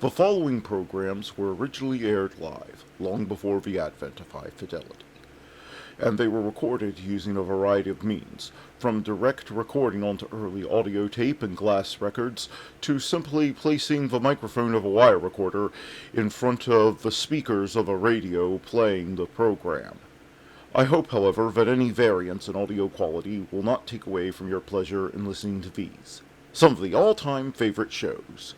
The following programs were originally aired live, long before the advent of high fidelity, and they were recorded using a variety of means, from direct recording onto early audio tape and glass records, to simply placing the microphone of a wire recorder in front of the speakers of a radio playing the program. I hope, however, that any variance in audio quality will not take away from your pleasure in listening to these, some of the all-time favorite shows.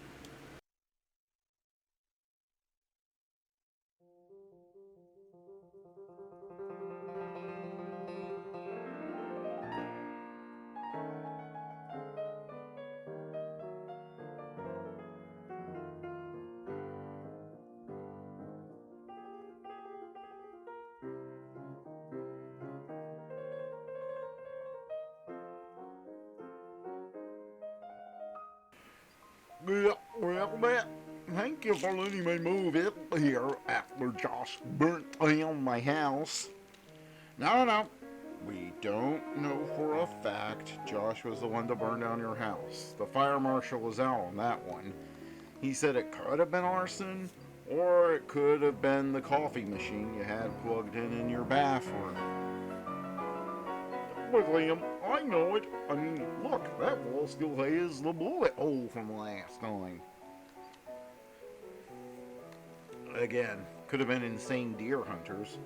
Thank you for letting me move in here after Josh burnt down my house. No, we don't know for a fact Josh was the one to burn down your house. The fire marshal was out on that one. He said it could have been arson, or it could have been the coffee machine you had plugged in your bathroom. But Liam, I know it. I mean, look, that wall still has the bullet hole from last time. Again, could have been insane deer hunters.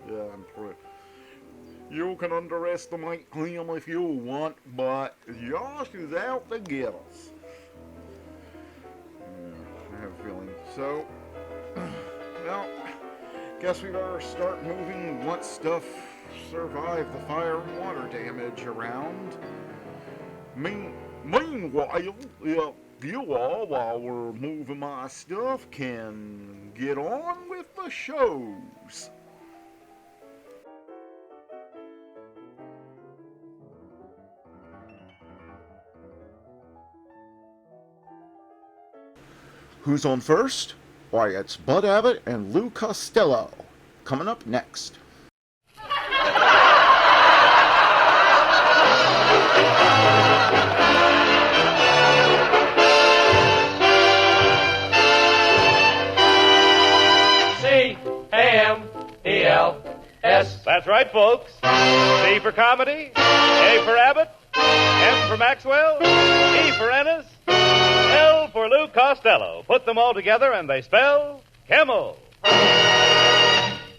Yeah, you can underestimate him if you want, but Josh is out to get us. Yeah, I have a feeling. So, well, guess we better start moving once stuff survive the fire and water damage around. Meanwhile, you all, while we're moving my stuff, can get on with the shows. Who's on first? Why, it's Bud Abbott and Lou Costello. Coming up next. C-A-M-E-L-S. That's right, folks. C for comedy, A for Abbott, M for Maxwell, E for Ennis, L for Lou Costello. Put them all together and they spell Camel.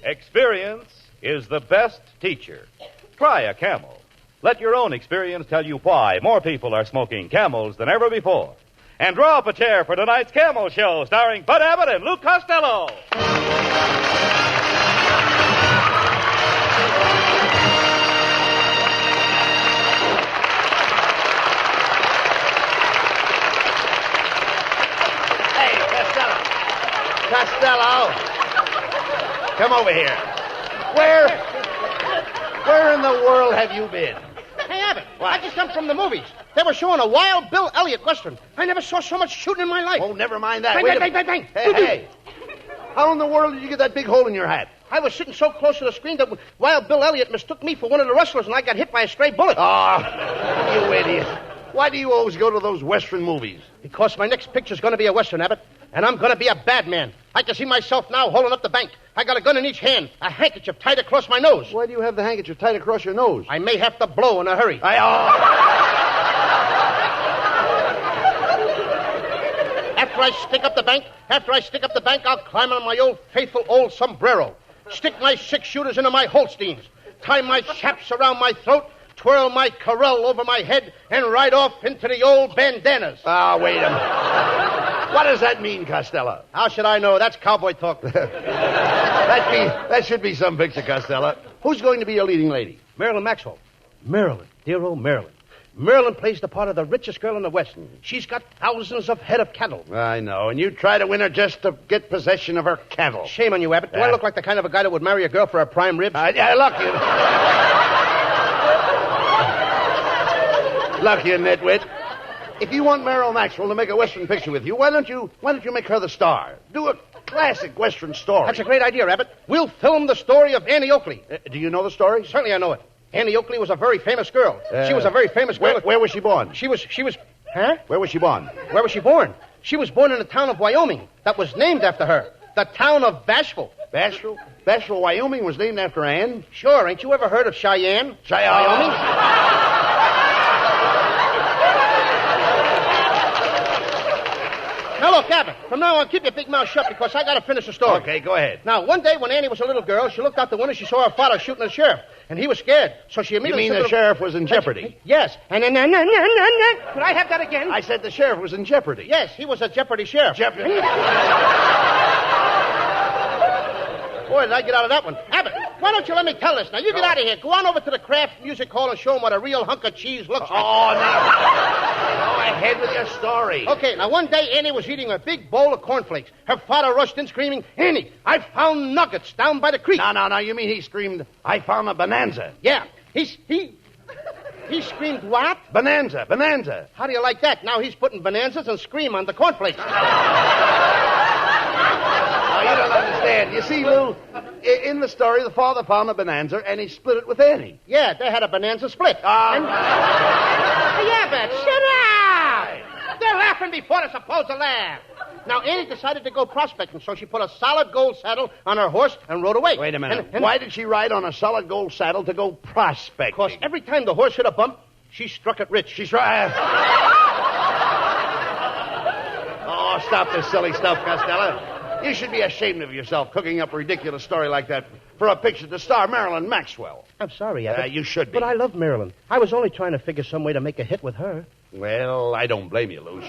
Experience is the best teacher. Try a Camel. Let your own experience tell you why more people are smoking Camels than ever before. And draw up a chair for tonight's Camel Show, starring Bud Abbott and Lou Costello. Hey, Costello, come over here. Where in the world have you been? Hey, Abbott, What? I just come from the movies. They were showing a Wild Bill Elliott Western. I never saw so much shooting in my life. Oh, never mind that. Bang, Wait bang, a- bang, bang, bang. Hey. How in the world did you get that big hole in your hat? I was sitting so close to the screen that Wild Bill Elliott mistook me for one of the rustlers, and I got hit by a stray bullet. Oh, you idiot. Why do you always go to those Western movies? Because my next picture's going to be a Western, Abbott, and I'm going to be a bad man. I can see myself now holding up the bank. I got a gun in each hand, a handkerchief tied across my nose. Why do you have the handkerchief tied across your nose? I may have to blow in a hurry. After I stick up the bank, I'll climb on my old faithful old sombrero, stick my 6-shooters into my Holsteins, tie my chaps around my throat, twirl my corral over my head, and ride off into the old bandanas. Wait a minute. What does that mean, Costello? How should I know? That's cowboy talk. That should be some picture, Costello. Who's going to be your leading lady? Marilyn Maxwell. Marilyn. Dear old Marilyn. Marilyn plays the part of the richest girl in the West. She's got thousands of head of cattle. I know, and you try to win her just to get possession of her cattle. Shame on you, Abbott. Do I look like the kind of a guy that would marry a girl for her prime ribs? Yeah, look, you nitwit. If you want Marilyn Maxwell to make a Western picture with you, why don't you make her the star? Do a classic Western story. That's a great idea, Abbott. We'll film the story of Annie Oakley. Do you know the story? Certainly I know it. Annie Oakley was a very famous girl. She was a very famous girl. Where was she born? She was Huh? Where was she born? Where was she born? She was born in a town of Wyoming that was named after her. The town of Bashful. Bashful? Bashful, Wyoming was named after Anne? Sure, ain't you ever heard of Cheyenne? Wyoming? Now look, Abbott, from now on, keep your big mouth shut because I got to finish the story. Okay, go ahead. Now, one day when Annie was a little girl, she looked out the window, she saw her father shooting the sheriff, and he was scared. So she You immediately mean the sheriff was in jeopardy? Yes. And then, could I have that again? I said the sheriff was in jeopardy. Yes, he was a Jeopardy sheriff. Jeopardy? Boy, did I get out of that one. Abbott, why don't you let me tell this? Now, you get out of here. Go on over to the Kraft Music Hall and show them what a real hunk of cheese looks like. Oh, no. Go ahead with your story. Okay, now one day Annie was eating a big bowl of cornflakes. Her father rushed in screaming, Annie, I found nuggets down by the creek. No. You mean he screamed, I found a bonanza. Yeah, he screamed what? Bonanza. How do you like that? Now he's putting bonanzas and scream on the cornflakes. Oh, you don't understand. You see, Lou, in the story, the father found a bonanza and he split it with Annie. Yeah, they had a bonanza split. Yeah, but shut up! They're laughing before they're supposed to laugh. Now, Annie decided to go prospecting, so she put a solid gold saddle on her horse and rode away. Wait a minute. And Why did she ride on a solid gold saddle to go prospecting? Because every time the horse hit a bump, she struck it rich. She's right. Oh, stop this silly stuff, Costello. You should be ashamed of yourself cooking up a ridiculous story like that for a picture to star Marilyn Maxwell. I'm sorry, Abbott. You should be. But I love Marilyn. I was only trying to figure some way to make a hit with her. Well, I don't blame you, Lou.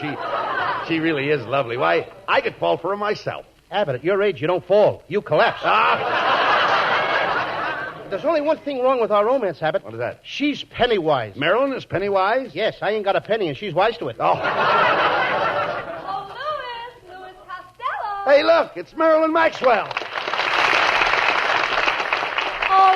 She really is lovely. Why, I could fall for her myself. Abbott, at your age, you don't fall. You collapse. Ah! There's only one thing wrong with our romance, Abbott. What is that? She's Pennywise. Marilyn is Pennywise? Yes, I ain't got a penny, and she's wise to it. Oh. Oh, Louis Costello. Hey, look, it's Marilyn Maxwell. Oh,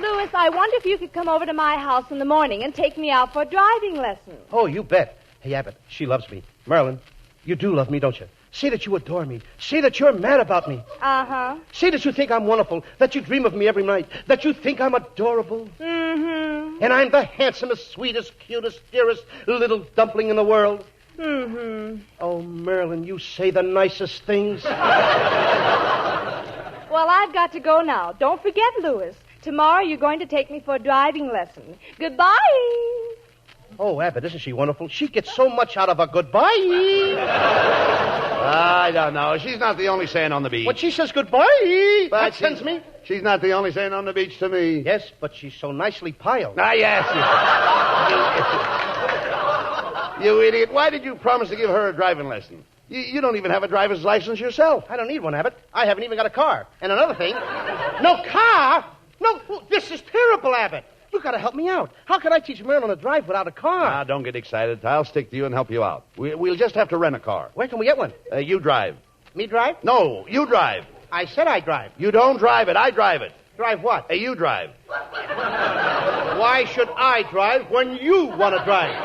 Louis, I wonder if you could come over to my house in the morning and take me out for a driving lesson. Oh, you bet. Hey, Abbott, she loves me. Marilyn, you do love me, don't you? Say that you adore me. Say that you're mad about me. Uh-huh. Say that you think I'm wonderful, that you dream of me every night, that you think I'm adorable. Mm-hmm. And I'm the handsomest, sweetest, cutest, dearest little dumpling in the world. Mm-hmm. Oh, Marilyn, you say the nicest things. Well, I've got to go now. Don't forget, Louis. Tomorrow you're going to take me for a driving lesson. Goodbye. Oh, Abbott, isn't she wonderful? She gets so much out of a goodbye. I don't know. She's not the only sand on the beach. When she says goodbye, But that sends me. She's not the only sand on the beach to me. Yes, but she's so nicely piled. Ah, yes. You idiot. Why did you promise to give her a driving lesson? You don't even have a driver's license yourself. I don't need one, Abbott. I haven't even got a car. And another thing, no car? No, this is terrible, Abbott. You got to help me out. How can I teach Marilyn to drive without a car? Ah, don't get excited. I'll stick to you and help you out. We'll just have to rent a car. Where can we get one? You drive. Me drive? No, you drive. I said I drive. You don't drive it. I drive it. Drive what? You drive. Why should I drive when you want to drive?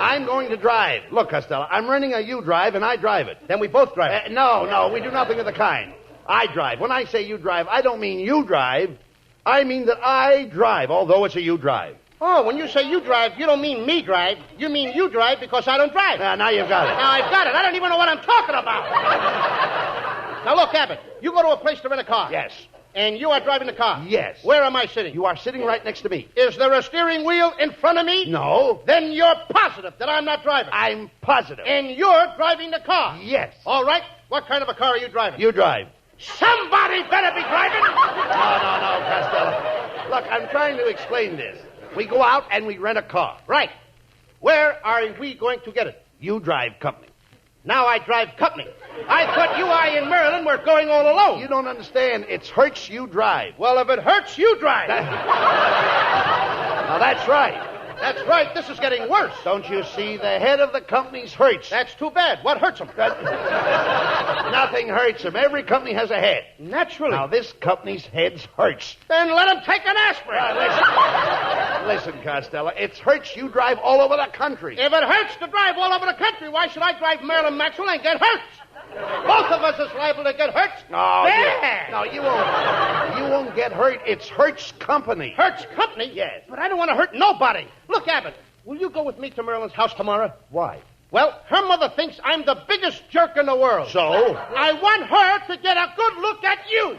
I'm going to drive. Look, Costello, I'm renting a you drive and I drive it. Then we both drive. No, we do nothing of the kind. I drive. When I say you drive, I don't mean you drive. I mean that I drive, although it's a you drive. Oh, when you say you drive, you don't mean me drive. You mean you drive because I don't drive. Now you've got it. Now I've got it. I don't even know what I'm talking about. Now look, Abbott, you go to a place to rent a car. Yes. And you are driving the car. Yes. Where am I sitting? You are sitting right next to me. Is there a steering wheel in front of me? No. Then you're positive that I'm not driving. I'm positive. And you're driving the car. Yes. All right. What kind of a car are you driving? You drive. Somebody better be driving. No, Costello. Look, I'm trying to explain this. We go out and we rent a car. Right. Where are we going to get it? You drive company. Now I drive company. I thought I and Marilyn were going all alone. You don't understand. It's Hertz you drive. Well, if it hurts, you drive. Now, that's right. That's right. This is getting worse. Don't you see? The head of the company's Hertz. That's too bad. What hurts him? Nothing hurts him. Every company has a head. Naturally. Now, this company's head's Hertz. Then let him take an aspirin. Listen, Costello, it's Hertz you drive all over the country. If it hurts to drive all over the country, why should I drive Marilyn Maxwell and get hurt? Both of us is liable to get hurt. You won't get hurt. It's Hertz Company. Hertz Company? Yes. But I don't want to hurt nobody. Look, Abbott, will you go with me to Marilyn's house tomorrow? Why? Well, her mother thinks I'm the biggest jerk in the world. So? I want her to get a good look at you.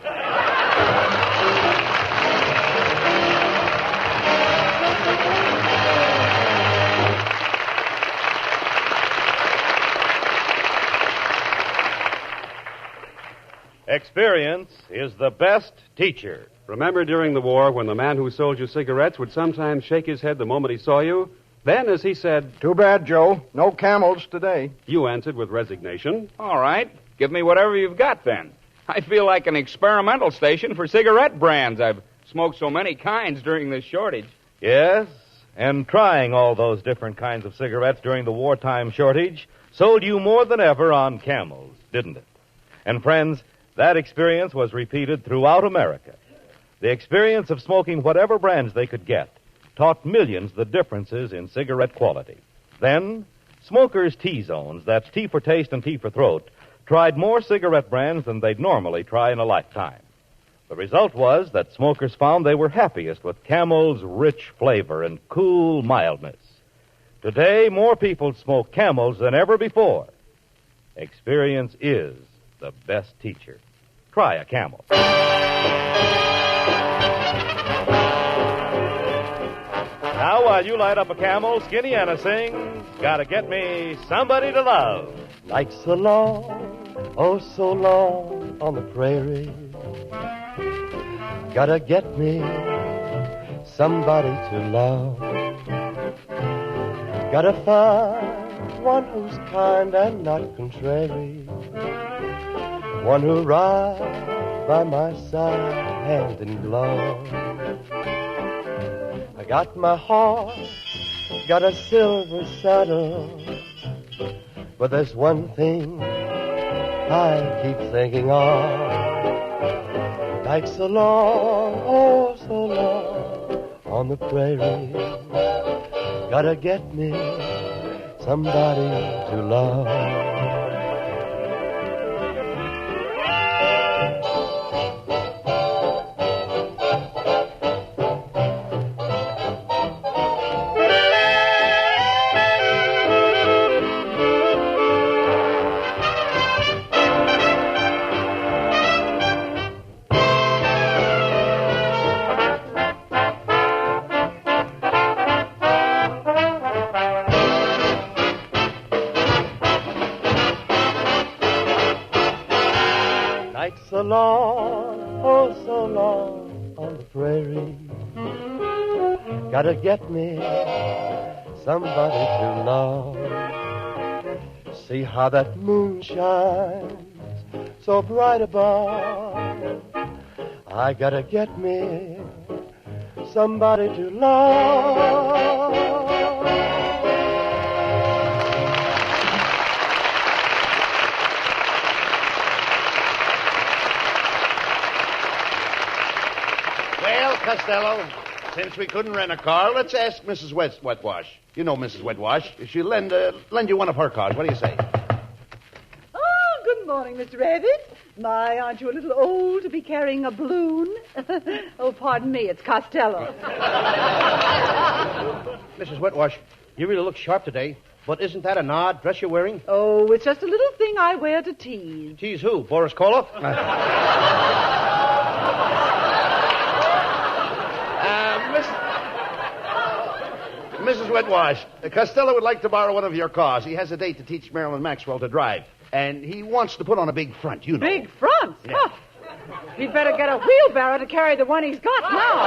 Experience is the best teacher. Remember during the war when the man who sold you cigarettes would sometimes shake his head the moment he saw you? Then, as he said, Too bad, Joe. No camels today. you answered with resignation. All right. Give me whatever you've got, then. I feel like an experimental station for cigarette brands. I've smoked so many kinds during this shortage. Yes, and trying all those different kinds of cigarettes during the wartime shortage sold you more than ever on Camels, didn't it? And friends, that experience was repeated throughout America. The experience of smoking whatever brands they could get taught millions the differences in cigarette quality. Then, smokers' T-zones, that's T for taste and T for throat, tried more cigarette brands than they'd normally try in a lifetime. The result was that smokers found they were happiest with Camel's rich flavor and cool mildness. Today, more people smoke Camels than ever before. Experience is the best teacher. Try a Camel. Now, while you light up a Camel, Skinny Anna sings, Gotta Get Me Somebody to Love. Nights so long, oh so long on the prairie. Gotta get me somebody to love. Gotta find one who's kind and not contrary. One who rides by my side, hand in glove. I got my horse, got a silver saddle, but there's one thing I keep thinking of. Nights so long, oh so long on the prairie. Gotta get me somebody to love. So long, oh so long on the prairie. Gotta get me somebody to love. See how that moon shines so bright above. I gotta get me somebody to love. Costello, since we couldn't rent a car, let's ask Mrs. Wetwash. You know Mrs. Wetwash. She'll lend you one of her cars. What do you say? Oh, good morning, Mr. Rabbit. My, aren't you a little old to be carrying a balloon? Oh, pardon me, it's Costello. Mrs. Wetwash, you really look sharp today. But isn't that an odd dress you're wearing? Oh, it's just a little thing I wear to tease. Tease who? Boris Karloff? Mrs. Wetwash, Costello would like to borrow one of your cars. He has a date to teach Marilyn Maxwell to drive. And he wants to put on a big front, you know. Big front? Yeah. Huh. He'd better get a wheelbarrow to carry the one he's got now.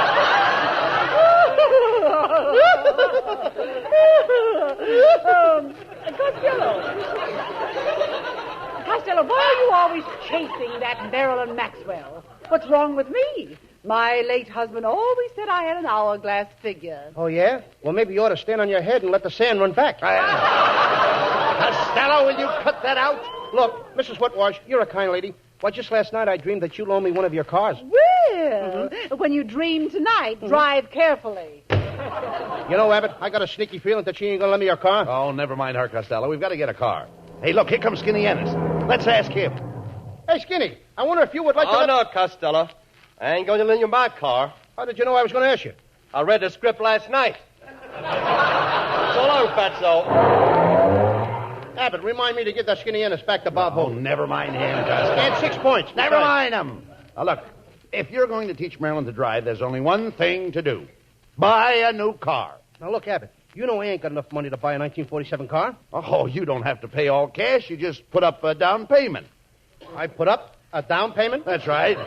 Costello, why are you always chasing that Marilyn Maxwell? What's wrong with me? My late husband always said I had an hourglass figure. Oh, yeah? Well, maybe you ought to stand on your head and let the sand run back. Costello, will you cut that out? Look, Mrs. Wetwash, you're a kind lady. Why, just last night I dreamed that you loaned me one of your cars. Well, when you dream tonight, drive carefully. You know, Abbott, I got a sneaky feeling that she ain't gonna lend me your car. Oh, never mind her, Costello. We've got to get a car. Hey, look, here comes Skinny Ennis. Let's ask him. Hey, Skinny, I wonder if you would like to... Oh, no, Costello. I ain't going to lend you my car. How did you know I was going to ask you? I read the script last night. So long, Fatso. Abbott, remind me to give that skinny Ennis back to Bob Holt. Never mind him, Costello. And 6 points. Never mind him. Now, look, if you're going to teach Marilyn to drive, there's only one thing to do. Buy a new car. Now, look, Abbott, you know I ain't got enough money to buy a 1947 car. Oh, you don't have to pay all cash. You just put up a down payment. I put up a down payment? That's right.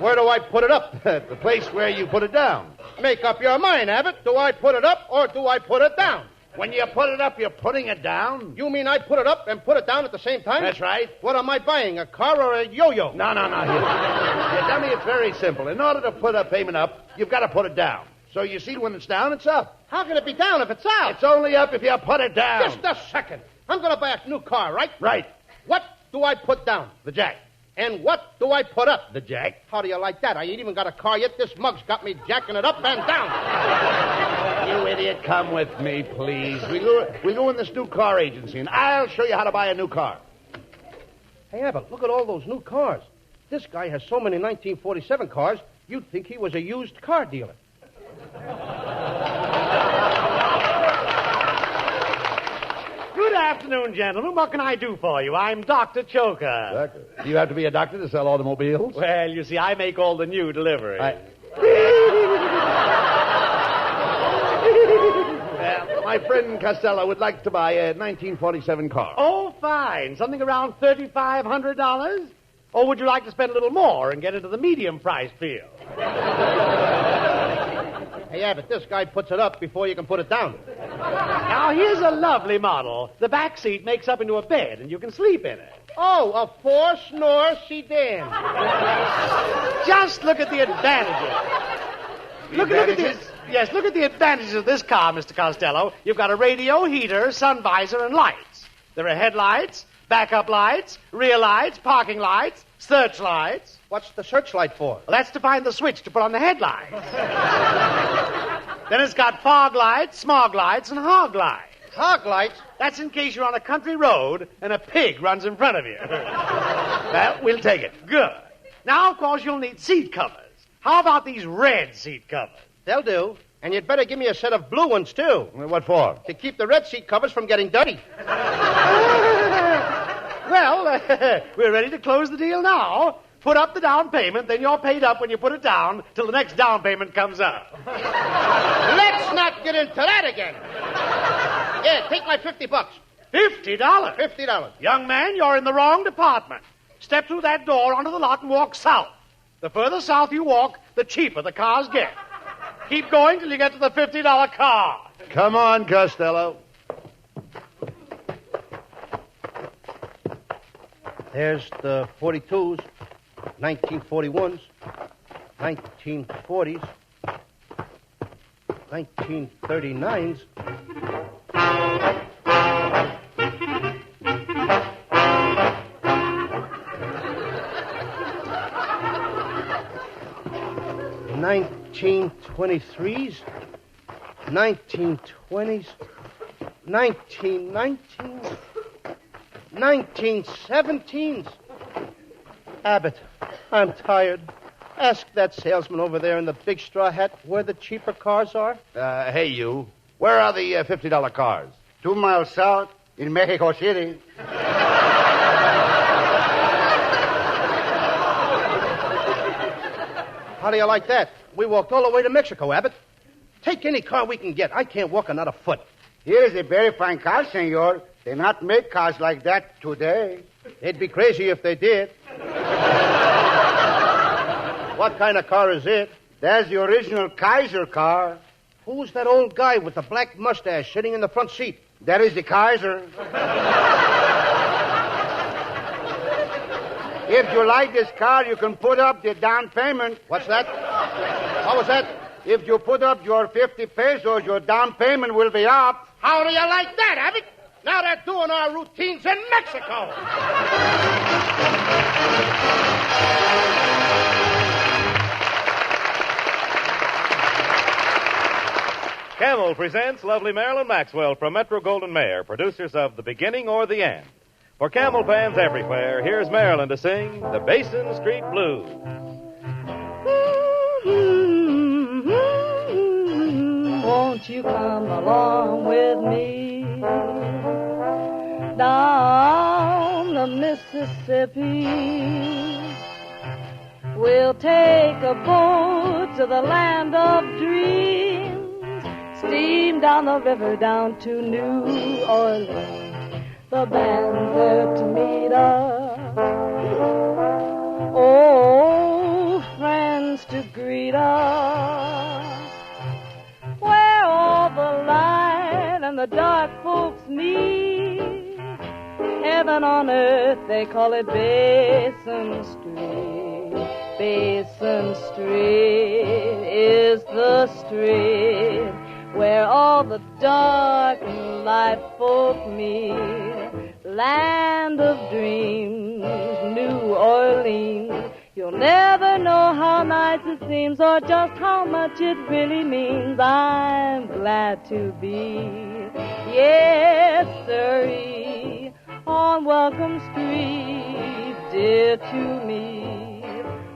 Where do I put it up? The place where you put it down. Make up your mind, Abbott. Do I put it up or do I put it down? When you put it up, you're putting it down? You mean I put it up and put it down at the same time? That's right. What am I buying, a car or a yo-yo? No. You dummy, it's very simple. In order to put a payment up, you've got to put it down. So you see, when it's down, it's up. How can it be down if it's out? It's only up if you put it down. Just a second. I'm going to buy a new car, right? Right. What do I put down? The jack. And what do I put up? The jack. How do you like that? I ain't even got a car yet. This mug's got me jacking it up and down. You idiot, come with me, please. We'll go in this new car agency, and I'll show you how to buy a new car. Hey, Abbott, look at all those new cars. This guy has so many 1947 cars, you'd think he was a used car dealer. Good afternoon, gentlemen. What can I do for you? I'm Dr. Choker. Doctor? Do you have to be a doctor to sell automobiles? Well, you see, I make all the new deliveries. My friend Costello would like to buy a 1947 car. Oh, fine. Something around $3,500? Or would you like to spend a little more and get into the medium price field? Hey, Abbott, this guy puts it up before you can put it down. Now, here's a lovely model. The back seat makes up into a bed, and you can sleep in it. Oh, a four-snore sedan. Just look at the advantages. Look at the advantages of this car, Mr. Costello. You've got a radio, heater, sun visor, and lights. There are headlights, backup lights, rear lights, parking lights, searchlights. What's the searchlight for? Well, that's to find the switch to put on the headlights. Then it's got fog lights, smog lights, and hog lights. Hog lights? That's in case you're on a country road and a pig runs in front of you. Well, we'll take it. Good. Now, of course, you'll need seat covers. How about these red seat covers? They'll do. And you'd better give me a set of blue ones, too. What for? To keep the red seat covers from getting dirty. Well, we're ready to close the deal now. Put up the down payment, then you're paid up when you put it down till the next down payment comes up. Let's not get into that again. Yeah, take my $50. $50? $50. Young man, you're in the wrong department. Step through that door onto the lot and walk south. The further south you walk, the cheaper the cars get. Keep going till you get to the $50 car. Come on, Costello. There's the 42s, 1941s, 1940s, 1939s. $1923s, 1920s, 1919s, 1917s. Abbott, I'm tired. Ask that salesman over there in the big straw hat where the cheaper cars are. Hey, you. Where are the $50 cars? 2 miles south in Mexico City. How do you like that? We walked all the way to Mexico, Abbott. Take any car we can get. I can't walk another foot. Here is a very fine car, senor. They not make cars like that today. They'd be crazy if they did. What kind of car is it? That's the original Kaiser car. Who's that old guy with the black mustache sitting in the front seat? That is the Kaiser. If you like this car, you can put up the down payment. What's that? How was that? If you put up your 50 pesos, your down payment will be up. How do you like that, Abbott? Now they're doing our routines in Mexico. Camel presents lovely Marilyn Maxwell from Metro-Goldwyn-Mayer, producers of The Beginning or the End. For Camel fans everywhere, here's Marilyn to sing The Basin Street Blues. Oh, won't you come along with me? Down the Mississippi, we'll take a boat to the land of dreams, steam down the river down to New Orleans. The band's there to meet us, old friends to greet us, where all the light and the dark folks meet. Heaven on earth, they call it Basin Street. Basin Street is the street where all the dark and light folk meet. Land of dreams, New Orleans. You'll never know how nice it seems or just how much it really means. I'm glad to be, yes, sirree, on Welcome Street, dear to me,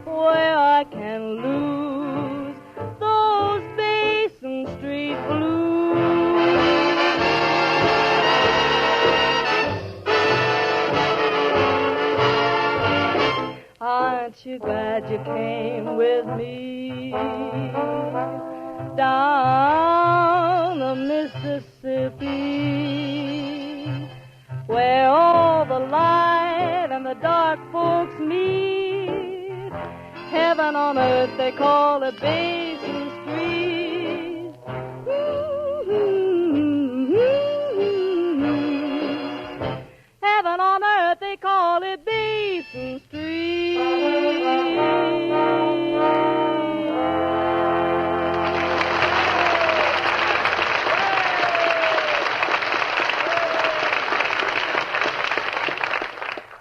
where I can lose those Basin Street blues. Aren't you glad you came with me down the Mississippi, where all the light and the dark folks meet? Heaven on earth, they call it Basin Street. Heaven on earth, they call it Basin Street.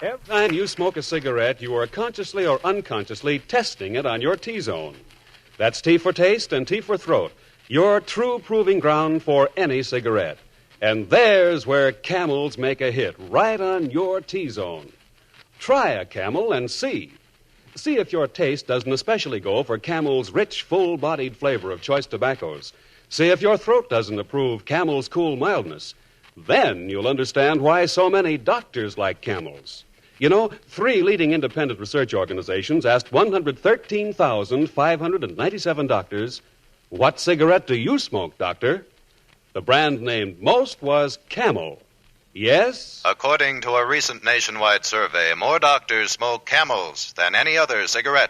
Every time you smoke a cigarette, you are consciously or unconsciously testing it on your T-zone. That's T for taste and T for throat, your true proving ground for any cigarette. And there's where Camels make a hit, right on your T-zone. Try a Camel and see. See if your taste doesn't especially go for Camel's rich, full-bodied flavor of choice tobaccos. See if your throat doesn't approve Camel's cool mildness. Then you'll understand why so many doctors like Camels. You know, 3 leading independent research organizations asked 113,597 doctors, "What cigarette do you smoke, doctor?" The brand named most was Camel. Yes? According to a recent nationwide survey, more doctors smoke Camels than any other cigarette.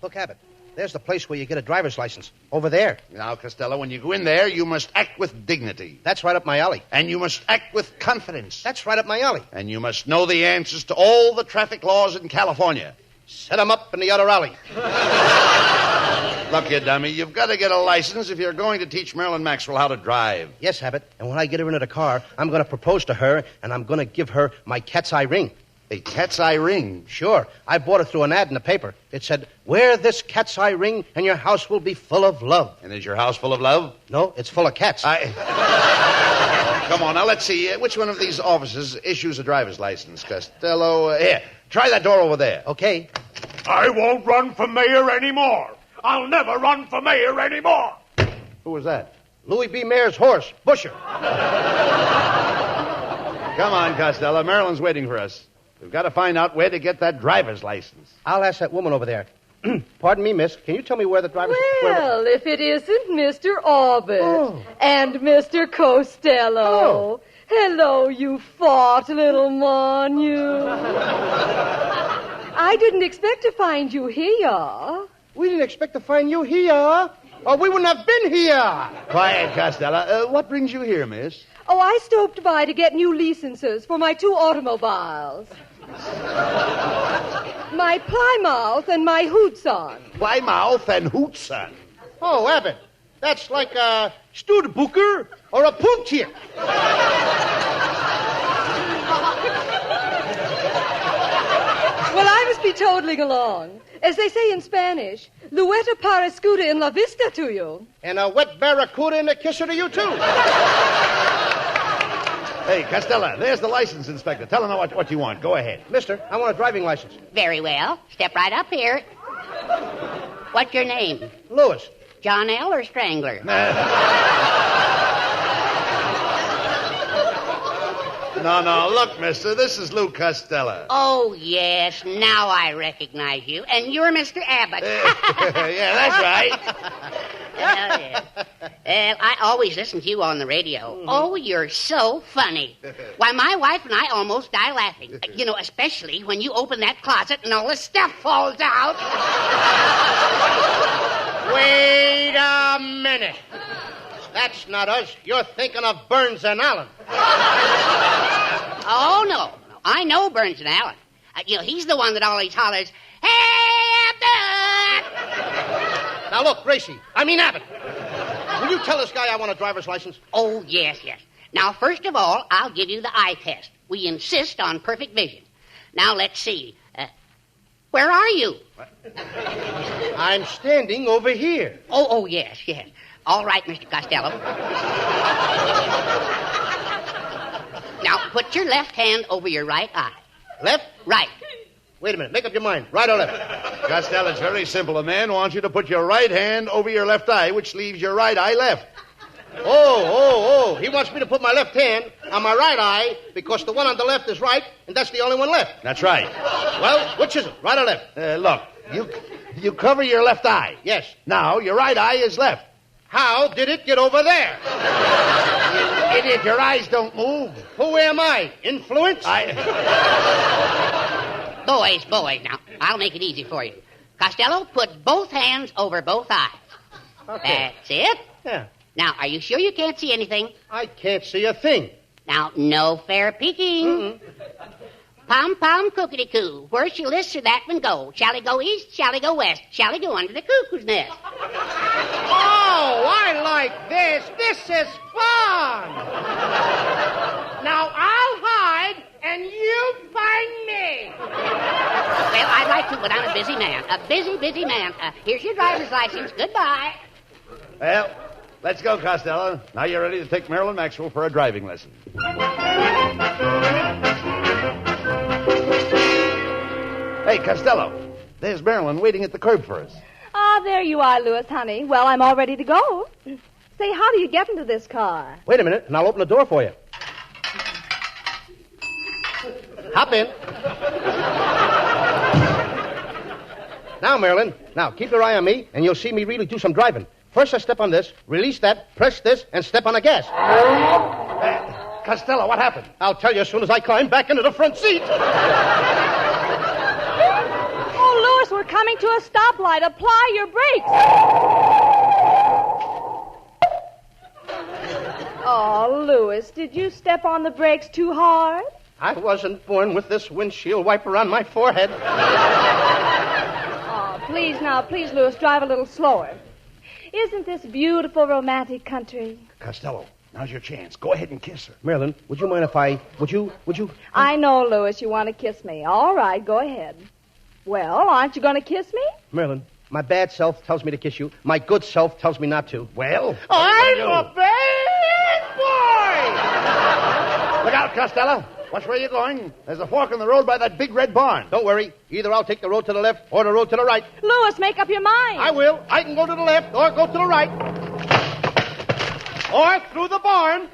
Look, Abbott, there's the place where you get a driver's license. Over there. Now, Costello, when you go in there, you must act with dignity. That's right up my alley. And you must act with confidence. That's right up my alley. And you must know the answers to all the traffic laws in California. Set 'em up in the other alley. Look, you dummy, you've got to get a license if you're going to teach Marilyn Maxwell how to drive. Yes, Abbott. And when I get her into the car, I'm going to propose to her, and I'm going to give her my cat's eye ring. A cat's eye ring? Sure. I bought it through an ad in the paper. It said, "Wear this cat's eye ring, and your house will be full of love." And is your house full of love? No, it's full of cats. Come on, now, let's see. Which one of these offices issues a driver's license? Costello, here. Try that door over there. Okay. I won't run for mayor anymore. I'll never run for mayor anymore. Who was that? Louis B. Mayer's horse, Busher. Come on, Costello. Marilyn's waiting for us. We've got to find out where to get that driver's license. I'll ask that woman over there. Pardon me, miss. Can you tell me where the driver's... Well, if it isn't Mr. Abbott and Mr. Costello. Oh. Hello, you fat little mon, you. I didn't expect to find you here. We didn't expect to find you here, or we wouldn't have been here. Quiet, Costello. What brings you here, miss? Oh, I stopped by to get new licenses for my 2 automobiles. My Plymouth and my Hootson. Plymouth and Hootson? Oh, Abbott, that's like a Studebaker or a Puntier. Well, I must be toddling along. As they say in Spanish, Lueta Parascuda in la vista to you. And a wet barracuda in the kisser to you, too. Hey, Costello, there's the license inspector. Tell him what you want. Go ahead. Mister, I want a driving license. Very well. Step right up here. What's your name? Lewis. John L. or Strangler? No, look, mister, this is Lou Costello. Oh, yes, now I recognize you. And you're Mr. Abbott. Yeah, that's right. Yes. I always listen to you on the radio. Mm-hmm. Oh, you're so funny. Why, my wife and I almost die laughing. You know, especially when you open that closet and all the stuff falls out. Wait a minute. That's not us. You're thinking of Burns and Allen. Oh, no. I know Burns and Allen. You know, he's the one that always hollers, "Hey, Abbott!" Now, look, Abbott. Will you tell this guy I want a driver's license? Oh, yes. Now, first of all, I'll give you the eye test. We insist on perfect vision. Now, let's see. Where are you? I'm standing over here. Oh, yes. All right, Mr. Costello. Now, put your left hand over your right eye. Left? Right. Wait a minute. Make up your mind. Right or left? Costello, it's very simple. A man wants you to put your right hand over your left eye, which leaves your right eye left. Oh. He wants me to put my left hand on my right eye because the one on the left is right, and that's the only one left. That's right. Well, which is it? Right or left? Look, you cover your left eye. Yes. Now, your right eye is left. How did it get over there? You idiot, your eyes don't move. Who am I? Influence? Boys, now, I'll make it easy for you. Costello, put both hands over both eyes. Okay. That's it. Yeah. Now, are you sure you can't see anything? I can't see a thing. Now, no fair peeking. Mm-mm. Pom-pom cookity-coo. Where shall this or that one go? Shall he go east? Shall he go west? Shall he go under the cuckoo's nest? Oh, I like this. This is fun. Now, I'll hide, and you find me. Well, I'd like to, but I'm a busy man. A busy man. Here's your driver's license. Goodbye. Well, let's go, Costello. Now you're ready to take Marilyn Maxwell for a driving lesson. Hey, Costello, there's Marilyn waiting at the curb for us. Ah, there you are, Louis, honey. Well, I'm all ready to go. Say, how do you get into this car? Wait a minute, and I'll open the door for you. Hop in. Now, Marilyn, keep your eye on me, and you'll see me really do some driving. First, I step on this, release that, press this, and step on the gas. Costello, what happened? I'll tell you as soon as I climb back into the front seat. Oh, Louis, we're coming to a stoplight. Apply your brakes. Oh, Louis, did you step on the brakes too hard? I wasn't born with this windshield wiper on my forehead. Oh, please, Louis, drive a little slower. Isn't this beautiful, romantic country? Costello, now's your chance. Go ahead and kiss her. Marilyn, would you mind if would you? I know, Louis, you want to kiss me. All right, go ahead. Well, aren't you going to kiss me? Marilyn, my bad self tells me to kiss you. My good self tells me not to. Well? I'm a bad boy! Look out, Costello. Watch where you're going. There's a fork in the road by that big red barn. Don't worry. Either I'll take the road to the left or the road to the right. Louis, make up your mind. I will. I can go to the left or go to the right. Or through the barn.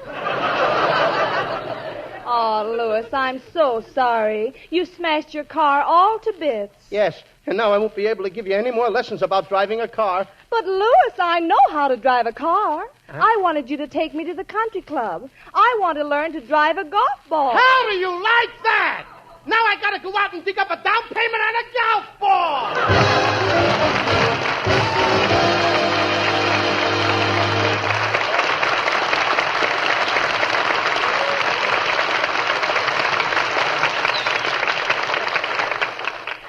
Oh, Louis, I'm so sorry. You smashed your car all to bits. Yes, and now I won't be able to give you any more lessons about driving a car. But, Louis, I know how to drive a car. Huh? I wanted you to take me to the country club. I want to learn to drive a golf ball. How do you like that? Now I got to go out and dig up a down payment on a golf ball.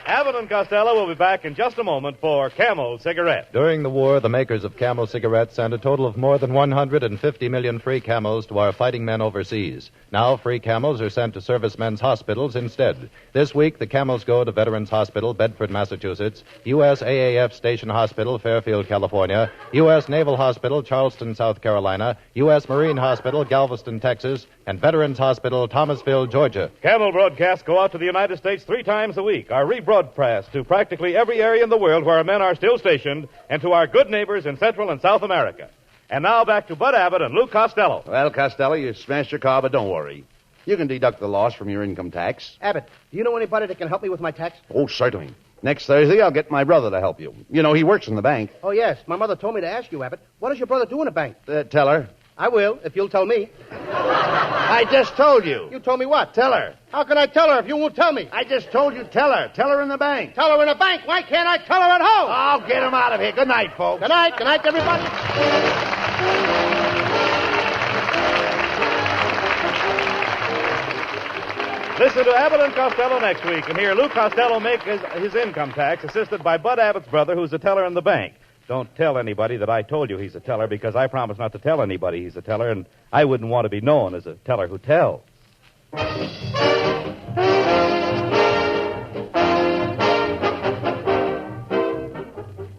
Abbott and and Costello will be back in just a moment for Camel Cigarette. During the war, the makers of Camel cigarettes sent a total of more than 150 million free Camels to our fighting men overseas. Now, free Camels are sent to servicemen's hospitals instead. This week, the Camels go to Veterans Hospital, Bedford, Massachusetts, U.S. AAF Station Hospital, Fairfield, California, U.S. Naval Hospital, Charleston, South Carolina, U.S. Marine Hospital, Galveston, Texas, and Veterans Hospital, Thomasville, Georgia. Camel broadcasts go out to the United States 3 times a week, are rebroadcast to practically every area in the world where our men are still stationed, and to our good neighbors in Central and South America. And now back to Bud Abbott and Lou Costello. Well, Costello, you smashed your car, but don't worry. You can deduct the loss from your income tax. Abbott, do you know anybody that can help me with my tax? Oh, certainly. Next Thursday, I'll get my brother to help you. You know, he works in the bank. Oh, yes. My mother told me to ask you, Abbott. What does your brother do in a bank? Tell her. I will, if you'll tell me. I just told you. You told me what? Tell her. How can I tell her if you won't tell me? I just told you, tell her. Tell her in the bank. Tell her in the bank. Why can't I tell her at home? I'll get him out of here. Good night, folks. Good night. Good night, everybody. Listen to Abbott and Costello next week and hear Lou Costello make his income tax, assisted by Bud Abbott's brother, who's a teller in the bank. Don't tell anybody that I told you he's a teller, because I promised not to tell anybody he's a teller, and I wouldn't want to be known as a teller who tells.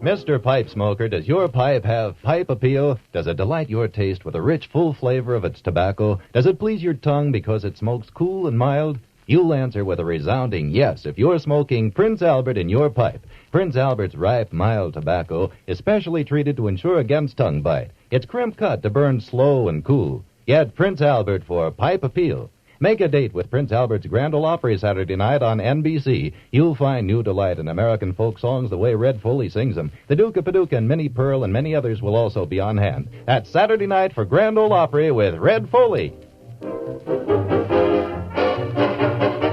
Mr. Pipe Smoker, does your pipe have pipe appeal? Does it delight your taste with the rich, full flavor of its tobacco? Does it please your tongue because it smokes cool and mild? You'll answer with a resounding yes if you're smoking Prince Albert in your pipe. Prince Albert's ripe, mild tobacco is specially treated to ensure against tongue bite. It's crimp cut to burn slow and cool. Get Prince Albert for pipe appeal. Make a date with Prince Albert's Grand Ole Opry Saturday night on NBC. You'll find new delight in American folk songs the way Red Foley sings them. The Duke of Paducah and Minnie Pearl and many others will also be on hand. That's Saturday night for Grand Ole Opry with Red Foley.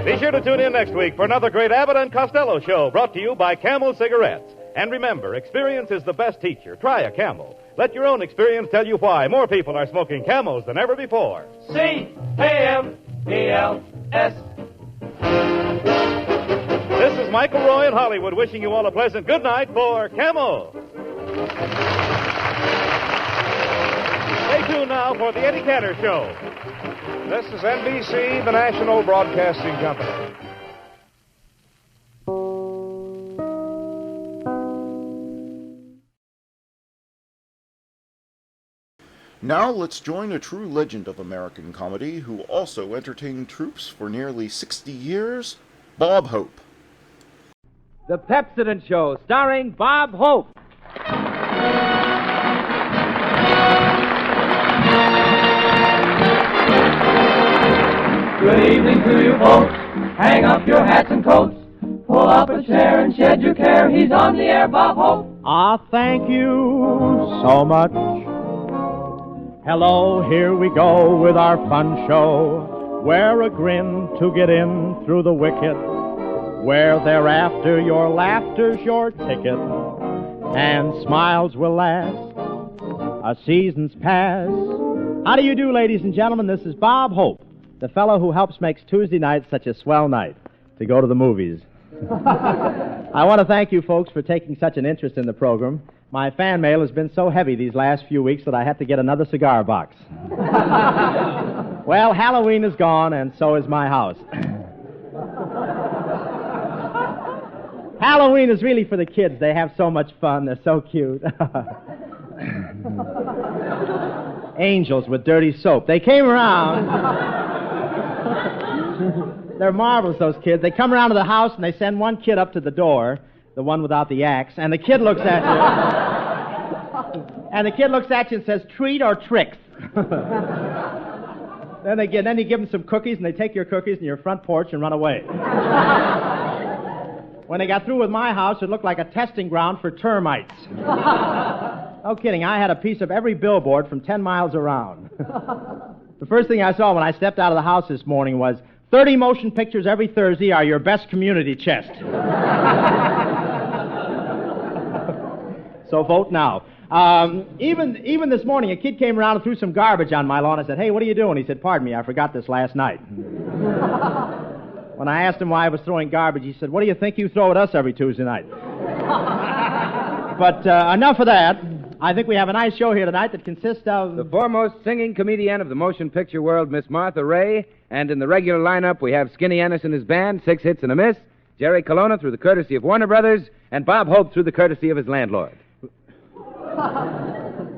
Be sure to tune in next week for another great Abbott and Costello show brought to you by Camel Cigarettes. And remember, experience is the best teacher. Try a Camel. Let your own experience tell you why more people are smoking Camels than ever before. C-A-M-E-L-S. This is Michael Roy in Hollywood wishing you all a pleasant good night for Camel. Stay tuned now for the Eddie Cantor Show. This is NBC, the National Broadcasting Company. Now let's join a true legend of American comedy who also entertained troops for nearly 60 years, Bob Hope. The Pepsodent Show, starring Bob Hope. Good evening to you folks. Hang up your hats and coats. Pull up a chair and shed your care. He's on the air, Bob Hope. Ah, thank you so much. Hello, here we go with our fun show. Wear a grin to get in through the wicket, where thereafter your laughter's your ticket, and smiles will last a season's pass. How do you do, ladies and gentlemen? This is Bob Hope, the fellow who helps makes Tuesday night such a swell night to go to the movies. I want to thank you folks for taking such an interest in the program. My fan mail has been so heavy these last few weeks that I had to get another cigar box. Well, Halloween is gone, and so is my house. Halloween is really for the kids. They have so much fun. They're so cute. Angels with dirty soap. They came around. They're marvelous, those kids. They come around to the house, and they send one kid up to the door, the one without the axe, and the kid looks at you. And the kid looks at you and says, treat or tricks? Then you give them some cookies, and they take your cookies in your front porch and run away. When they got through with my house, it looked like a testing ground for termites. No kidding. I had a piece of every billboard from 10 miles around. The first thing I saw when I stepped out of the house this morning was, 30 motion pictures every Thursday are your best community chest. So vote now. Even this morning, a kid came around and threw some garbage on my lawn. I said, hey, what are you doing? He said, pardon me, I forgot this last night. When I asked him why I was throwing garbage, he said, "What do you think you throw at us every Tuesday night?" But enough of that. I think we have a nice show here tonight that consists of... The foremost singing comedian of the motion picture world, Miss Martha Ray. And in the regular lineup, we have Skinny Ennis and his band, 6 hits and a miss. Jerry Colonna through the courtesy of Warner Brothers. And Bob Hope through the courtesy of his landlord.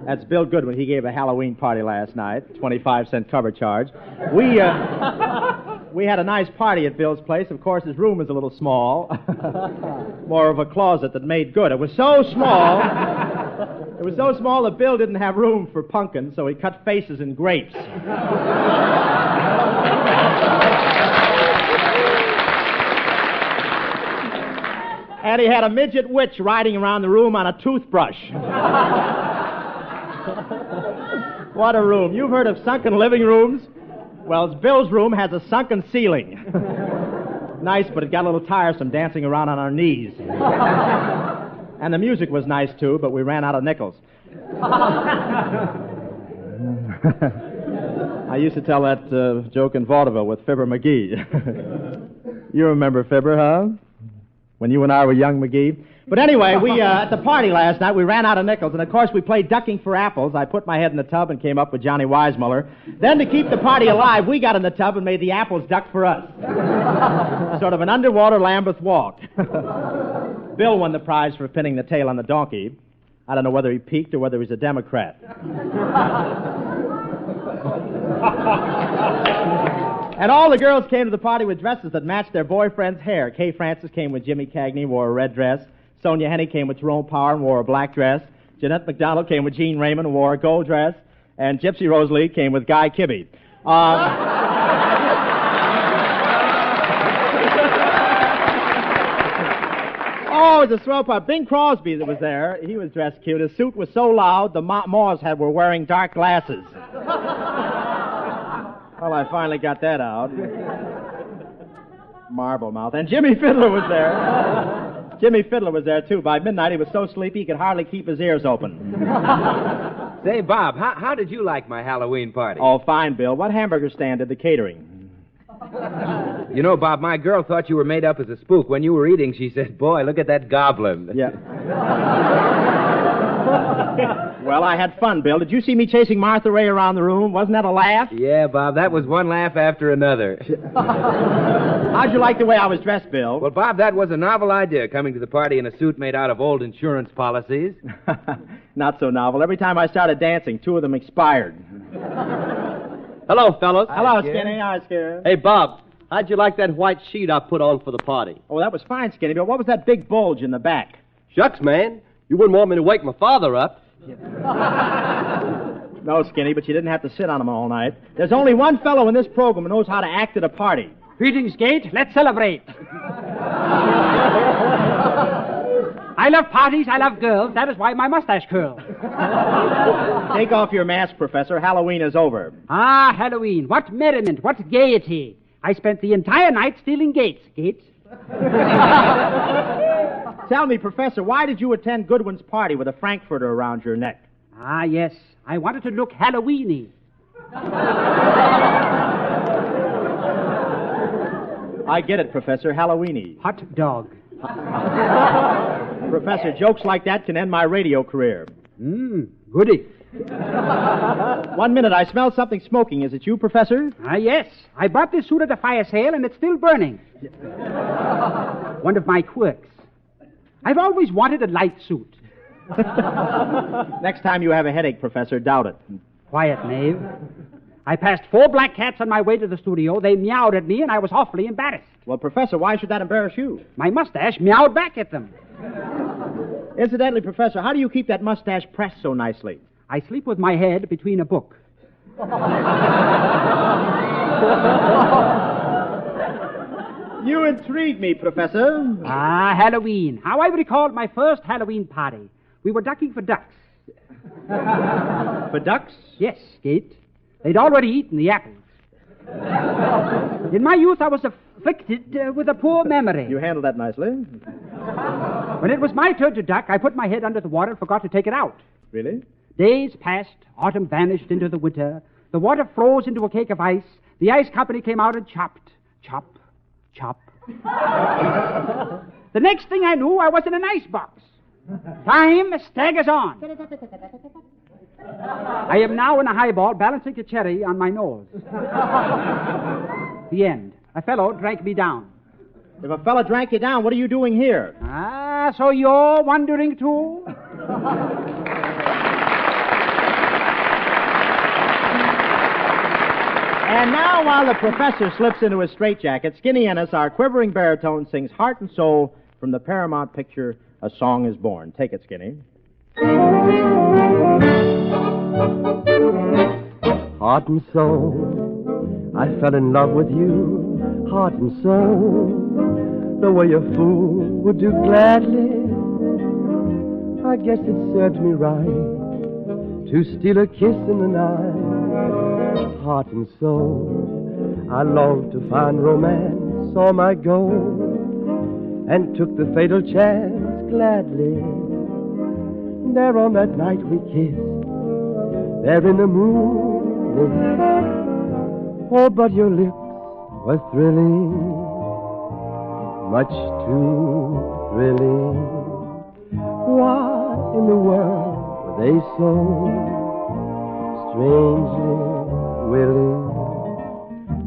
That's Bill Goodwin. He gave a Halloween party last night, 25-cent cover charge. We had a nice party at Bill's place. Of course, his room is a little small. More of a closet that made good. It was so small... It was so small that Bill didn't have room for pumpkins, so he cut faces in grapes. And he had a midget witch riding around the room on a toothbrush. What a room. You've heard of sunken living rooms? Well, Bill's room has a sunken ceiling. Nice, but it got a little tiresome dancing around on our knees. And the music was nice, too, but we ran out of nickels. I used to tell that joke in vaudeville with Fibber Magee. You remember Fibber, huh? When you and I were young, Magee. But anyway, we at the party last night, we ran out of nickels, and of course we played ducking for apples. I put my head in the tub and came up with Johnny Weissmuller. Then to keep the party alive, we got in the tub and made the apples duck for us. Sort of an underwater Lambeth walk. Bill won the prize for pinning the tail on the donkey. I don't know whether he peaked or whether he's a Democrat. And all the girls came to the party with dresses that matched their boyfriend's hair. Kay Francis came with Jimmy Cagney, wore a red dress. Sonia Henney came with Tyrone Power and wore a black dress. Jeanette McDonald came with Jean Raymond and wore a gold dress. And Gypsy Rose Lee came with Guy Kibbe. Oh, it was a swell part. Bing Crosby that was there. He was dressed cute. His suit was so loud, the Moors were wearing dark glasses. Well, I finally got that out. Marble mouth. And Jimmy Fiddler was there. Jimmy Fiddler was there, too. By midnight, he was so sleepy he could hardly keep his ears open. Say, Bob, how did you like my Halloween party? Oh, fine, Bill. What hamburger stand did the catering? You know, Bob, my girl thought you were made up as a spook. When you were eating, she said, "Boy, look at that goblin." Yeah. Well, I had fun, Bill. Did you see me chasing Martha Ray around the room? Wasn't that a laugh? Yeah, Bob, that was one laugh after another. How'd you like the way I was dressed, Bill? Well, Bob, that was a novel idea, coming to the party in a suit made out of old insurance policies. Not so novel. Every time I started dancing, 2 of them expired. Hello, fellas. Hello, Skinny. Hi, Skinny. Hey, Bob, how'd you like that white sheet I put on for the party? Oh, that was fine, Skinny, but what was that big bulge in the back? Shucks, man. You wouldn't want me to wake my father up. No, Skinny, but you didn't have to sit on him all night. There's only one fellow in this program who knows how to act at a party. Greetings, Gate. Let's celebrate. I love parties. I love girls. That is why my mustache curls. Take off your mask, Professor. Halloween is over. Ah, Halloween. What merriment. What gaiety. I spent the entire night stealing Gates. Gates? Tell me, Professor, why did you attend Goodwin's party with a frankfurter around your neck? Ah, yes. I wanted to look Halloweeny. I get it, Professor. Halloweeny. Hot dog. Professor, jokes like that can end my radio career. Goody. 1 minute. I smell something smoking. Is it you, Professor? Ah, yes. I bought this suit at a fire sale, and it's still burning. One of my quirks. I've always wanted a light suit. Next time you have a headache, Professor, doubt it. Quiet, knave. I passed 4 black cats on my way to the studio. They meowed at me, and I was awfully embarrassed. Well, Professor, why should that embarrass you? My mustache meowed back at them. Incidentally, Professor, how do you keep that mustache pressed so nicely? I sleep with my head between a book. You intrigue me, Professor. Ah, Halloween. How I recalled my first Halloween party. We were ducking for ducks. For ducks? Yes, Gate. They'd already eaten the apples. In my youth, I was afflicted with a poor memory. You handled that nicely. When it was my turn to duck, I put my head under the water and forgot to take it out. Really? Days passed. Autumn vanished into the winter. The water froze into a cake of ice. The ice company came out and chopped. Chop. chop. The next thing I knew, I was in an icebox. Time staggers on. I am now in a highball balancing a cherry on my nose. The end. A fellow drank me down. If a fella drank you down, what are you doing here? Ah, so you're wondering too? And now, while the professor slips into his straitjacket, Skinny Ennis, our quivering baritone, sings Heart and Soul from the Paramount picture, A Song is Born. Take it, Skinny. Heart and soul, I fell in love with you, heart and soul, the way a fool would do gladly. I guess it served me right to steal a kiss in the night. Heart and soul, I longed to find romance, saw my goal, and took the fatal chance gladly. There on that night we kissed, there in the moonlight. Oh, but your lips were thrilling, much too thrilling. Why in the world were they so strangely willing?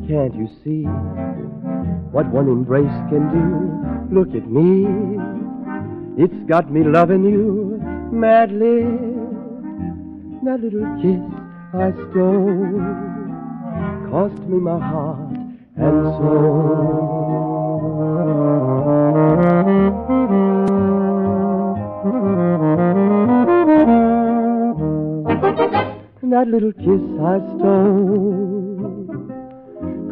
Can't you see what one embrace can do? Look at me, it's got me loving you madly. That little kiss I stole cost me my heart and soul. That little kiss I stole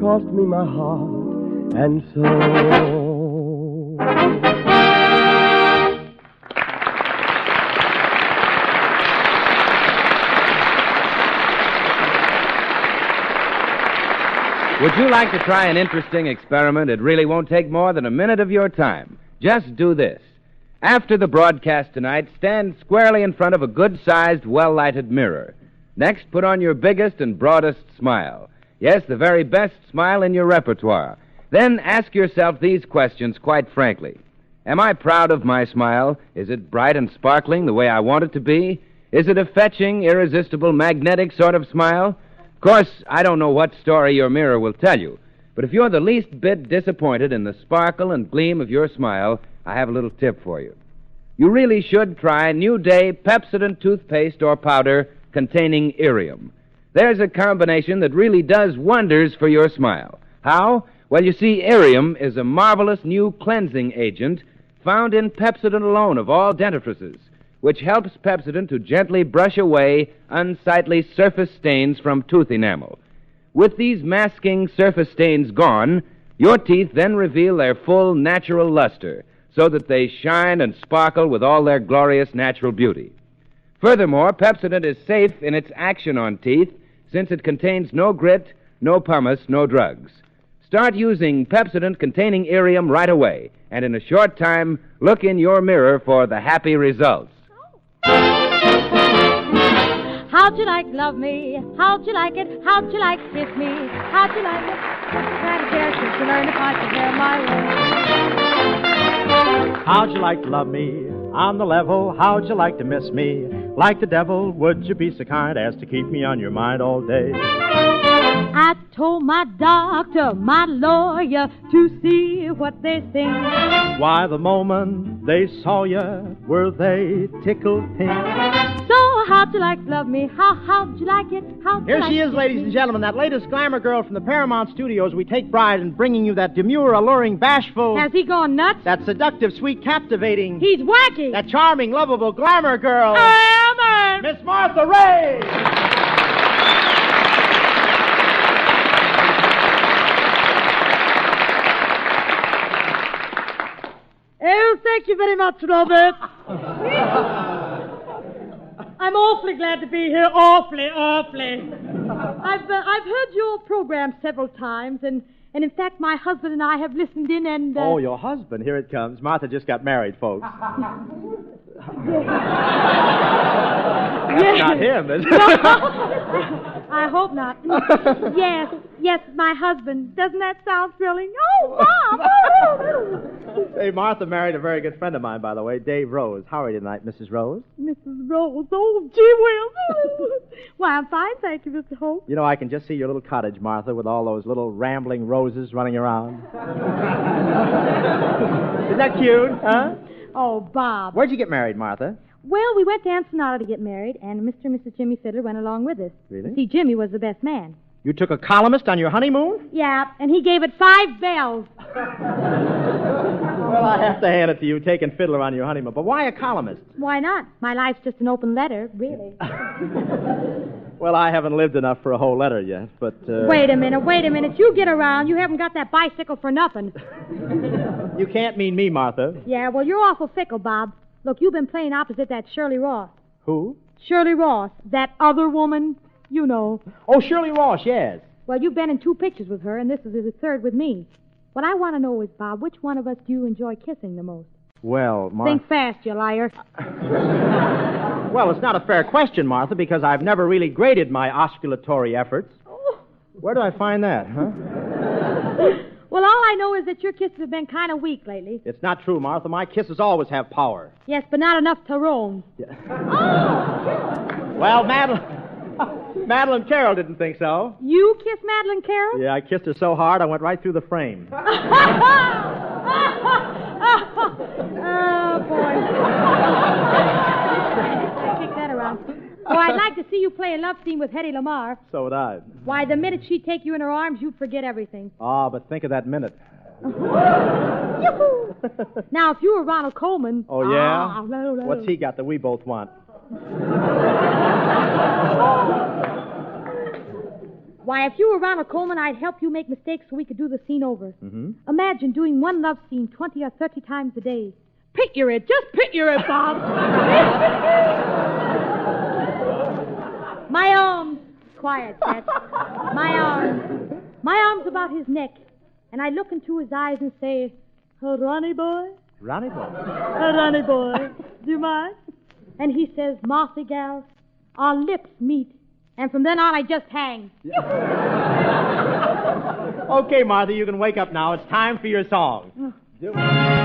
cost me my heart and soul. Would you like to try an interesting experiment? It really won't take more than a minute of your time. Just do this. After the broadcast tonight, stand squarely in front of a good-sized, well-lighted mirror. Next, put on your biggest and broadest smile. Yes, the very best smile in your repertoire. Then ask yourself these questions quite frankly. Am I proud of my smile? Is it bright and sparkling the way I want it to be? Is it a fetching, irresistible, magnetic sort of smile? Of course, I don't know what story your mirror will tell you, but if you're the least bit disappointed in the sparkle and gleam of your smile, I have a little tip for you. You really should try New Day Pepsodent toothpaste or powder containing irium. There's a combination that really does wonders for your smile. How? Well, you see, irium is a marvelous new cleansing agent found in Pepsodent alone of all dentifrices, which helps Pepsodent to gently brush away unsightly surface stains from tooth enamel. With these masking surface stains gone, your teeth then reveal their full natural luster, so that they shine and sparkle with all their glorious natural beauty. Furthermore, Pepsodent is safe in its action on teeth, since it contains no grit, no pumice, no drugs. Start using Pepsodent containing irium right away, and in a short time, look in your mirror for the happy results. How'd you like love me? How'd you like it? How'd you like kiss me? How'd you like it? Glad to care since you learned if I could bear my way. How'd you like to love me? On the level, how'd you like to miss me? Like the devil, would you be so kind as to keep me on your mind all day? I told my doctor, my lawyer, to see what they think. Why, the moment they saw you, were they tickled pink? So how'd you like to love me? How'd you like it? How'd you Here like she is, it? ladies and gentlemen, that latest glamour girl from the Paramount Studios. We take pride in bringing you that demure, alluring, bashful... Has he gone nuts? That seductive, sweet, captivating... He's wacky. That charming, lovable glamour girl... Elmer! Miss Martha Ray! Oh, thank you very much, Robert. I'm awfully glad to be here. Awfully. I've heard your program several times, and in fact, my husband and I have listened in and... Oh, your husband. Here it comes. Martha just got married, folks. That's not him, is it? I hope not. Yes, my husband. Doesn't that sound thrilling? Oh, Bob! Hey, Martha married a very good friend of mine, by the way, Dave Rose. How are you tonight, Mrs. Rose? Mrs. Rose. Oh, gee whiz. Why, I'm fine, thank you, Mr. Hope. You know, I can just see your little cottage, Martha, with all those little rambling roses running around. Isn't that cute, huh? Oh, Bob. Where'd you get married, Martha? Well, we went to Ensenada to get married, and Mr. and Mrs. Jimmy Fiddler went along with us. Really? See, Jimmy was the best man. You took a columnist on your honeymoon? Yeah, and he gave it 5 bells. Well, I have to hand it to you, taking Fiddler on your honeymoon. But why a columnist? Why not? My life's just an open letter, really. Well, I haven't lived enough for a whole letter yet, but... Wait a minute. You get around. You haven't got that bicycle for nothing. You can't mean me, Martha. Yeah, well, you're awful fickle, Bob. Look, you've been playing opposite that Shirley Ross. Who? Shirley Ross, that other woman, you know. Oh, Shirley Ross, yes. Well, you've been in 2 pictures with her, and this is the 3rd with me. What I want to know is, Bob, which one of us do you enjoy kissing the most? Well, Martha... Think fast, you liar. Well, it's not a fair question, Martha, because I've never really graded my osculatory efforts. Oh. Where do I find that, huh? Well, all I know is that your kisses have been kind of weak lately. It's not true, Martha. My kisses always have power. Yes, but not enough to roam. Yeah. Well, Madeline Carroll didn't think so. You kissed Madeline Carroll? Yeah, I kissed her so hard I went right through the frame. Oh, boy. Kick that around. Well, I'd like to see you play a love scene with Hedy Lamarr. So would I. Why, the minute she'd take you in her arms, you'd forget everything. But think of that minute. Now, if you were Ronald Coleman... Oh, yeah? No. What's he got that we both want? Why, if you were Ronald Coleman, I'd help you make mistakes so we could do the scene over. Mm-hmm. Imagine doing one love scene 20 or 30 times a day. Picture it. Just picture it, Bob. My arms. Quiet, Pat. My arms about his neck. And I look into his eyes and say, Ronnie boy? Ronnie boy? Ronnie boy, do you mind? And he says, Martha gal, our lips meet. And from then on, I just hang. Okay, Martha, you can wake up now. It's time for your song. Do it.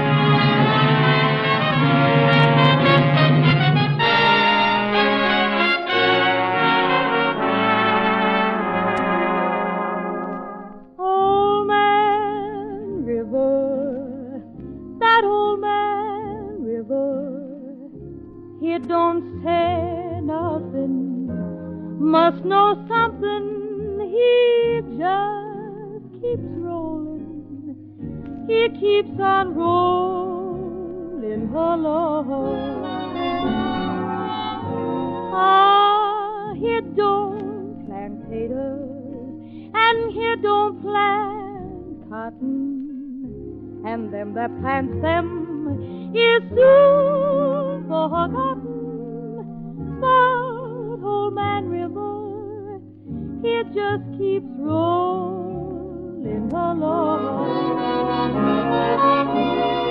He don't say nothing, must know something. He just keeps rolling. He keeps on rolling along. He don't plant potatoes, and he don't plant cotton, and them that plants them is soon forgotten. But old man River, he just keeps rolling along.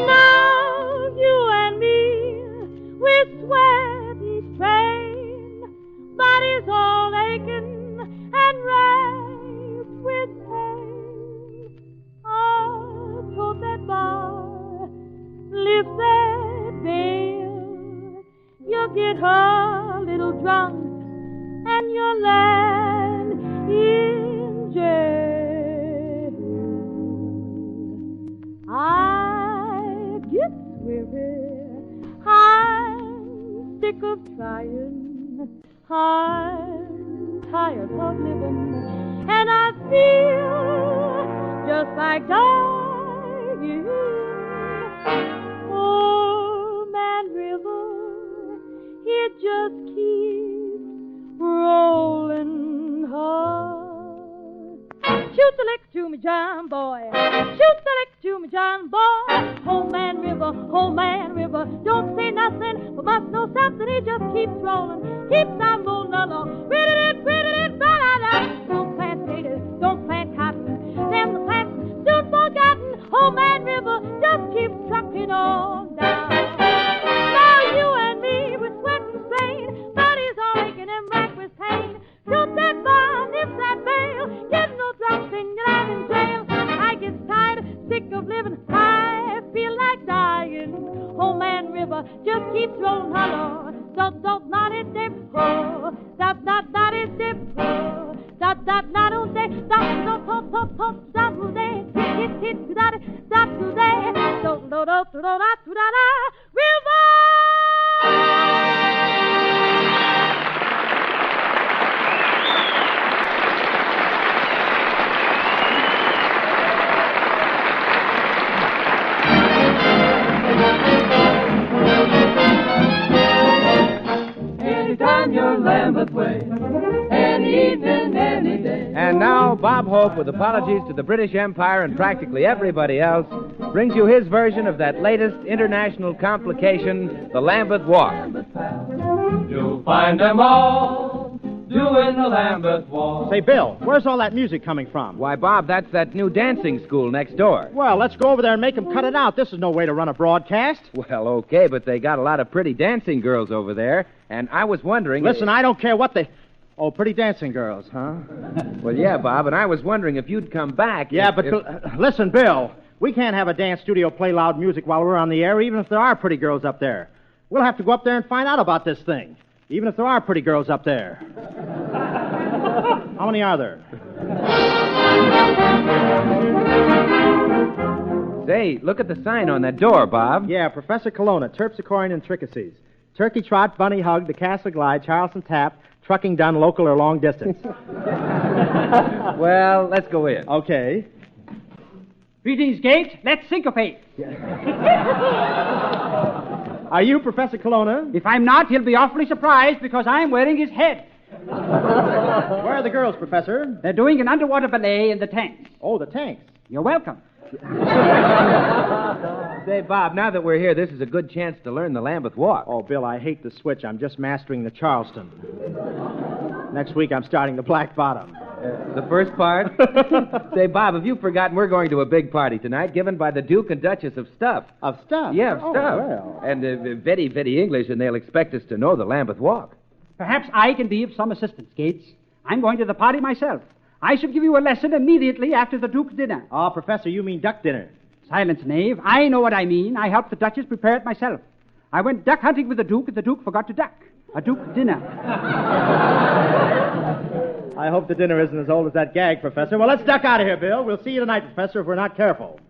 Now you and me, we sweat and strain, bodies all aching and racked with pain. Oh, hope that bar lift that veil, you'll get a little drunk, and you'll land in jail. I get weary, I'm sick of trying, I'm tired of living, and I feel just like dying. Oh, man River, he just keeps rolling hard. Shoot the lick to me, John boy. Shoot the lick to me, John boy. Oh, man River, don't say nothing, but must know something. He just keeps rolling, keeps on rolling along. Don't plant potatoes, don't plant cotton. Them the plants soon forgotten. Oh, man River just keeps trucking on down. Now you and me with sweat and strain, bodies all aching and racked with pain. Shoot that bomb that na do day, that do to that do day, hit that do day, do da river. Anytime you're Lambeth way, any evening, any day. And now, Bob Hope, with apologies to the British Empire and practically everybody else, brings you his version of that latest international complication, the Lambeth Walk. You'll find them all doing the Lambeth Walk. Say, Bill, where's all that music coming from? Why, Bob, that's that new dancing school next door. Well, let's go over there and make them cut it out. This is no way to run a broadcast. Well, okay, but they got a lot of pretty dancing girls over there, and I was wondering... Listen, I don't care what they... Oh, pretty dancing girls, huh? Well, yeah, Bob, and I was wondering if you'd come back... Yeah, but listen, Bill, we can't have a dance studio play loud music while we're on the air, even if there are pretty girls up there. We'll have to go up there and find out about this thing, even if there are pretty girls up there. How many are there? Say, look at the sign on that door, Bob. Yeah, Professor Colonna, Terpsichorean Intricacies. Turkey Trot, Bunny Hug, The Castle Glide, Charleston Tap, Trucking Done, Local or Long Distance. Well, let's go in. Okay. Greetings, Gate. Let's syncopate. Are you Professor Colonna? If I'm not, he'll be awfully surprised because I'm wearing his head. Where are the girls, Professor? They're doing an underwater ballet in the tanks. Oh, the tanks. You're welcome. Say, Bob, now that we're here, this is a good chance to learn the Lambeth Walk. Oh, Bill, I hate the switch. I'm just mastering the Charleston. Next week, I'm starting the Black Bottom. The first part? Say, Bob, have you forgotten we're going to a big party tonight given by the Duke and Duchess of Stuff? Of Stuff? Yeah, of Oh, Stuff. well. And very, very English, and they'll expect us to know the Lambeth Walk. Perhaps I can be of some assistance, Gates. I'm going to the party myself. I shall give you a lesson immediately after the Duke's dinner. Oh, Professor, you mean duck dinner. Silence, knave. I know what I mean. I helped the Duchess prepare it myself. I went duck hunting with the Duke, and the Duke forgot to duck. A Duke dinner. I hope the dinner isn't as old as that gag, Professor. Well, let's duck out of here, Bill. We'll see you tonight, Professor, if we're not careful.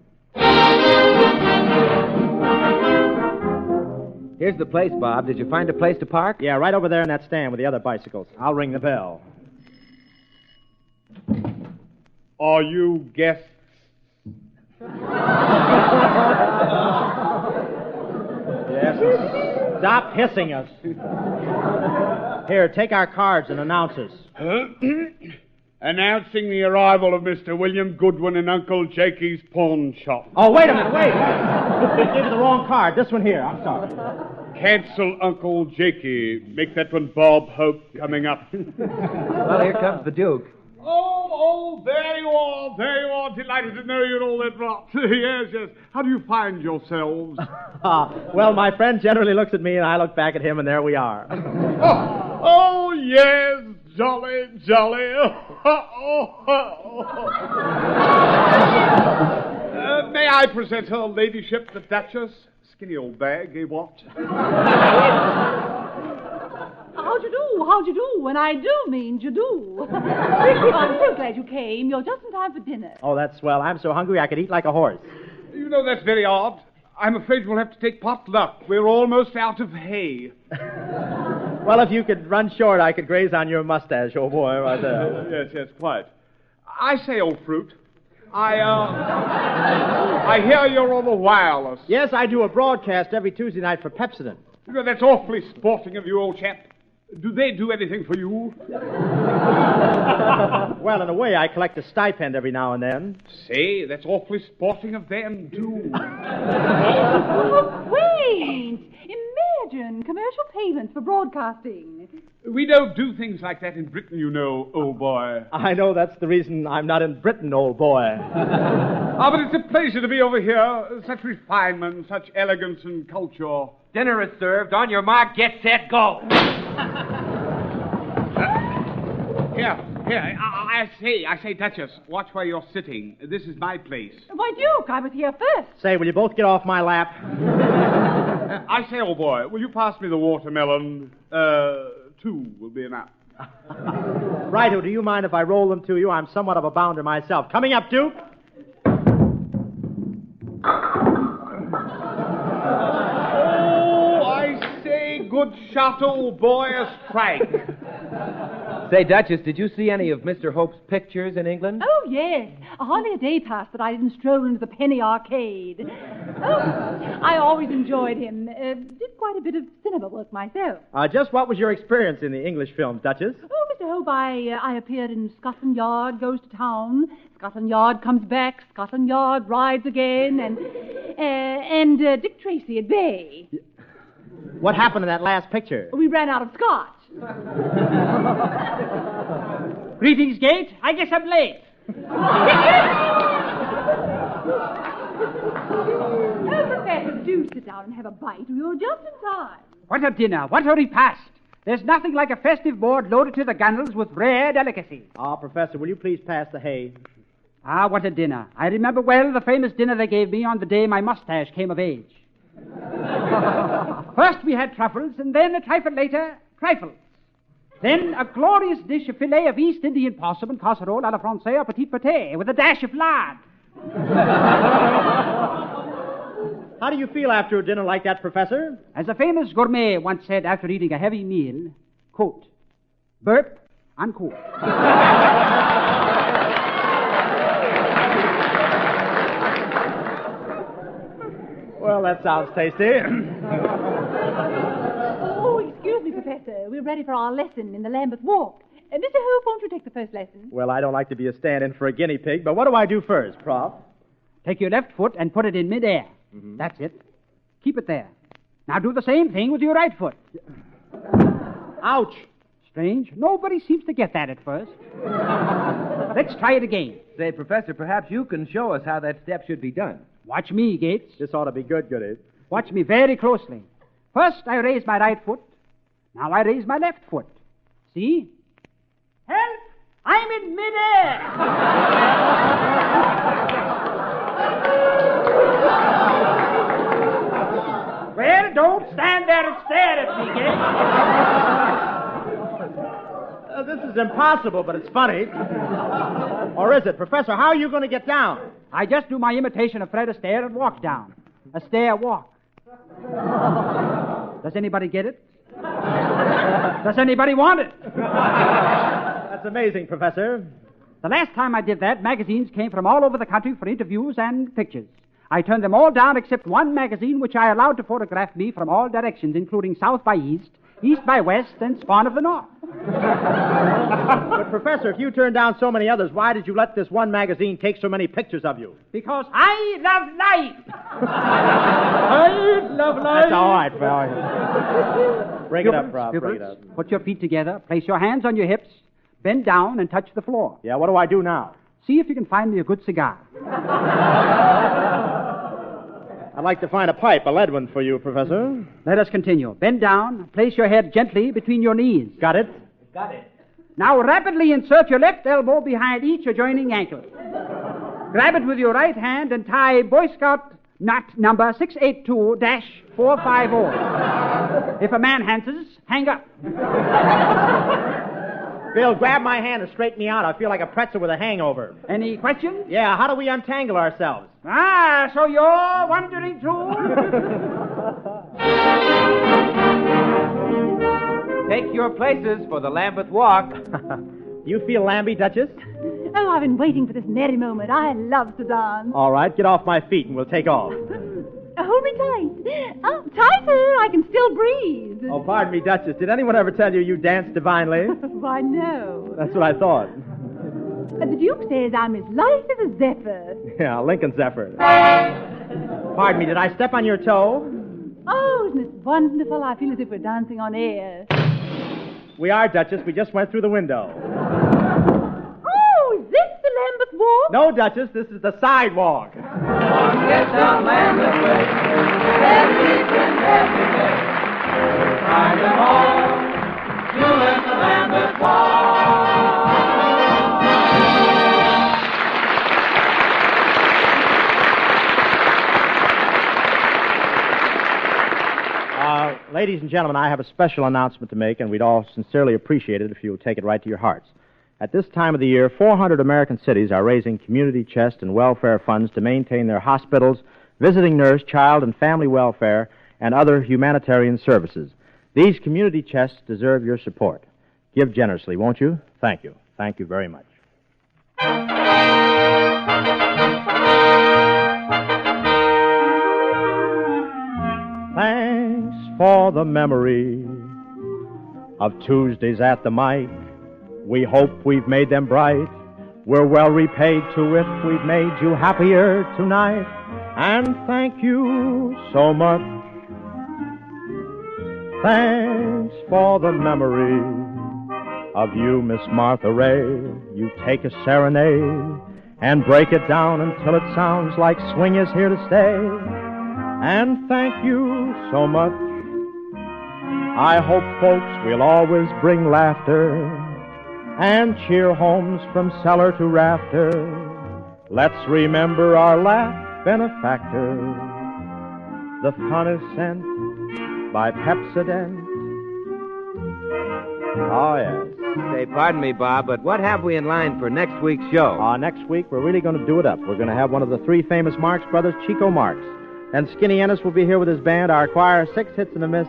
Here's the place, Bob. Did you find a place to park? Yeah, right over there in that stand with the other bicycles. I'll ring the bell. Are you guests? Yes. Stop hissing us. Here, take our cards and announce us. Announcing the arrival of Mr. William Goodwin in Uncle Jakey's pawn shop. Oh, wait a minute, wait. I gave you the wrong card. This one here. I'm sorry. Cancel Uncle Jakey. Make that one Bob Hope coming up. Well, here comes the Duke. Oh, there you are. There you are. Delighted to know you and all that rot. Yes, yes. How do you find yourselves? Well, my friend generally looks at me, and I look back at him, and there we are. Oh, yes. Jolly, jolly. May I present her ladyship, the Duchess? Skinny old bag, eh, what? How'd you do? How'd you do? And I do mean you do. I'm so glad you came. You're just in time for dinner. Oh, that's swell. I'm so hungry I could eat like a horse. You know, that's very odd. I'm afraid we'll have to take pot luck. We're almost out of hay. Well, if you could run short, I could graze on your mustache, old boy, right there. Yes, yes, quite. I say, old fruit, I hear you're on the wireless. Yes, I do a broadcast every Tuesday night for Pepsodent. You know, that's awfully sporting of you, old chap. Do they do anything for you? Well, in a way, I collect a stipend every now and then. Say, that's awfully sporting of them, too. Oh, quaint. Imagine commercial payments for broadcasting. We don't do things like that in Britain, you know, old boy. I know that's the reason I'm not in Britain, old boy. But it's a pleasure to be over here. Such refinement, such elegance and culture. Dinner is served. On your mark, get set, go. Here, I say, Duchess, watch where you're sitting. This is my place. Why, Duke, I was here first. Say, will you both get off my lap? I say, old boy, will you pass me the watermelon? 2 will be enough. Righto, do you mind if I roll them to you? I'm somewhat of a bounder myself. Coming up, Duke. Oh, I say, good shot, old boy, a strike. Say, Duchess, did you see any of Mr. Hope's pictures in England? Oh, yes. Hardly a day passed that I didn't stroll into the Penny Arcade. Oh, I always enjoyed him. Did quite a bit of cinema work myself. Just what was your experience in the English films, Duchess? Oh, Mr. Hope, I appeared in Scotland Yard Goes to Town. Scotland Yard Comes Back. Scotland Yard Rides Again. And Dick Tracy at Bay. What happened in that last picture? We ran out of scotch. Greetings, Gate. I guess I'm late. Oh, Professor, do sit down and have a bite. You're just in time. What a dinner. What a repast. There's nothing like a festive board loaded to the gunnels with rare delicacies. Professor, will you please pass the hay? Ah, what a dinner. I remember well the famous dinner they gave me on the day my mustache came of age. First we had truffles, and then a trifle later, trifles. Then a glorious dish of filet of East Indian possum and casserole à la française or petit pâté with a dash of lard. How do you feel after a dinner like that, Professor? As a famous gourmet once said after eating a heavy meal, quote, burp, unquote. Well, that sounds tasty. Oh, excuse me, Professor. We're ready for our lesson in the Lambeth Walk. Mr. Hope, won't you take the first lesson? Well, I don't like to be a stand-in for a guinea pig, but what do I do first, Prof? Take your left foot and put it in midair. Mm-hmm. That's it. Keep it there. Now do the same thing with your right foot. Ouch. Strange. Nobody seems to get that at first. Let's try it again. Say, Professor, perhaps you can show us how that step should be done. Watch me, Gates. This ought to be good, Goody. Watch me very closely. First, I raise my right foot. Now I raise my left foot. See? Help! I'm in midair! Well, don't stand there and stare at me, Gates. This is impossible, but it's funny. Or is it? Professor, how are you going to get down? I just do my imitation of Fred Astaire and walk down. Astaire walk. Does anybody get it? Does anybody want it? That's amazing, Professor. The last time I did that, magazines came from all over the country for interviews and pictures. I turned them all down except one magazine which I allowed to photograph me from all directions, including south by east, east by west, and spawn of the north. But, Professor, if you turned down so many others, why did you let this one magazine take so many pictures of you? Because I love life. I love life. That's all right, pal. Break it up, Rob. Break it up. Put your feet together, place your hands on your hips, bend down, and touch the floor. Yeah, what do I do now? See if you can find me a good cigar. I'd like to find a pipe, a lead one for you, Professor. Let us continue. Bend down. Place your head gently between your knees. Got it? Got it. Now rapidly insert your left elbow behind each adjoining ankle. Grab it with your right hand and tie Boy Scout knot number 682-450. If a man answers, hang up. Bill, grab my hand and straighten me out. I feel like a pretzel with a hangover. Any questions? Yeah, how do we untangle ourselves? Ah, so you're wondering too? Take your places for the Lambeth Walk. You feel lamby, Duchess? Oh, I've been waiting for this merry moment. I love to dance. All right, get off my feet and we'll take off. Hold me tight. Oh, tighter. I can still breathe. Oh, pardon me, Duchess. Did anyone ever tell you you dance divinely? Why, no. That's what I thought. The Duke says I'm as light as a zephyr. Yeah, Lincoln Zephyr. Pardon me, did I step on your toe? Oh, isn't it wonderful? I feel as if we're dancing on air. We are, Duchess. We just went through the window. Oh, is this the Lambeth Walk? No, Duchess. This is the sidewalk. Get down Lambeth Way, every evening, every day. Find them all, you in the Lambeth Walk. Ladies and gentlemen, I have a special announcement to make, and we'd all sincerely appreciate it if you would take it right to your hearts. At this time of the year, 400 American cities are raising community chest and welfare funds to maintain their hospitals, visiting nurse, child, and family welfare, and other humanitarian services. These community chests deserve your support. Give generously, won't you? Thank you. Thank you very much. Thanks for the memory of Tuesdays at the mic. We hope we've made them bright. We're well repaid too if we've made you happier tonight. And thank you so much. Thanks for the memory of you, Miss Martha Ray. You take a serenade and break it down until it sounds like swing is here to stay. And thank you so much. I hope, folks, we'll always bring laughter and cheer homes from cellar to rafter. Let's remember our laugh benefactor. The fun is sent by Pepsodent. Oh, yes. Say, pardon me, Bob, but what have we in line for next week's show? Next week, we're really going to do it up. We're going to have one of the three famous Marx brothers, Chico Marx. And Skinny Ennis will be here with his band, our choir, 6 hits and a miss,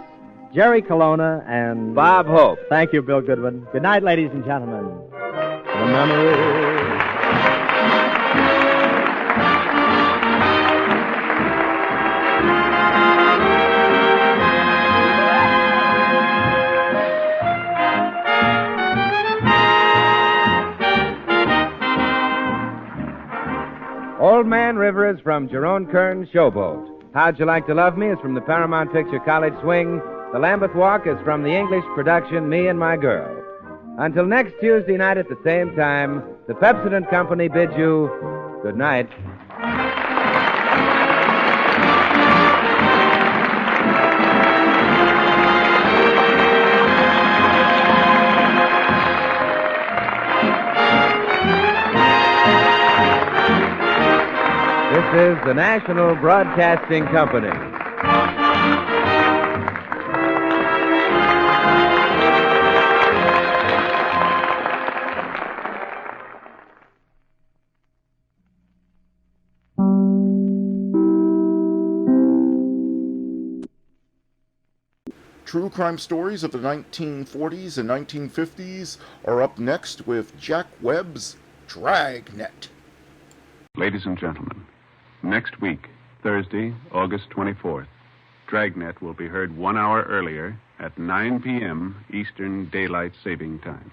Jerry Colonna, and Bob Hope. Thank you, Bill Goodwin. Good night, ladies and gentlemen. The memory. Old Man River is from Jerome Kern's Showboat. How'd You Like to Love Me is from the Paramount Picture College Swing. The Lambeth Walk is from the English production Me and My Girl. Until next Tuesday night at the same time, the Pepsodent Company bids you good night. This is the National Broadcasting Company. True crime stories of the 1940s and 1950s are up next with Jack Webb's Dragnet. Ladies and gentlemen, next week, Thursday, August 24th, Dragnet will be heard 1 hour earlier at 9 p.m. Eastern Daylight Saving Time.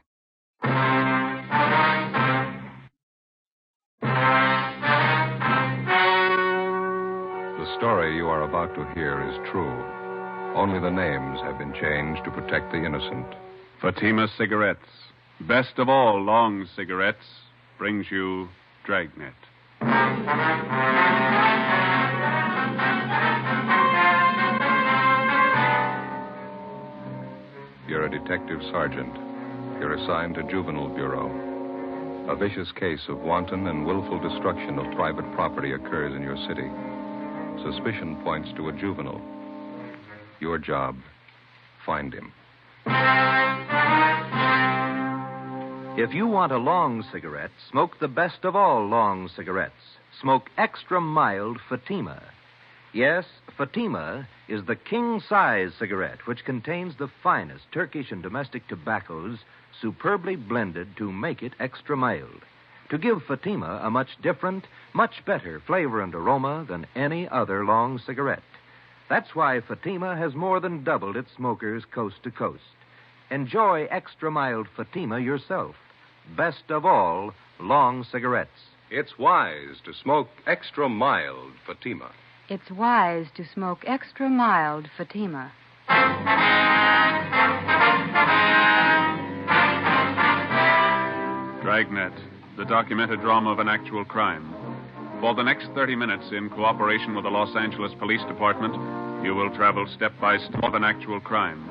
The story you are about to hear is true. Only the names have been changed to protect the innocent. Fatima Cigarettes, best of all long cigarettes, brings you Dragnet. You're a detective sergeant. You're assigned to Juvenile Bureau. A vicious case of wanton and willful destruction of private property occurs in your city. Suspicion points to a juvenile. Your job, find him. If you want a long cigarette, smoke the best of all long cigarettes. Smoke extra mild Fatima. Yes, Fatima is the king-size cigarette which contains the finest Turkish and domestic tobaccos superbly blended to make it extra mild, to give Fatima a much different, much better flavor and aroma than any other long cigarette. That's why Fatima has more than doubled its smokers coast to coast. Enjoy extra mild Fatima yourself. Best of all, long cigarettes. It's wise to smoke extra mild Fatima. It's wise to smoke extra mild Fatima. Dragnet, the documented drama of an actual crime. For the next 30 minutes, in cooperation with the Los Angeles Police Department, you will travel step by step of an actual crime.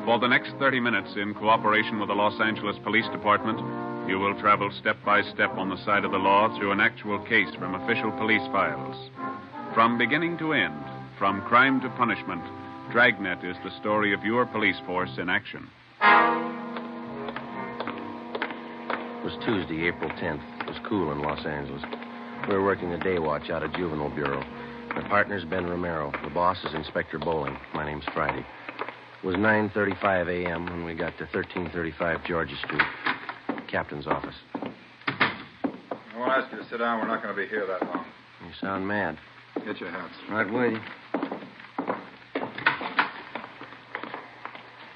For the next 30 minutes, in cooperation with the Los Angeles Police Department, you will travel step by step on the side of the law through an actual case from official police files. From beginning to end, from crime to punishment, Dragnet is the story of your police force in action. It was Tuesday, April 10th. It was cool in Los Angeles. We were working the day watch out of Juvenile Bureau. My partner's Ben Romero. The boss is Inspector Bowling. My name's Friday. It was 9:35 a.m. when we got to 1335 Georgia Street. Captain's office. I won't ask you to sit down. We're not going to be here that long. You sound mad. Get your hats. Right with you.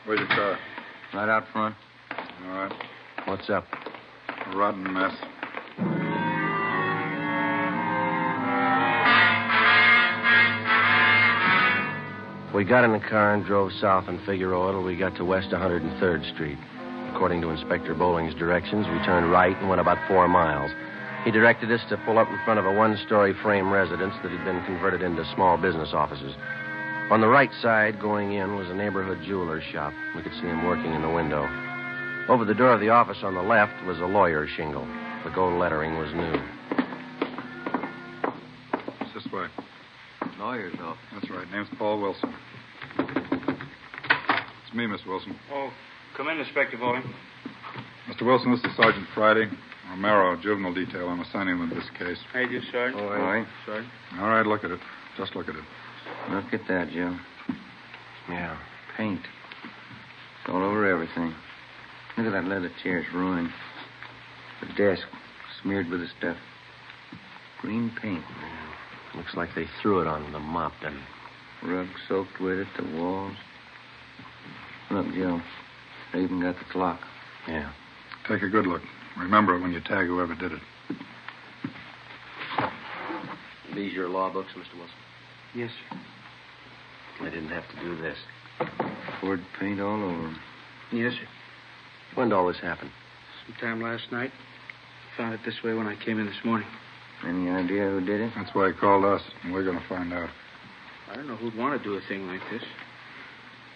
Where's your car? Right out front. All right. What's up? A rotten mess. We got in the car and drove south on Figueroa till we got to West 103rd Street. According to Inspector Bowling's directions, we turned right and went about 4 miles. He directed us to pull up in front of a one-story frame residence that had been converted into small business offices. On the right side, going in, was a neighborhood jeweler's shop. We could see him working in the window. Over the door of the office on the left was a lawyer's shingle. The gold lettering was new. It's this way. Lawyer's office. That's right. Name's Paul Wilson. It's me, Mr. Wilson. Oh, come in, Inspector Bowling. Mr. Wilson, this is Sergeant Friday. Romero, juvenile detail. I'm assigning them this case. How you do, Sergeant? All right. Sergeant. All right, look at it. Just look at it. Look at that, Joe. Yeah. Paint. It's all over everything. Look at that leather chair. It's ruined. The desk smeared with the stuff. Green paint. Looks like they threw it on the mop, then. Rug soaked with it, the walls. Look, Joe. They even got the clock. Yeah. Take a good look. Remember it when you tag whoever did it. These your law books, Mr. Wilson? Yes, sir. I didn't have to do this. Poured paint all over them. Yes, sir. When did all this happen? Sometime last night. Found it this way when I came in this morning. Any idea who did it? That's why he called us, and we're going to find out. I don't know who'd want to do a thing like this.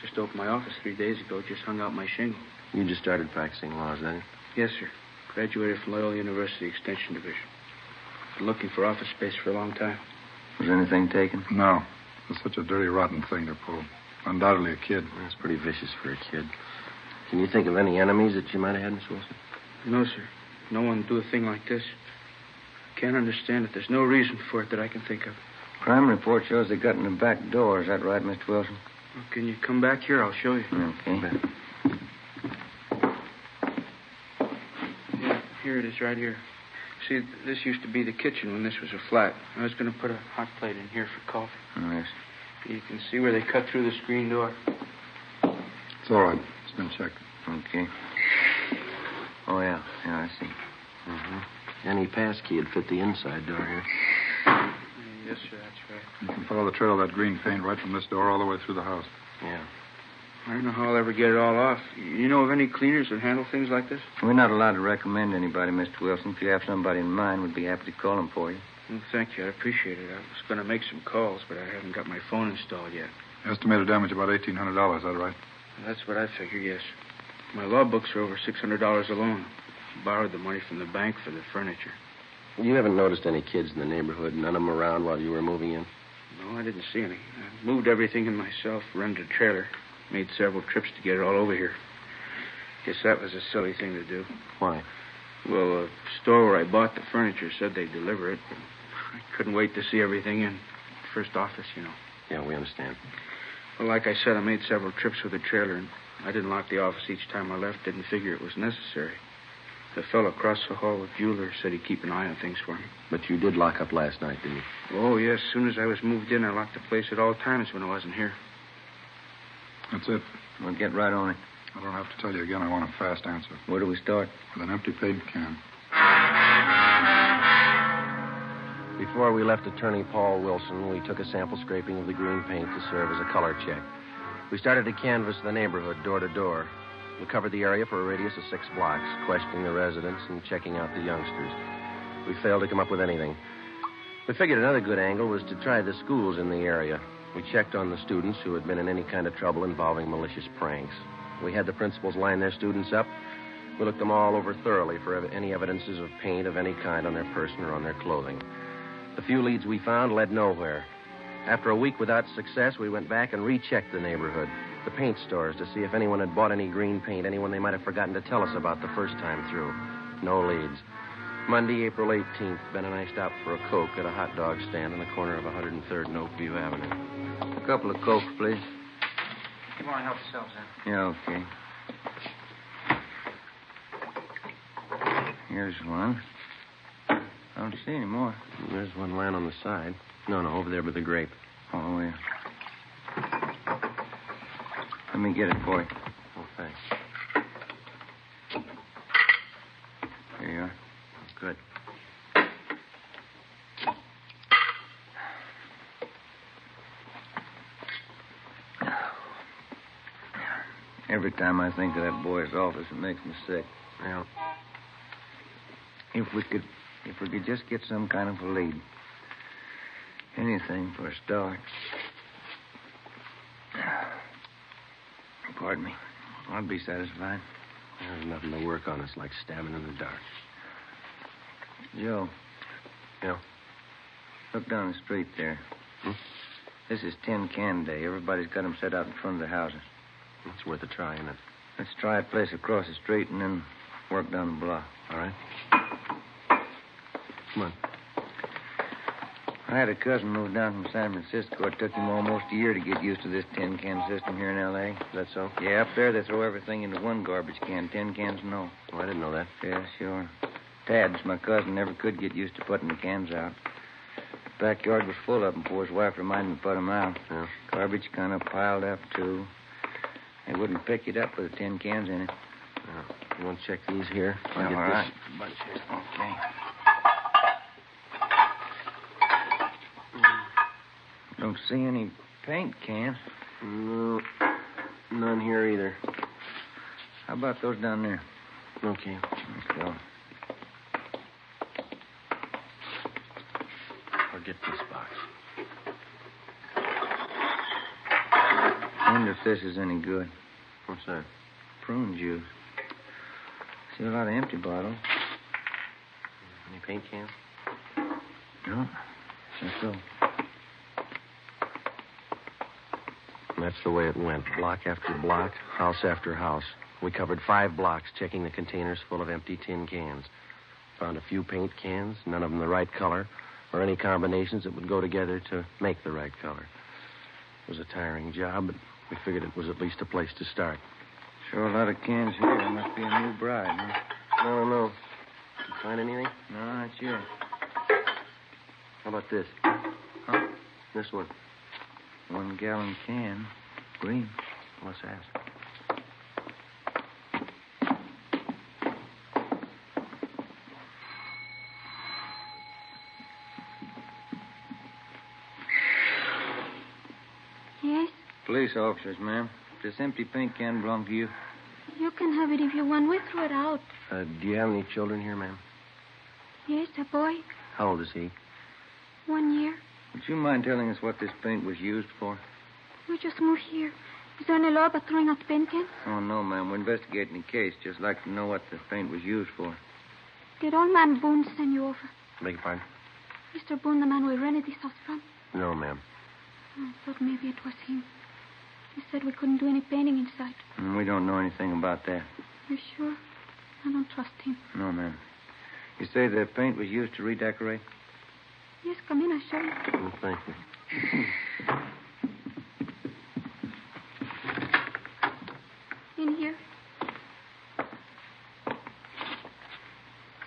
Just opened my office 3 days ago. Just hung out my shingle. You just started practicing law, is that it? Yes, sir. Graduated from Loyola University Extension Division. Been looking for office space for a long time. Was anything taken? No. It's such a dirty, rotten thing to pull. Undoubtedly a kid. That's pretty vicious for a kid. Can you think of any enemies that you might have had, Miss Wilson? No, sir. No one would do a thing like this. I can't understand it. There's no reason for it that I can think of. Crime report shows they got in the back door. Is that right, Mr. Wilson? Well, can you come back here? I'll show you. Okay. Yeah, here it is, right here. See, this used to be the kitchen when this was a flat. I was going to put a hot plate in here for coffee. Oh, yes. You can see where they cut through the screen door. It's all right. It's been checked. Okay. Oh, yeah. Yeah, I see. Mm-hmm. Any pass key would fit the inside door here. Yes, sir, that's right. You can follow the trail of that green paint right from this door all the way through the house. Yeah. I don't know how I'll ever get it all off. You know of any cleaners that handle things like this? We're not allowed to recommend anybody, Mr. Wilson. If you have somebody in mind, we'd be happy to call them for you. Well, thank you. I appreciate it. I was going to make some calls, but I haven't got my phone installed yet. Estimated damage about $1,800, is that right? That's what I figure, yes. My law books are over $600 alone. Borrowed the money from the bank for the furniture. You haven't noticed any kids in the neighborhood, none of them around while you were moving in? No, I didn't see any. I moved everything in myself, rented a trailer, made several trips to get it all over here. Guess that was a silly thing to do. Why? Well, the store where I bought the furniture said they'd deliver it, but I couldn't wait to see everything in. First office, you know. Yeah, we understand. Well, like I said, I made several trips with the trailer, and I didn't lock the office each time I left. Didn't figure it was necessary. The fellow across the hall with Bueller said he'd keep an eye on things for me. But you did lock up last night, didn't you? Oh, yes. As soon as I was moved in, I locked the place at all times when I wasn't here. That's it. We'll get right on it. I don't have to tell you again. I want a fast answer. Where do we start? With an empty paint can. Before we left Attorney Paul Wilson, we took a sample scraping of the green paint to serve as a color check. We started to canvass the neighborhood door to door. We covered the area for a radius of 6 blocks, questioning the residents and checking out the youngsters. We failed to come up with anything. We figured another good angle was to try the schools in the area. We checked on the students who had been in any kind of trouble involving malicious pranks. We had the principals line their students up. We looked them all over thoroughly for any evidences of paint of any kind on their person or on their clothing. The few leads we found led nowhere. After a week without success, we went back and rechecked the neighborhood, the paint stores, to see if anyone had bought any green paint, anyone they might have forgotten to tell us about the first time through. No leads. Monday, April 18th, Ben and I stopped for a Coke at a hot dog stand on the corner of 103rd and Oakview Avenue. A couple of Cokes, please. You want to help yourselves out? Yeah, okay. Here's one. I don't see any more. There's one lying on the side. No, over there by the grape. Oh, yeah. Let me get it for you. Oh, thanks. Here you are. Good. Every time I think of that boy's office, it makes me sick. Well, If we could just get some kind of a lead. Anything for a start. Pardon me. I'd be satisfied. there's nothing to work on. It's like stabbing in the dark. Joe. Yeah? Look down the street there. This is tin can day. Everybody's got them set out in front of the houses. It's worth a try, isn't it? Let's try a place across the street and then work down the block. All right. Come on. I had a cousin move down from San Francisco. It took him almost a year to get used to this tin can system here in L.A. Is that so? Yeah, up there they throw everything into one garbage can. Tin cans, no. Oh, I didn't know that. Yeah, sure. Tads, my cousin, never could get used to putting the cans out. The backyard was full of them before his wife reminded him to put them out. Yeah. Garbage kind of piled up, too. They wouldn't pick it up with the tin cans in it. Yeah. You want to check these here? I'll Yeah, get all this right. bunch here. Okay. Don't see any paint cans. No, none here either. How about those down there? Okay. Let's go. I'll get this box. I wonder if this is any good. What's that? Prune juice. See a lot of empty bottles. Any paint cans? No. Let's go. And that's the way it went. Block after block, house after house. We covered 5 blocks, checking the containers full of empty tin cans. Found a few paint cans, none of them the right color, or any combinations that would go together to make the right color. It was a tiring job, but we figured it was at least a place to start. Sure a lot of cans here. There must be a new bride, huh? No. Did you find anything? No, not yet. How about this? Huh? This one. 1 gallon can. Green. Let's ask. Yes? Police officers, ma'am. Does this empty paint can belong to you? You can have it if you want. We threw it out. Do you have any children here, ma'am? Yes, a boy. How old is he? 1 year. Would you mind telling us what this paint was used for? We just moved here. Is there any law about throwing out the paint cans? Oh, no, ma'am. We're investigating the case. Just like to know what the paint was used for. Did old man Boone send you over? Beg your pardon? Mr. Boone, the man we rented this house from? No, ma'am. I thought maybe it was him. He said we couldn't do any painting inside. We don't know anything about that. You sure? I don't trust him. No, ma'am. You say the paint was used to redecorate? Yes, come in, I show you. Oh, thank you. In here.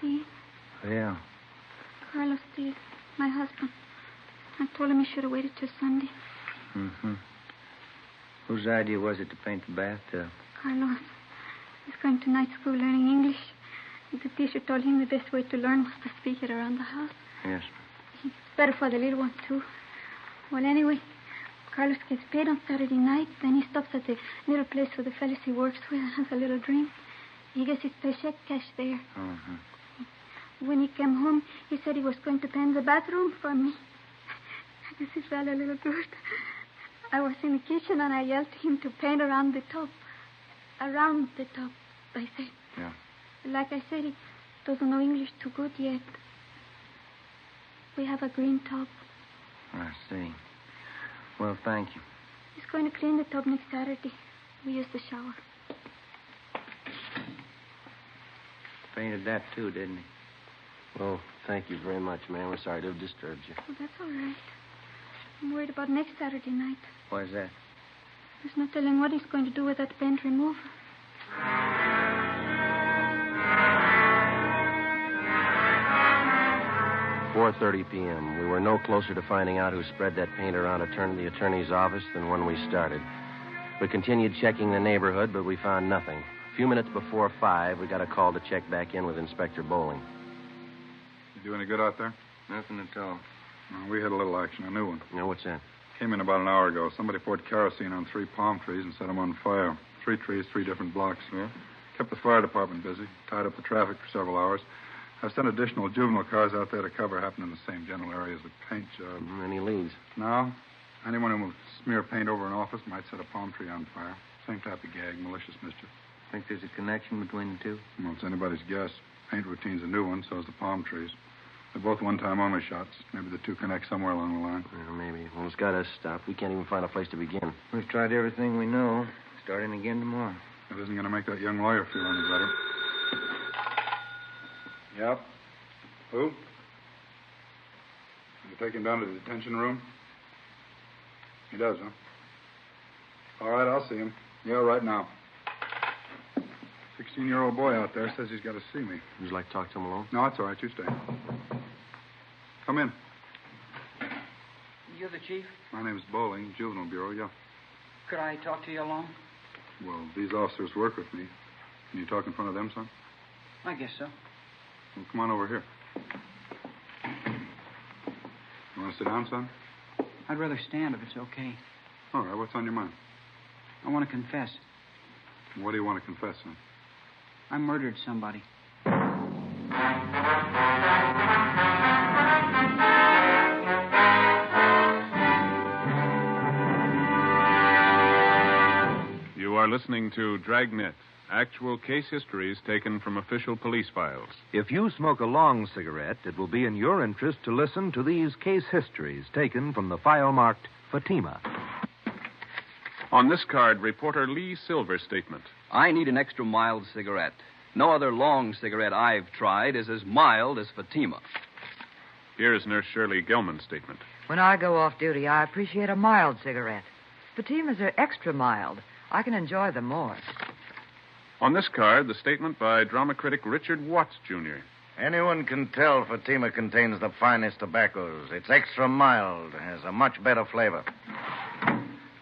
See? Yeah. Carlos did. My husband. I told him he should have waited till Sunday. Mm-hmm. Whose idea was it to paint the bathtub? Carlos. He's going to night school learning English. The teacher told him the best way to learn was to speak it around the house. Yes. It's better for the little one, too. Well, anyway, Carlos gets paid on Saturday night. Then he stops at the little place where the fellas he works with and has a little drink. He gets his paycheck cash there. Mm-hmm. When he came home, he said he was going to paint the bathroom for me. This is felt a little good. I was in the kitchen and I yelled to him to paint around the top. Around the top, I said. Yeah. Like I said, he doesn't know English too good yet. We have a green top. I see. Well, thank you. He's going to clean the tub next Saturday. We use the shower. Painted that, too, didn't he? Well, thank you very much, ma'am. We're sorry to have disturbed you. Oh, that's all right. I'm worried about next Saturday night. Why's that? There's no telling what he's going to do with that paint remover. 4:30 p.m. We were no closer to finding out who spread that paint around a turn of the attorney's office than when we started. We continued checking the neighborhood, but we found nothing. A few minutes before 5, we got a call to check back in with Inspector Bowling. You do any good out there? Nothing at all. Well, we had a little action, a new one. Yeah, what's that? Came in about an hour ago. Somebody poured kerosene on 3 palm trees and set them on fire. 3 trees, 3 different blocks. Yeah? Kept the fire department busy. Tied up the traffic for several hours. I've sent additional juvenile cars out there to cover happened in the same general area as the paint job. Any leads? No. Anyone who will smear paint over an office might set a palm tree on fire. Same type of gag, malicious mischief. Think there's a connection between the two? Well, it's anybody's guess. Paint routine's a new one, so is the palm trees. They're both one-time only shots. Maybe the two connect somewhere along the line. Yeah, maybe. Well, it's got to stop. We can't even find a place to begin. We've tried everything we know. Starting again tomorrow. It isn't going to make that young lawyer feel any better. Yep. Who? You take him down to the detention room? He does, huh? All right, I'll see him. Yeah, right now. 16-year-old boy out there says he's got to see me. Would you like to talk to him alone? No, it's all right. You stay. Come in. You're the chief? My name's Bowling, Juvenile Bureau, yeah. Could I talk to you alone? Well, these officers work with me. Can you talk in front of them, son? I guess so. Well, come on over here. You want to sit down, son? I'd rather stand if it's okay. All right, what's on your mind? I want to confess. What do you want to confess, son? I murdered somebody. You are listening to Dragnet, actual case histories taken from official police files. If you smoke a long cigarette, it will be in your interest to listen to these case histories taken from the file marked Fatima. On this card, reporter Lee Silver's statement. I need an extra mild cigarette. No other long cigarette I've tried is as mild as Fatima. Here is Nurse Shirley Gelman's statement. When I go off duty, I appreciate a mild cigarette. Fatimas are extra mild. I can enjoy them more. On this card, the statement by drama critic Richard Watts, Jr. Anyone can tell Fatima contains the finest tobaccos. It's extra mild, has a much better flavor.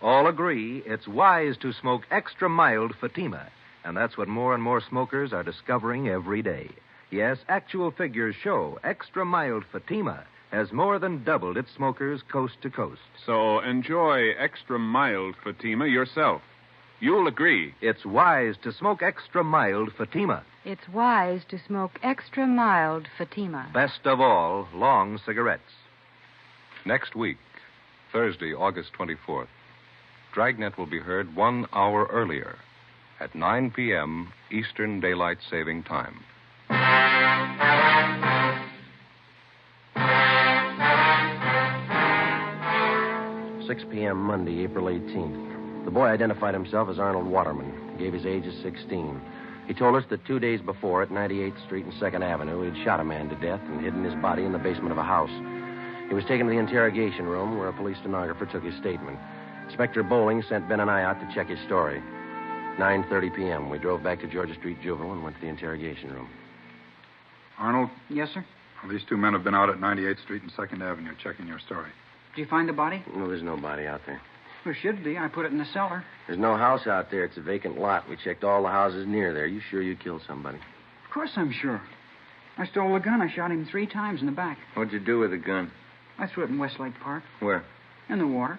All agree it's wise to smoke extra mild Fatima, and that's what more and more smokers are discovering every day. Yes, actual figures show extra mild Fatima has more than doubled its smokers coast to coast. So enjoy extra mild Fatima yourself. You'll agree. It's wise to smoke extra mild Fatima. It's wise to smoke extra mild Fatima. Best of all, long cigarettes. Next week, Thursday, August 24th, Dragnet will be heard 1 hour earlier at 9 p.m. Eastern Daylight Saving Time. 6 p.m. Monday, April 18th. The boy identified himself as Arnold Waterman. Gave his age as 16. He told us that 2 days before, at 98th Street and 2nd Avenue, he'd shot a man to death and hidden his body in the basement of a house. He was taken to the interrogation room where a police stenographer took his statement. Inspector Bowling sent Ben and I out to check his story. 9:30 p.m. We drove back to Georgia Street Juvenile and went to the interrogation room. Arnold? Yes, sir? Well, these 2 men have been out at 98th Street and 2nd Avenue checking your story. Did you find the body? No, there's no body out there. There should be. I put it in the cellar. There's no house out there. It's a vacant lot. We checked all the houses near there. You sure you killed somebody? Of course I'm sure. I stole the gun. I shot him 3 times in the back. What'd you do with the gun? I threw it in Westlake Park. Where? In the water.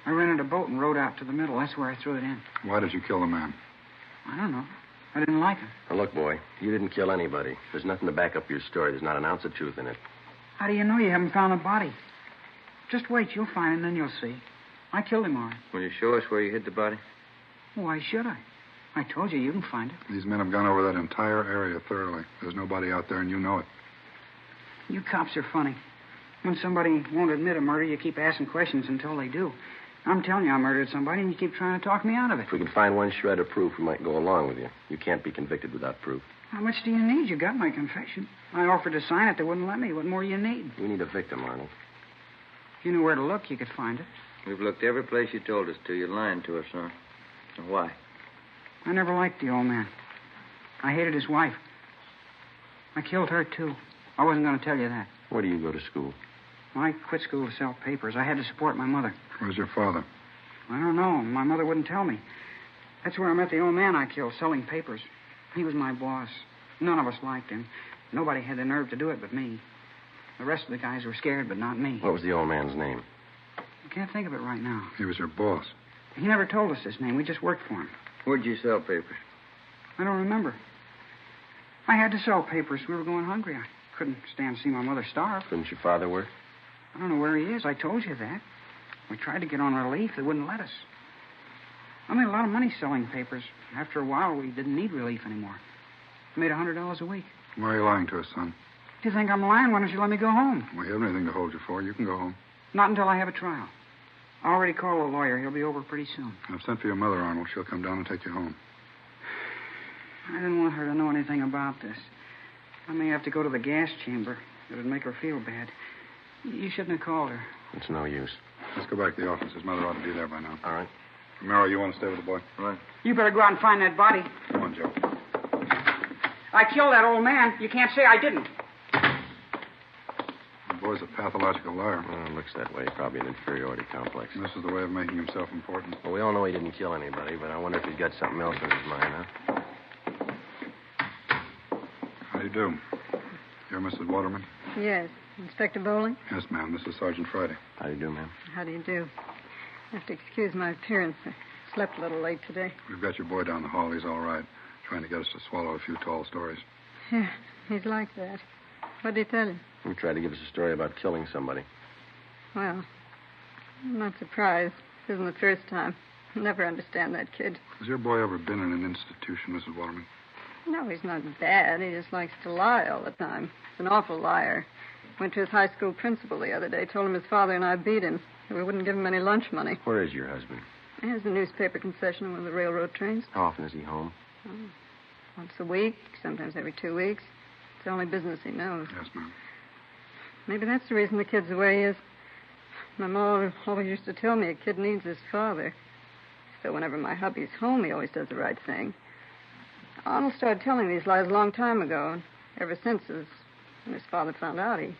I rented a boat and rowed out to the middle. That's where I threw it in. Why did you kill the man? I don't know. I didn't like him. Now, look, boy, you didn't kill anybody. There's nothing to back up your story. There's not an ounce of truth in it. How do you know you haven't found the body? Just wait. You'll find it, and then you'll see. I killed him, all right. Will you show us where you hid the body? Why should I? I told you can find it. These men have gone over that entire area thoroughly. There's nobody out there, and you know it. You cops are funny. When somebody won't admit a murder, you keep asking questions until they do. I'm telling you I murdered somebody, and you keep trying to talk me out of it. If we can find one shred of proof, we might go along with you. You can't be convicted without proof. How much do you need? You got my confession. I offered to sign it. They wouldn't let me. What more do you need? We need a victim, Arnold. If you knew where to look, you could find it. We've looked every place you told us to. You're lying to us, son. Why? I never liked the old man. I hated his wife. I killed her, too. I wasn't going to tell you that. Where do you go to school? I quit school to sell papers. I had to support my mother. Where's your father? I don't know. My mother wouldn't tell me. That's where I met the old man I killed, selling papers. He was my boss. None of us liked him. Nobody had the nerve to do it but me. The rest of the guys were scared, but not me. What was the old man's name? I can't think of it right now. He was your boss. He never told us his name. We just worked for him. Where'd you sell papers? I don't remember. I had to sell papers. We were going hungry. I couldn't stand to see my mother starve. Couldn't your father work? I don't know where he is. I told you that. We tried to get on relief. They wouldn't let us. I made a lot of money selling papers. After a while, we didn't need relief anymore. I made $100 a week. Why are you lying to us, son? If you think I'm lying, why don't you let me go home? We haven't anything to hold you for. You can go home. Not until I have a trial. I already called a lawyer. He'll be over pretty soon. I've sent for your mother, Arnold. She'll come down and take you home. I didn't want her to know anything about this. I may have to go to the gas chamber. It would make her feel bad. You shouldn't have called her. It's no use. Let's go back to the office. His mother ought to be there by now. All right. Romero, you want to stay with the boy? Right. You better go out and find that body. Come on, Joe. I killed that old man. You can't say I didn't. The boy's a pathological liar. Well, it looks that way. Probably an inferiority complex. And this is the way of making himself important. Well, we all know he didn't kill anybody, but I wonder if he's got something else in his mind, huh? How do you do? You're Mrs. Waterman? Yes. Inspector Bowling? Yes, ma'am. This is Sergeant Friday. How do you do, ma'am? How do you do? I have to excuse my appearance. I slept a little late today. We've got your boy down the hall. He's all right. Trying to get us to swallow a few tall stories. Yeah, he's like that. What did he tell you? He tried to give us a story about killing somebody. Well, I'm not surprised. This isn't the first time. I'll never understand that kid. Has your boy ever been in an institution, Mrs. Waterman? No, he's not bad. He just likes to lie all the time. He's an awful liar. Went to his high school principal the other day, told him his father and I beat him. We wouldn't give him any lunch money. Where is your husband? He has a newspaper concession on one of the railroad trains. How often is he home? Oh, once a week, sometimes every 2 weeks. It's the only business he knows. Yes, ma'am. Maybe that's the reason the kid's the way he is. My mom always used to tell me a kid needs his father. So whenever my hubby's home, he always does the right thing. Arnold started telling these lies a long time ago, and ever since when his father found out, he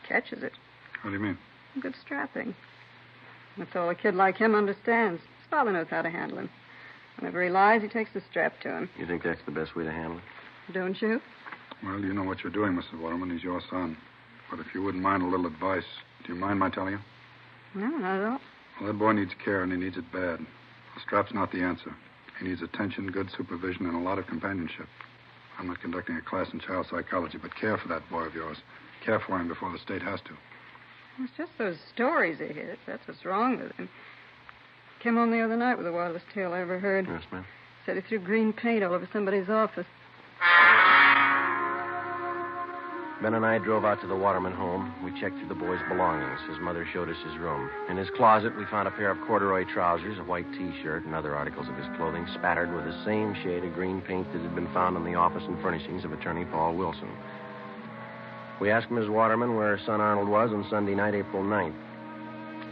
catches it. What do you mean? Good strapping. That's all a kid like him understands. His father knows how to handle him. Whenever he lies, he takes the strap to him. You think that's the best way to handle it? Don't you? Well, you know what you're doing, Mrs. Waterman. He's your son. But if you wouldn't mind a little advice, do you mind my telling you? No, not at all. Well, that boy needs care, and he needs it bad. The strap's not the answer. He needs attention, good supervision, and a lot of companionship. I'm not conducting a class in child psychology, but care for that boy of yours. Care for him before the state has to. It's just those stories he hears. That's what's wrong with him. Came home the other night with the wildest tale I ever heard. Yes, ma'am. Said he threw green paint all over somebody's office. Ben and I drove out to the Waterman home. We checked through the boy's belongings. His mother showed us his room. In his closet, we found a pair of corduroy trousers, a white T-shirt, and other articles of his clothing spattered with the same shade of green paint that had been found in the office and furnishings of Attorney Paul Wilson. We asked Ms. Waterman where her son Arnold was on Sunday night, April 9th,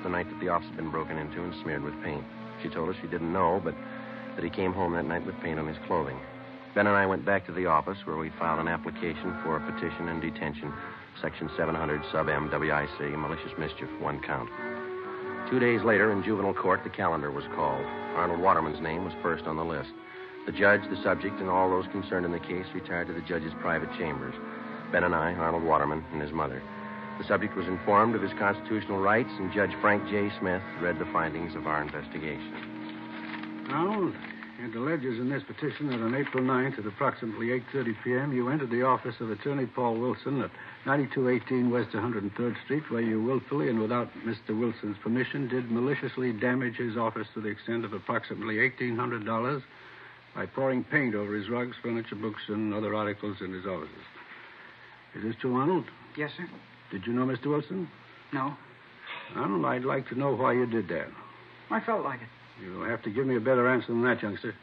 the night that the office had been broken into and smeared with paint. She told us she didn't know, but that he came home that night with paint on his clothing. Ben and I went back to the office where we filed an application for a petition and detention, Section 700, sub M, WIC, malicious mischief, 1 count. 2 days later, in juvenile court, the calendar was called. Arnold Waterman's name was first on the list. The judge, the subject, and all those concerned in the case retired to the judge's private chambers. Ben and I, Arnold Waterman, and his mother. The subject was informed of his constitutional rights, and Judge Frank J. Smith read the findings of our investigation. Arnold, it alleges in this petition that on April 9th at approximately 8:30 p.m., you entered the office of Attorney Paul Wilson at 9218 West 103rd Street, where you willfully and without Mr. Wilson's permission did maliciously damage his office to the extent of approximately $1,800 by pouring paint over his rugs, furniture, books, and other articles in his offices. Is this true, Arnold? Yes, sir. Did you know Mr. Wilson? No. Arnold, I'd like to know why you did that. I felt like it. You'll have to give me a better answer than that, youngster.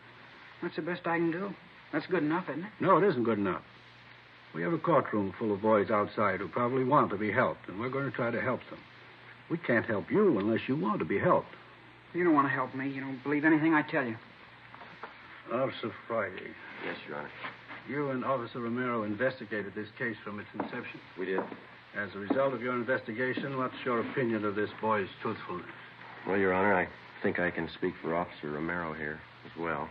That's the best I can do. That's good enough, isn't it? No, it isn't good enough. We have a courtroom full of boys outside who probably want to be helped, and we're going to try to help them. We can't help you unless you want to be helped. You don't want to help me. You don't believe anything I tell you. Officer Friday. Yes, Your Honor. You and Officer Romero investigated this case from its inception. We did. As a result of your investigation, what's your opinion of this boy's truthfulness? Well, Your Honor, I think I can speak for Officer Romero here as well.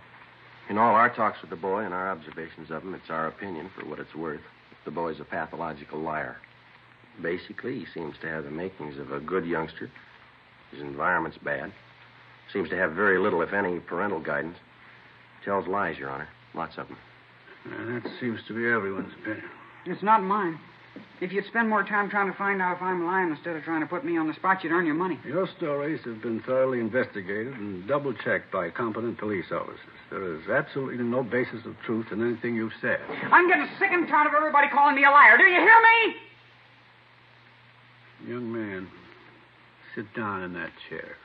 In all our talks with the boy and our observations of him, it's our opinion, for what it's worth, the boy's a pathological liar. Basically, he seems to have the makings of a good youngster. His environment's bad. Seems to have very little, if any, parental guidance. Tells lies, Your Honor. Lots of them. That seems to be everyone's opinion. It's not mine. If you'd spend more time trying to find out if I'm lying instead of trying to put me on the spot, you'd earn your money. Your stories have been thoroughly investigated and double-checked by competent police officers. There is absolutely no basis of truth in anything you've said. I'm getting sick and tired of everybody calling me a liar. Do you hear me? Young man, sit down in that chair.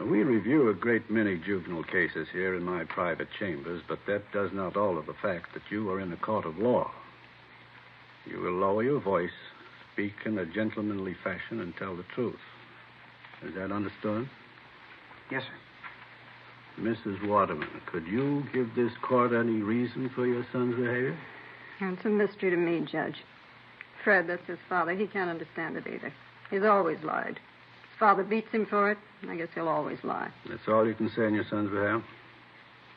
We review a great many juvenile cases here in my private chambers, but that does not alter the fact that you are in a court of law. You will lower your voice, speak in a gentlemanly fashion, and tell the truth. Is that understood? Yes, sir. Mrs. Waterman, could you give this court any reason for your son's behavior? It's a mystery to me, Judge. Fred, that's his father. He can't understand it either. He's always lied. His father beats him for it, and I guess he'll always lie. That's all you can say on your son's behalf?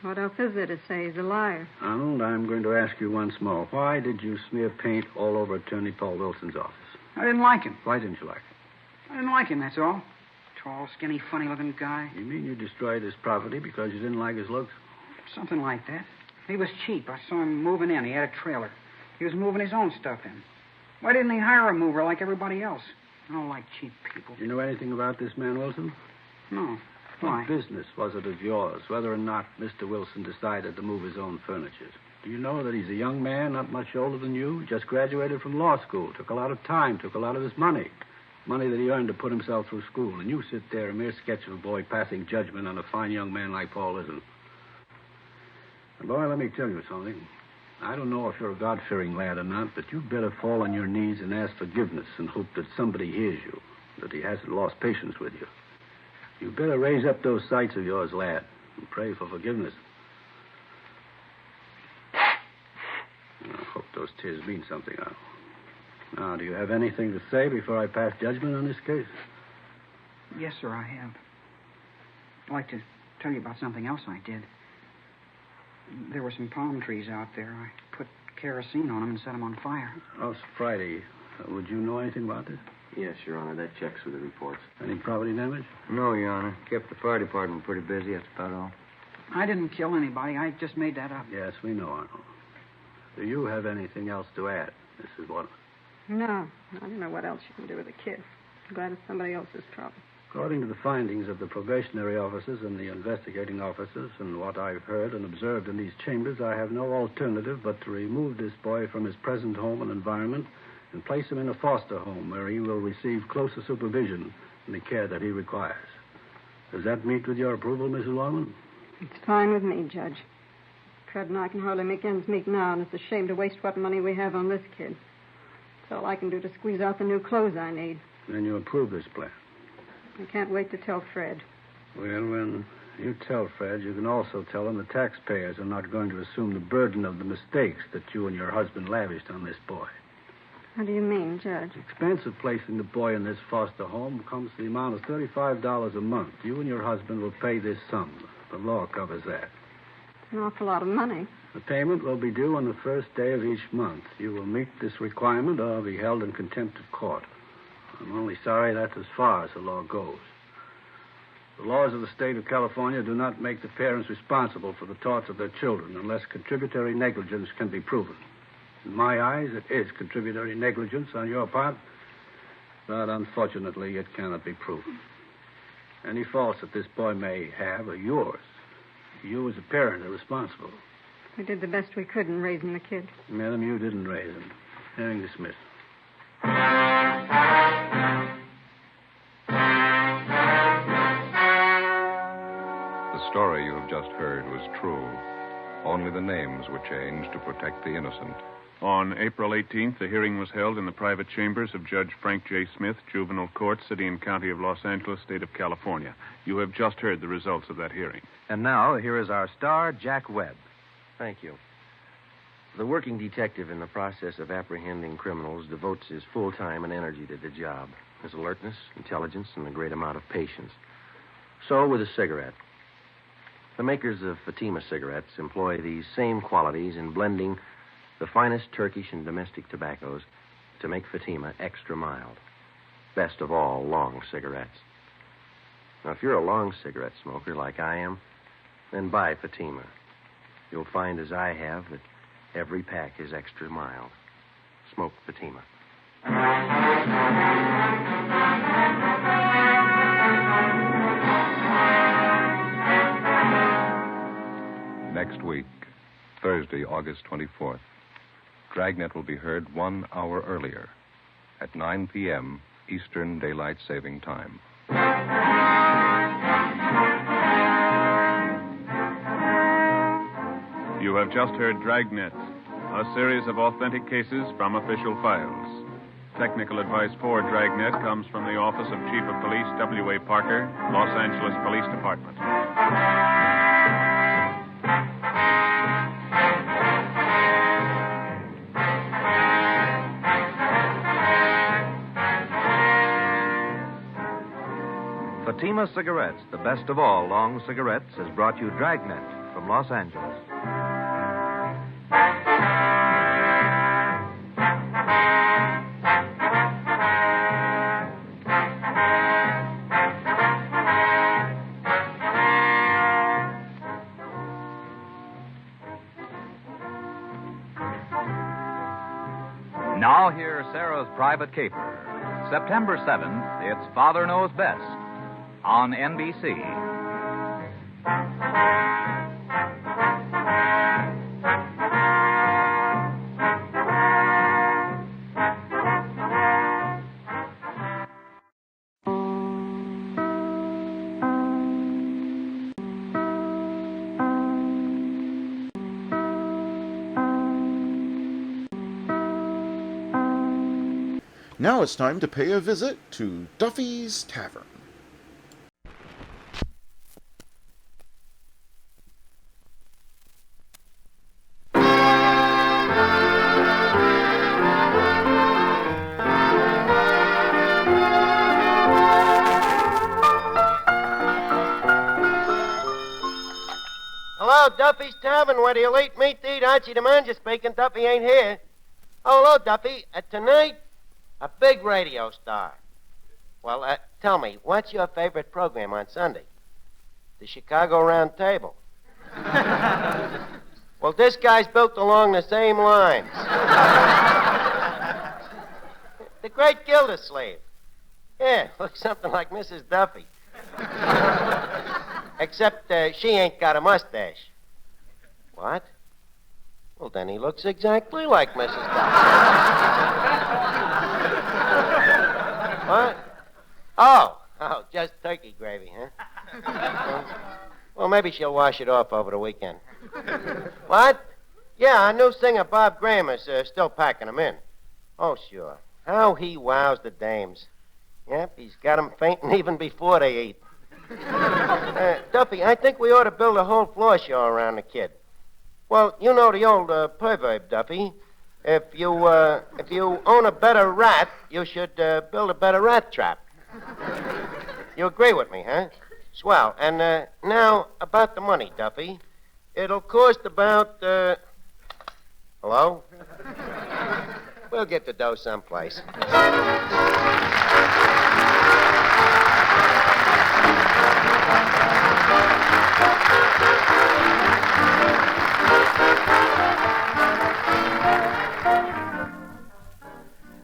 What else is there to say? He's a liar. Arnold, I'm going to ask you once more. Why did you smear paint all over Attorney Paul Wilson's office? I didn't like him. Why didn't you like him? I didn't like him, that's all. Tall, skinny, funny-looking guy. You mean you destroyed his property because you didn't like his looks? Something like that. He was cheap. I saw him moving in. He had a trailer. He was moving his own stuff in. Why didn't he hire a mover like everybody else? I don't like cheap people. You know anything about this man, Wilson? No. Why? What business was it of yours, whether or not Mr. Wilson decided to move his own furniture? Do you know that he's a young man, not much older than you, just graduated from law school, took a lot of time, took a lot of his money that he earned to put himself through school, and you sit there, a mere sketch of a boy passing judgment on a fine young man like Paul Wilson. And boy, let me tell you something. I don't know if you're a God-fearing lad or not, but you'd better fall on your knees and ask forgiveness and hope that somebody hears you, that he hasn't lost patience with you. You better raise up those sights of yours, lad, and pray for forgiveness. I hope those tears mean something. Now, do you have anything to say before I pass judgment on this case? Yes, sir, I have. I'd like to tell you about something else I did. There were some palm trees out there. I put kerosene on them and set them on fire. Oh, it's Friday. Would you know anything about this? Yes, Your Honor. That checks with the reports. Any property damage? No, Your Honor. Kept the fire department pretty busy. That's about all. I didn't kill anybody. I just made that up. Yes, we know, Arnold. Do you have anything else to add, Mrs. Waterman? No. I don't know what else you can do with a kid. I'm glad it's somebody else's problem. According to the findings of the probationary officers and the investigating officers and what I've heard and observed in these chambers, I have no alternative but to remove this boy from his present home and environment and place him in a foster home where he will receive closer supervision and the care that he requires. Does that meet with your approval, Mrs. Waterman? It's fine with me, Judge. Fred and I can hardly make ends meet now, and it's a shame to waste what money we have on this kid. It's all I can do to squeeze out the new clothes I need. Then you approve this plan? I can't wait to tell Fred. Well, when you tell Fred, you can also tell him the taxpayers are not going to assume the burden of the mistakes that you and your husband lavished on this boy. How do you mean, Judge? The expense of placing the boy in this foster home comes to the amount of $35 a month. You and your husband will pay this sum. The law covers that. It's an awful lot of money. The payment will be due on the first day of each month. You will meet this requirement or be held in contempt of court. I'm only sorry that's as far as the law goes. The laws of the state of California do not make the parents responsible for the torts of their children unless contributory negligence can be proven. In my eyes, it is contributory negligence on your part, but unfortunately, it cannot be proven. Any faults that this boy may have are yours. You as a parent are responsible. We did the best we could in raising the kid. Madam, you didn't raise him. Hearing dismissed. just heard was true. Only the names were changed to protect the innocent. On April 18th, the hearing was held in the private chambers of Judge Frank J. Smith, Juvenile Court, City and County of Los Angeles, State of California. You have just heard the results of that hearing. And now, here is our star, Jack Webb. Thank you. The working detective in the process of apprehending criminals devotes his full time and energy to the job. His alertness, intelligence, and a great amount of patience. So with a cigarette. The makers of Fatima cigarettes employ these same qualities in blending the finest Turkish and domestic tobaccos to make Fatima extra mild. Best of all, long cigarettes. Now, if you're a long cigarette smoker like I am, then buy Fatima. You'll find, as I have, that every pack is extra mild. Smoke Fatima. Next week, Thursday, August 24th, Dragnet will be heard 1 hour earlier at 9 p.m. Eastern Daylight Saving Time. You have just heard Dragnet, a series of authentic cases from official files. Technical advice for Dragnet comes from the Office of Chief of Police W.A. Parker, Los Angeles Police Department. Fatima Cigarettes, the best of all long cigarettes, has brought you Dragnet from Los Angeles. Now hear Sarah's Private Caper. September 7th, it's Father Knows Best on NBC. Now it's time to pay a visit to Duffy's Tavern. Hello, Duffy's Tavern, where the elite meat to eat. Archie the manager speaking. Duffy ain't here. Oh, hello, Duffy. Tonight, a big radio star. Well, tell me, what's your favorite program on Sunday? The Chicago Round Table. Well, this guy's built along the same lines. The Great Gildersleeve. Yeah, looks something like Mrs. Duffy. Except she ain't got a mustache. What? Well, then he looks exactly like Mrs. Duffy. What? Oh, just turkey gravy, huh? Well, maybe she'll wash it off over the weekend. What? Yeah, our new singer, Bob Graham, is still packing them in. Oh, sure. How he wows the dames. Yep, he's got them fainting even before they eat. Duffy, I think we ought to build a whole floor show around the kid. Well, you know the old proverb, Duffy. If you own a better rat, you should build a better rat trap. You agree with me, huh? Swell. And now, about the money, Duffy. It'll cost about, hello? We'll get the dough someplace.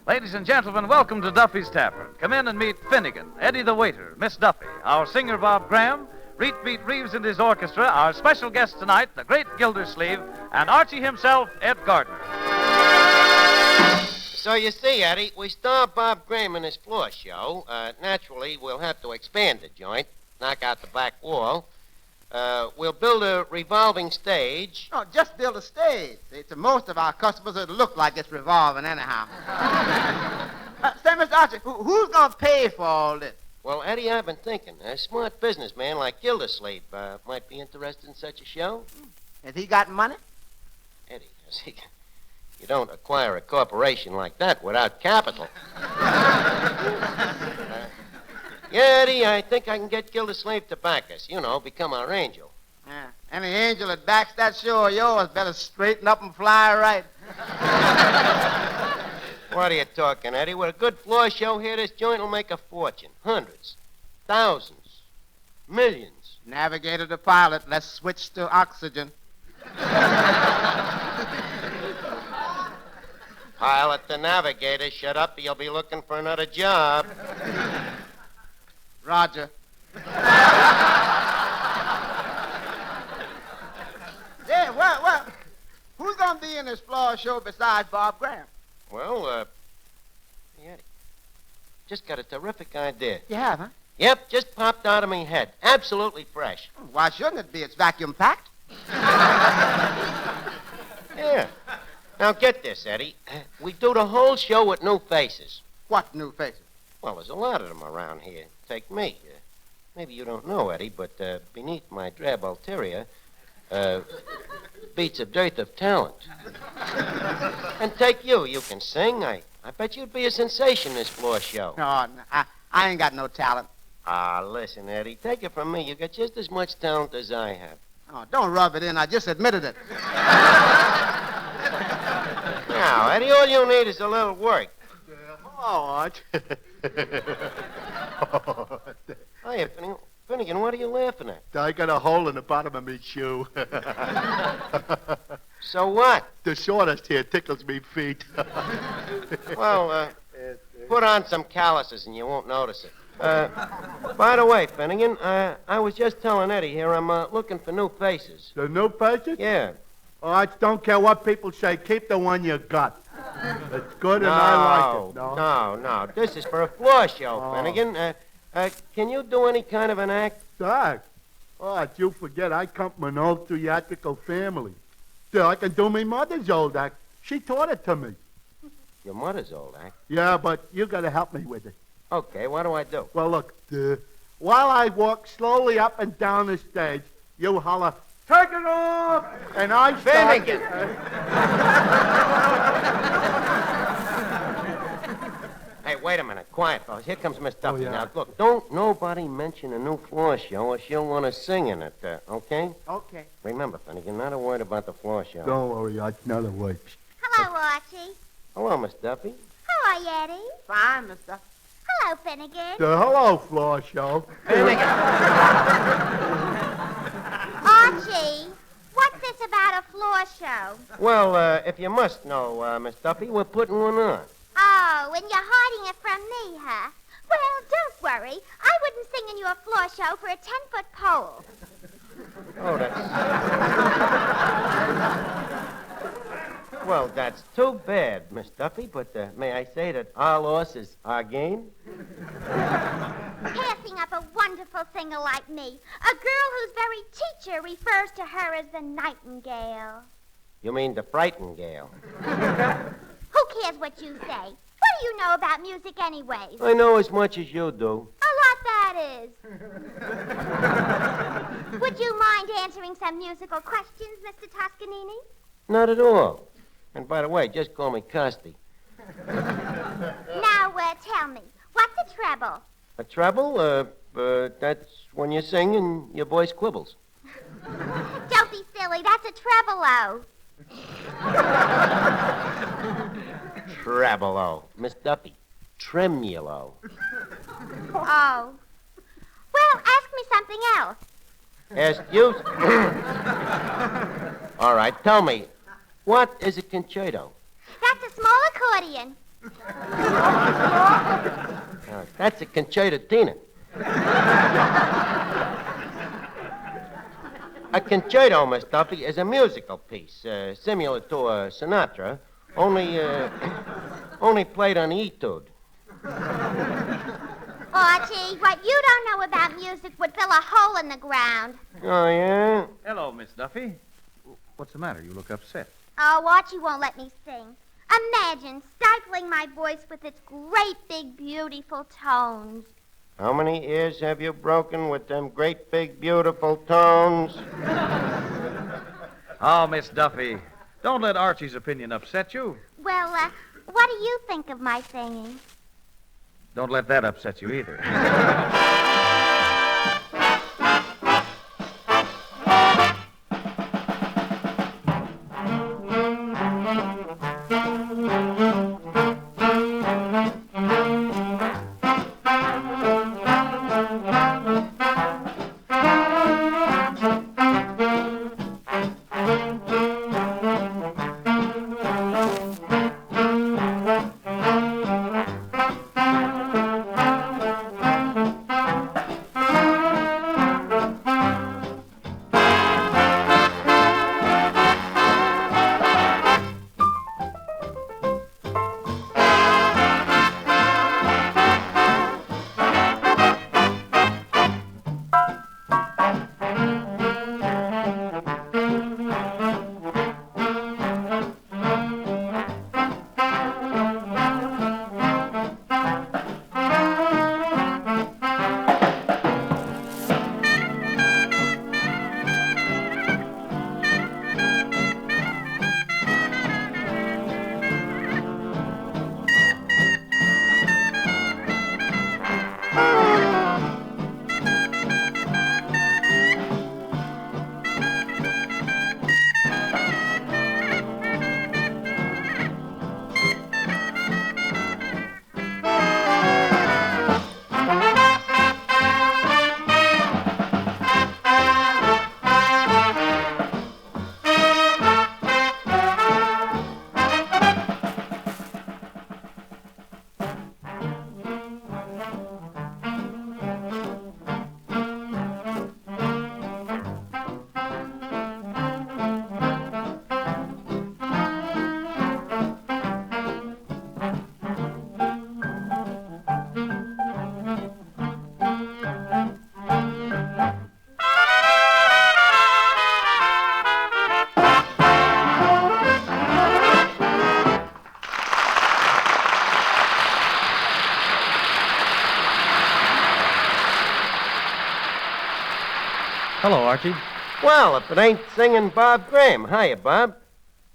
Ladies and gentlemen, welcome to Duffy's Tavern. Come in and meet Finnegan, Eddie the waiter, Miss Duffy, our singer Bob Graham, Reet Beat Reeves and his orchestra, our special guest tonight, the great Gildersleeve, and Archie himself, Ed Gardner. So you see, Eddie, we star Bob Graham in his floor show. Naturally, we'll have to expand the joint, knock out the back wall. We'll build a revolving stage. No, just build a stage. See, to most of our customers, it'll look like it's revolving anyhow. Say, Mr. Archie, who's going to pay for all this? Well, Eddie, I've been thinking. A smart businessman like Gildersleeve might be interested in such a show. Has he got money? Eddie, you don't acquire a corporation like that without capital. Yeah, Eddie, I think I can get Gildersleeve to back us. You know, become our angel. Yeah. Any angel that backs that show of yours better straighten up and fly right. What are you talking, Eddie? With a good floor show here, this joint will make a fortune. Hundreds. Thousands. Millions. Navigator to pilot. Let's switch to oxygen. Pilot to navigator. Shut up, you'll be looking for another job. Roger. Yeah, well, who's going to be in this floor show besides Bob Graham? Well, yeah, just got a terrific idea. You have, huh? Yep, just popped out of my head. Absolutely fresh. Why shouldn't it be? It's vacuum packed. Yeah. Now get this, Eddie. We do the whole show with new faces. What new faces? Well, there's a lot of them around here. Take me. Maybe you don't know, Eddie, but beneath my drab ulterior beats a dearth of talent. And take you. You can sing. I bet you'd be a sensation this floor show. No, I ain't got no talent. Ah, listen, Eddie. Take it from me. You got just as much talent as I have. Oh, don't rub it in. I just admitted it. Now, Eddie, all you need is a little work. Oh, Hiya, Finnegan, what are you laughing at? I got a hole in the bottom of me shoe. So what? The sawdust here tickles me feet. Well, put on some calluses and you won't notice it. By the way, Finnegan, I was just telling Eddie here I'm looking for new faces. The new faces? Yeah. Oh, I don't care what people say. Keep the one you got. It's good and I like it. No. This is for a floor show, Finnegan. Can you do any kind of an act? Act? Oh, you forget, I come from an old theatrical family. So I can do my mother's old act. She taught it to me. Your mother's old act? Yeah, but you got to help me with it. Okay, what do I do? Well, look, while I walk slowly up and down the stage, you holler, "Take it off!" And I start... Finnegan! Hey, wait a minute. Quiet, fellas. Here comes Miss Duffy. yeah. Now, look, don't nobody mention a new floor show or she'll want to sing in it, okay? Okay. Remember, Finnegan, not a word about the floor show. Don't worry, I know the words. Hello, Archie. Hello, Miss Duffy. How are you, Eddie? Fine, Miss Duffy. Hello, Finnegan. Hello, floor show. Archie, what's this about a floor show? Well, if you must know, Miss Duffy, we're putting one on. Oh, and you're hiding it from me, huh? Well, don't worry. I wouldn't sing in your floor show for a 10-foot pole. Oh, Well, that's too bad, Miss Duffy, but may I say that our loss is our gain? Passing up a wonderful singer like me, a girl whose very teacher refers to her as the nightingale. You mean the Frightingale? Who cares what you say? What do you know about music anyways? I know as much as you do. A lot, that is. Would you mind answering some musical questions, Mr. Toscanini? Not at all. And by the way, just call me Costi. Now, tell me, what's a treble? A treble? That's when you sing and your voice quibbles. Don't be silly, that's a tremolo. Tremolo. Miss Duffy, tremulo. Oh. Well, ask me something else. Ask you? All right, tell me, what is a concerto? That's a small accordion. That's a concertina. A concerto, Miss Duffy, is a musical piece, similar to a Sinatra, only played on etude. Archie, what you don't know about music would fill a hole in the ground. Oh, yeah? Hello, Miss Duffy. What's the matter? You look upset. Oh, Archie won't let me sing. Imagine stifling my voice with its great, big, beautiful tones. How many ears have you broken with them great, big, beautiful tones? Oh, Miss Duffy, don't let Archie's opinion upset you. Well, what do you think of my singing? Don't let that upset you either. Hello, Archie. Well, if it ain't singing Bob Graham. Hiya, Bob.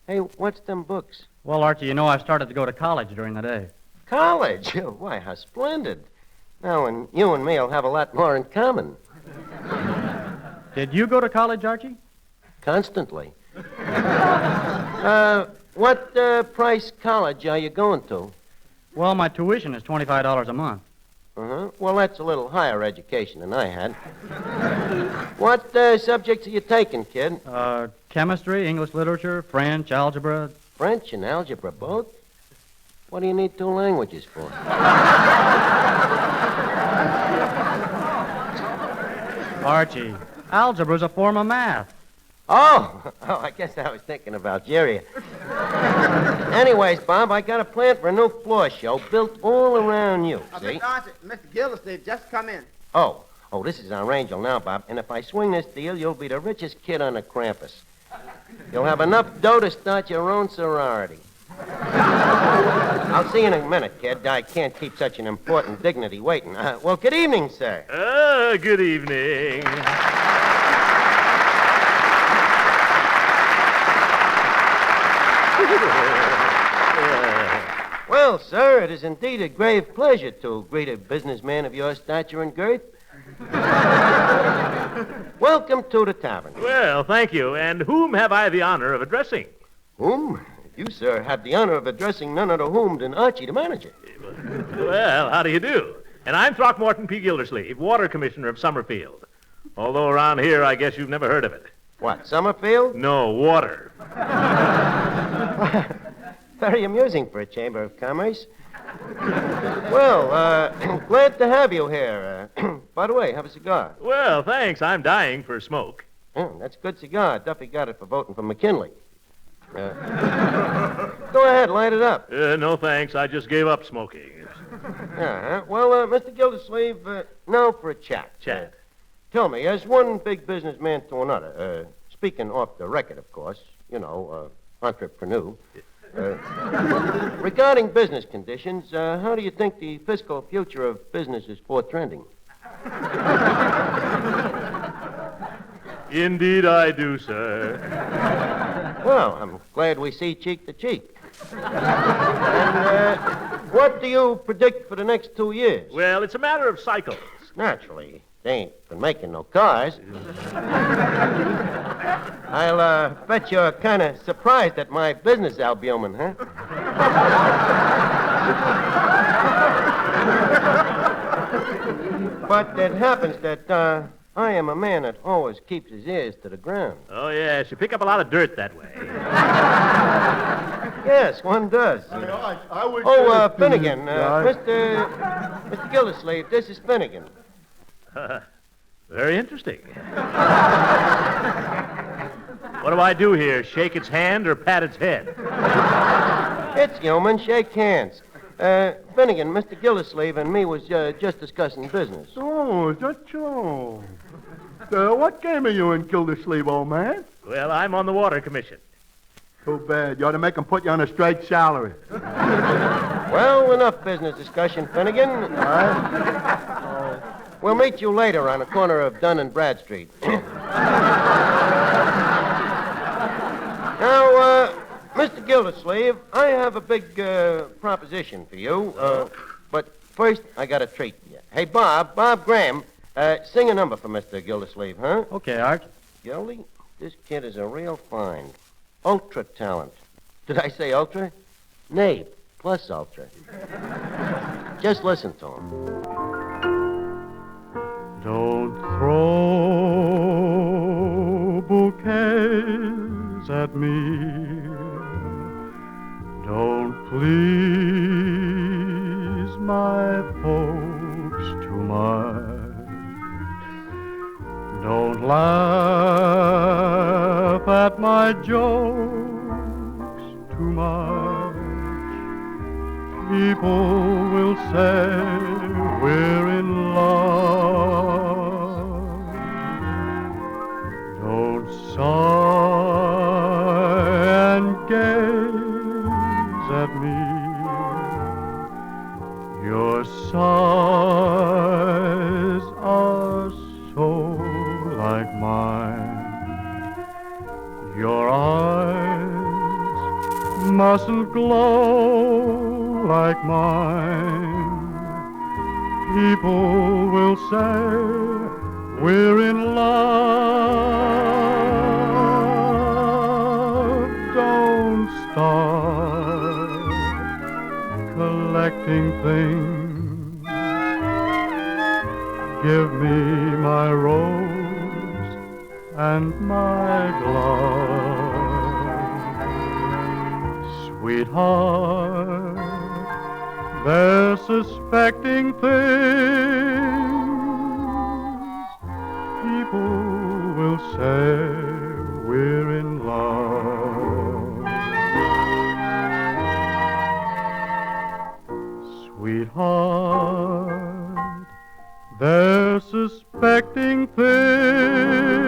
Hey, what's them books? Well, Archie, you know I've started to go to college during the day. College? Why, how splendid. Now, and you and me'll have a lot more in common. Did you go to college, Archie? Constantly. What price college are you going to? Well, my tuition is $25 a month. Uh-huh. Well, that's a little higher education than I had. What subjects are you taking, kid? Chemistry, English literature, French, algebra. French and algebra both? What do you need two languages for? Archie, algebra's a form of math. Oh, I guess I was thinking of Algeria. Anyways, Bob, I got a plan for a new floor show built all around you, see? Mr. Gildersleeve, just come in. Oh, this is our angel now, Bob. And if I swing this deal, you'll be the richest kid on the campus. You'll have enough dough to start your own sorority. I'll see you in a minute, kid. I can't keep such an important dignity waiting. Well, good evening, sir. Good evening. Well, sir, it is indeed a grave pleasure to greet a businessman of your stature and girth. Welcome to the tavern. Well, thank you. And whom have I the honor of addressing? Whom? You, sir, have the honor of addressing none other whom than Archie, the manager. Well, how do you do? And I'm Throckmorton P. Gildersleeve, Water Commissioner of Summerfield. Although around here, I guess you've never heard of it. What, Summerfield? No, water. Very amusing for a Chamber of Commerce. Well, glad to have you here. By the way, have a cigar. Well, thanks. I'm dying for a smoke. Oh, that's a good cigar. Duffy got it for voting for McKinley. Go ahead, light it up. No, thanks. I just gave up smoking. Uh-huh. Well, Mr. Gildersleeve, now for a chat. Chat. Tell me, as one big businessman to another, speaking off the record, of course, entrepreneur, regarding business conditions, how do you think the fiscal future of business is portrending? Indeed I do, sir. Well, I'm glad we see cheek to cheek. And what do you predict for the next 2 years? Well, it's a matter of cycles. Naturally. They ain't been making no cars. I'll bet you're kind of surprised at my business albumin, huh? But it happens that I am a man that always keeps his ears to the ground. Oh, yes. You pick up a lot of dirt that way. Yes, one does. Finnegan. Mr. Gildersleeve, this is Finnegan. Very interesting. What do I do here? Shake its hand or pat its head? It's human. Shake hands. Finnegan, Mr. Gildersleeve and me was just discussing business. Oh, is that so? What game are you in, Gildersleeve, old man? Well, I'm on the Water Commission. Too bad. You ought to make them put you on a straight salary. Well, enough business discussion, Finnegan. All right. We'll meet you later on the corner of Dunn and Bradstreet. Now, Mr. Gildersleeve, I have a big proposition for you. But first, I got a treat for you. Hey, Bob Graham, sing a number for Mr. Gildersleeve, huh? Okay, Art. Gildy, this kid is a real find. Ultra talent. Did I say ultra? Nay, plus ultra. Just listen to him. Don't throw bouquets at me. Don't please my folks too much. Don't laugh at my jokes too much. People will say we're in love. Don't sigh and gaze at me. Your sighs are so like mine. Your eyes mustn't glow like mine. People will say we're in love. Don't start collecting things. Give me my rose and my glove. Sweetheart, they're suspecting things. People will say we're in love. Sweetheart, they're suspecting things.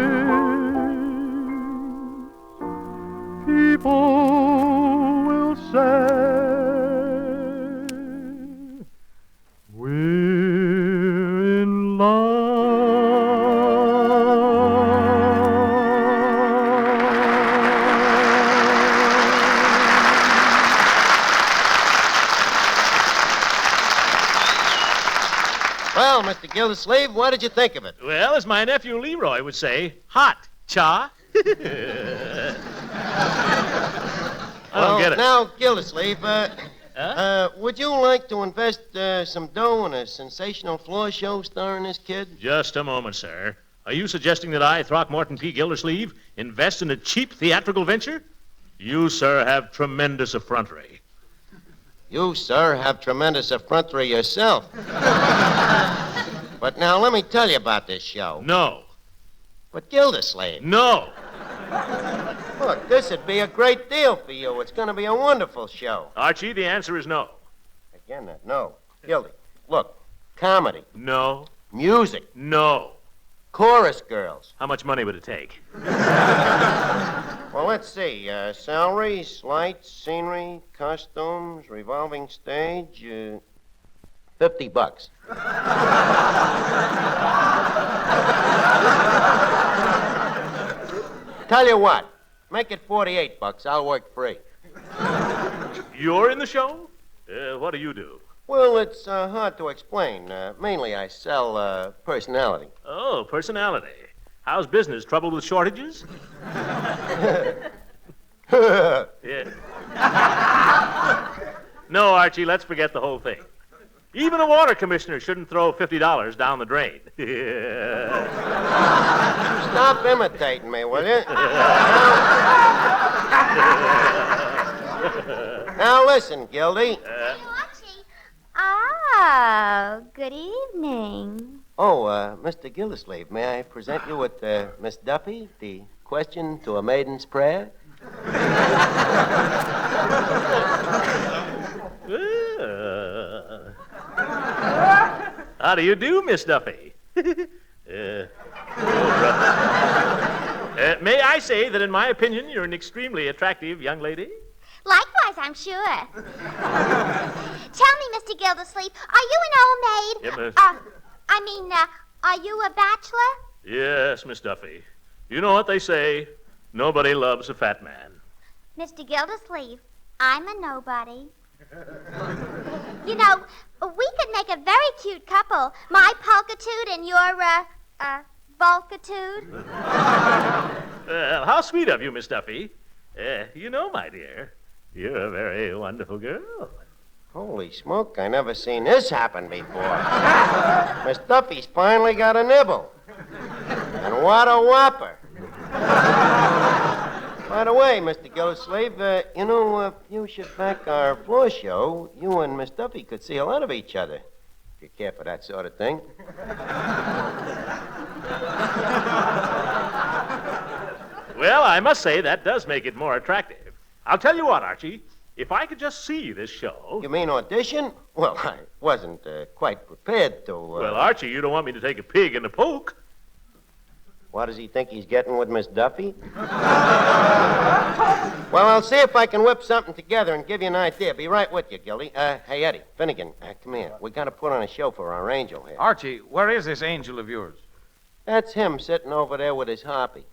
People will say we're in Well, Mr. Gildersleeve, what did you think of it? Well, as my nephew Leroy would say, hot, cha. I don't get it. Now, Gildersleeve, would you like to invest some dough in a sensational floor show starring this kid? Just a moment, sir. Are you suggesting that I, Throckmorton P. Gildersleeve, invest in a cheap theatrical venture? You, sir, have tremendous effrontery. You, sir, have tremendous effrontery yourself. But now, let me tell you about this show. No. But Gildersleeve. No. Look, this would be a great deal for you. It's going to be a wonderful show. Archie, the answer is no. Again, no. Gildy, look, comedy. No. Music. No. Chorus girls. How much money would it take? Well, let's see. Salaries, lights, scenery, costumes, revolving stage, $50. Tell you what, make it $48. I'll work free. You're in the show? What do you do? Well, it's hard to explain. Mainly I sell personality. Oh, personality. How's business? Trouble with shortages? Yeah. No, Archie, let's forget the whole thing. Even a water commissioner shouldn't throw $50 down the drain. Stop imitating me, will you? Now listen, Gildy. Oh, good evening. Oh, Mr. Gildersleeve, may I present you with Miss Duffy, the question to a maiden's prayer? How do you do, Miss Duffy? May I say that, in my opinion, you're an extremely attractive young lady? Likewise, I'm sure. Tell me, Mr. Gildersleeve, are you an old maid? Yeah, miss. Are you a bachelor? Yes, Miss Duffy. You know what they say, nobody loves a fat man. Mr. Gildersleeve, I'm a nobody. You know, we could make a very cute couple. My pulchitude and your, bulkitude. Well, how sweet of you, Miss Duffy. You know, my dear, you're a very wonderful girl. Holy smoke, I never seen this happen before. Miss Duffy's finally got a nibble. And what a whopper. By the way, Mr. Gildersleeve, if you should back our floor show, you and Miss Duffy could see a lot of each other, if you care for that sort of thing. Well, I must say that does make it more attractive. I'll tell you what, Archie. If I could just see this show... You mean audition? Well, I wasn't quite prepared to... Well, Archie, you don't want me to take a pig in a poke. What does he think he's getting with Miss Duffy? Well, I'll see if I can whip something together and give you an idea. Be right with you, Gildy. Hey, Eddie, Finnegan, come here. We got to put on a show for our angel here. Archie, where is this angel of yours? That's him sitting over there with his harpy.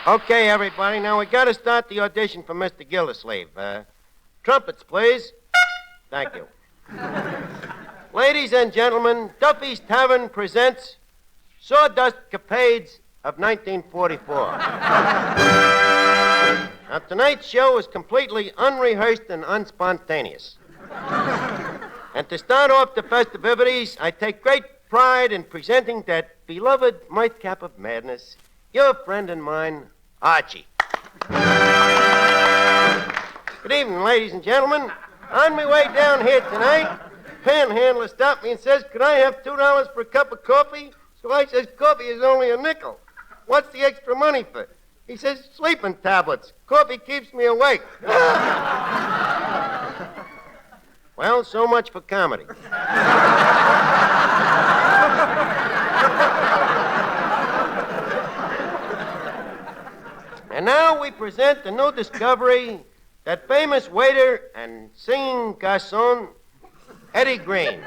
Okay, everybody, now we got to start the audition for Mr. Gildersleeve. Trumpets, please. Thank you. Ladies and gentlemen, Duffy's Tavern presents Sawdust Capades of 1944. Now, tonight's show is completely unrehearsed and unspontaneous. And to start off the festivities, I take great pride in presenting that beloved nightcap of madness, your friend and mine, Archie. Good evening, ladies and gentlemen. On my way down here tonight, panhandler stopped me and says, could I have $2 for a cup of coffee? So I says, coffee is only a nickel. What's the extra money for? He says, sleeping tablets. Coffee keeps me awake. Well, so much for comedy. And now we present the new discovery, that famous waiter and singing garçon, Eddie Green.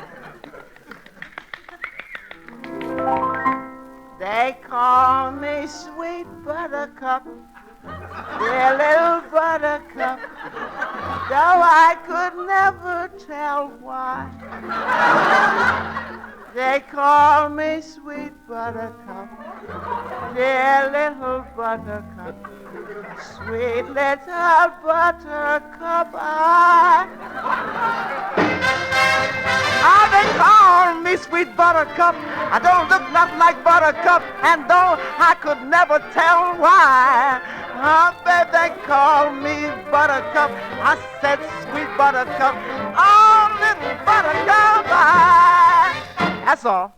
They call me Sweet Buttercup, dear little Buttercup, though I could never tell why. They call me Sweet Buttercup, dear little Buttercup, sweet little Buttercup, they call me Sweet Buttercup. I don't look nothing like Buttercup, and though I could never tell why, babe, they call me Buttercup. I said Sweet Buttercup, oh, little Buttercup, that's all.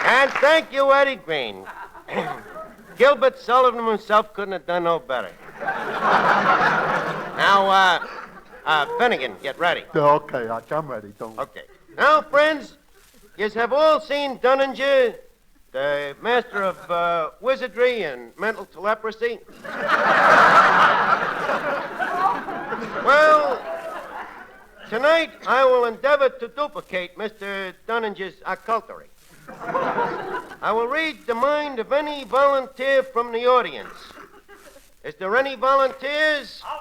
And thank you, Eddie Green. Gilbert Sullivan himself couldn't have done no better. Now, Finnegan, get ready. Okay, I'm ready. Don't. Okay. Now, friends, yous have all seen Dunninger, the master of wizardry and mental telepathy. Well, tonight I will endeavor to duplicate Mr. Dunninger's occultery. I will read the mind of any volunteer from the audience. Is there any volunteers? I'll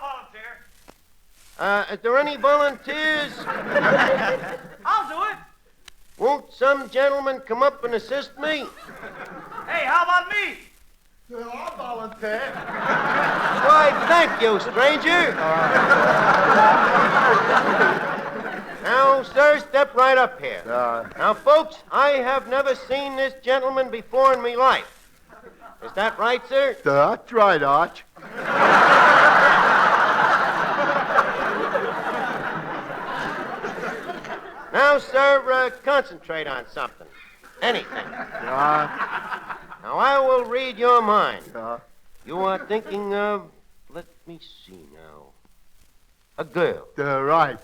volunteer. Is there any volunteers? I'll do it. Won't some gentleman come up and assist me? Hey, how about me? I'll volunteer. Why, thank you, stranger. Now, sir, step right up here. Now, folks, I have never seen this gentleman before in my life. Is that right, sir? That's right, Arch. Now, sir, concentrate on something. Anything. Now, I will read your mind. You are thinking of, let me see now, a girl. Right.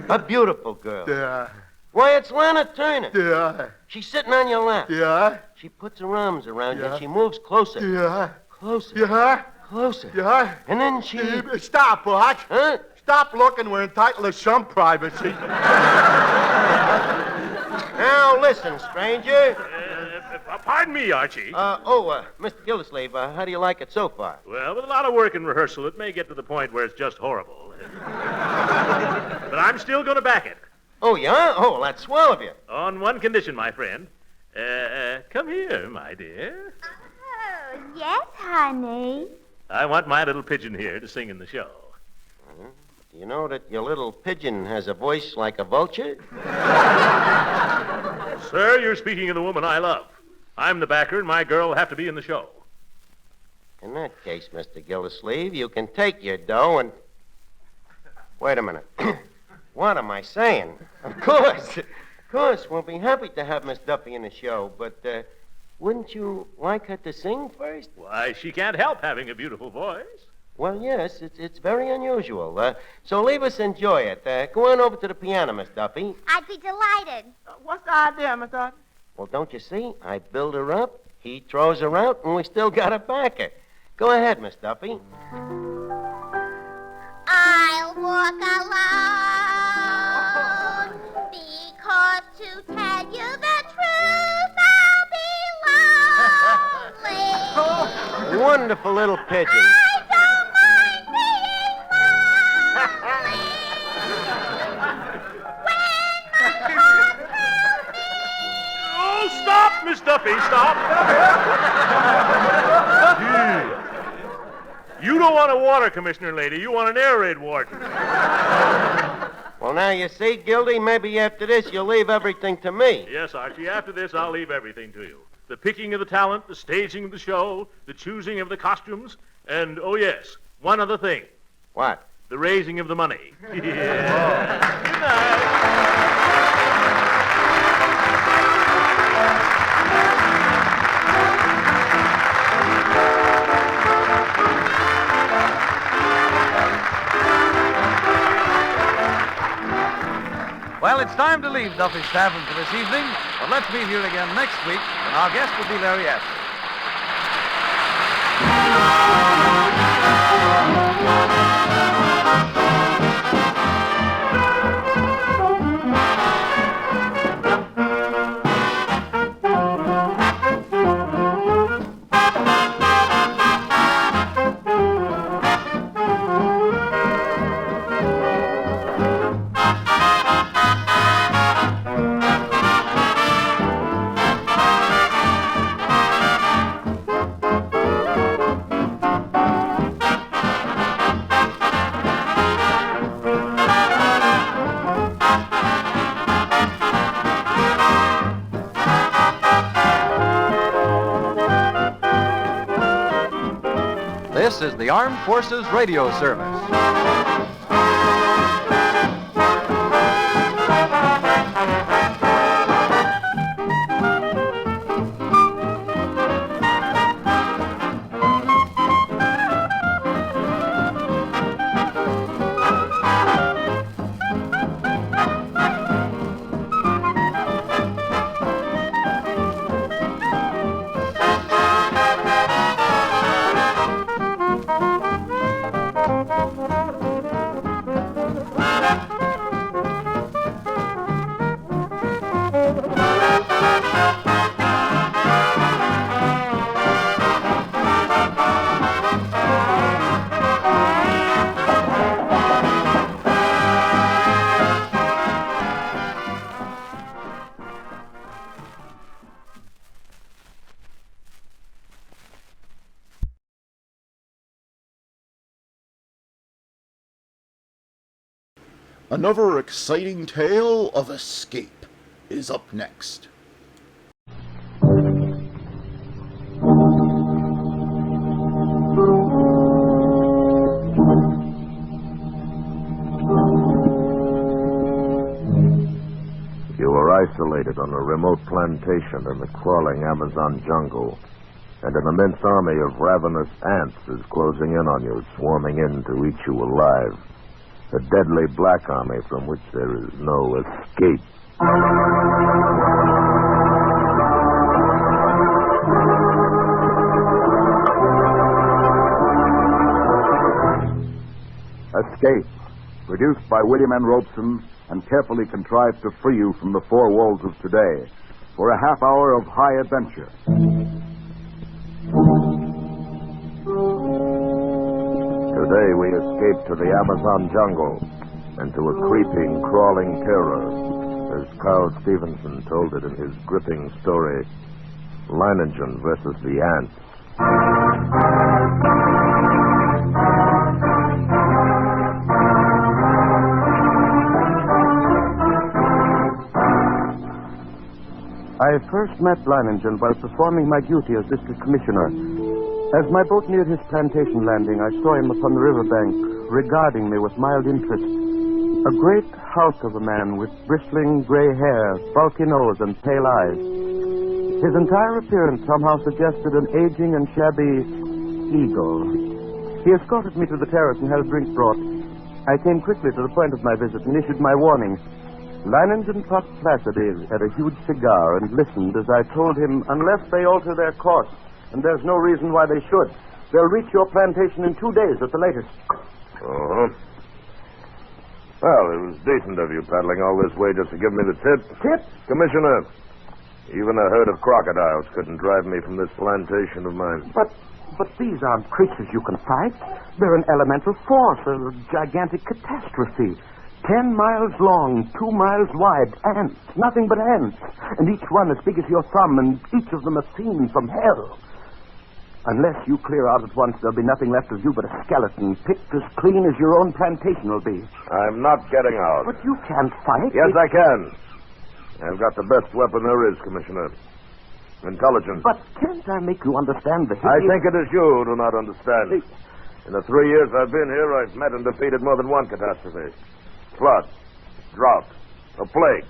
A beautiful girl. Yeah. Why, it's Lana Turner. Yeah. She's sitting on your lap. Yeah. She puts her arms around you Yeah. and she moves closer. Yeah. Closer. Yeah. Closer. Yeah. And then she... Stop, Arch. Huh? Stop looking. We're entitled to some privacy. Now, listen, stranger. Pardon me, Archie. Mr. Gildersleeve, how do you like it so far? Well, with a lot of work and rehearsal, it may get to the point where it's just horrible. But I'm still going to back it. Oh, yeah? Oh, that's swell of you. On one condition, my friend. Come here, my dear. Oh, yes, honey. I want my little pigeon here to sing in the show. Do you know that your little pigeon has a voice like a vulture? Sir, you're speaking of the woman I love. I'm the backer, and my girl will have to be in the show. In that case, Mr. Gildersleeve, you can take your dough and... Wait a minute. What am I saying? Of course, we'll be happy to have Miss Duffy in the show, but wouldn't you like her to sing first? Why, she can't help having a beautiful voice. Well, yes, it's very unusual. So leave us enjoy it. Go on over to the piano, Miss Duffy. I'd be delighted. What's the idea, Miss Duffy? Well, don't you see? I build her up, he throws her out, and we still got a backer. Go ahead, Miss Duffy. I'll walk alone. Because to tell you the truth, I'll be lonely. Wonderful little pigeon. I don't mind being lonely. When my heart tells me. Oh, stop, Miss Duffy, stop. You don't want a water commissioner, lady. You want an air raid warden. Well, now you see, Gildy, maybe after this you'll leave everything to me. Yes, Archie, after this, I'll leave everything to you. The picking of the talent, the staging of the show, the choosing of the costumes, and, oh, yes, one other thing. What? The raising of the money. Yeah. Good night. Well, it's time to leave Duffy's Tavern for this evening, but let's meet here again next week, and our guest will be Larry Astor. This is the Armed Forces Radio Service. Another exciting tale of escape is up next. You were isolated on a remote plantation in the crawling Amazon jungle, and an immense army of ravenous ants is closing in on you, swarming in to eat you alive. A deadly black army from which there is no escape. Escape, produced by William N. Robeson and carefully contrived to free you from the four walls of today for a half hour of high adventure. Today we escape to the Amazon jungle and to a creeping, crawling terror, as Carl Stevenson told it in his gripping story, Leiningen versus the Ants. I first met Leiningen while performing my duty as district commissioner. As my boat neared his plantation landing, I saw him upon the riverbank, regarding me with mild interest. A great hulk of a man with bristling gray hair, bulky nose, and pale eyes. His entire appearance somehow suggested an aging and shabby eagle. He escorted me to the terrace and had a drink brought. I came quickly to the point of my visit and issued my warning. Leiningen puffed placidly at a huge cigar and listened as I told him, unless they alter their course, and there's no reason why they should, they'll reach your plantation in 2 days at the latest. Uh-huh. Well, it was decent of you paddling all this way just to give me the tip. Tip? Commissioner, even a herd of crocodiles couldn't drive me from this plantation of mine. But these aren't creatures you can fight. They're an elemental force, a gigantic catastrophe. 10 miles long, 2 miles wide, ants, nothing but ants. And each one as big as your thumb, and each of them a fiend from hell. Unless you clear out at once, there'll be nothing left of you but a skeleton, picked as clean as your own plantation will be. I'm not getting out. But you can't fight. Yes, I can. I've got the best weapon there is, Commissioner. Intelligence. But can't I make you understand the I think it is you who do not understand. In the 3 years I've been here, I've met and defeated more than one catastrophe. Flood, drought, a plague.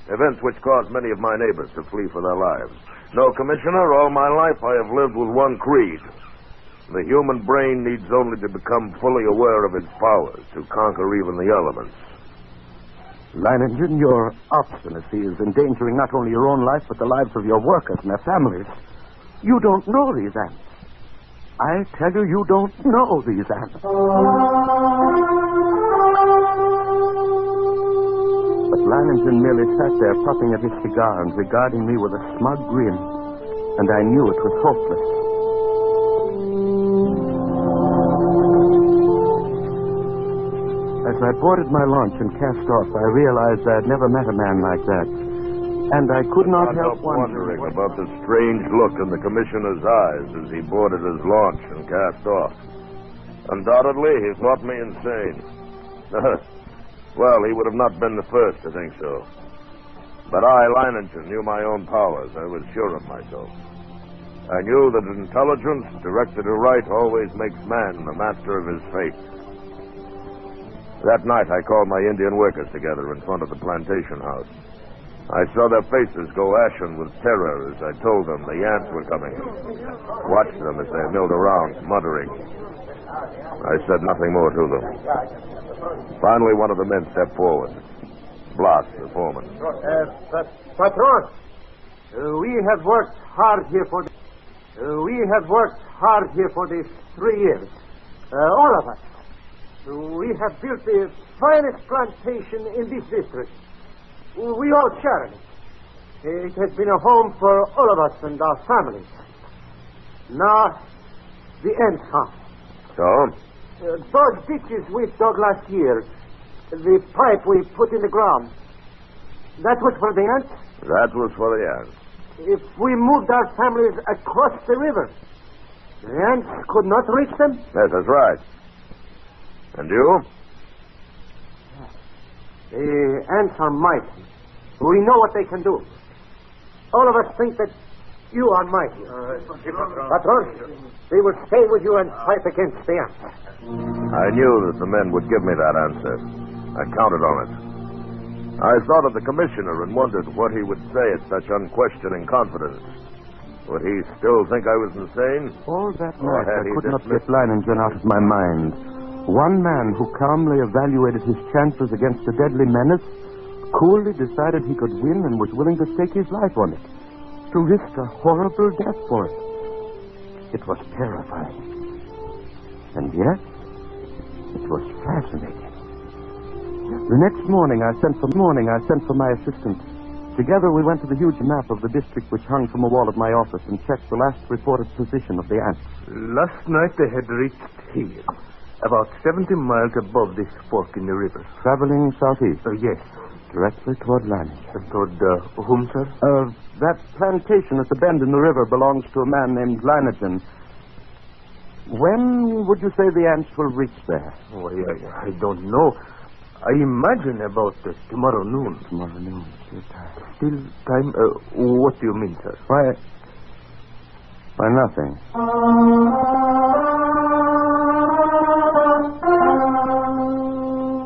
Events which caused many of my neighbors to flee for their lives. No, Commissioner, all my life I have lived with one creed. The human brain needs only to become fully aware of its powers to conquer even the elements. Leiningen, your obstinacy is endangering not only your own life, but the lives of your workers and their families. You don't know these ants. I tell you, you don't know these ants. But Leiningen merely sat there puffing at his cigar and regarding me with a smug grin, and I knew it was hopeless. As I boarded my launch and cast off, I realized I had never met a man like that. And I could not help wondering about the strange look in the Commissioner's eyes as he boarded his launch and cast off. Undoubtedly, he thought me insane. Well, he would have not been the first to think so. But I, Leiningen, knew my own powers. I was sure of myself. I knew that intelligence, directed aright, always makes man the master of his fate. That night, I called my Indian workers together in front of the plantation house. I saw their faces go ashen with terror as I told them the ants were coming. Watched them as they milled around, muttering. I said nothing more to them. Finally, one of the men stepped forward. Blas, the foreman. Patron, we have worked hard here for these 3 years. All of us. We have built the finest plantation in this district. We all share in it. It has been a home for all of us and our families. Now, the end comes. So? Those ditches we dug last year, the pipe we put in the ground, that was for the ants? That was for the ants. If we moved our families across the river, the ants could not reach them? Yes, that's right. And you? The ants are mighty. We know what they can do. All of us think that you are mighty. Patron, we will stay with you and fight against the ants. I knew that the men would give me that answer. I counted on it. I thought of the Commissioner and wondered what he would say at such unquestioning confidence. Would he still think I was insane? All that night I could not get Leiningen out of my mind. One man who calmly evaluated his chances against a deadly menace, coolly decided he could win and was willing to stake his life on it, to risk a horrible death for it. It was terrifying. And yet, it was fascinating. The next morning I sent for my assistant. Together we went to the huge map of the district which hung from the wall of my office and checked the last reported position of the ants. Last night they had reached here, about 70 miles above this fork in the river. Traveling southeast? Yes. Directly toward Leiningen. Toward whom, sir? That plantation at the bend in the river belongs to a man named Leiningen. When would you say the ants will reach there? Oh, I don't know. I imagine about tomorrow noon. Tomorrow noon. Still time? What do you mean, sir? Why, nothing.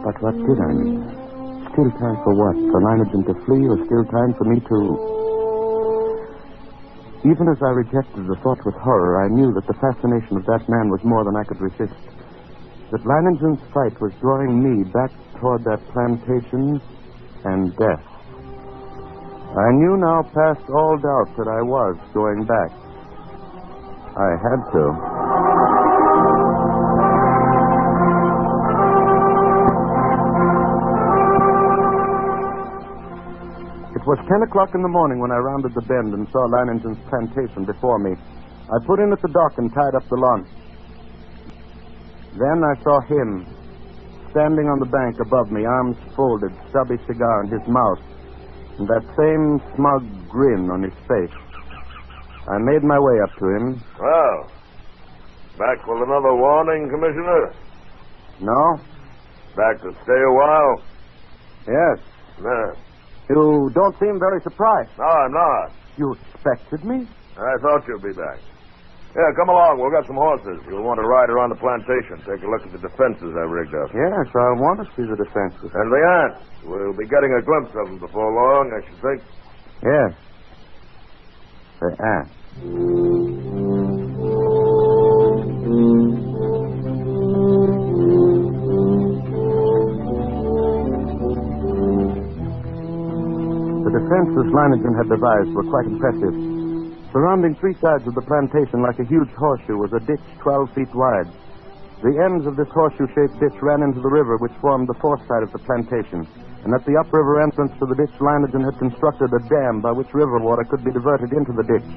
But what did I mean? Still time for what? For Leiningen to flee, or still time for me to... Even as I rejected the thought with horror, I knew that the fascination of that man was more than I could resist. That Leiningen's fight was drawing me back toward that plantation and death. I knew now past all doubt that I was going back. I had to. was 10 o'clock in the morning when I rounded the bend and saw Leiningen's plantation before me. I put in at the dock and tied up the launch. Then I saw him, standing on the bank above me, arms folded, stubby cigar in his mouth, and that same smug grin on his face. I made my way up to him. Well, back with another warning, Commissioner? No? Back to stay a while? Yes. No. You don't seem very surprised. No, I'm not. You expected me? I thought you'd be back. Yeah, come along. We've got some horses. You'll want to ride around the plantation. Take a look at the defenses I rigged up. Yes, I want to see the defenses. And the ants. We'll be getting a glimpse of them before long, I should think. Yes. The ants. The defenses Leiningen had devised were quite impressive. Surrounding three sides of the plantation like a huge horseshoe was a ditch 12 feet wide. The ends of this horseshoe-shaped ditch ran into the river, which formed the fourth side of the plantation. And at the upriver entrance to the ditch, Leiningen had constructed a dam by which river water could be diverted into the ditch.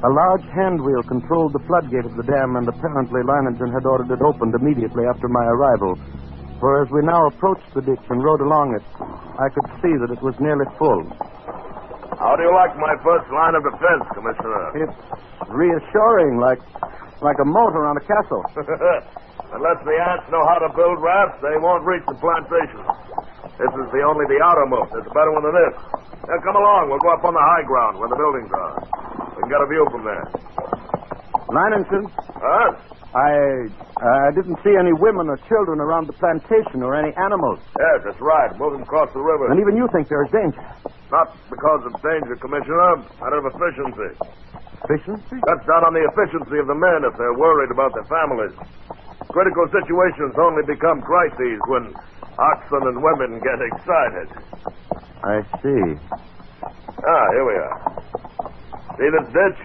A large hand wheel controlled the floodgate of the dam, and apparently Leiningen had ordered it opened immediately after my arrival. For as we now approached the ditch and rode along it, I could see that it was nearly full. How do you like my first line of defense, Commissioner? It's reassuring, like a moat around a castle. Unless the ants know how to build rafts, they won't reach the plantation. This is only the outer moat. There's a better one than this. Now, come along. We'll go up on the high ground where the buildings are. We can get a view from there. Leiningen? Huh? I didn't see any women or children around the plantation or any animals. Yes, that's right. Moving across the river. And even you think there's danger. Not because of danger, Commissioner. Out of efficiency. Efficiency? Cuts down on the efficiency of the men if they're worried about their families. Critical situations only become crises when oxen and women get excited. I see. Ah, here we are. See this ditch?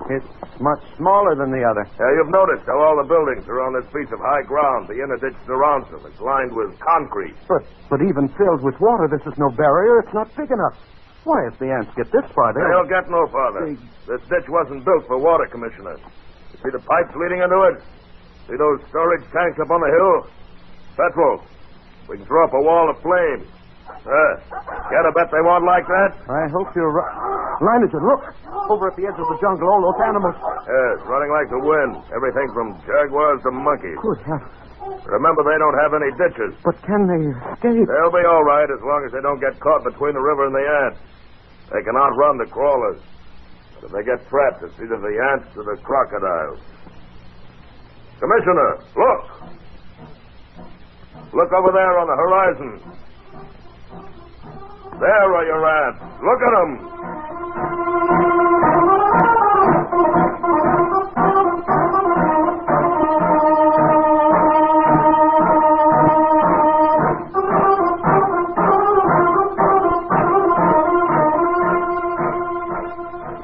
It's much smaller than the other. Yeah, you've noticed how all the buildings are on this piece of high ground. The inner ditch surrounds them. It's lined with concrete. But even filled with water, this is no barrier. It's not big enough. Why, if the ants get this far, they'll get no farther. This ditch wasn't built for water, Commissioner. You see the pipes leading into it? See those storage tanks up on the hill? Petrol. We can throw up a wall of flame. Get a bet they won't like that? I hope you're right. Leiningen, look! Over at the edge of the jungle, all those animals. Yes, running like the wind. Everything from jaguars to monkeys. Good heavens. Remember, they don't have any ditches. But can they escape? They'll be all right as long as they don't get caught between the river and the ants. They can outrun the crawlers. But if they get trapped, it's either the ants or the crocodiles. Commissioner, look! Look over there on the horizon. There are your ants. Look at them.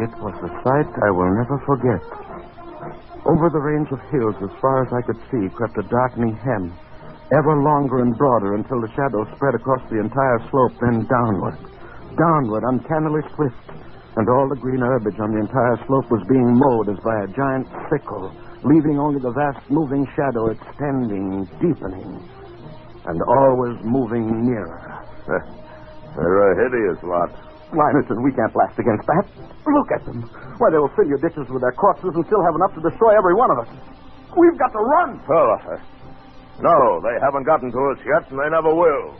It was a sight I will never forget. Over the range of hills, as far as I could see, crept a darkening hem, ever longer and broader until the shadow spread across the entire slope, then downward, uncannily swift, and all the green herbage on the entire slope was being mowed as by a giant sickle, leaving only the vast moving shadow extending, deepening, and always moving nearer. They're a hideous lot. Leiningen, we can't last against that. Look at them. Why, they will fill your ditches with their corpses and still have enough to destroy every one of us. We've got to run. Oh, no, they haven't gotten to us yet, and they never will.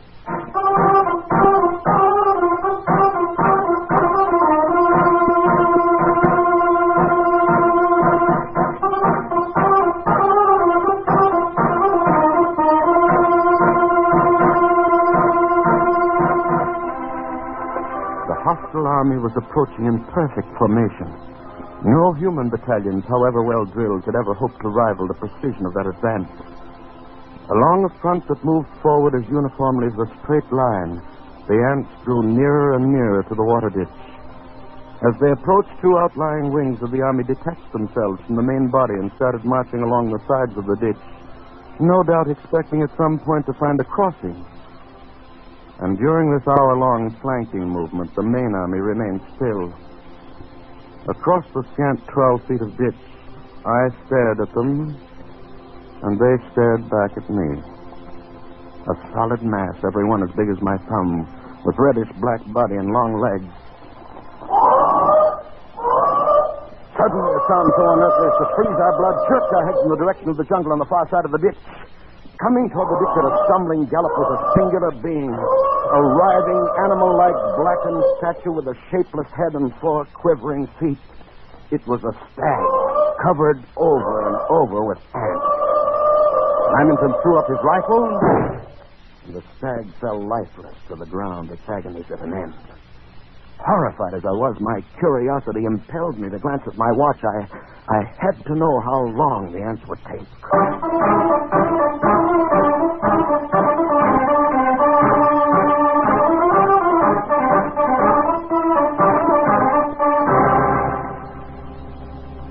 The hostile army was approaching in perfect formation. No human battalions, however well drilled, could ever hope to rival the precision of that advance. Along a front that moved forward as uniformly as a straight line, the ants drew nearer and nearer to the water ditch. As they approached, two outlying wings of the army detached themselves from the main body and started marching along the sides of the ditch, no doubt expecting at some point to find a crossing. And during this hour-long flanking movement, the main army remained still. Across the scant 12 feet of ditch, I stared at them, and they stared back at me. A solid mass, every one as big as my thumb, with reddish-black body and long legs. Suddenly, a sound so unearthly as to freeze our blood jerked our heads in the direction of the jungle on the far side of the ditch. Coming toward the ditch at a stumbling gallop was a singular being, a writhing, animal-like, blackened statue with a shapeless head and 4 quivering feet. It was a stag, covered over and over with ants. Lamington threw up his rifle, and the stag fell lifeless to the ground, its agonies at an end. Horrified as I was, my curiosity impelled me to glance at my watch. I had to know how long the ants would take.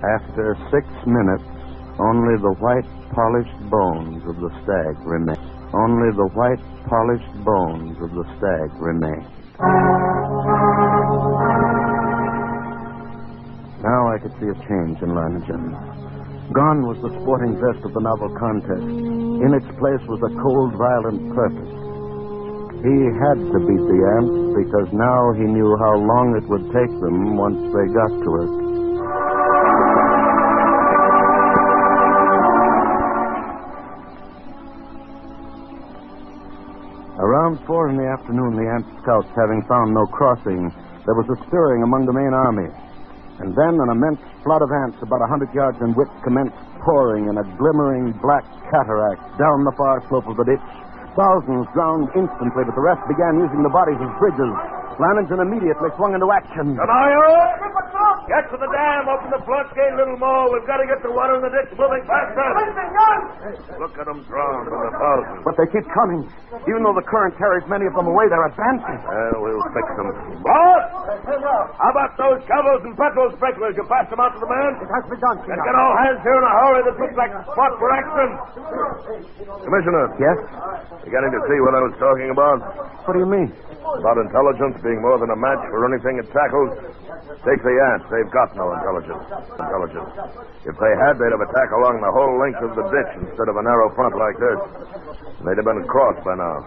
After 6 minutes, only the white, polished bones of the stag remained. Only the white, polished bones of the stag remained. Now I could see a change in Lanigan. Gone was the sporting zest of the novel contest. In its place was a cold, violent purpose. He had to beat the ants because now he knew how long it would take them once they got to it. Around 4 in the afternoon, the ant scouts having found no crossing, there was a stirring among the main army. And then an immense flood of ants about 100 yards in width commenced pouring in a glimmering black cataract down the far slope of the ditch. Thousands drowned instantly, but the rest began using the bodies as bridges. Lanigan immediately swung into action. Come on, get to the dam, open the flood gate a little more. We've got to get the water in the ditch moving faster. Look at them drowned in the thousands. But they keep coming. Even though the current carries many of them away, they're advancing. We'll fix them. Boss! How about those shovels and petrol sprinklers? You passed them out to the man? It has been done, Let's get all hands here in a hurry. This looks like a spot for action. Commissioner. Yes? Beginning to see what I was talking about? What do you mean? About intelligence being more than a match for anything it tackles. Take the ants. They've got no intelligence. If they had, they'd have attacked along the whole length of the ditch instead of a narrow front like this. They'd have been across by now.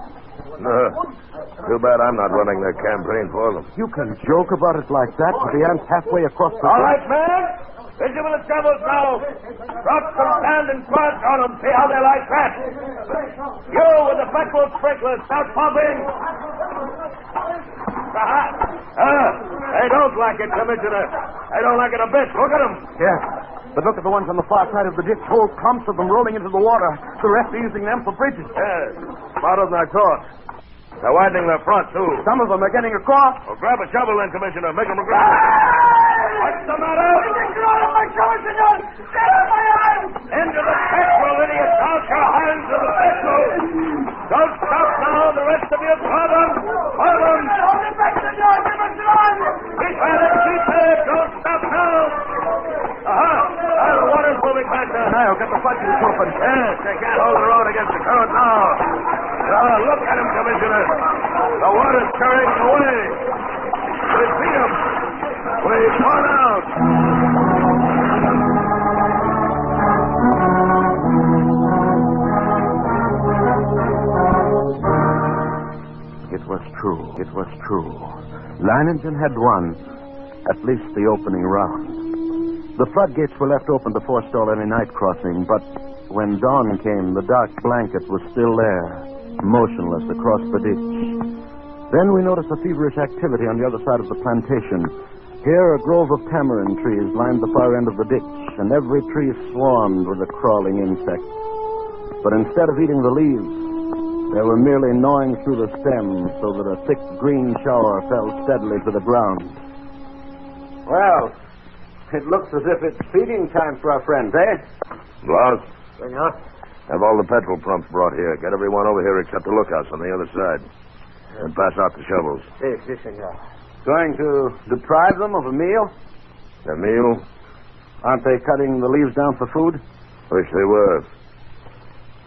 Too bad I'm not running their campaign for them. You can joke about it like that with the ants halfway across the All right, man. Busy with the shovels now. Drop some sand and squads on them. See how they like that. You with the petrol sprinklers. Start pumping. They don't like it, Commissioner. They don't like it a bit. Look at them. Yes. But look at the ones on the far side of the ditch. Whole clumps of them rolling into the water. The rest are using them for bridges. Yes. Smarter than I thought. They're widening their front, too. Some of them are getting across. Well, grab a shovel then, Commissioner. Make them regret it. What's the matter? Into the petrol, idiots. Out your hands to the petrol. Don't stop now. The rest of you, follow them. Follow them. Keep at it. Keep at it. Don't stop now. The water's moving faster. Now, get the floodgates open. Yes, they can't hold the road against the current now. Look at him, Commissioner. The water's carrying him away. We see him. We've gone out. It was true. It was true. Lanigan had won, at least the opening round. The floodgates were left open to forestall any night crossing, but when dawn came, the dark blanket was still there, motionless across the ditch. Then we noticed a feverish activity on the other side of the plantation. Here, a grove of tamarind trees lined the far end of the ditch, and every tree swarmed with the crawling insects. But instead of eating the leaves, they were merely gnawing through the stem so that a thick green shower fell steadily to the ground. Well, it looks as if it's feeding time for our friends, eh? Blouse. Senor? Have all the petrol pumps brought here. Get everyone over here except the lookouts on the other side. And pass out the shovels. Si, senor. Going to deprive them of a meal? A meal? Aren't they cutting the leaves down for food? Wish they were.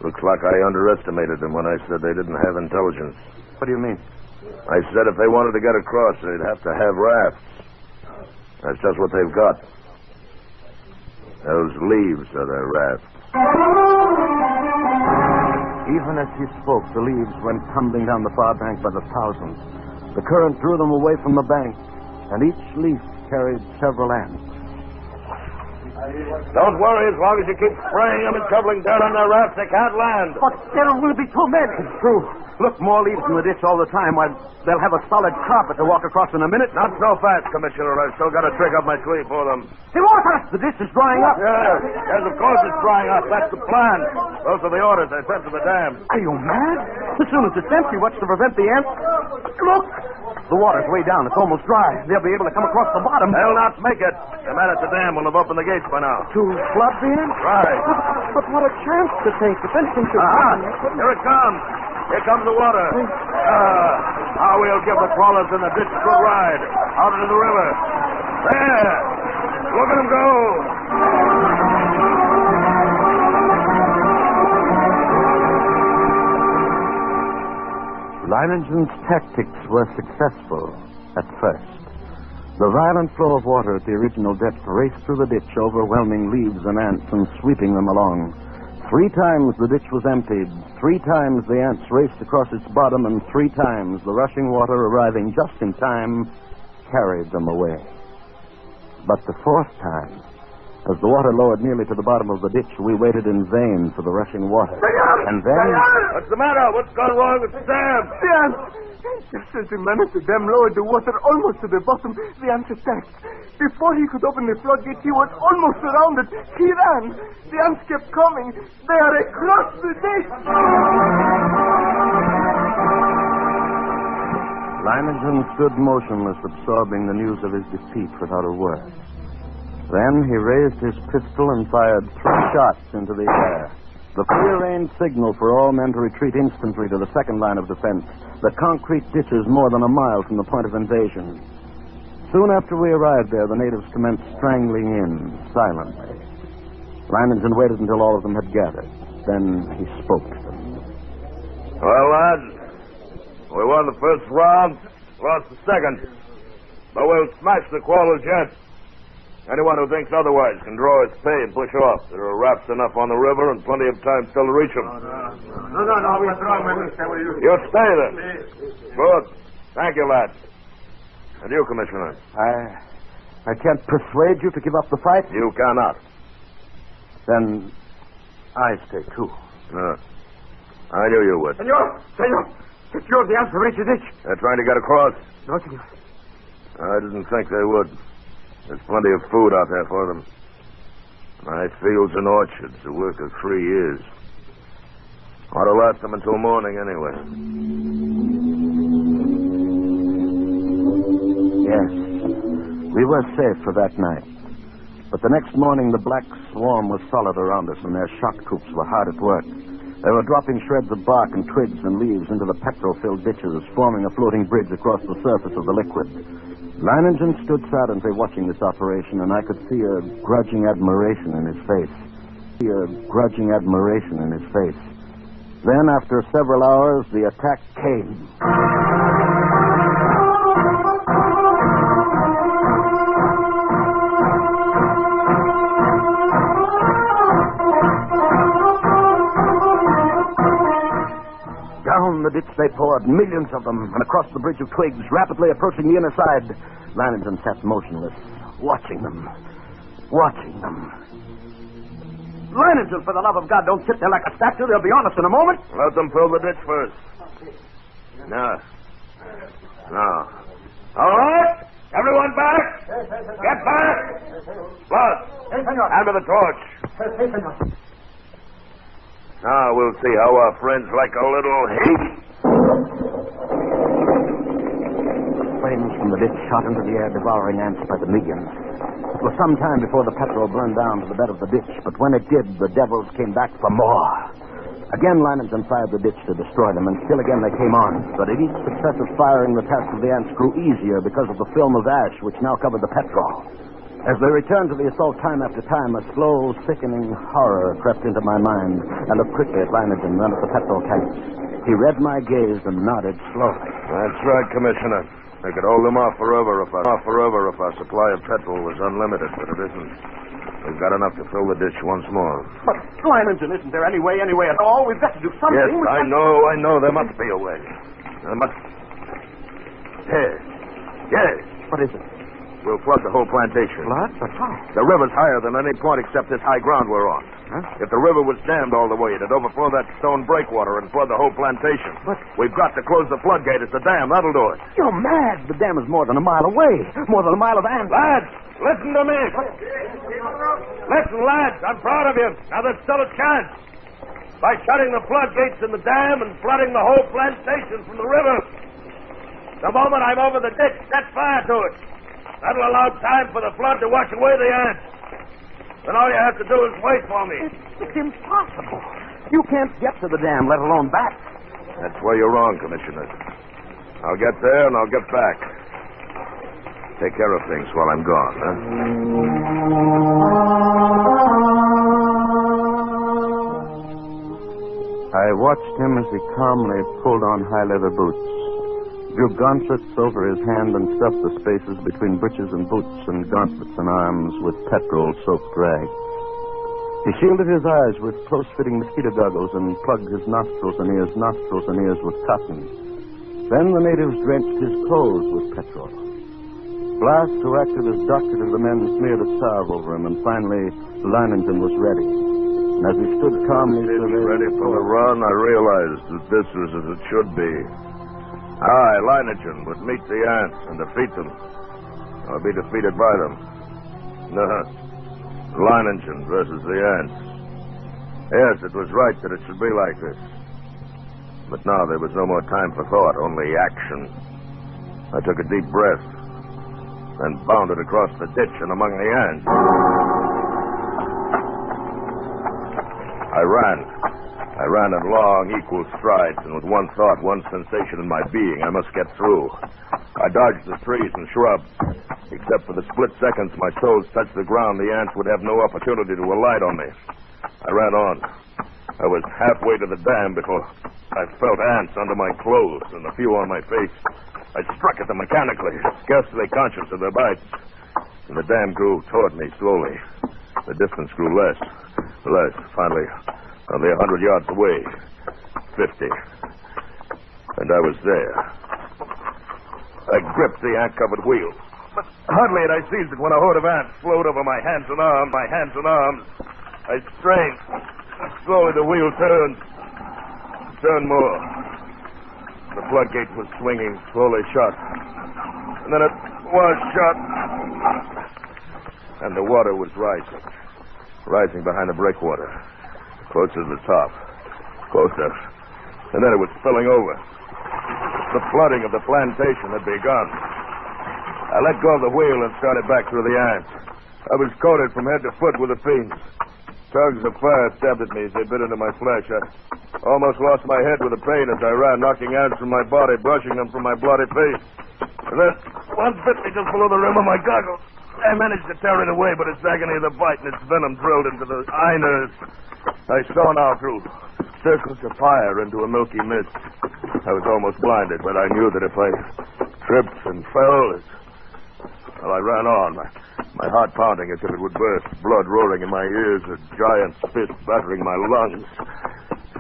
Looks like I underestimated them when I said they didn't have intelligence. What do you mean? I said if they wanted to get across, they'd have to have rafts. That's just what they've got. Those leaves are their rafts. Even as he spoke, the leaves went tumbling down the far bank by the thousands. The current drew them away from the bank, and each leaf carried several ants. Don't worry, as long as you keep spraying them and shoveling dirt on their rafts, they can't land. But there will be too many. It's true. Look, more leaves in the ditch all the time. Why, they'll have a solid carpet to walk across in a minute. Not so fast, Commissioner. I've still got a trick up my sleeve for them. The water! The ditch is drying up. Yes, of course it's drying up. That's the plan. Those are the orders I sent to the dam. Are you mad? As soon as it's empty, what's to prevent the ants? Look! The water's way down. It's almost dry. They'll be able to come across the bottom. They'll not make it. The man at the dam will have opened the gates by now. To flood the ants? Right. But what a chance to take. If anything should happen... Here it comes. Here comes the water. Now we'll give the crawlers in the ditch a good ride. Out into the river. There. Look at them go. Leiningen's tactics were successful at first. The violent flow of water at the original depth raced through the ditch, overwhelming leaves and ants and sweeping them along. 3 times the ditch was emptied. 3 times the ants raced across its bottom, and 3 times the rushing water, arriving just in time, carried them away. But the 4th time, as the water lowered nearly to the bottom of the ditch, we waited in vain for the rushing water. And then... What's the matter? What's gone wrong with the dam? The ants! Just as the man at the dam lowered the water almost to the bottom, the ants attacked. Before he could open the floodgate, he was almost surrounded. He ran. The ants kept coming. They are across the ditch. Leiningen stood motionless, absorbing the news of his defeat without a word. Then he raised his pistol and fired 3 shots into the air. The prearranged signal for all men to retreat instantly to the second line of defense, the concrete ditches more than a mile from the point of invasion. Soon after we arrived there, the natives commenced strangling in, silently. Leiningen waited until all of them had gathered. Then he spoke to them. Well, lads, we won the first round, lost the second. But we'll smash the crawlers yet. Anyone who thinks otherwise can draw his pay and push off. There are rafts enough on the river and plenty of time still to reach them. No, what's wrong, Mister? You stay then. Good. Thank you, lads. And you, Commissioner. I can't persuade you to give up the fight? You cannot. Then I stay, too. No. I knew you would. Senor! Secure the ants to reach the ditch. They're trying to get across. No, senor. I didn't think they would. There's plenty of food out there for them. My fields and orchards, a work of 3 years. Ought to last them until morning, anyway. Yes, we were safe for that night. But the next morning, the black swarm was solid around us, and their shot troops were hard at work. They were dropping shreds of bark and twigs and leaves into the petrol-filled ditches, forming a floating bridge across the surface of the liquid. Leiningen stood silently watching this operation, and I could see a grudging admiration in his face. Then, after several hours, the attack came. Down the ditch they poured, millions of them, and across the bridge of twigs, rapidly approaching the inner side. Leiningen sat motionless, watching them. Leiningen, for the love of God, don't sit there like a statue. They'll be on us in a moment. Let them fill the ditch first. Now. All right. Everyone back. Get back. Buzz. Hand me the torch. Now we'll see how our friends like a little heat. Flames from the ditch shot into the air, devouring ants by the millions. It was some time before the petrol burned down to the bed of the ditch, but when it did, the devils came back for more. Again, Leiningen fired the ditch to destroy them, and still again they came on. But at each successive firing, the task of the ants grew easier because of the film of ash which now covered the petrol. As they returned to the assault time after time, a slow, sickening horror crept into my mind. I looked quickly at Leiningen, then at the petrol tanks. He read my gaze and nodded slowly. That's right, Commissioner. They could hold them off forever if our supply of petrol was unlimited, but it isn't. We've got enough to fill the ditch once more. But, Liningen, isn't there any way at all? We've got to do something. Yes, I know. There must be a way. There must... Yes. What is it? We'll flood the whole plantation. Flood? But how? The river's higher than any point except this high ground we're on. Huh? If the river was dammed all the way, it'd overflow that stone breakwater and flood the whole plantation. But... We've got to close the floodgate. It's the dam. That'll do it. You're mad. The dam is more than a mile away. More than a mile of ants. Lads, listen to me. Listen, lads, I'm proud of you. Now there's still a chance. By shutting the floodgates in the dam and flooding the whole plantation from the river. The moment I'm over the ditch, set fire to it. That'll allow time for the flood to wash away the ants. Then all you have to do is wait for me. It's impossible. You can't get to the dam, let alone back. That's where you're wrong, Commissioner. I'll get there and I'll get back. Take care of things while I'm gone, huh? I watched him as he calmly pulled on high leather boots, drew gauntlets over his hand and stuffed the spaces between breeches and boots and gauntlets and arms with petrol-soaked rags. He shielded his eyes with close-fitting mosquito goggles and plugged his nostrils and ears with cotton. Then the natives drenched his clothes with petrol. Blas, who acted as doctor to the men, smeared a salve over him, and finally Liningen was ready. And as he stood calmly ready for the run, I realized that this was as it should be. I, Liningen, would meet the ants and defeat them, or be defeated by them. No, Liningen versus the ants. Yes, it was right that it should be like this. But now there was no more time for thought, only action. I took a deep breath, and bounded across the ditch and among the ants. I ran in long, equal strides, and with one thought, one sensation in my being, I must get through. I dodged the trees and shrubs. Except for the split seconds my toes touched the ground, the ants would have no opportunity to alight on me. I ran on. I was halfway to the dam before I felt ants under my clothes and a few on my face. I struck at them mechanically, scarcely conscious of their bites. And the dam grew toward me slowly. The distance grew less. Finally, only 100 yards away. 50. And I was there. I gripped the ant-covered wheel. But hardly had I seized it when a horde of ants flowed over my hands and arms. I strained. Slowly the wheel turned. Turned more. The floodgate was swinging slowly shut. And then it was shut. And the water was rising behind the breakwater. Closer to the top. Closer. And then it was spilling over. The flooding of the plantation had begun. I let go of the wheel and started back through the ants. I was coated from head to foot with the fiends. Tongues of fire stabbed at me as they bit into my flesh. I almost lost my head with the pain as I ran, knocking ants from my body, brushing them from my bloody face. And then one bit me just below the rim of my goggles. I managed to tear it away, but its agony of the bite and its venom drilled into the eye nerves. I saw now through circles of fire into a milky mist. I was almost blinded, but I knew that if I tripped and fell, well, I ran on, my heart pounding as if it would burst, blood roaring in my ears, a giant's fist battering my lungs.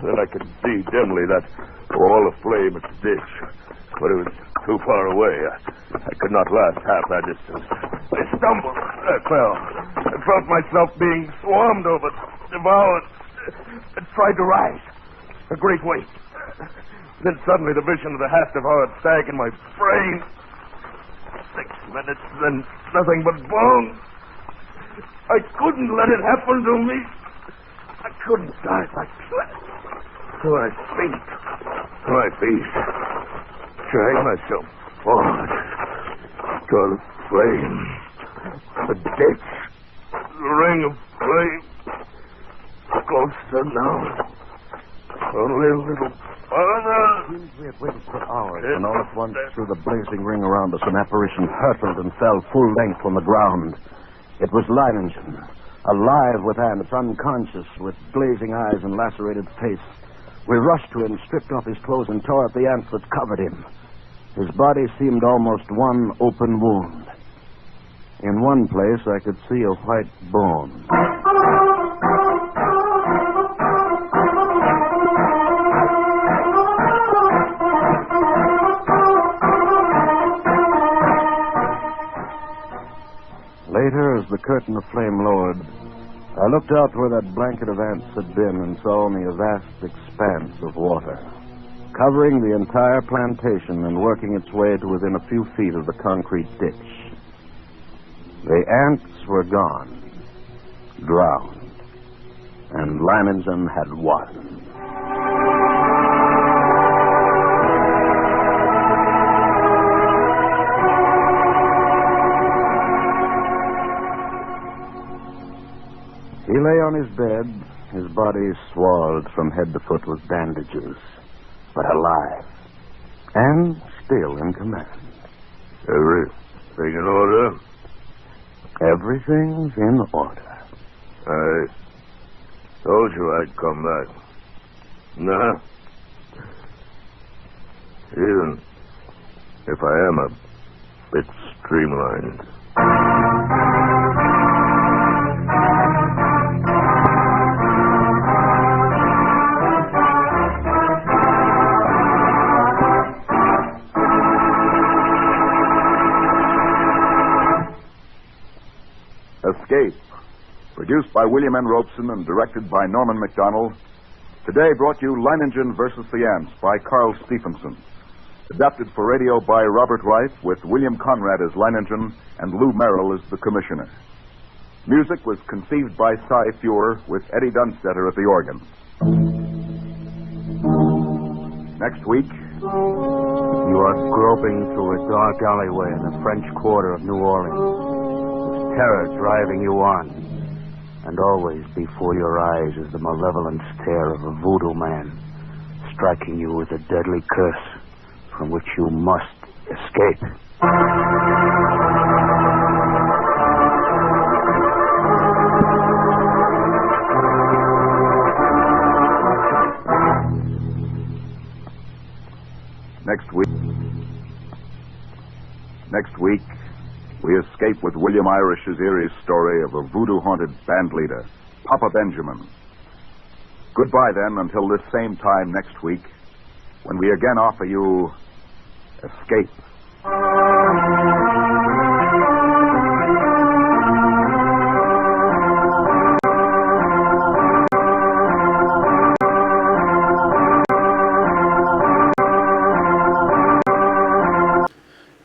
Then I could see dimly that wall of flame at the ditch, but it was too far away. I could not last half that distance. I stumbled. I fell. I felt myself being swarmed over, devoured. I tried to rise. A great weight. Then suddenly the vision of the haft of hard stag in my brain. 6 minutes, then nothing but bones. I couldn't let it happen to me. I couldn't die like that. To my feet. Drag myself forward. Toward the flame. The ditch. The ring of flame. Closer now. Only a little farther. We had waited for hours, and all at once, through the blazing ring around us, an apparition hurtled and fell full length on the ground. It was Liningen, alive with ants, unconscious, with glazing eyes and lacerated face. We rushed to him, stripped off his clothes, and tore up the ants that covered him. His body seemed almost one open wound. In one place, I could see a white bone. Later, as the curtain of flame lowered, I looked out where that blanket of ants had been and saw only a vast expanse of water, covering the entire plantation and working its way to within a few feet of the concrete ditch. The ants were gone, drowned, and Leiningen had won. He lay on his bed, his body swathed from head to foot with bandages, but alive, and still in command. Everything in order? Everything's in order. I told you I'd come back. Nah. Even if I am a bit streamlined. Escape, produced by William N. Robeson and directed by Norman MacDonald, today brought you Leiningen versus the Ants by Carl Stephenson. Adapted for radio by Robert Wright, with William Conrad as Leiningen and Lou Merrill as the Commissioner. Music was conceived by Cy Feuer, with Eddie Dunstetter at the organ. Next week, you are groping through a dark alleyway in the French Quarter of New Orleans. Terror driving you on, and always before your eyes is the malevolent stare of a voodoo man, striking you with a deadly curse from which you must escape. Next week, we escape with William Irish's eerie story of a voodoo-haunted band leader, Papa Benjamin. Goodbye, then, until this same time next week, when we again offer you Escape.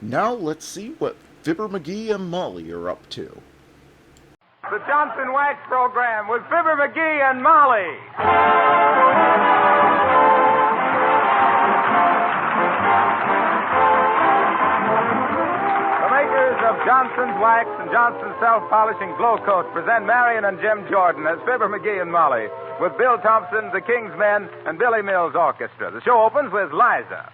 Now let's see what Fibber, Magee, and Molly are up to. The Johnson Wax Program with Fibber, Magee, and Molly. The makers of Johnson's Wax and Johnson's Self-Polishing Glow Coat present Marion and Jim Jordan as Fibber, Magee, and Molly with Bill Thompson, the King's Men, and Billy Mills Orchestra. The show opens with Liza.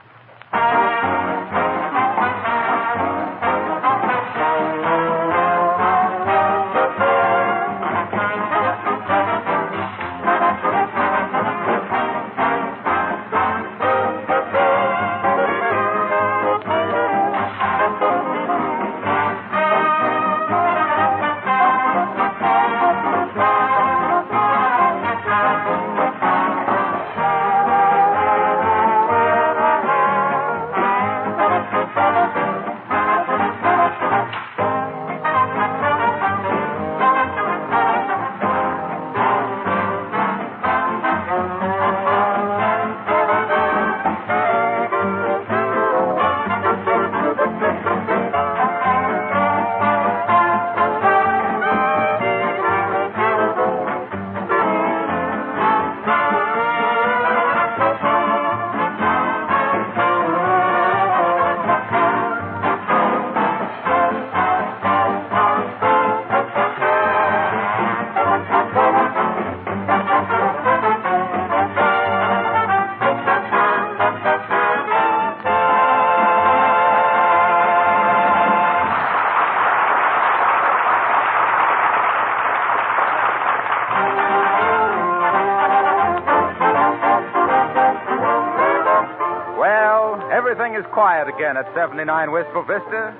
everything is quiet again at 79 Wistful Vista.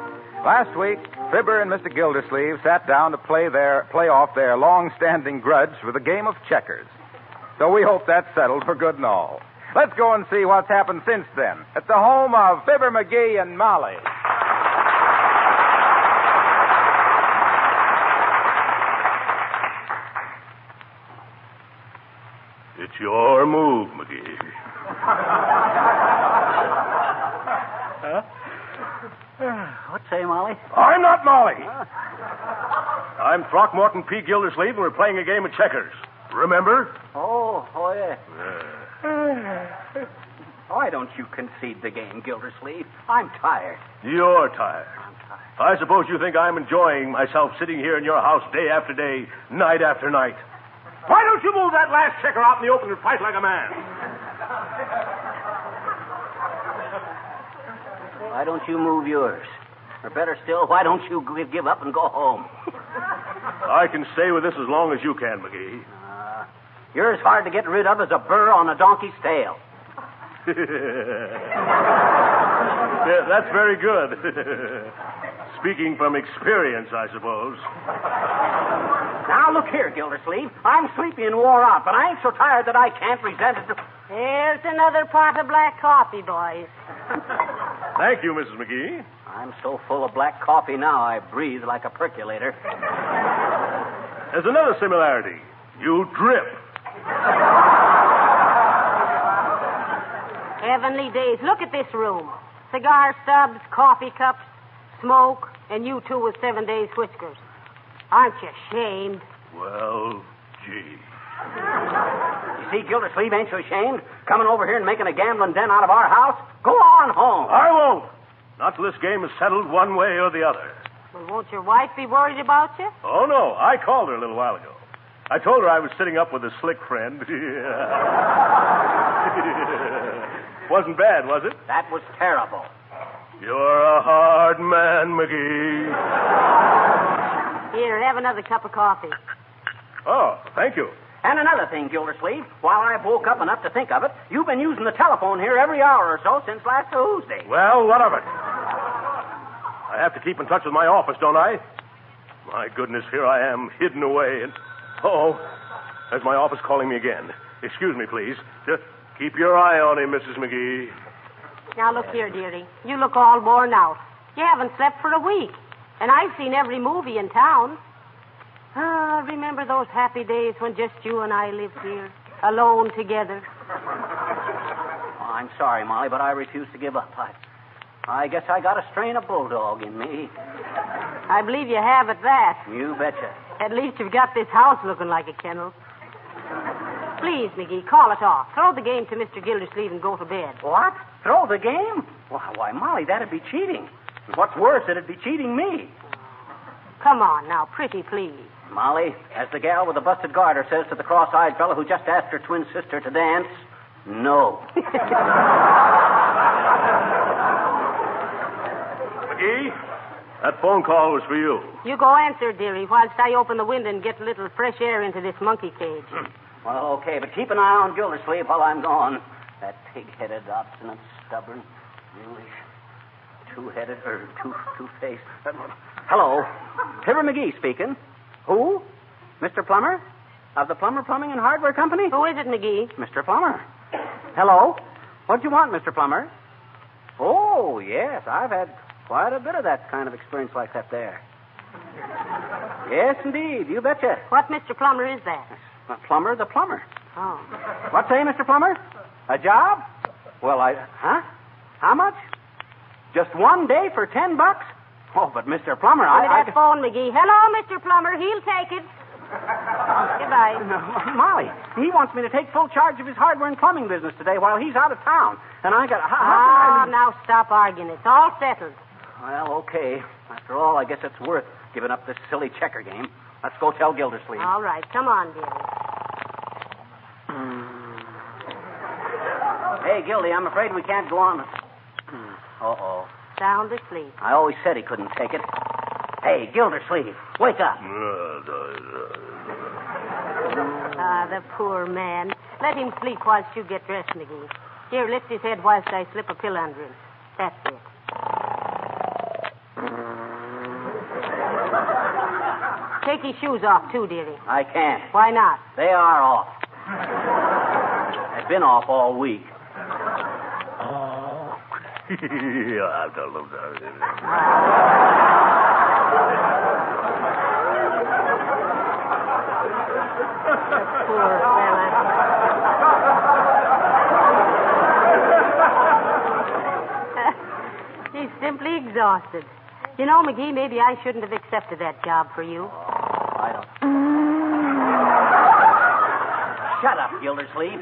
Last week, Fibber and Mr. Gildersleeve sat down to play off their long-standing grudge with a game of checkers. So we hope that's settled for good and all. Let's go and see what's happened since then at the home of Fibber, Magee, and Molly. It's your move, Magee. Huh? What say, Molly? I'm not Molly. I'm Throckmorton P. Gildersleeve, and we're playing a game of checkers. Remember? Oh, yeah. Why don't you concede the game, Gildersleeve? I'm tired. You're tired. I suppose you think I'm enjoying myself sitting here in your house day after day, night after night. Why don't you move that last checker out in the open and fight like a man? Why don't you move yours? Or better still, why don't you give up and go home? I can stay with this as long as you can, Magee. You're as hard to get rid of as a burr on a donkey's tail. Yeah, that's very good. Speaking from experience, I suppose. Now, look here, Gildersleeve. I'm sleepy and wore out, but I ain't so tired that I can't resent it. Here's another pot of black coffee, boys. Thank you, Mrs. Magee. I'm so full of black coffee now, I breathe like a percolator. There's another similarity. You drip. Heavenly days. Look at this room. Cigar stubs, coffee cups, smoke, and you two with 7 days whiskers. Aren't you ashamed? Well, gee. You see, Gildersleeve, ain't you ashamed? Coming over here and making a gambling den out of our house? Go on home. I won't. Not till this game is settled one way or the other. Well, won't your wife be worried about you? Oh, no. I called her a little while ago. I told her I was sitting up with a slick friend. Wasn't bad, was it? That was terrible. You're a hard man, Magee. Here, have another cup of coffee. Oh, thank you. And another thing, Gildersleeve, while I've woke up enough to think of it, you've been using the telephone here every hour or so since last Tuesday. Well, what of it? I have to keep in touch with my office, don't I? My goodness, here I am, hidden away, and... Oh, there's my office calling me again. Excuse me, please. Just keep your eye on him, Mrs. Magee. Now, look here, dearie. You look all worn out. You haven't slept for a week. And I've seen every movie in town. Ah, remember those happy days when just you and I lived here, alone together? Oh, I'm sorry, Molly, but I refuse to give up. I guess I got a strain of bulldog in me. I believe you have at that. You betcha. At least you've got this house looking like a kennel. Please, Magee, call it off. Throw the game to Mr. Gildersleeve and go to bed. What? Throw the game? Why, Molly, that'd be cheating. What's worse, it'd be cheating me. Come on now, pretty please. Molly, as the gal with the busted garter says to the cross-eyed fellow who just asked her twin sister to dance, no. Magee, that phone call was for you. You go answer, dearie, whilst I open the window and get a little fresh air into this monkey cage. Well, okay, but keep an eye on Gildersleeve while I'm gone. That pig-headed, obstinate, stubborn, mulish, two-faced... Hello. Fibber Magee speaking. Who? Mr. Plummer? Of the Plummer Plumbing and Hardware Company? Who is it, Magee? Mr. Plummer. Hello. What do you want, Mr. Plummer? Oh, yes, I've had quite a bit of that kind of experience like that there. Yes, indeed. You betcha. What Mr. Plummer is that? Plummer the plumber. Oh. What say, Mr. Plummer? A job? Well, Huh? How much? Just 1 day for $10? Oh, but Mr. Plummer, Give me that phone, Magee. Hello, Mr. Plummer. He'll take it. Goodbye. No, Molly, he wants me to take full charge of his hardware and plumbing business today while he's out of town. And I got... Now stop arguing. It's all settled. Well, okay. After all, I guess it's worth giving up this silly checker game. Let's go tell Gildersleeve. All right. Come on, dearie. Hey, Gildy, I'm afraid we can't go on. Uh-oh. Sound asleep. I always said he couldn't take it. Hey, Gildersleeve, wake up. Ah, the poor man. Let him sleep whilst you get dressed, Magee. Here, lift his head whilst I slip a pill under him. That's it. Take your shoes off, too, dearie. I can't. Why not? They are off. They've been off all week. Poor fella. He's simply exhausted. You know, McGee, maybe I shouldn't have accepted that job for you. I don't. Shut up, Gildersleeve.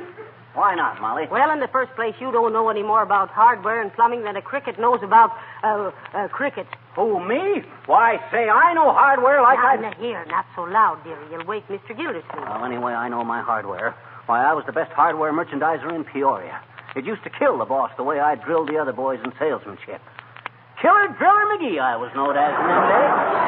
Why not, Molly? Well, in the first place, you don't know any more about hardware and plumbing than a cricket knows about, cricket. Who, me? Why, say, I know hardware like Now, here, not so loud, dearie. You'll wake Mr. Gildersleeve. Well, anyway, I know my hardware. Why, I was the best hardware merchandiser in Peoria. It used to kill the boss the way I drilled the other boys in salesmanship. Killer Driller McGee, I was known as in them days.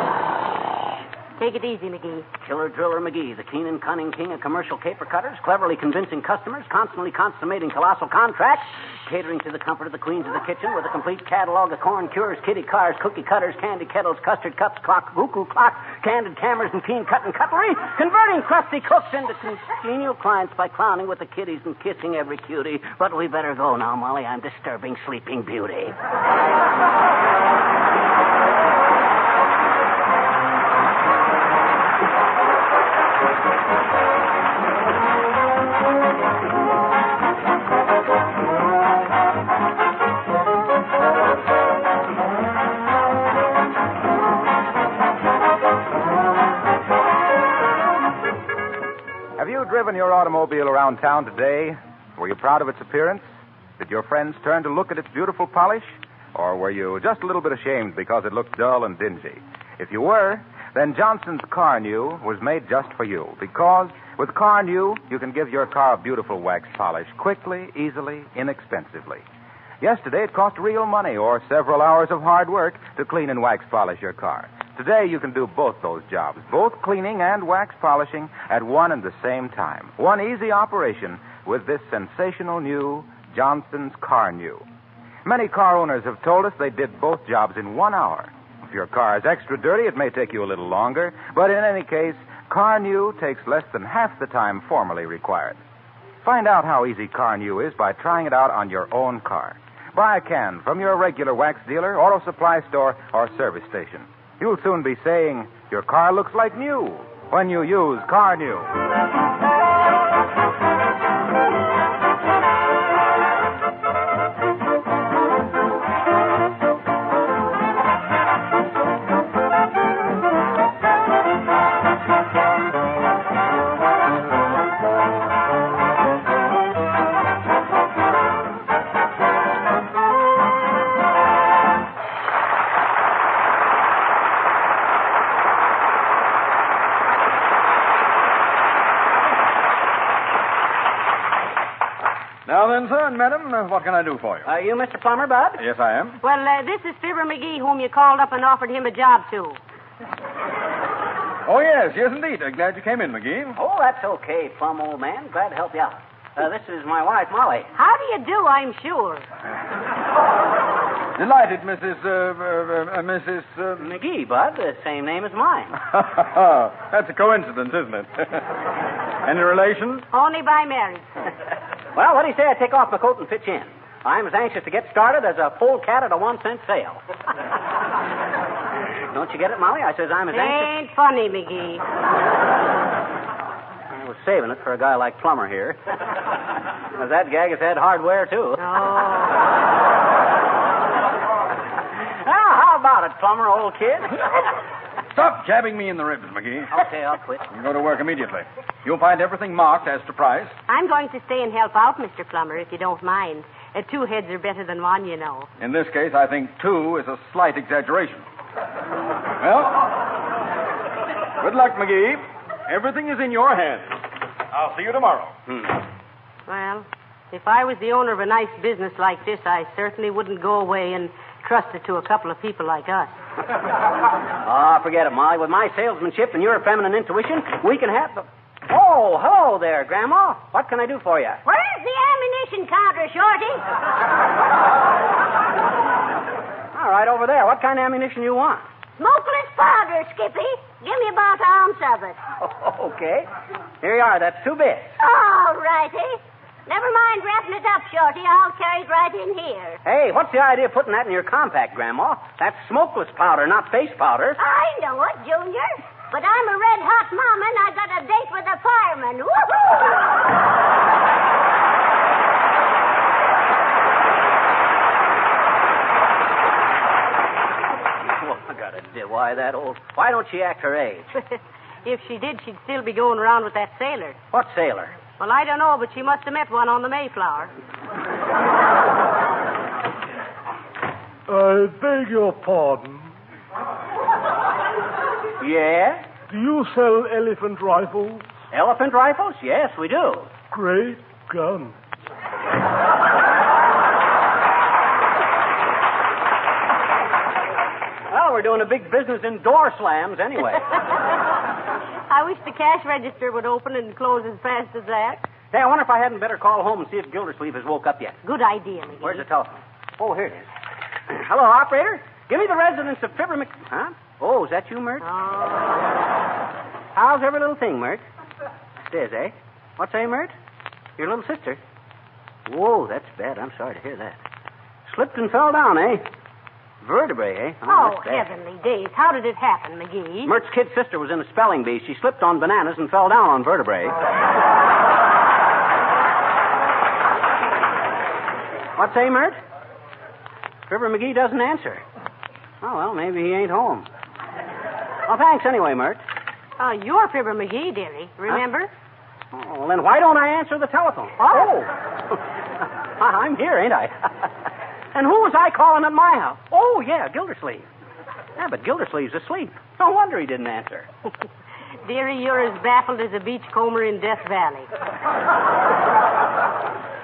Take it easy, McGee. Killer Driller McGee, the keen and cunning king of commercial caper cutters, cleverly convincing customers, constantly consummating colossal contracts, catering to the comfort of the queens of the kitchen with a complete catalog of corn cures, kitty cars, cookie cutters, candy kettles, custard cups, clock, cuckoo clocks, candid cameras, and keen cut and cutlery, converting crusty cooks into congenial clients by clowning with the kiddies and kissing every cutie. But we better go now, Molly. I'm disturbing Sleeping Beauty. Have you driven your automobile around town today? Were you proud of its appearance? Did your friends turn to look at its beautiful polish? Or were you just a little bit ashamed because it looked dull and dingy? If you were, then Johnson's Car New was made just for you. Because with Car New, you can give your car a beautiful wax polish quickly, easily, inexpensively. Yesterday, it cost real money or several hours of hard work to clean and wax polish your car. Today, you can do both those jobs, both cleaning and wax polishing at one and the same time. One easy operation with this sensational new Johnson's Car New. Many car owners have told us they did both jobs in 1 hour. If your car is extra dirty, it may take you a little longer, but in any case, Car New takes less than half the time formerly required. Find out how easy Car New is by trying it out on your own car. Buy a can from your regular wax dealer, auto supply store, or service station. You'll soon be saying, your car looks like new when you use Car New. Now then, sir and madam, what can I do for you? Are you Mr. Plummer, Bud? Yes, I am. Well, this is Fibber McGee, whom you called up and offered him a job to. Oh, yes, indeed. Glad you came in, McGee. Oh, that's okay, Plum, old man. Glad to help you out. This is my wife, Molly. How do you do, I'm sure? Delighted, Mrs. McGee, Bud. The same name as mine. That's a coincidence, isn't it? Any relation? Only by marriage. Well, what do you say I take off my coat and pitch in? I'm as anxious to get started as a polecat at a 1-cent sale. Don't you get it, Molly? I says I'm as anxious... Ain't funny, McGee. I was saving it for a guy like Plummer here. Because that gag has had hardware, too. Oh. How about it, Plummer, old kid? Stop jabbing me in the ribs, McGee. Okay, I'll quit. You go to work immediately. You'll find everything marked as to price. I'm going to stay and help out, Mr. Plummer, if you don't mind. 2 heads are better than 1, you know. In this case, I think 2 is a slight exaggeration. Well, good luck, McGee. Everything is in your hands. I'll see you tomorrow. Well, if I was the owner of a nice business like this, I certainly wouldn't go away and trust it to a couple of people like us. Oh, forget it, Molly. With my salesmanship and your feminine intuition, we can have... Oh, hello there, Grandma. What can I do for you? Where's the ammunition counter, Shorty? right over there. What kind of ammunition you want? Smokeless powder, Skippy. Give me about an ounce of it. Okay. Here you are. That's 2 bits. All righty. Never mind wrapping it up, Shorty. I'll carry it right in here. Hey, what's the idea of putting that in your compact, Grandma? That's smokeless powder, not face powder. I know it, Junior. But I'm a red-hot mama, and I got a date with a fireman. Woohoo! Why don't she act her age? If she did, she'd still be going around with that sailor. What sailor? Well, I don't know, but she must have met one on the Mayflower. I beg your pardon. Yeah? Do you sell elephant rifles? Elephant rifles? Yes, we do. Great gun. Well, we're doing a big business in door slams anyway. I wish the cash register would open and close as fast as that. Hey, I wonder if I hadn't better call home and see if Gildersleeve has woke up yet. Good idea, Magee. Where's the telephone? Oh, here it is. Hello, operator. Give me the residence of Fibber Huh? Oh, is that you, Mert? Oh. How's every little thing, Mert? It is, eh? What's say, Mert? Your little sister? Whoa, that's bad. I'm sorry to hear that. Slipped and fell down, eh? Vertebrae, eh? Oh, that's bad. heavenly days. How did it happen, Magee? Mert's kid sister was in a spelling bee. She slipped on bananas and fell down on vertebrae. What say, Mert? Fibber McGee doesn't answer. Oh, well, maybe he ain't home. Well, thanks anyway, Mert. You're Fibber McGee, dearie. Remember? Huh? Oh, well, then why don't I answer the telephone? Oh. I'm here, ain't I? And who was I calling at my house? Oh, yeah, Gildersleeve. Yeah, but Gildersleeve's asleep. No wonder he didn't answer. Dearie, you're as baffled as a beachcomber in Death Valley.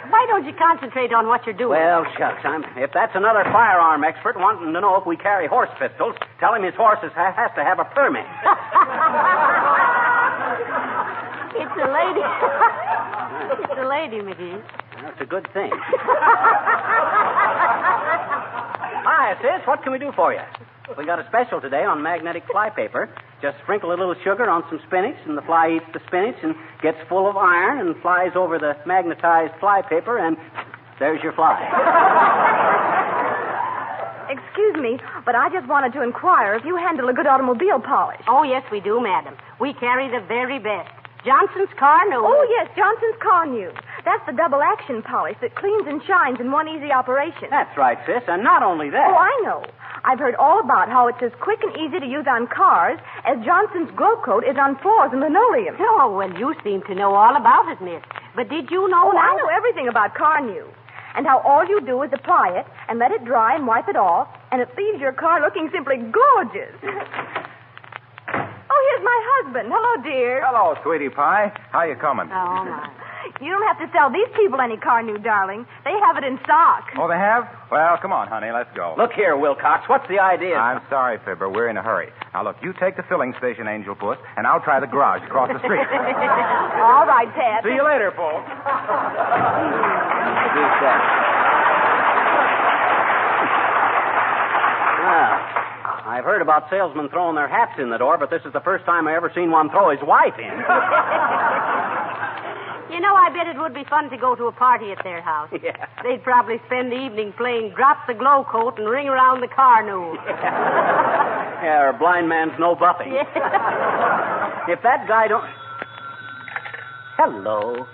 Why don't you concentrate on what you're doing? Well, shucks. If that's another firearm expert wanting to know if we carry horse pistols, tell him his horse has to have a permit. It's a lady. It's a lady, McGee. That's a good thing. Hi, sis. What can we do for you? We got a special today on magnetic flypaper. Just sprinkle a little sugar on some spinach, and the fly eats the spinach and gets full of iron and flies over the magnetized flypaper, and there's your fly. Excuse me, but I just wanted to inquire if you handle a good automobile polish. Oh, yes, we do, madam. We carry the very best. Johnson's Car New. Oh, yes, Johnson's Car New. That's the double-action polish that cleans and shines in one easy operation. That's right, sis, and not only that. Oh, I know. I've heard all about how it's as quick and easy to use on cars as Johnson's Glow Coat is on floors and linoleum. Oh, well, you seem to know all about it, miss. But did you know I know everything about Car New. And how all you do is apply it and let it dry and wipe it off, and it leaves your car looking simply gorgeous. Oh, here's my husband. Hello, dear. Hello, sweetie pie. How you coming? Oh, my. You don't have to sell these people any Car New, darling. They have it in stock. Oh, they have? Well, come on, honey. Let's go. Look here, Wilcox. What's the idea? I'm sorry, Fibber. We're in a hurry. Now, look, you take the filling station, Angel Puss, and I'll try the garage across the street. All right, Ted. See you later, folks. I've heard about salesmen throwing their hats in the door, but this is the first time I ever seen one throw his wife in. You know, I bet it would be fun to go to a party at their house. Yeah. They'd probably spend the evening playing Drop the Glow Coat and Ring Around the Car New. Yeah, or Blind Man's No Buffing. Yeah. If that guy don't... Hello.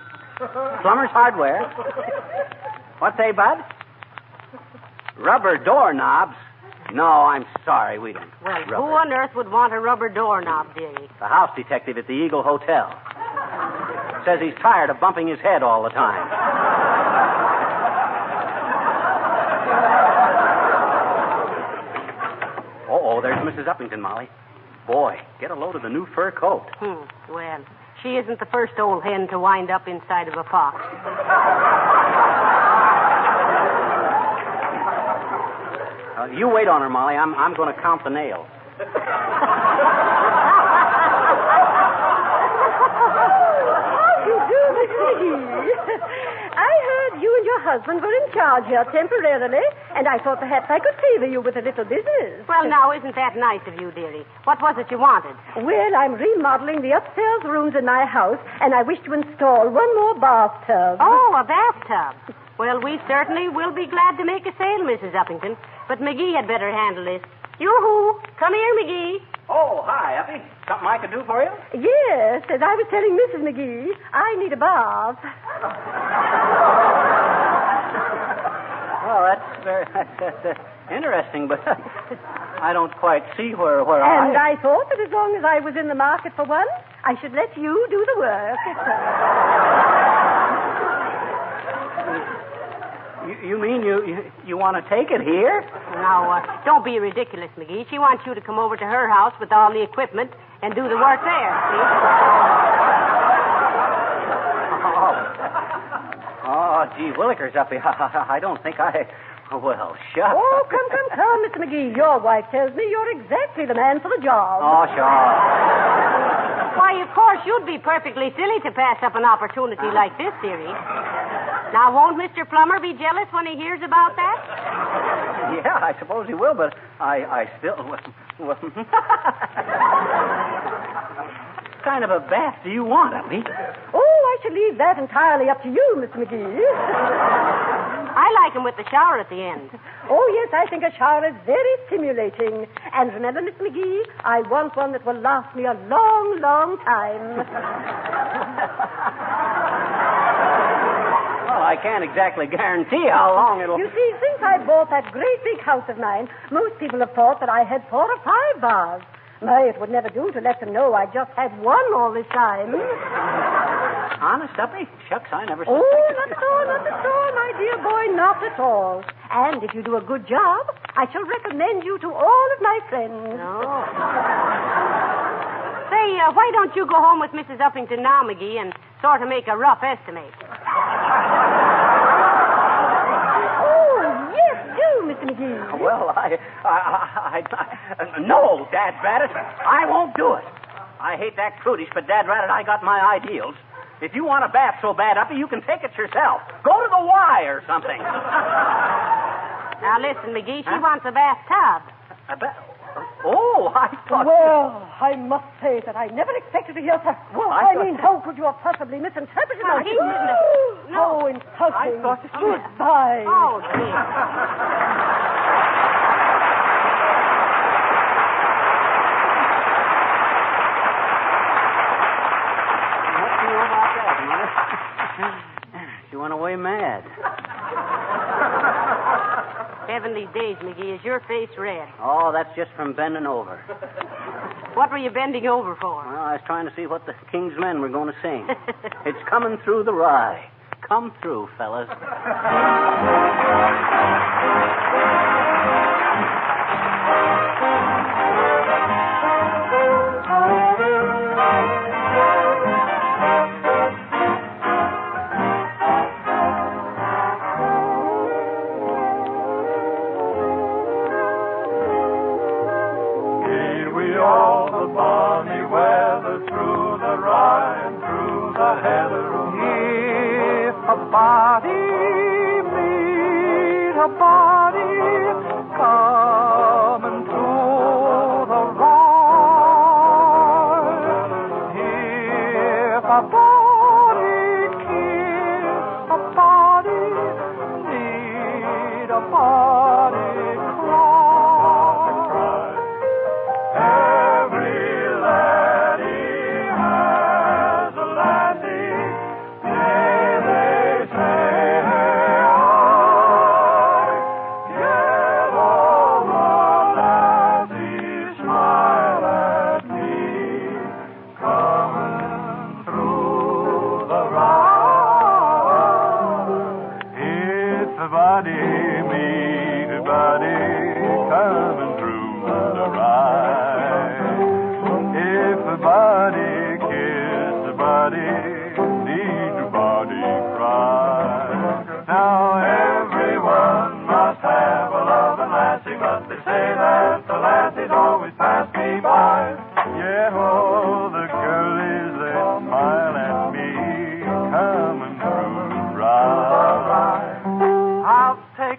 Plumber's Hardware. What say, Bud? Rubber doorknobs? No, I'm sorry, we don't. Well, who on earth would want a rubber doorknob, dearie? The house detective at the Eagle Hotel. Says he's tired of bumping his head all the time. Oh, there's Mrs. Uppington, Molly. Boy, get a load of the new fur coat. Well, she isn't the first old hen to wind up inside of a fox. You wait on her, Molly. I'm going to count the nails. you do, Miss McGee? I heard you and your husband were in charge here temporarily, and I thought perhaps I could favor you with a little business. Well, now, isn't that nice of you, dearie? What was it you wanted? Well, I'm remodeling the upstairs rooms in my house, and I wish to install one more bathtub. Oh, a bathtub. Well, we certainly will be glad to make a sale, Mrs. Uppington. But McGee had better handle this. Yoo-hoo! Come here, McGee. Oh, hi, Uppy. Something I can do for you? Yes, as I was telling Mrs. McGee, I need a bath. Oh, that's interesting, but I don't quite see where And I thought that as long as I was in the market for one, I should let you do the work. You mean you want to take it here? Now, don't be ridiculous, McGee. She wants you to come over to her house with all the equipment and do the work there, see? Oh, gee willikers, Uppy. I don't think I... Well, shucks. Oh, come, Mr. McGee. Your wife tells me you're exactly the man for the job. Oh, sure. Why, of course, you'd be perfectly silly to pass up an opportunity like this, dearie. Now, won't Mr. Plummer be jealous when he hears about that? Yeah, I suppose he will, but I still... Well, what kind of a bath do you want, Uppy? Oh, I should leave that entirely up to you, Mr. McGee. I like him with the shower at the end. Oh, yes, I think a shower is very stimulating. And remember, Miss McGee, I want one that will last me a long, long time. Well, I can't exactly guarantee how long it'll... You see, since I bought that great big house of mine, most people have thought that I had 4 or 5 baths. My, it would never do to let them know I just had one all this time. Honest, Uppy? Shucks, I never Oh, suspected. not at all, my dear boy, not at all. And if you do a good job, I shall recommend you to all of my friends. Oh. Say, why don't you go home with Mrs. Uppington now, McGee, and sort of make a rough estimate? Mr. McGee. Well, no, Dad Rabbit, I won't do it. I hate that prudish, but Dad Rabbit, I got my ideals. If you want a bath so bad, Uppy, you can take it yourself. Go to the Y or something. Now, listen, McGee, she wants a bathtub. A bath? Oh, I thought... Well, I must say that I never expected to hear such... Well, I mean, how could you have possibly misinterpreted my... No. How insulting. I thought... Goodbye. Oh, dear. She went away mad. Heavenly days, McGee, is your face red? Oh, that's just from bending over. What were you bending over for? Well, I was trying to see what the King's Men were going to sing. It's coming through the rye. Come through, fellas.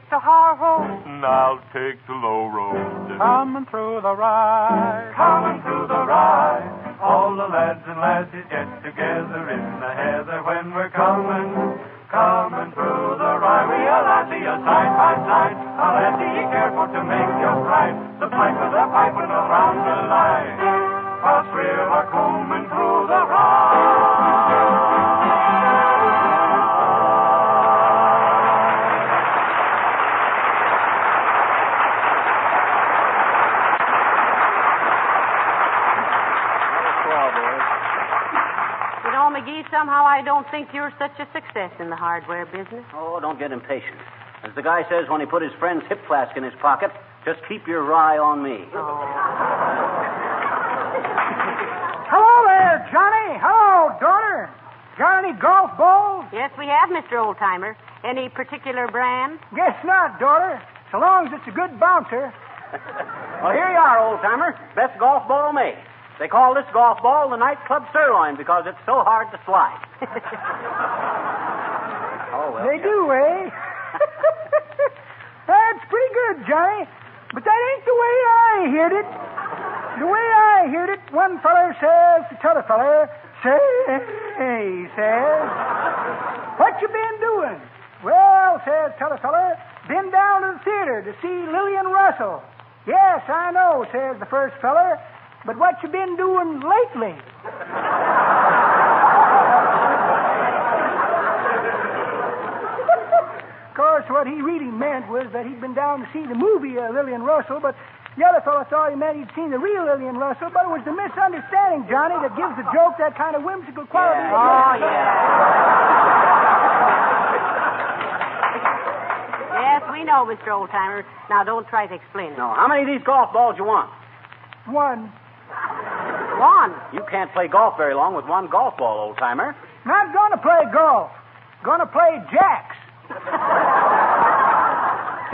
take the high road. And I'll take the low road. Coming through the rye. Coming through the rye. All the lads and lasses get together in the heather when we're coming through the rye. We a lassie a side by side. A lassie, be careful to make your stride. The pipe of the piping around the line. Whilst we're coming through the rye. Magee, somehow I don't think you're such a success in the hardware business. Oh, don't get impatient. As the guy says when he put his friend's hip flask in his pocket, just keep your eye on me. Hello there, Johnny. Hello, daughter. Got any golf balls? Yes, we have, Mr. Oldtimer. Any particular brand? Guess not, daughter. So long as it's a good bouncer. Well, here you are, old-timer. Best golf ball made. They call this golf ball the nightclub sirloin because it's so hard to slide. Oh, well. They do, eh? That's pretty good, Johnny. But that ain't the way I heard it. The way I heard it, one feller says to t'other feller, he says, what you been doing? Well, says t'other feller, been down to the theater to see Lillian Russell. Yes, I know, says the first feller. But what you been doing lately? Of course, what he really meant was that he'd been down to see the movie Lillian Russell, but the other fellow thought he meant he'd seen the real Lillian Russell, but it was the misunderstanding, Johnny, that gives the joke that kind of whimsical quality. Yeah. Oh, yeah. Yes, we know, Mr. Oldtimer. Now, don't try to explain it. No, how many of these golf balls you want? One. One? You can't play golf very long with one golf ball, old-timer. Not gonna play golf. Gonna play jacks.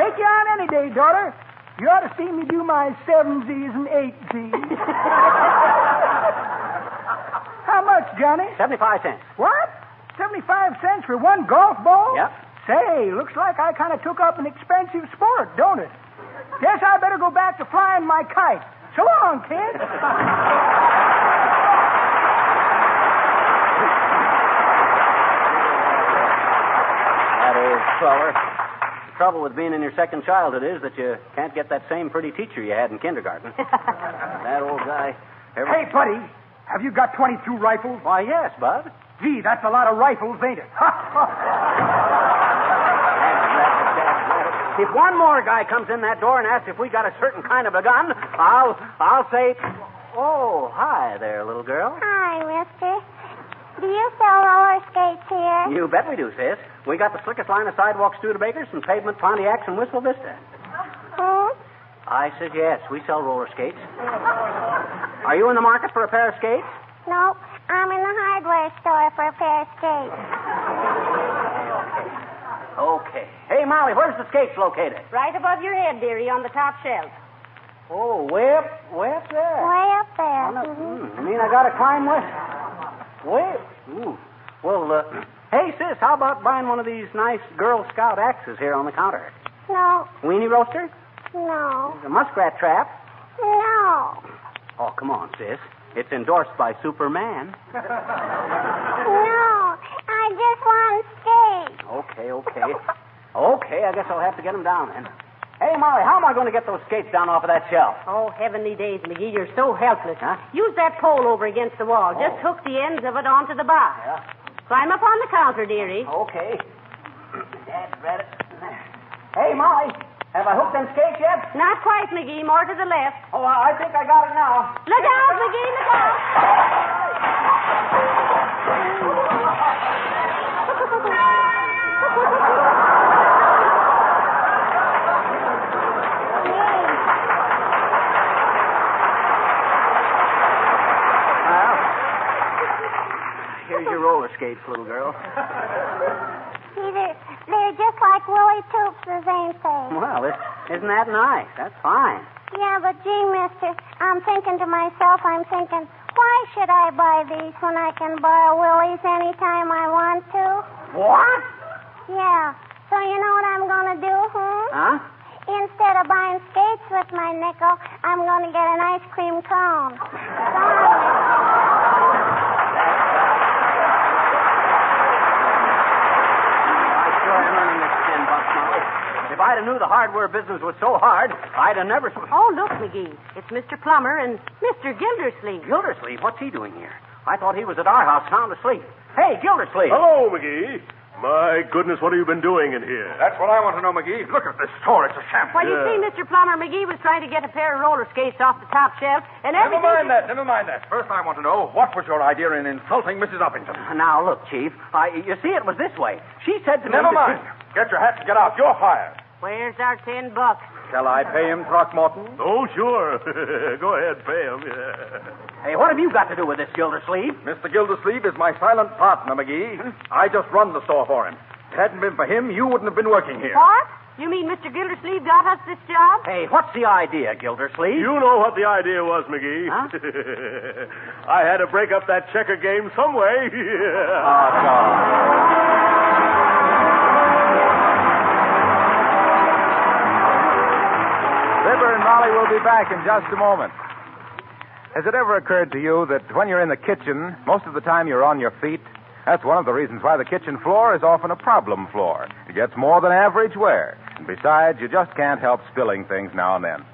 Take you on any day, daughter. You ought to see me do my 7Zs and 8Zs. How much, Johnny? 75 cents. What? 75 cents for one golf ball? Yep. Say, looks like I kind of took up an expensive sport, don't it? Guess I better go back to flying my kite. So long, kid. That old feller. The trouble with being in your second childhood is that you can't get that same pretty teacher you had in kindergarten. That old guy. Hey, buddy, have you got 22 rifles? Why, yes, Bud. Gee, that's a lot of rifles, ain't it? If one more guy comes in that door and asks if we got a certain kind of a gun, I'll say, oh, hi there, little girl. Hi, mister. Do you sell roller skates here? You bet we do, sis. We got the slickest line of sidewalk Studebakers and pavement Pontiacs and Whistle Vista. Hmm? I said yes, we sell roller skates. Are you in the market for a pair of skates? Nope. I'm in the hardware store for a pair of skates. Okay. Hey, Molly, where's the skates located? Right above your head, dearie, on the top shelf. Oh, way up there. Way up there. You mean I gotta climb with? Well, hey, sis, how about buying one of these nice Girl Scout axes here on the counter? No. Weenie roaster? No. A muskrat trap? No. Oh, come on, sis. It's endorsed by Superman. No. I just want skates. Okay. Okay, I guess I'll have to get them down then. Hey, Molly, how am I going to get those skates down off of that shelf? Oh, heavenly days, Magee, you're so helpless. Huh? Use that pole over against the wall. Just hook the ends of it onto the box. Yeah. Climb up on the counter, dearie. Okay. Hey, Molly, have I hooked them skates yet? Not quite, Magee. More to the left. Oh, I think I got it now. Look out, Magee, look out. Here's your roller skates, little girl. They're just like Willie Toops', ain't they? Well, isn't that nice? That's fine. Yeah, but gee, mister, I'm thinking to myself, why should I buy these when I can borrow Willie's anytime I want to? What? Yeah. So you know what I'm going to do, Huh? Instead of buying skates with my nickel, I'm going to get an ice cream cone. I sure am earning this $10, Molly. If I'd have knew the hardware business was so hard, I'd have never... Oh, look, Magee. It's Mr. Plummer and Mr. Gildersleeve. Gildersleeve? What's he doing here? I thought he was at our house sound asleep. Hey, Gildersleeve. Hello, McGee. My goodness, what have you been doing in here? That's what I want to know, McGee. Look at this store. It's a shambles. Well, you see, Mr. Plummer, Magee was trying to get a pair of roller skates off the top shelf, and Never everything... mind that. First, I want to know, what was your idea in insulting Mrs. Uppington? Now, look, Chief. You see, it was this way. She said to me... Never mind. Get your hats and get out. You're fired. Where's our $10? Shall I pay him, Throckmorton? Oh, sure. Go ahead, pay him. Hey, what have you got to do with this, Gildersleeve? Mr. Gildersleeve is my silent partner, McGee. I just run the store for him. If it hadn't been for him, you wouldn't have been working here. What? You mean Mr. Gildersleeve got us this job? Hey, what's the idea, Gildersleeve? You know what the idea was, McGee. Huh? I had to break up that checker game some way. Oh, God. Fibber and Molly will be back in just a moment. Has it ever occurred to you that when you're in the kitchen, most of the time you're on your feet? That's one of the reasons why the kitchen floor is often a problem floor. It gets more than average wear. And besides, you just can't help spilling things now and then.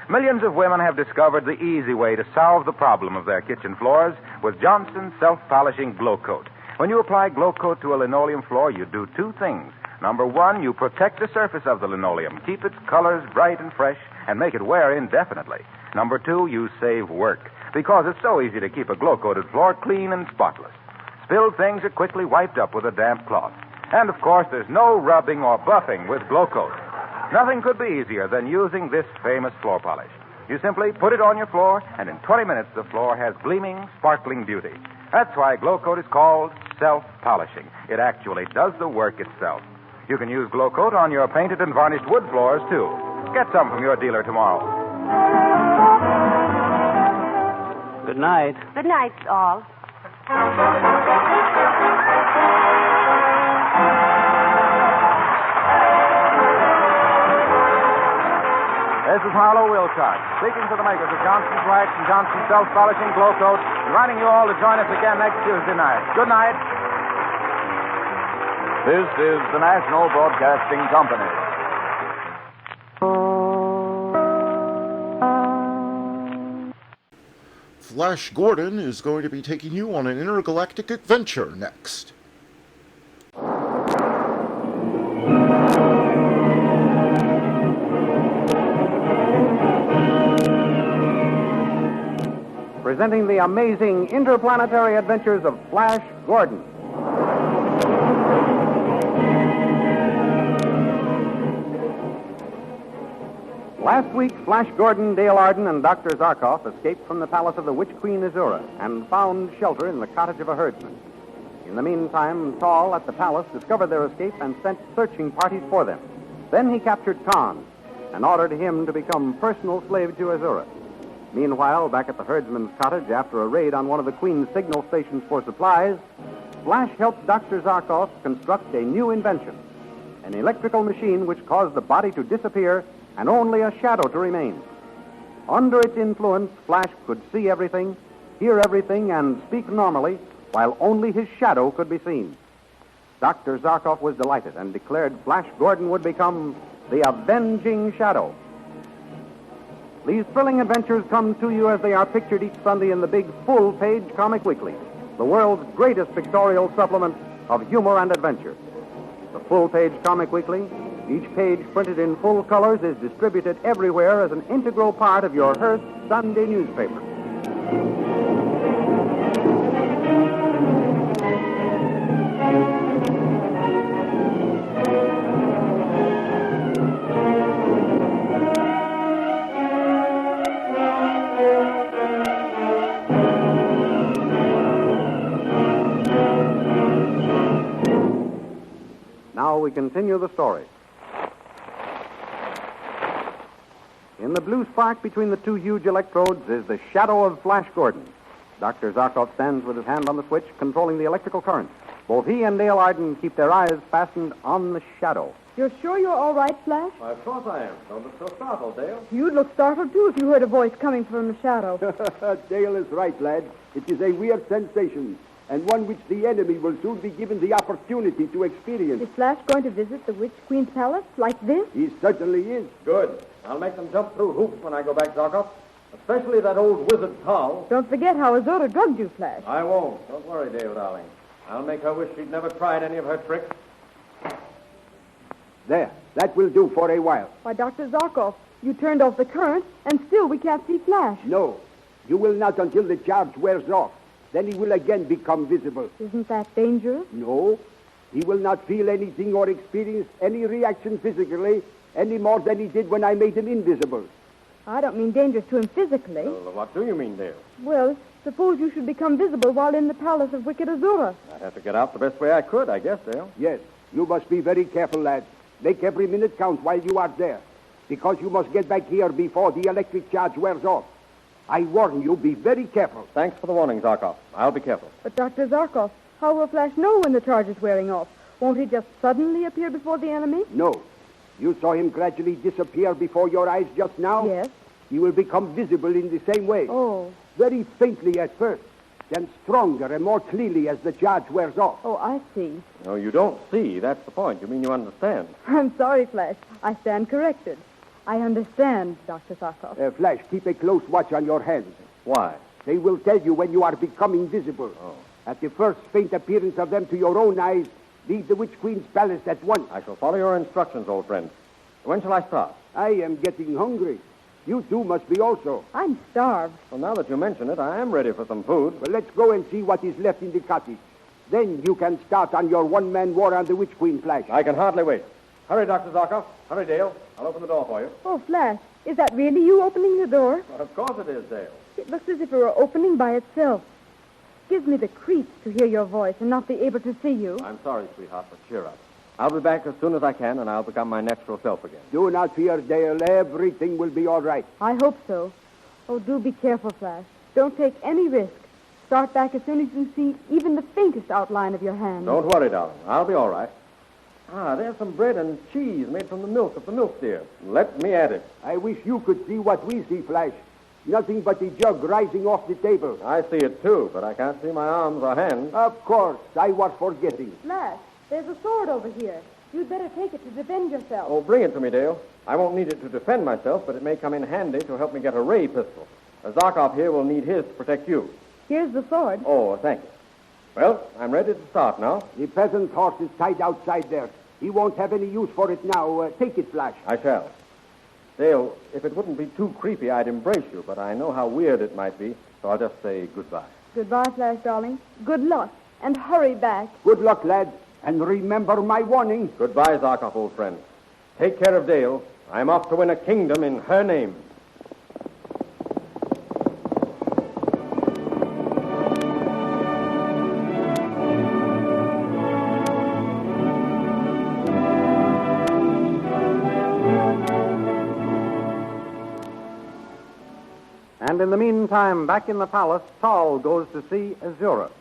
Millions of women have discovered the easy way to solve the problem of their kitchen floors with Johnson's self-polishing Glow Coat. When you apply Glow Coat to a linoleum floor, you do two things. Number one, you protect the surface of the linoleum, keep its colors bright and fresh, and make it wear indefinitely. Number two, you save work, because it's so easy to keep a glow-coated floor clean and spotless. Spilled things are quickly wiped up with a damp cloth. And, of course, there's no rubbing or buffing with Glow Coat. Nothing could be easier than using this famous floor polish. You simply put it on your floor, and in 20 minutes the floor has gleaming, sparkling beauty. That's why Glow Coat is called self-polishing. It actually does the work itself. You can use Glow Coat on your painted and varnished wood floors, too. Get some from your dealer tomorrow. Good night. Good night, all. This is Harlow Wilcox, speaking to the makers of Johnson's Wax and Johnson's Self-Polishing Glow Coat, inviting you all to join us again next Tuesday night. Good night. This is the National Broadcasting Company. Flash Gordon is going to be taking you on an intergalactic adventure next. Presenting the amazing interplanetary adventures of Flash Gordon. Last week, Flash Gordon, Dale Arden, and Dr. Zarkoff escaped from the palace of the Witch Queen Azura and found shelter in the cottage of a herdsman. In the meantime, Tall at the palace discovered their escape and sent searching parties for them. Then he captured Khan and ordered him to become personal slave to Azura. Meanwhile, back at the herdsman's cottage, after a raid on one of the Queen's signal stations for supplies, Flash helped Dr. Zarkoff construct a new invention, an electrical machine which caused the body to disappear and only a shadow to remain. Under its influence, Flash could see everything, hear everything, and speak normally, while only his shadow could be seen. Dr. Zarkoff was delighted and declared Flash Gordon would become the Avenging Shadow. These thrilling adventures come to you as they are pictured each Sunday in the big full-page Comic Weekly, the world's greatest pictorial supplement of humor and adventure. The full-page Comic Weekly, each page printed in full colors, is distributed everywhere as an integral part of your Hearst Sunday newspaper. Now we continue the story. In the blue spark between the two huge electrodes is the shadow of Flash Gordon. Dr. Zarkoff stands with his hand on the switch, controlling the electrical current. Both he and Dale Arden keep their eyes fastened on the shadow. You're sure you're all right, Flash? Why, of course I am. Don't look so startled, Dale. You'd look startled, too, if you heard a voice coming from the shadow. Dale is right, lad. It is a weird sensation, and one which the enemy will soon be given the opportunity to experience. Is Flash going to visit the Witch Queen's palace like this? He certainly is. Good. I'll make them jump through hoops when I go back, Zarkov. Especially that old wizard Tal. Don't forget how Azura drugged you, Flash. I won't. Don't worry, Dale, darling. I'll make her wish she'd never tried any of her tricks. There. That will do for a while. Why, Dr. Zarkov, you turned off the current, and still we can't see Flash. No. You will not until the charge wears off. Then he will again become visible. Isn't that dangerous? No. He will not feel anything or experience any reaction physically any more than he did when I made him invisible. I don't mean dangerous to him physically. Well, what do you mean, Dale? Well, suppose you should become visible while in the palace of Wicked Azura. I'd have to get out the best way I could, I guess, Dale. Yes. You must be very careful, lad. Make every minute count while you are there, because you must get back here before the electric charge wears off. I warn you, be very careful. Thanks for the warning, Zarkov. I'll be careful. But, Dr. Zarkov, how will Flash know when the charge is wearing off? Won't he just suddenly appear before the enemy? No. You saw him gradually disappear before your eyes just now? Yes. He will become visible in the same way. Oh. Very faintly at first, then stronger and more clearly as the charge wears off. Oh, I see. No, you don't see. That's the point. You mean you understand. I'm sorry, Flash. I stand corrected. I understand, Dr. Zarkov. Flash, keep a close watch on your hands. Why? They will tell you when you are becoming visible. Oh. At the first faint appearance of them to your own eyes, leave the Witch Queen's palace at once. I shall follow your instructions, old friend. When shall I start? I am getting hungry. You too must be also. I'm starved. Well, now that you mention it, I am ready for some food. Well, let's go and see what is left in the cottage. Then you can start on your one-man war on the Witch Queen, Flash. I can hardly wait. Hurry, Dr. Zarkov. Hurry, Dale. I'll open the door for you. Oh, Flash, is that really you opening the door? Well, of course it is, Dale. It looks as if it were opening by itself. Gives me the creeps to hear your voice and not be able to see you. I'm sorry, sweetheart, but cheer up. I'll be back as soon as I can, and I'll become my natural self again. Do not fear, Dale. Everything will be all right. I hope so. Oh, do be careful, Flash. Don't take any risk. Start back as soon as you see even the faintest outline of your hand. Don't worry, darling. I'll be all right. Ah, there's some bread and cheese made from the milk of the milk deer. Let me at it. I wish you could see what we see, Flash. Nothing but the jug rising off the table. I see it, too, but I can't see my arms or hands. Of course. I was forgetting. Flash, there's a sword over here. You'd better take it to defend yourself. Oh, bring it to me, Dale. I won't need it to defend myself, but it may come in handy to help me get a ray pistol. Zarkov here will need his to protect you. Here's the sword. Oh, thank you. Well, I'm ready to start now. The peasant's horse is tied outside there. He won't have any use for it now. Take it, Flash. I shall. Dale, if it wouldn't be too creepy, I'd embrace you, but I know how weird it might be, so I'll just say goodbye. Goodbye, Flash, darling. Good luck, and hurry back. Good luck, lad. And remember my warning. Goodbye, Zarkov, old friend. Take care of Dale. I'm off to win a kingdom in her name. And in the meantime, back in the palace, Tal goes to see Azura.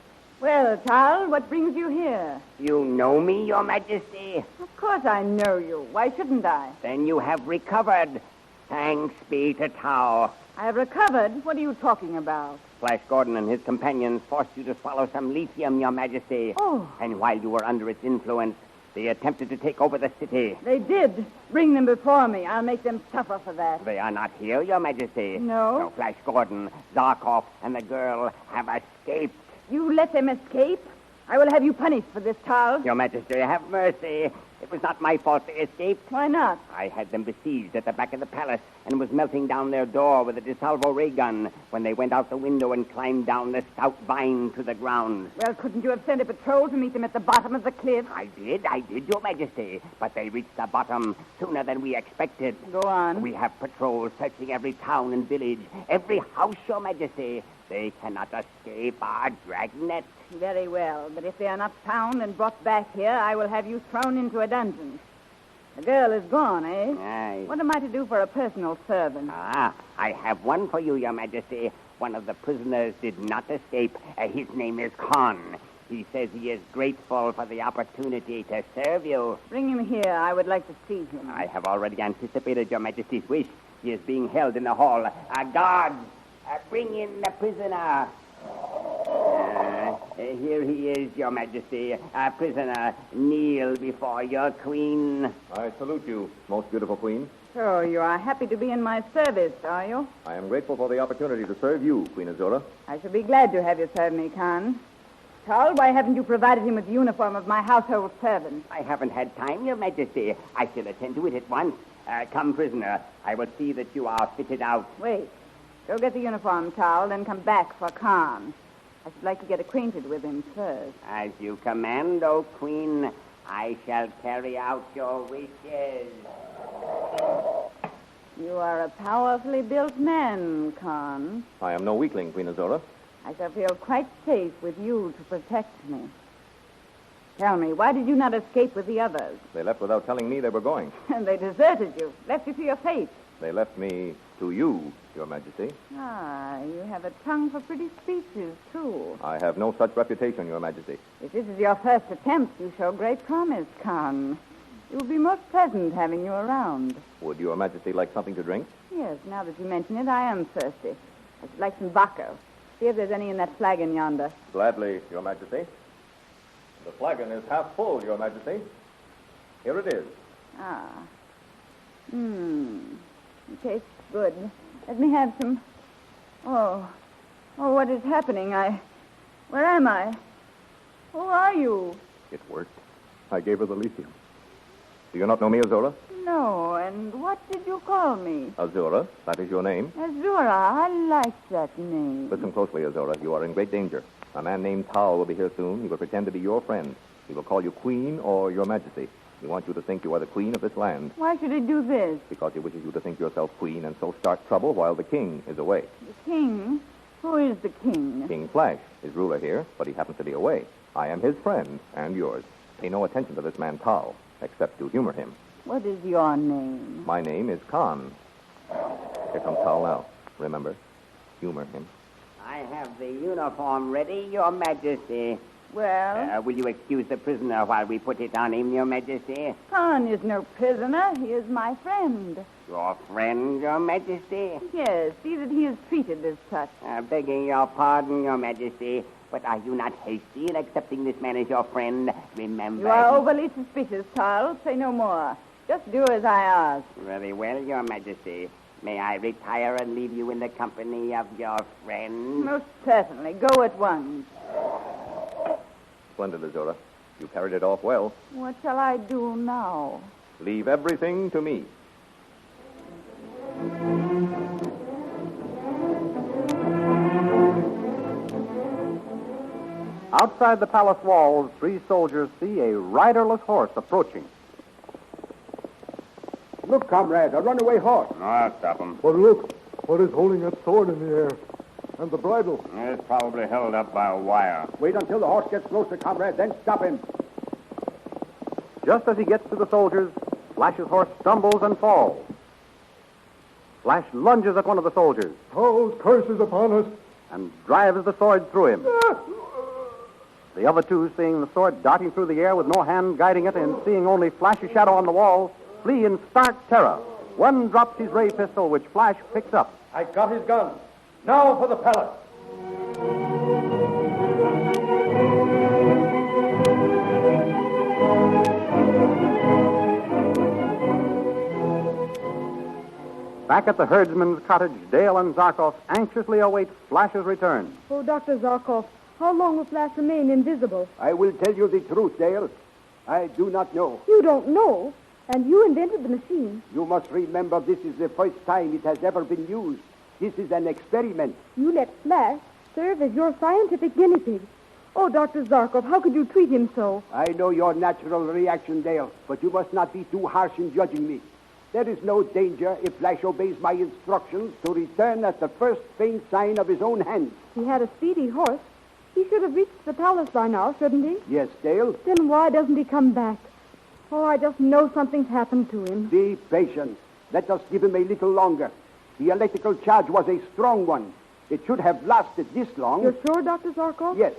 Well, Tal, what brings you here? You know me, Your Majesty? Of course I know you. Why shouldn't I? Then you have recovered. Thanks be to Tau. I have recovered? What are you talking about? Flash Gordon and his companions forced you to swallow some lithium, Your Majesty. Oh. And while you were under its influence, they attempted to take over the city. They did. Bring them before me. I'll make them suffer for that. They are not here, Your Majesty. No? So Flash Gordon, Zarkov, and the girl have escaped. You let them escape? I will have you punished for this, Tal. Your Majesty, have mercy. It was not my fault they escaped. Why not? I had them besieged at the back of the palace and was melting down their door with a DeSalvo ray gun when they went out the window and climbed down the stout vine to the ground. Well, couldn't you have sent a patrol to meet them at the bottom of the cliff? I did, Your Majesty. But they reached the bottom sooner than we expected. Go on. We have patrols searching every town and village, every house, Your Majesty. They cannot escape our dragnet. Very well, but if they are not found and brought back here, I will have you thrown into a dungeon. The girl is gone, eh? Aye. What am I to do for a personal servant? Ah, I have one for you, Your Majesty. One of the prisoners did not escape. His name is Khan. He says he is grateful for the opportunity to serve you. Bring him here. I would like to see him. I have already anticipated Your Majesty's wish. He is being held in the hall. Guards, bring in the prisoner. Here he is, Your Majesty. Prisoner, kneel before your queen. I salute you, most beautiful queen. So you are happy to be in my service, are you? I am grateful for the opportunity to serve you, Queen Azura. I shall be glad to have you serve me, Khan. Tall, why haven't you provided him with the uniform of my household servant? I haven't had time, Your Majesty. I shall attend to it at once. Come, prisoner. I will see that you are fitted out. Wait. Go get the uniform, Tall, then come back for Khan. I should like to get acquainted with him first. As you command, O Queen, I shall carry out your wishes. You are a powerfully built man, Khan. I am no weakling, Queen Azura. I shall feel quite safe with you to protect me. Tell me, why did you not escape with the others? They left without telling me they were going. And they deserted you, left you to your fate. They left me to you, Your Majesty. Ah, you have a tongue for pretty speeches, too. I have no such reputation, Your Majesty. If this is your first attempt, you show great promise, Khan. It will be most pleasant having you around. Would Your Majesty like something to drink? Yes, now that you mention it, I am thirsty. I should like some vodka. See if there's any in that flagon yonder. Gladly, Your Majesty. The flagon is half full, Your Majesty. Here it is. Ah. It tastes good. Let me have some. Oh, what is happening? Where am I? Who are you? It worked. I gave her the lithium. Do you not know me, Azura? No, and what did you call me? Azura, that is your name. Azura, I like that name. Listen closely, Azura. You are in great danger. A man named Tal will be here soon. He will pretend to be your friend. He will call you Queen or Your Majesty. He wants you to think you are the Queen of this land. Why should he do this? Because he wishes you to think yourself Queen and so start trouble while the King is away. The King? Who is the King? King Flash is ruler here, but he happens to be away. I am his friend and yours. Pay no attention to this man Tal, except to humor him. What is your name? My name is Khan. Here comes Tal now. Remember, humor him. I have the uniform ready, Your Majesty. Well? Will you excuse the prisoner while we put it on him, Your Majesty? Khan is no prisoner. He is my friend. Your friend, Your Majesty? Yes, see that he is treated as such. Begging your pardon, Your Majesty, but are you not hasty in accepting this man as your friend? Remember... You are overly suspicious, Charles. Say no more. Just do as I ask. Very well, Your Majesty. May I retire and leave you in the company of your friend? Most certainly. Go at once. Splendid, Azura. You carried it off well. What shall I do now? Leave everything to me. Outside the palace walls, 3 soldiers see a riderless horse approaching. Look, comrade, a runaway horse. No, I'll stop him. But look, what is holding that sword in the air? And the bridle? It's probably held up by a wire. Wait until the horse gets closer, comrade, then stop him. Just as he gets to the soldiers, Flash's horse stumbles and falls. Flash lunges at one of the soldiers. Howl's curses upon us. And drives the sword through him. The other 2, seeing the sword darting through the air with no hand guiding it and seeing only Flash's shadow on the wall, flee in stark terror. One drops his ray pistol, which Flash picks up. I got his gun. Now for the palace. Back at the herdsman's cottage, Dale and Zarkov anxiously await Flash's return. Oh, Dr. Zarkov, how long will Flash remain invisible? I will tell you the truth, Dale. I do not know. You don't know? And you invented the machine. You must remember this is the first time it has ever been used. This is an experiment. You let Flash serve as your scientific guinea pig. Oh, Dr. Zarkov, how could you treat him so? I know your natural reaction, Dale, but you must not be too harsh in judging me. There is no danger if Flash obeys my instructions to return at the first faint sign of his own hand. He had a speedy horse. He should have reached the palace by now, shouldn't he? Yes, Dale. Then why doesn't he come back? Oh, I just know something's happened to him. Be patient. Let us give him a little longer. The electrical charge was a strong one. It should have lasted this long. You're sure, Dr. Zarkov? Yes.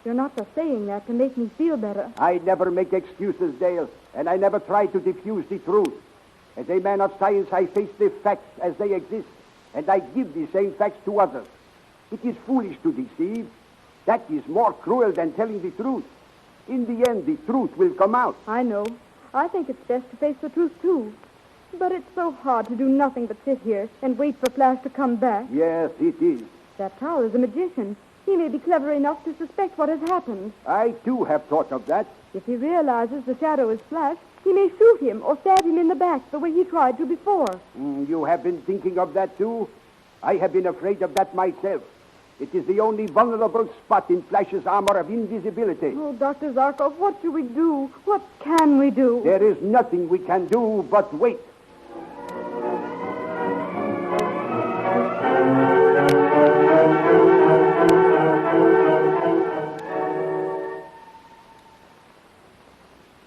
You're not just saying that to make me feel better. I never make excuses, Dale, and I never try to diffuse the truth. As a man of science, I face the facts as they exist, and I give the same facts to others. It is foolish to deceive. That is more cruel than telling the truth. In the end, the truth will come out. I know. I think it's best to face the truth, too. But it's so hard to do nothing but sit here and wait for Flash to come back. Yes, it is. That Tower is a magician. He may be clever enough to suspect what has happened. I, too, have thought of that. If he realizes the shadow is Flash, he may shoot him or stab him in the back the way he tried to before. You have been thinking of that, too? I have been afraid of that myself. It is the only vulnerable spot in Flash's armor of invisibility. Oh, Dr. Zarkov, what do we do? What can we do? There is nothing we can do but wait.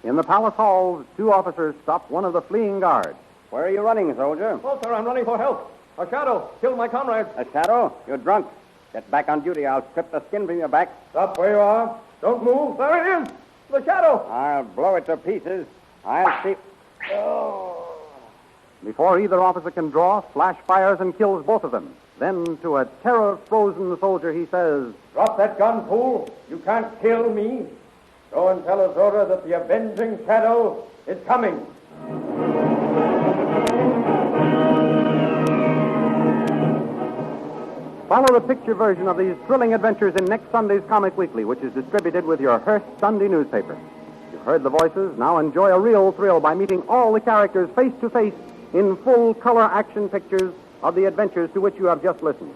In the palace halls, two officers stop one of the fleeing guards. Where are you running, soldier? Oh, sir, I'm running for help. A shadow killed my comrade. A shadow? You're drunk. Get back on duty. I'll strip the skin from your back. Stop where you are. Don't move. There it is. The shadow. I'll blow it to pieces. I'll see. Before either officer can draw, Flash fires and kills both of them. Then, to a terror-frozen soldier, he says, Drop that gun, fool. You can't kill me. Go and tell Azora that the avenging shadow is coming. Follow the picture version of these thrilling adventures in next Sunday's Comic Weekly, which is distributed with your Hearst Sunday newspaper. You've heard the voices. Now enjoy a real thrill by meeting all the characters face to face in full color action pictures of the adventures to which you have just listened.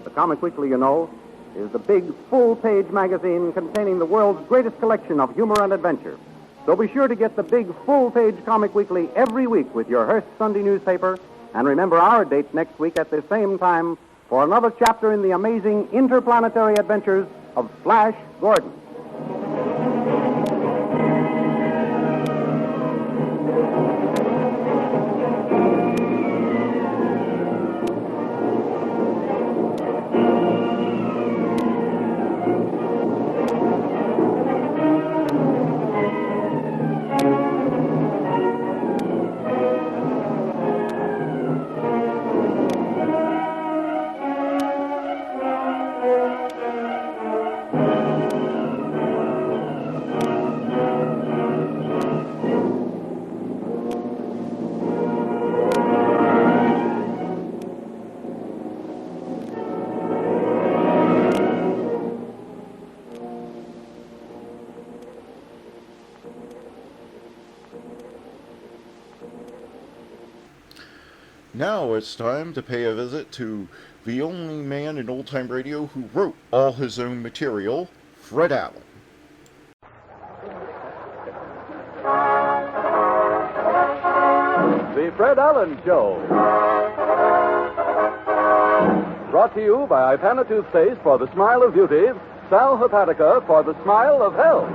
The Comic Weekly, you know, is the big full-page magazine containing the world's greatest collection of humor and adventure. So be sure to get the big full-page Comic Weekly every week with your Hearst Sunday newspaper. And remember our date next week at the same time for another chapter in the amazing interplanetary adventures of Flash Gordon. Now it's time to pay a visit to the only man in old-time radio who wrote all his own material, Fred Allen. The Fred Allen Show. Brought to you by Ipana Toothpaste for the smile of beauty, Sal Hepatica for the smile of health.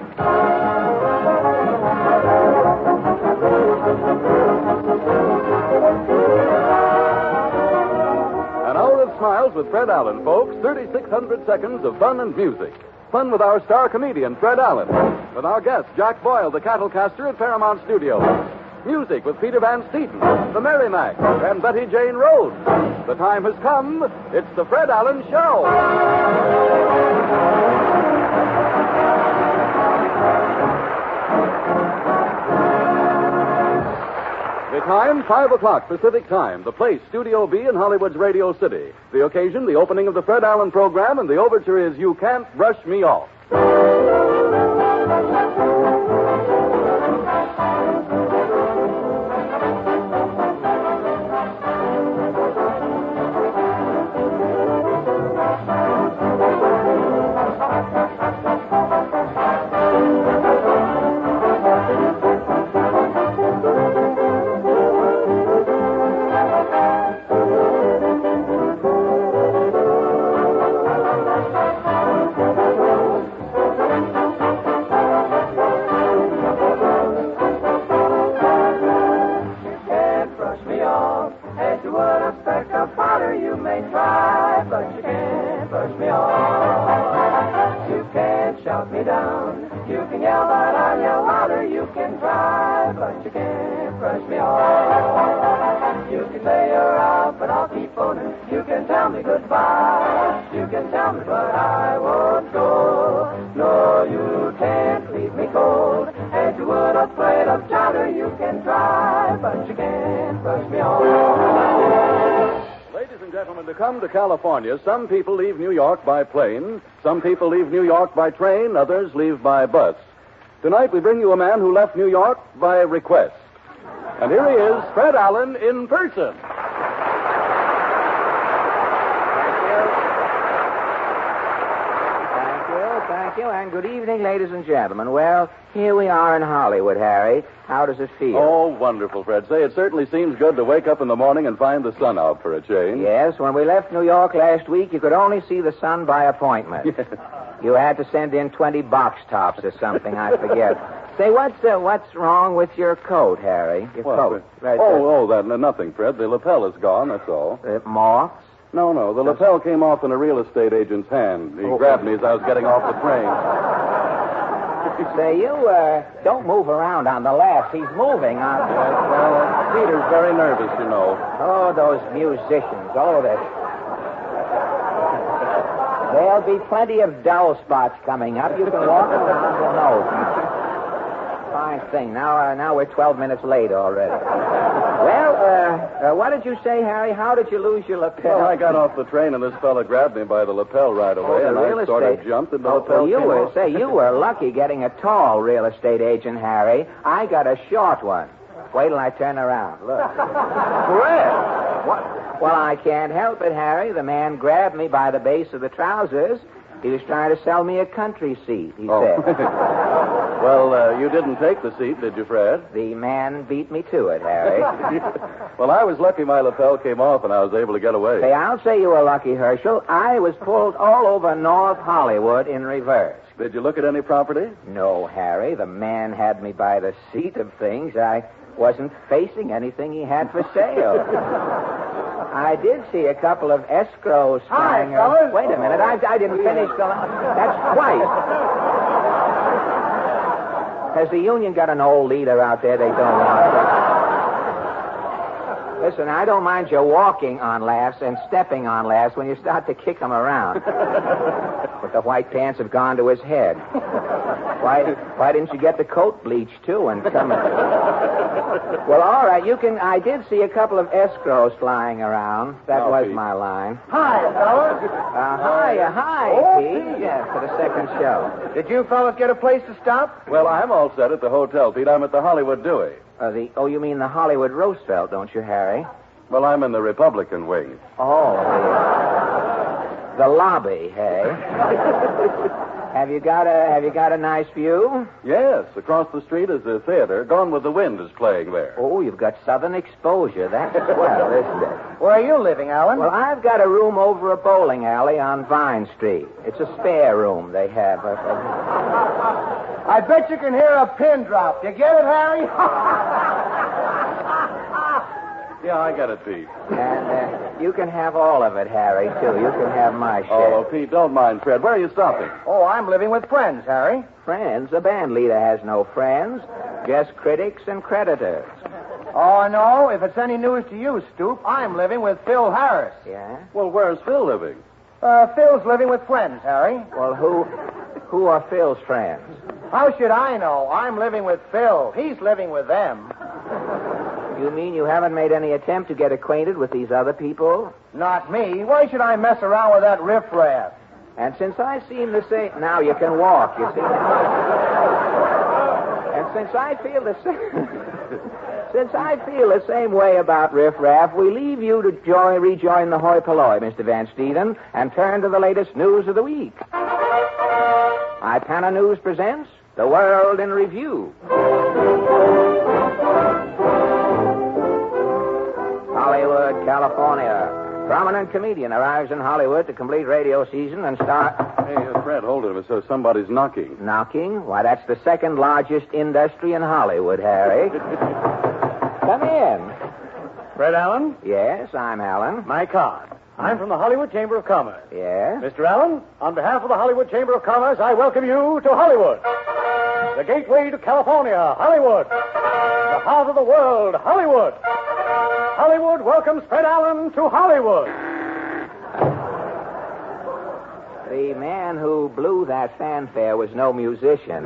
An hour of smiles with Fred Allen, folks. 3,600 seconds of fun and music. Fun with our star comedian, Fred Allen. With our guest, Jack Boyle, the cattle caster at Paramount Studios. Music with Peter Van Steeten, the Merrimack, and Betty Jane Rhodes. The time has come. It's the Fred Allen Show. The time, 5 o'clock Pacific Time. The place, Studio B in Hollywood's Radio City. The occasion, the opening of the Fred Allen program, and the overture is You Can't Brush Me Off. You may try, but you can't brush me off. You can't shout You can yell, but I'll yell louder. You can try, but you can't brush me off. You can say you're out, but I'll keep phoning. You can tell me goodbye. You can tell me, but I won't go. No, you can't leave me cold. As you would a plate of chowder. You can try, but you can't brush me off. Ladies and gentlemen, to come to California, some people leave New York by plane, some people leave New York by train, others leave by bus. Tonight we bring you a man who left New York by request. And here he is, Fred Allen, in person. Thank you, and good evening, ladies and gentlemen. Well, here we are in Hollywood, Harry. How does it feel? Oh, wonderful, Fred. Say, it certainly seems good to wake up in the morning and find the sun out for a change. Yes, when we left New York last week, you could only see the sun by appointment. Yes. You had to send in 20 box tops or something, I forget. Say, what's wrong with your coat, Harry? Your coat. Right there. Nothing, Fred. The lapel is gone, that's all. Moths? No. The lapel came off in a real estate agent's hand. He grabbed me as I was getting off the train. Say, you don't move around on the left. He's moving on. Yes, well, Peter's very nervous, you know. Oh, those musicians. Oh, there'll be plenty of dull spots coming up. You can walk around the nose now. Fine thing. Now we're 12 minutes late already. Well, what did you say, Harry? How did you lose your lapel? Well, I got off the train and this fella grabbed me by the lapel right away, and I sort of jumped and the lapel came off. You were lucky getting a tall real estate agent, Harry. I got a short one. Wait till I turn around. Look. Fred! What? Well, I can't help it, Harry. The man grabbed me by the base of the trousers. He was trying to sell me a country seat, he said. Well, you didn't take the seat, did you, Fred? The man beat me to it, Harry. Well, I was lucky my lapel came off and I was able to get away. Say, I'll say you were lucky, Herschel. I was pulled all over North Hollywood in reverse. Did you look at any property? No, Harry. The man had me by the seat of things. I wasn't facing anything he had for sale. I did see a couple of escrows flying around. Wait a minute. I didn't finish the... That's twice. Has the union got an old leader out there they don't want? Listen, I don't mind you walking on laughs and stepping on laughs when you start to kick them around. But the white pants have gone to his head. Why didn't you get the coat bleached, too, and come... Well, all right, I did see a couple of escrows flying around. That was my line. Hi, fellas. Hi, Pete. Yes, for the second show. Did you fellas get a place to stop? Well, I'm all set at the hotel, Pete. I'm at the Hollywood Dewey. You mean the Hollywood Roosevelt, don't you, Harry? Well, I'm in the Republican wing. Oh, the lobby, hey? Have you got a nice view? Yes, across the street is the theater. Gone with the Wind is playing there. Oh, you've got southern exposure. That's swell, isn't it? Where are you living, Alan? Well, I've got a room over a bowling alley on Vine Street. It's a spare room they have. I bet you can hear a pin drop. You get it, Harry? Yeah, I get it, Pete. And you can have all of it, Harry, too. You can have my share. Oh, Pete, don't mind Fred. Where are you stopping? Oh, I'm living with friends, Harry. Friends? A band leader has no friends. Just critics and creditors. Oh, no. If it's any news to you, Stoop, I'm living with Phil Harris. Yeah? Well, where's Phil living? Phil's living with friends, Harry. Well, who are Phil's friends? How should I know? I'm living with Phil. He's living with them. You mean you haven't made any attempt to get acquainted with these other people? Not me. Why should I mess around with that riffraff? And since I seem to say... Now you can walk, you see. And since I feel the same... Since I feel the same way about riffraff, we leave you to rejoin the hoi polloi, Mr. Van Steven, and turn to the latest news of the week. Ipana News presents The World in Review. Hollywood, California. Prominent comedian arrives in Hollywood to complete radio season and start... Hey, Fred, hold it. It says somebody's knocking. Knocking? Why, that's the second largest industry in Hollywood, Harry. Come in. Fred Allen? Yes, I'm Allen. My card. I'm from the Hollywood Chamber of Commerce. Yes? Mr. Allen, on behalf of the Hollywood Chamber of Commerce, I welcome you to Hollywood. The gateway to California, Hollywood. The heart of the world, Hollywood. Hollywood welcomes Fred Allen to Hollywood. The man who blew that fanfare was no musician.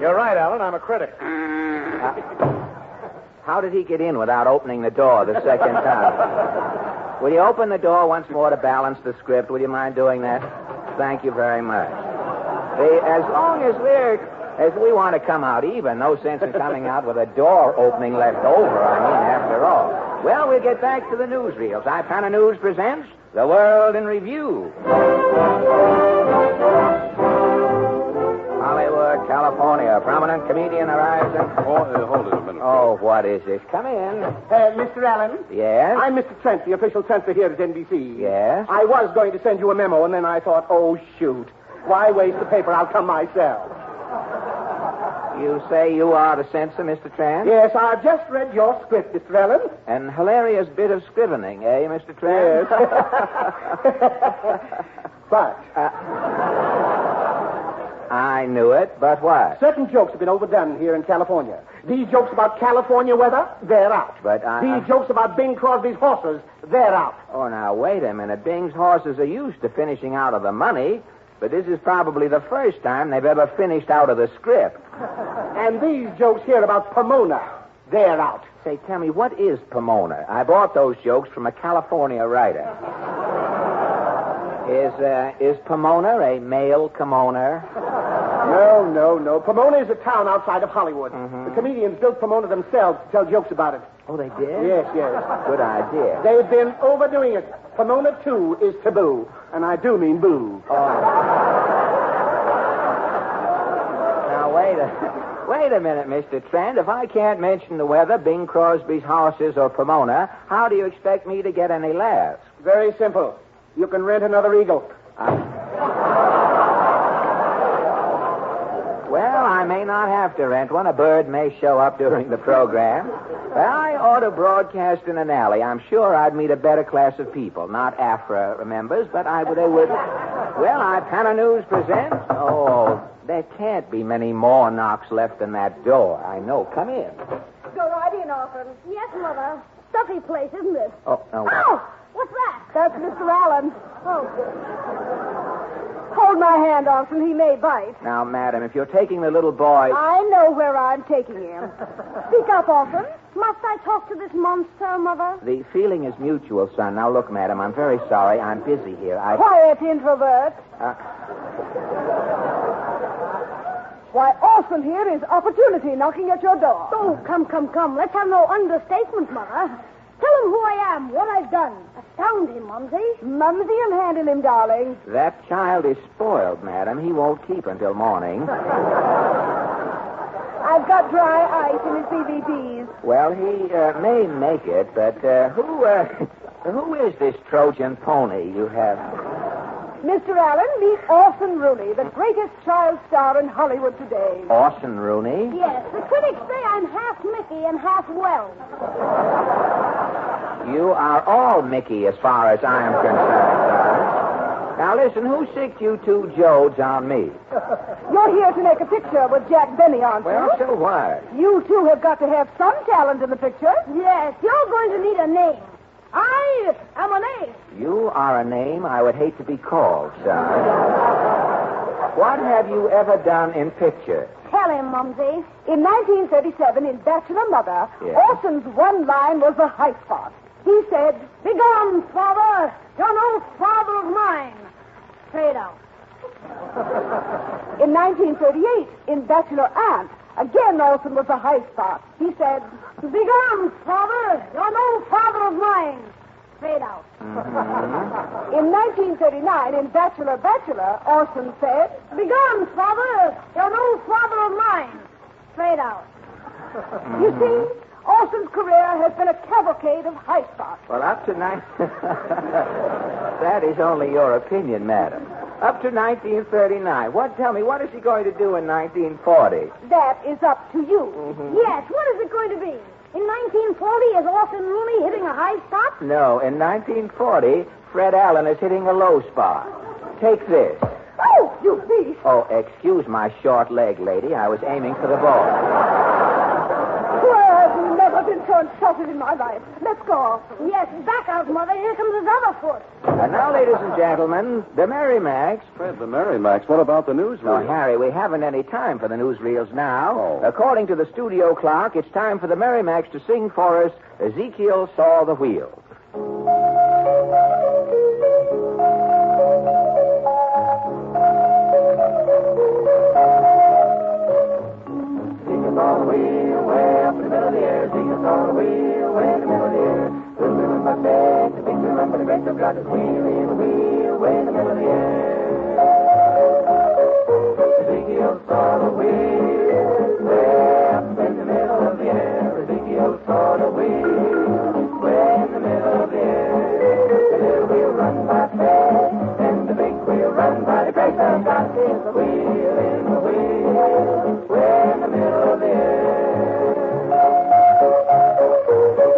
You're right, Allen. I'm a critic. How did he get in without opening the door the second time? Will you open the door once more to balance the script? Will you mind doing that? Thank you very much. As long as we want to come out even, no sense in coming out with a door opening left over, after all. Well, we'll get back to the newsreels. Ipana News presents The World in Review. Hollywood, California. A prominent comedian arrives in... Hold it a minute. Oh, what is this? Come in. Mr. Allen? Yes? I'm Mr. Trent, the official censor here at NBC. Yes? I was going to send you a memo, and then I thought, oh, shoot. Why waste the paper? I'll come myself. You say you are the censor, Mr. Trent? Yes, I've just read your script, Mr. Allen. An hilarious bit of scrivening, eh, Mr. Trent? Yes. But... I knew it, but what? Certain jokes have been overdone here in California. These jokes about California weather, they're out. But These jokes about Bing Crosby's horses, they're out. Oh, now, wait a minute. Bing's horses are used to finishing out of the money, but this is probably the first time they've ever finished out of the script. And these jokes here about Pomona, they're out. Say, tell me, what is Pomona? I bought those jokes from a California writer. Is Pomona a male kimono? No. Pomona is a town outside of Hollywood. Mm-hmm. The comedians built Pomona themselves to tell jokes about it. Oh, they did? Yes. Good idea. They've been overdoing it. Pomona, too, is taboo. And I do mean boo. Oh. Now, wait a minute, Mr. Trent. If I can't mention the weather, Bing Crosby's horses, or Pomona, how do you expect me to get any laughs? Very simple. You can rent another eagle. Well, I may not have to rent one. A bird may show up during the program. Well, I ought to broadcast in an alley. I'm sure I'd meet a better class of people. Not Afra members, but they would... Well, Ipana News presents... Oh, there can't be many more knocks left in that door. I know. Come in. Go right in, Orphan. Yes, Mother. Stuffy place, isn't it? Oh, no. Oh! What's that? That's Mr. Allen. Oh. Hold my hand, Orson. He may bite. Now, madam, if you're taking the little boy... I know where I'm taking him. Speak up, Orson. Must I talk to this monster, Mother? The feeling is mutual, son. Now, look, madam, I'm very sorry. I'm busy here. Quiet, introvert. Why, Orson here is opportunity knocking at your door. Oh, come. Let's have no understatement, Mother. Tell him who I am, what I've done. Astound him, Mumsy. Mumsy will handle him, darling. That child is spoiled, madam. He won't keep until morning. I've got dry ice in his CBTs. Well, he may make it, but who is this Trojan pony you have? Mr. Allen, meet Orson Rooney, the greatest child star in Hollywood today. Orson Rooney? Yes, the critics say I'm half Mickey and half Wells. You are all Mickey as far as I am concerned, son. Now, listen, who sicked you two Jodes on me? You're here to make a picture with Jack Benny, aren't you? Well, so what? You two have got to have some talent in the picture. Yes, you're going to need a name. I am a name. You are a name I would hate to be called, son. What have you ever done in picture? Tell him, Mumsy. In 1937, in Bachelor Mother, yes. Orson's one line was the high spot. He said, "Begone, father. You're no father of mine." Fade out. In 1938, in Bachelor Aunt, again Orson was the high spot. He said, "Begone, father. You're no father of mine." Fade out. Mm-hmm. In 1939, in Bachelor, Orson said, "Begone, father. You're no father of mine." Fade out. Mm-hmm. You see, Orson's career has been a cavalcade of high spots. Well, up to That is only your opinion, madam. Up to 1939. Tell me, what is he going to do in 1940? That is up to you. Mm-hmm. Yes, what is it going to be? In 1940, is Orson Rooney hitting a high spot? No, in 1940, Fred Allen is hitting a low spot. Take this. Oh, you beast! Oh, excuse my short leg, lady. I was aiming for the ball. Well, I've never been so insulted in my life. Let's go. Yes, back out, Mother. Here comes his other foot. And now, ladies and gentlemen, the Merrimacs. Fred, the Merrimacs. What about the newsreel? No, Harry, we haven't any time for the newsreels now. Oh. According to the studio clerk, it's time for the Merrimacs to sing for us Ezekiel Saw the Wheel. Ezekiel saw the wheel way up in the middle of the air. Ezekiel saw the wheel way in the middle of the air. Little wheel in my bed, the big wheel run, but the great wheel got his wheel in the wheel way in the middle of the air. Ezekiel saw the wheel way up in the middle of the air. Ezekiel saw the wheel way in the middle of the air. The little wheel run by faith, and the big wheel run by the great wheel got his wheel in the wheel way in the middle of the air.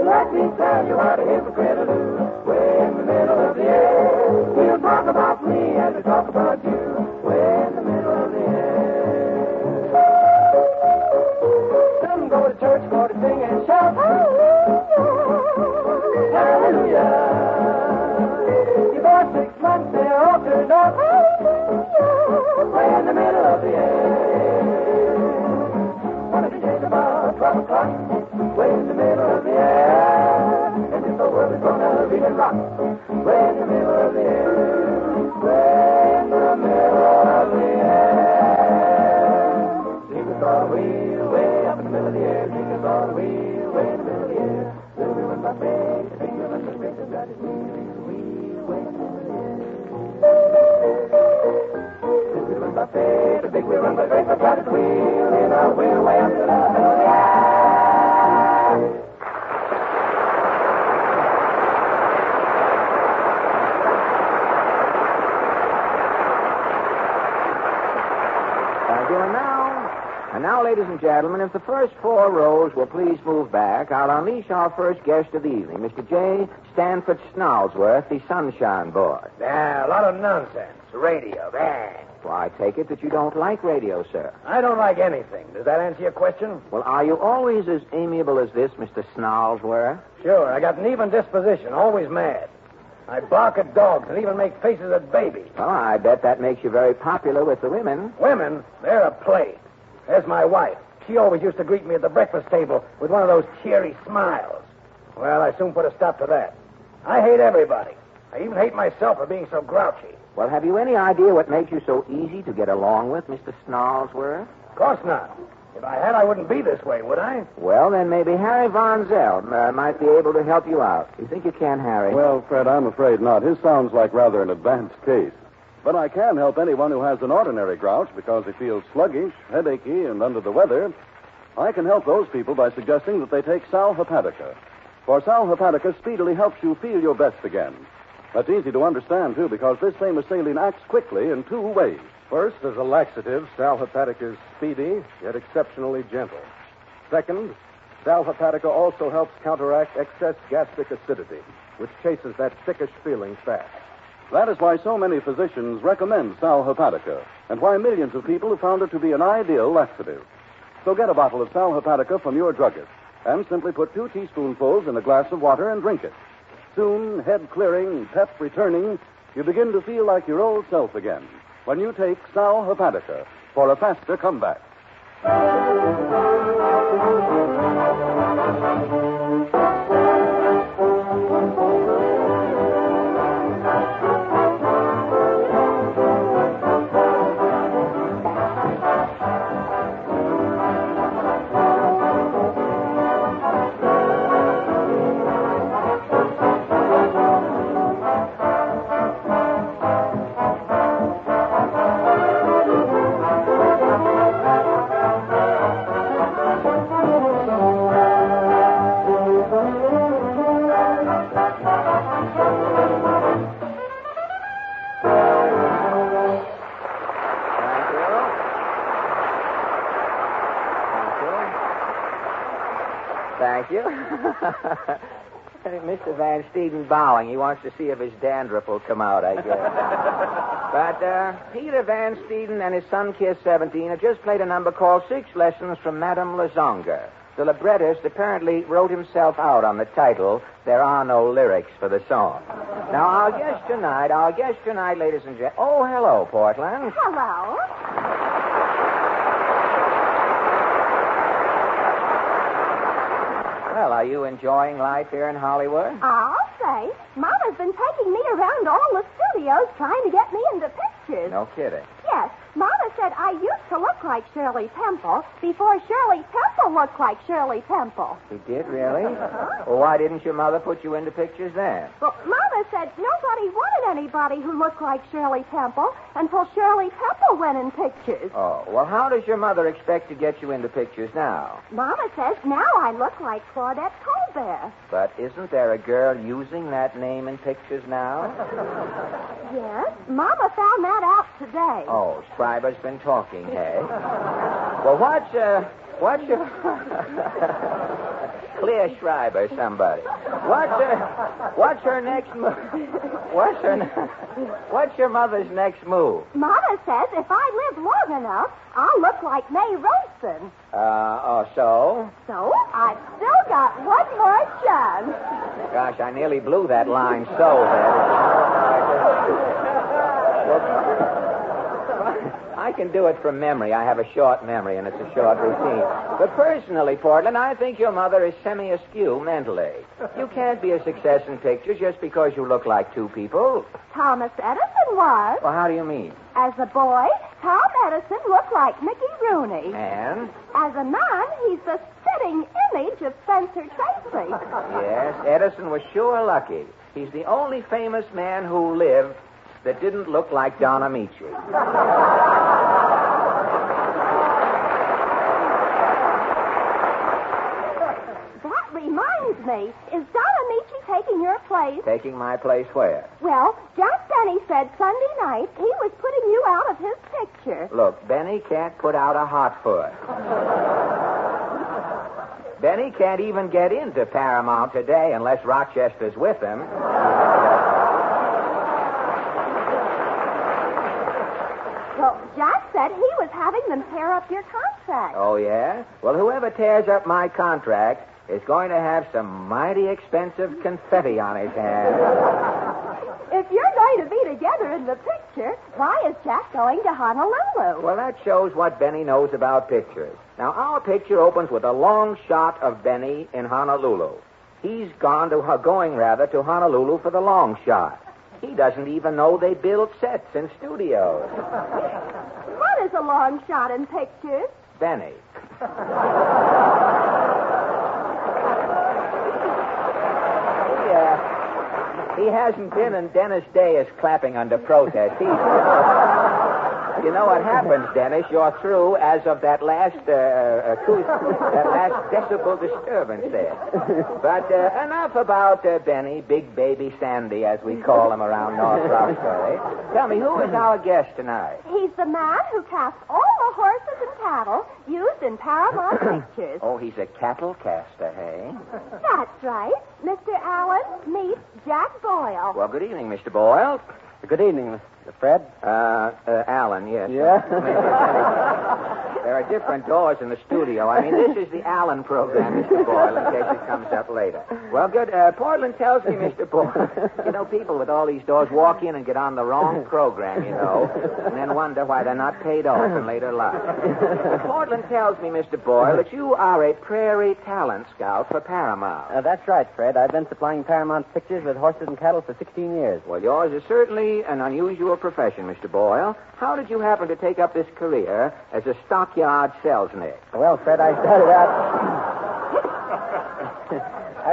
Let me tell you what a hypocrite will do. Way in the middle of the air. We'll talk about me as we talk about you. Way in the middle of the air. Some go to church, go to sing and shout. Hallelujah. Before 6 months, they're all turned off. Way in the middle of the air. One of the days about 12 o'clock. Way in the middle of the air. And if the world is gonna really rock. Way in the middle of the air. Way in the middle of the air. Ezekiel saw the wheel way up in the middle of the air. Ezekiel saw the wheel way in the middle of the air. Little wheel in my face, the big wheel in my face, got his wheel way in the middle of the air. Little wheel in my face, the big wheel in my face, got his wheel in a wheel way up in the middle of the air. And now, ladies and gentlemen, if the first 4 rows will please move back, I'll unleash our first guest of the evening, Mr. J. Stanford Snarlsworth, the Sunshine Boy. Yeah, a lot of nonsense. Radio, bang. Well, I take it that you don't like radio, sir. I don't like anything. Does that answer your question? Well, are you always as amiable as this, Mr. Snarlsworth? Sure, I got an even disposition, always mad. I bark at dogs and even make faces at babies. Well, I bet that makes you very popular with the women. Women, they're a plague. There's my wife. She always used to greet me at the breakfast table with one of those cheery smiles. Well, I soon put a stop to that. I hate everybody. I even hate myself for being so grouchy. Well, have you any idea what makes you so easy to get along with, Mr. Snarlsworth? Of course not. If I had, I wouldn't be this way, would I? Well, then maybe Harry Von Zell might be able to help you out. You think you can, Harry? Well, Fred, I'm afraid not. His sounds like rather an advanced case. But I can help anyone who has an ordinary grouch because he feels sluggish, headachy, and under the weather. I can help those people by suggesting that they take Sal Hepatica. For Sal Hepatica speedily helps you feel your best again. That's easy to understand, too, because this famous saline acts quickly in 2 ways. First, as a laxative, Sal Hepatica is speedy, yet exceptionally gentle. Second, Sal Hepatica also helps counteract excess gastric acidity, which chases that sickish feeling fast. That is why so many physicians recommend Sal Hepatica, and why millions of people have found it to be an ideal laxative. So get a bottle of Sal Hepatica from your druggist, and simply put 2 teaspoonfuls in a glass of water and drink it. Soon, head clearing, pep returning, you begin to feel like your old self again when you take Sal Hepatica for a faster comeback. Thank you. Mr. Van Steeden bowing. He wants to see if his dandruff will come out, I guess. But Peter Van Steeden and his son, Kiss 17, have just played a number called 6 Lessons from Madame Lazonga. The librettist apparently wrote himself out on the title. There are no lyrics for the song. Now, our guest tonight, ladies and gentlemen. Oh, hello, Portland. Hello. Well, are you enjoying life here in Hollywood? I'll say. Mama's been taking me around all the studios trying to get me into pictures. No kidding. Yes. Mama said I used to look like Shirley Temple before Shirley Temple looked like Shirley Temple. She did, really? Well, why didn't your mother put you into pictures then? Well, Mama said nobody wanted anybody who looked like Shirley Temple until Shirley Temple went in pictures. Oh, well, how does your mother expect to get you into pictures now? Mama says now I look like Claudette Colbert. But isn't there a girl using that name in pictures now? Yes, Mama found that out today. Oh, Schreiber's been talking, hey? Well, what's your... Clear Schreiber, somebody. What's her next move? What's your mother's next move? Mama says if I live long enough, I'll look like May Rosen. So? So, I've still got one more chance. Gosh, I nearly blew that line so I can do it from memory. I have a short memory, and it's a short routine. But personally, Portland, I think your mother is semi-askew mentally. You can't be a success in pictures just because you look like two people. Thomas Edison was. Well, how do you mean? As a boy, Tom Edison looked like Mickey Rooney. And? As a man, he's the spitting image of Spencer Tracy. Yes, Edison was sure lucky. He's the only famous man who lived that didn't look like Don Amici. That reminds me. Is Don Amici taking your place? Taking my place where? Well, Jack Benny said Sunday night he was putting you out of his picture. Look, Benny can't put out a hot foot. Benny can't even get into Paramount today unless Rochester's with him. Well, Jack said he was having them tear up your contract. Oh, yeah? Well, whoever tears up my contract is going to have some mighty expensive confetti on his hands. If you're going to be together in the picture, why is Jack going to Honolulu? Well, that shows what Benny knows about pictures. Now, our picture opens with a long shot of Benny in Honolulu. He's going to Honolulu for the long shot. He doesn't even know they build sets in studios. What is a long shot in pictures? Benny. He hasn't been, and Dennis Day is clapping under protest. You know what happens, Dennis? You're through as of that last decibel disturbance there. But enough about Benny, Big Baby Sandy, as we call him around North Roxbury. Tell me, who is our guest tonight? He's the man who cast all the horses and cattle used in Paramount pictures. Oh, he's a cattle caster, hey? That's right. Mr. Allen, meet Jack Boyle. Well, good evening, Mr. Boyle. Good evening, Mr. Fred. Allen, yes. Yeah? There are different doors in the studio. I mean, this is the Allen program, Mr. Boyle, in case it comes up later. Well, good. Portland tells me, Mr. Boyle, you know, people with all these doors walk in and get on the wrong program, you know, and then wonder why they're not paid off in later life. Portland tells me, Mr. Boyle, that you are a prairie talent scout for Paramount. That's right, Fred. I've been supplying Paramount pictures with horses and cattle for 16 years. Well, yours is certainly an unusual profession, Mr. Boyle. How did you happen to take up this career as a stockyard salesman? Well, Fred, I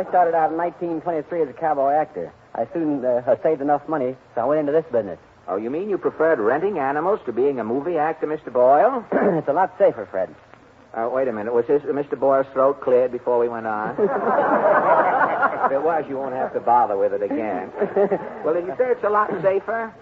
started out in 1923 as a cowboy actor. I soon saved enough money, so I went into this business. Oh, you mean you preferred renting animals to being a movie actor, Mr. Boyle? It's a lot safer, Fred. Wait a minute. Was Mr. Boyle's throat cleared before we went on? If it was, you won't have to bother with it again. Well, did you say it's a lot safer?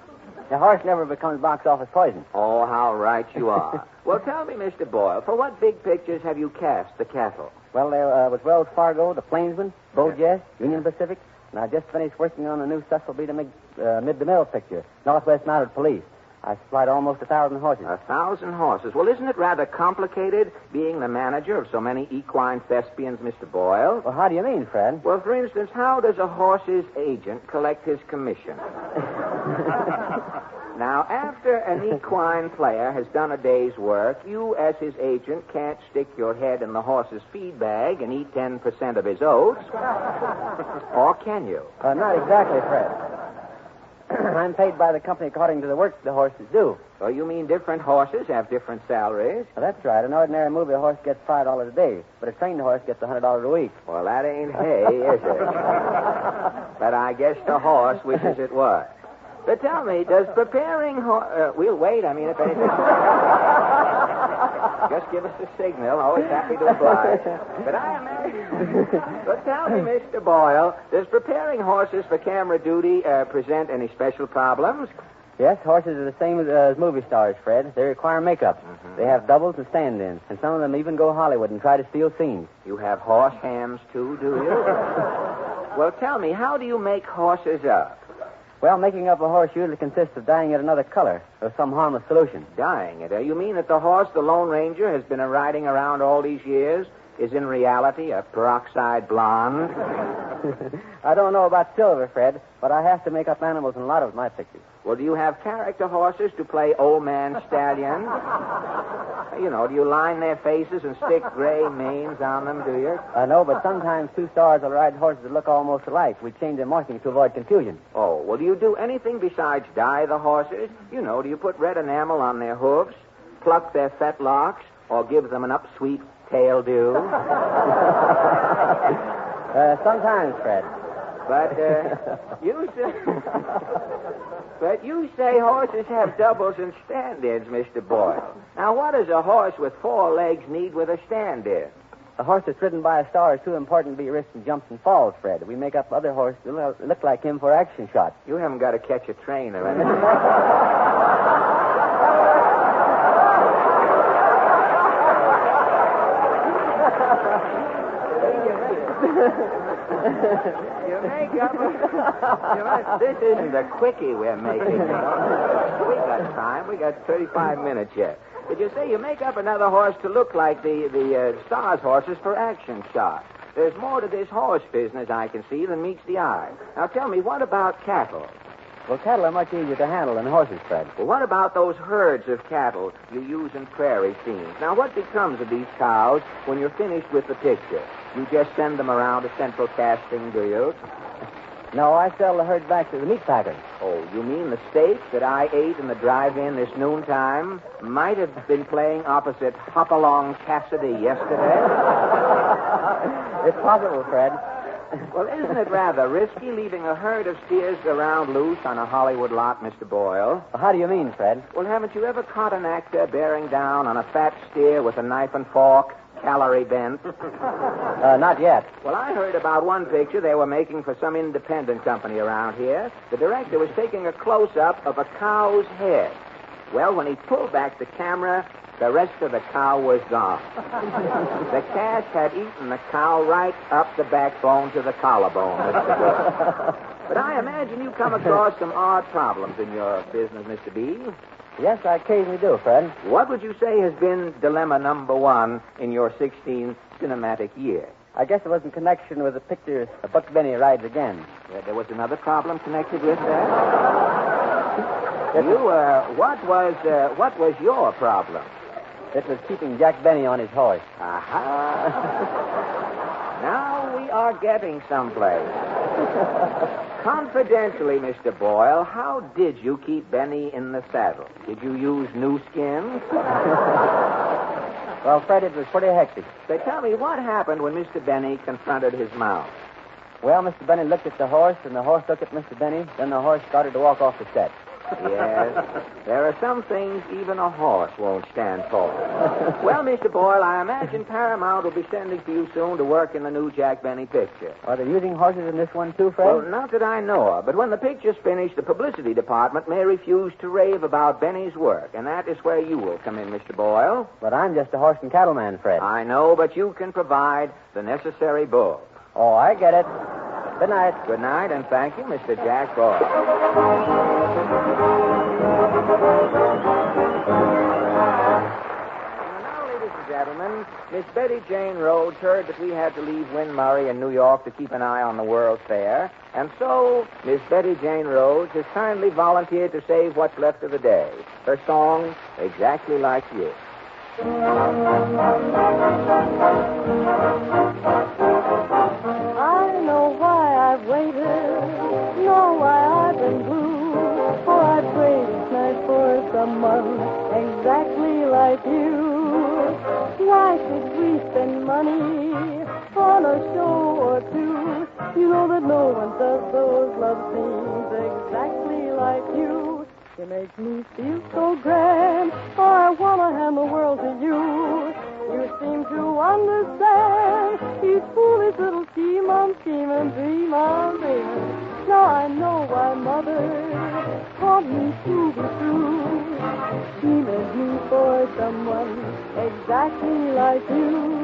The horse never becomes box office poison. Oh, how right you are. Well, tell me, Mr. Boyle, for what big pictures have you cast the cattle? Well, there was Wells Fargo, The Plainsman, Bojas, Union Pacific, and I just finished working on a new Cecil B. Mid-the-Mill picture, Northwest Mounted Police. I supplied almost 1,000 horses. 1,000 horses. Well, isn't it rather complicated being the manager of so many equine thespians, Mr. Boyle? Well, how do you mean, Fred? Well, for instance, how does a horse's agent collect his commission? Now, after an equine player has done a day's work, you, as his agent, can't stick your head in the horse's feed bag and eat 10% of his oats. Or can you? Not exactly, Fred. I'm paid by the company according to the work the horses do. Oh, you mean different horses have different salaries? Well, that's right. An ordinary movie horse gets $5 a day, but a trained horse gets $100 a week. Well, that ain't hay, is it? But I guess the horse wishes it was. But tell me, does preparing we'll wait. I mean, if anything... Just give us a signal. Always happy to oblige. But I imagine... But tell me, Mr. Boyle, does preparing horses for camera duty present any special problems? Yes, horses are the same as movie stars, Fred. They require makeup. Mm-hmm. They have doubles and stand-ins, and some of them even go Hollywood and try to steal scenes. You have horse hams, too, do you? Well, tell me, how do you make horses up? Well, making up a horse usually consists of dyeing it another color or some harmless solution. Dyeing it? You mean that the horse the Lone Ranger has been riding around all these years is in reality a peroxide blonde? I don't know about silver, Fred, but I have to make up animals in a lot of my pictures. Well, do you have character horses to play old man stallions? You know, do you line their faces and stick gray manes on them, do you? No, but sometimes two stars will ride horses that look almost alike. We change their markings to avoid confusion. Oh, well, do you do anything besides dye the horses? You know, do you put red enamel on their hooves, pluck their fetlocks, or give them an upsweep tail dew? Sometimes, Fred. But you say horses have doubles and stand-ins, Mr. Boyle. Now, what does a horse with 4 legs need with a stand-in? A horse that's ridden by a star is too important to be risked in jumps and falls, Fred. We make up other horses that look like him for action shots. You haven't got to catch a train or anything. You make up this isn't a quickie we're making, you know. We got time. We got 35 minutes yet. Did you say you make up another horse to look like the Stars horses for action shots? There's more to this horse business, I can see, than meets the eye. Now, tell me, what about cattle? Well, cattle are much easier to handle than horses, Fred. Well, what about those herds of cattle you use in prairie scenes? Now, what becomes of these cows when you're finished with the picture? You just send them around to central casting, do you? No, I sell the herd back to the meat packers. Oh, you mean the steaks that I ate in the drive-in this noontime might have been playing opposite Hopalong Cassidy yesterday? It's possible, Fred. Well, isn't it rather risky leaving a herd of steers around loose on a Hollywood lot, Mr. Boyle? Well, how do you mean, Fred? Well, haven't you ever caught an actor bearing down on a fat steer with a knife and fork, calorie bent? Not yet. Well, I heard about one picture they were making for some independent company around here. The director was taking a close-up of a cow's head. Well, when he pulled back the camera, the rest of the cow was gone. The cat had eaten the cow right up the backbone to the collarbone, Mr. Boyle. But I imagine you come across some odd problems in your business, Mr. B. Yes, I occasionally do, Fred. What would you say has been dilemma number 1 in your 16 cinematic year? I guess it was in connection with the picture Buck Benny Rides Again. There was another problem connected with that? What was your problem? It was keeping Jack Benny on his horse. Aha. Now we are getting someplace. Confidentially, Mr. Boyle, how did you keep Benny in the saddle? Did you use new skins? Well, Fred, it was pretty hectic. Say, tell me, what happened when Mr. Benny confronted his mount? Well, Mr. Benny looked at the horse, and the horse looked at Mr. Benny. Then the horse started to walk off the set. Yes, there are some things even a horse won't stand for. Well, Mr. Boyle, I imagine Paramount will be sending for you soon to work in the new Jack Benny picture. Are they using horses in this one, too, Fred? Well, not that I know of, but when the picture's finished, the publicity department may refuse to rave about Benny's work, and that is where you will come in, Mr. Boyle. But I'm just a horse and cattle man, Fred. I know, but you can provide the necessary bull. Oh, I get it. Good night. Good night, and thank you, Mr. Jack Boyle. Gentlemen, Miss Betty Jane Rhodes heard that we had to leave Win Murray in New York to keep an eye on the World's Fair, and so Miss Betty Jane Rhodes has kindly volunteered to save what's left of the day. Her song, Exactly Like You. I know why I've waited, know why I've been blue, for I prayed each night for someone exactly like you. Why should we spend money on a show or two? You know that no one does those love scenes exactly like you. You make me feel so grand, oh, I want to hand the world to you. You seem to understand each foolish little scheme I'm scheming, dream I'm dreaming. Now I know why Mother taught me to be true. She meant me for someone exactly like you.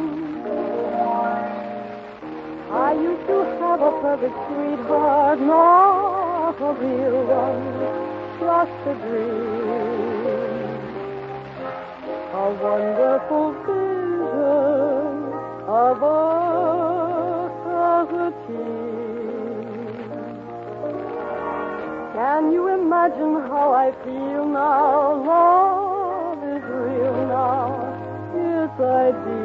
I used to have a perfect sweetheart, not a real one, just a dream. A wonderful vision of us as a team. Can you imagine how I feel now? Love is real now. Yes, I do.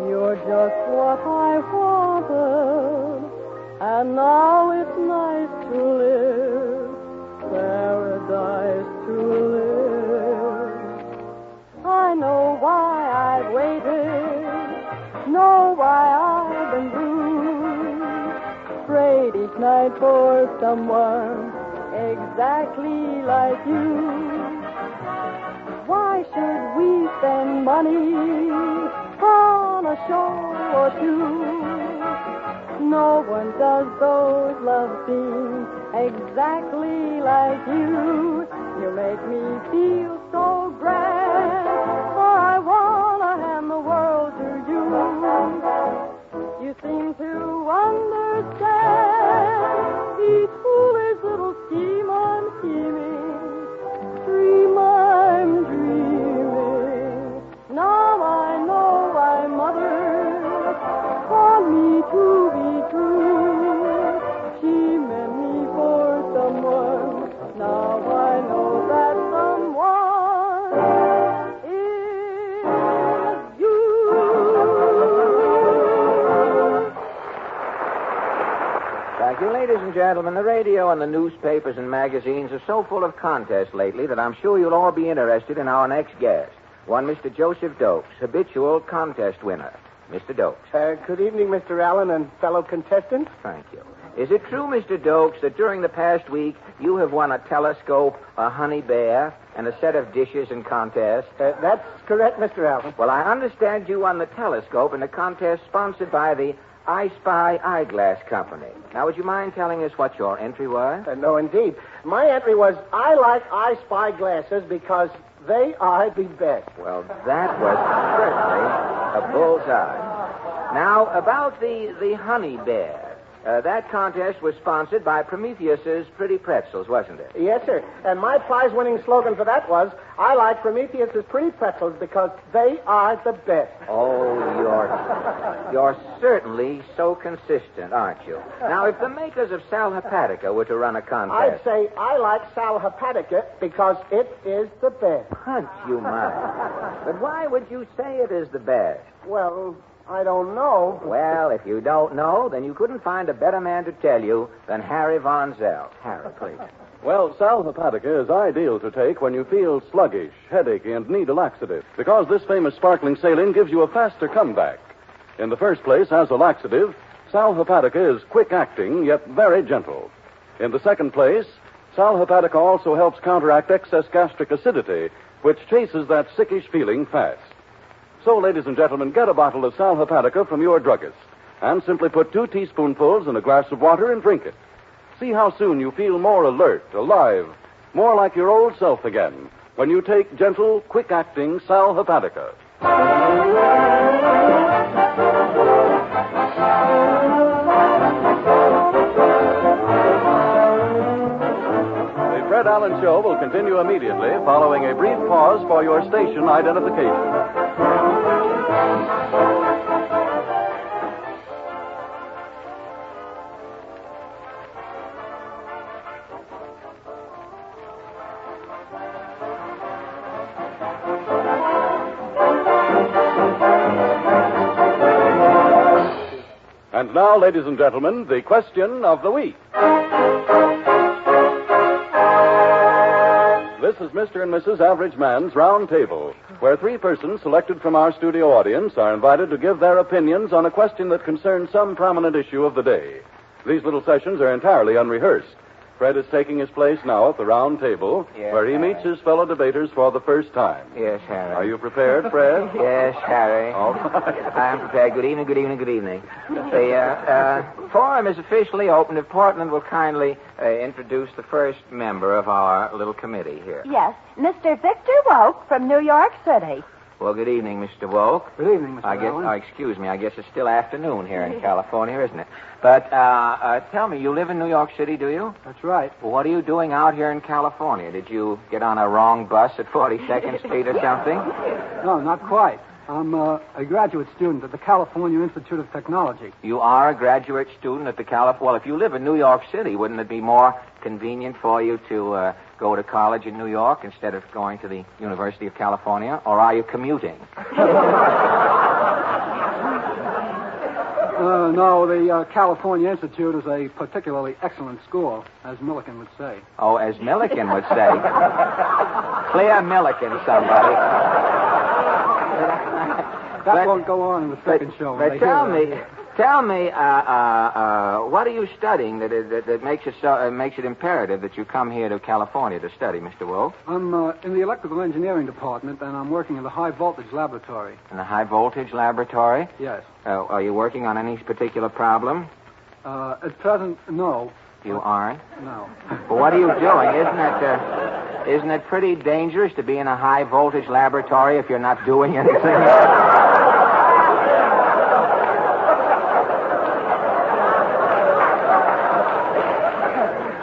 You're just what I wanted, and now it's nice to live, paradise to live. I know why I've waited, know why I've been blue, prayed each night for someone exactly like you. Why should we spend money on a show or two? No one does those love scenes exactly like you. You make me feel so grand, for I want to hand the world to you. You seem to understand each foolish little scheme I'm scheming, dream I'm dreaming. Now I know why Mother taught me to be true. She meant me for someone. Now I know that someone is you. Thank you, ladies and gentlemen. The radio and the newspapers and magazines are so full of contests lately that I'm sure you'll all be interested in our next guest. One Mr. Joseph Dokes, habitual contest winner. Mr. Dokes. Good evening, Mr. Allen and fellow contestants. Thank you. Is it true, Mr. Dokes, that during the past week you have won a telescope, a honey bear, and a set of dishes in contests? That's correct, Mr. Allen. Well, I understand you won the telescope in a contest sponsored by the I Spy Eyeglass Company. Now, would you mind telling us what your entry was? No, indeed. My entry was, I like I Spy glasses because they are the best. Well, that was certainly a bullseye. Now, about the honey bear. That contest was sponsored by Prometheus's Pretty Pretzels, wasn't it? Yes, sir. And my prize-winning slogan for that was, I like Prometheus's Pretty Pretzels because they are the best. Oh, you're certainly so consistent, aren't you? Now, if the makers of Sal Hepatica were to run a contest... I'd say I like Sal Hepatica because it is the best. Punch you might. But why would you say it is the best? Well, I don't know. Well, if you don't know, then you couldn't find a better man to tell you than Harry Von Zell. Harry, please. Well, Sal Hepatica is ideal to take when you feel sluggish, headachy, and need a laxative, because this famous sparkling saline gives you a faster comeback. In the first place, as a laxative, Sal Hepatica is quick-acting, yet very gentle. In the second place, Sal Hepatica also helps counteract excess gastric acidity, which chases that sickish feeling fast. So, ladies and gentlemen, get a bottle of Sal Hepatica from your druggist and simply put 2 teaspoonfuls in a glass of water and drink it. See how soon you feel more alert, alive, more like your old self again when you take gentle, quick-acting Sal Hepatica. The Fred Allen Show will continue immediately following a brief pause for your station identification. And now, ladies and gentlemen, the question of the week. This is Mr. and Mrs. Average Man's Round Table, where 3 persons selected from our studio audience are invited to give their opinions on a question that concerns some prominent issue of the day. These little sessions are entirely unrehearsed. Fred is taking his place now at the round table, where he meets his fellow debaters for the first time. Yes, Harry. Are you prepared, Fred? Yes, Harry. All right. I am prepared. Good evening, good evening, good evening. The forum is officially open. If Portland will kindly introduce the first member of our little committee here. Yes, Mr. Victor Woke from New York City. Well, good evening, Mr. Woke. Good evening, Mr. Allen. Excuse me. I guess it's still afternoon here in California, isn't it? But tell me, you live in New York City, do you? That's right. Well, what are you doing out here in California? Did you get on a wrong bus at 42nd Street or something? No, not quite. I'm a graduate student at the California Institute of Technology. You are a graduate student at the Well, if you live in New York City, wouldn't it be more convenient for you to go to college in New York instead of going to the University of California? Or are you commuting? No, the California Institute is a particularly excellent school, as Milliken would say. Oh, as Milliken would say. Clear Milliken, somebody. That won't go on in the second show. But tell me, what are you studying that makes it imperative that you come here to California to study, Mr. Wolf? I'm in the electrical engineering department, and I'm working in the high voltage laboratory. In the high voltage laboratory? Yes. Are you working on any particular problem? At present, no. You aren't? No. Well, what are you doing? Isn't it pretty dangerous to be in a high voltage laboratory if you're not doing anything?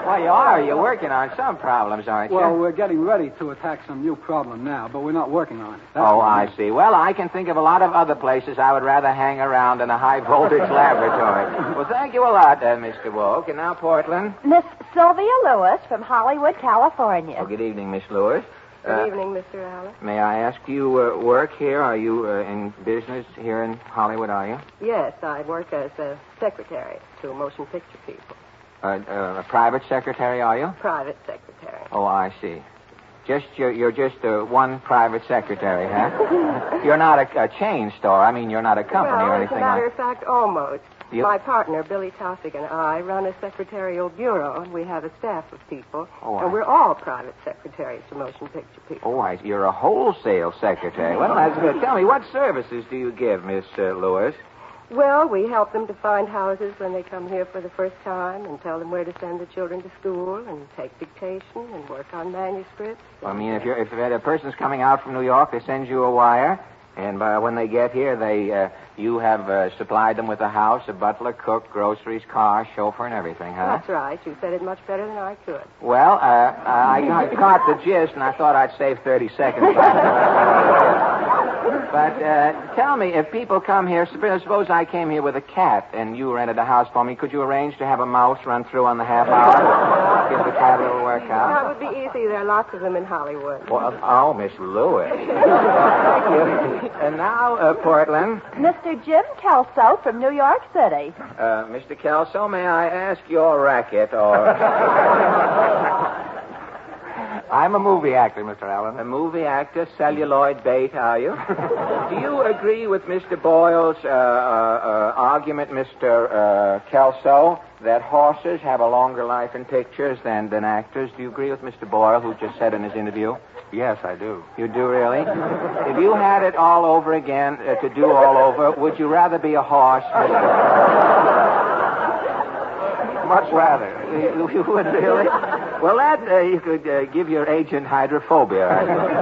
Well, you are. You're working on some problems, aren't you? Well, we're getting ready to attack some new problem now, but we're not working on it. I see. Well, I can think of a lot of other places I would rather hang around than a high-voltage laboratory. Well, thank you a lot, Mr. Woke. And now, Portland. Miss Sylvia Lewis from Hollywood, California. Oh, good evening, Miss Lewis. Good evening, Mr. Allen. May I ask you work here? Are you in business here in Hollywood, are you? Yes, I work as a secretary to motion picture people. A private secretary, are you? Private secretary. Oh, I see. You're just one private secretary, huh? You're not a chain store. I mean, you're not a company or anything as a matter of fact, almost. You... My partner, Billy Tossick, and I run a secretarial bureau, and we have a staff of people. And we're all private secretaries to motion picture people. Oh, you're a wholesale secretary. Well, that's good. Tell me, what services do you give, Miss Lewis? Well, we help them to find houses when they come here for the first time and tell them where to send the children to school and take dictation and work on manuscripts. I mean, if a person's coming out from New York, they send you a wire, and when they get here, you have supplied them with a house, a butler, cook, groceries, car, chauffeur, and everything, huh? That's right. You said it much better than I could. Well, I caught the gist, and I thought I'd save 30 seconds. But tell me, if people come here, suppose I came here with a cat and you rented a house for me, could you arrange to have a mouse run through on the half hour? Give the cat a little workout? That would be easy. There are lots of them in Hollywood. Well, Miss Lewis. Thank you. And now, Portland. Mr. Jim Kelso from New York City. Mr. Kelso, may I ask your racket or... I'm a movie actor, Mr. Allen. A movie actor, celluloid bait, are you? Do you agree with Mr. Boyle's argument, Mr. Kelso, that horses have a longer life in pictures than actors? Do you agree with Mr. Boyle, who just said in his interview? Yes, I do. You do, really? If you had it all over again, to do all over, would you rather be a horse, Mr. Much rather. You would really? Well, that, you could give your agent hydrophobia.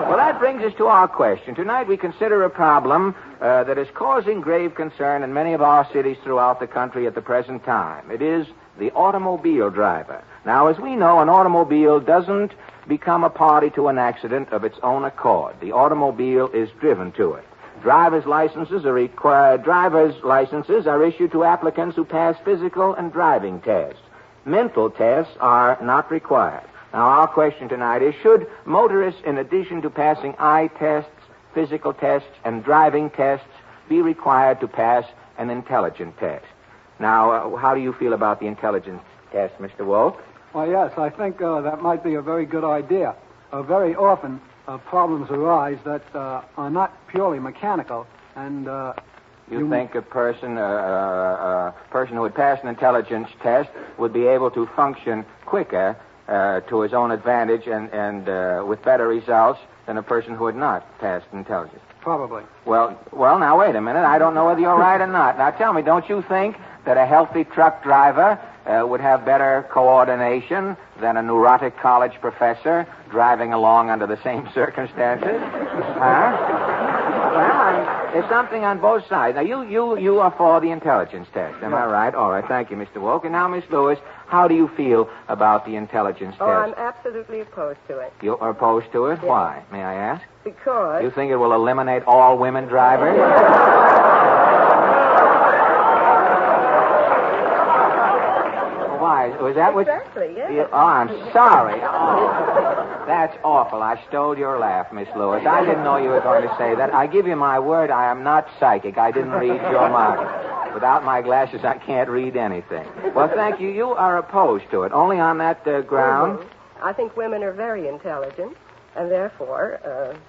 Well, that brings us to our question. Tonight we consider a problem that is causing grave concern in many of our cities throughout the country at the present time. It is the automobile driver. Now, as we know, an automobile doesn't become a party to an accident of its own accord. The automobile is driven to it. Driver's licenses are issued to applicants who pass physical and driving tests. Mental tests are not required. Now, our question tonight is, should motorists, in addition to passing eye tests, physical tests, and driving tests, be required to pass an intelligence test? Now, how do you feel about the intelligence test, Mr. Wolf? Well, yes, I think that might be a very good idea. Very often, problems arise that are not purely mechanical, and you think a person who would pass an intelligence test would be able to function quicker to his own advantage and with better results than a person who had not passed intelligence? Probably. Well, now, wait a minute. I don't know whether you're right or not. Now, tell me, don't you think that a healthy truck driver would have better coordination than a neurotic college professor driving along under the same circumstances? Huh? Well, there's something on both sides. Now, you are for the intelligence test, am I right? All right, thank you, Mr. Woke. And now, Miss Lewis, how do you feel about the intelligence test? I'm absolutely opposed to it. You are opposed to it? Yes. Why, may I ask? Because... You think it will eliminate all women drivers? Why? Was that what... Exactly, yes. Oh, I'm sorry. Oh, that's awful. I stole your laugh, Miss Lewis. I didn't know you were going to say that. I give you my word, I am not psychic. I didn't read your mind. Without my glasses, I can't read anything. Well, thank you. You are opposed to it. Only on that ground? Mm-hmm. I think women are very intelligent, and therefore,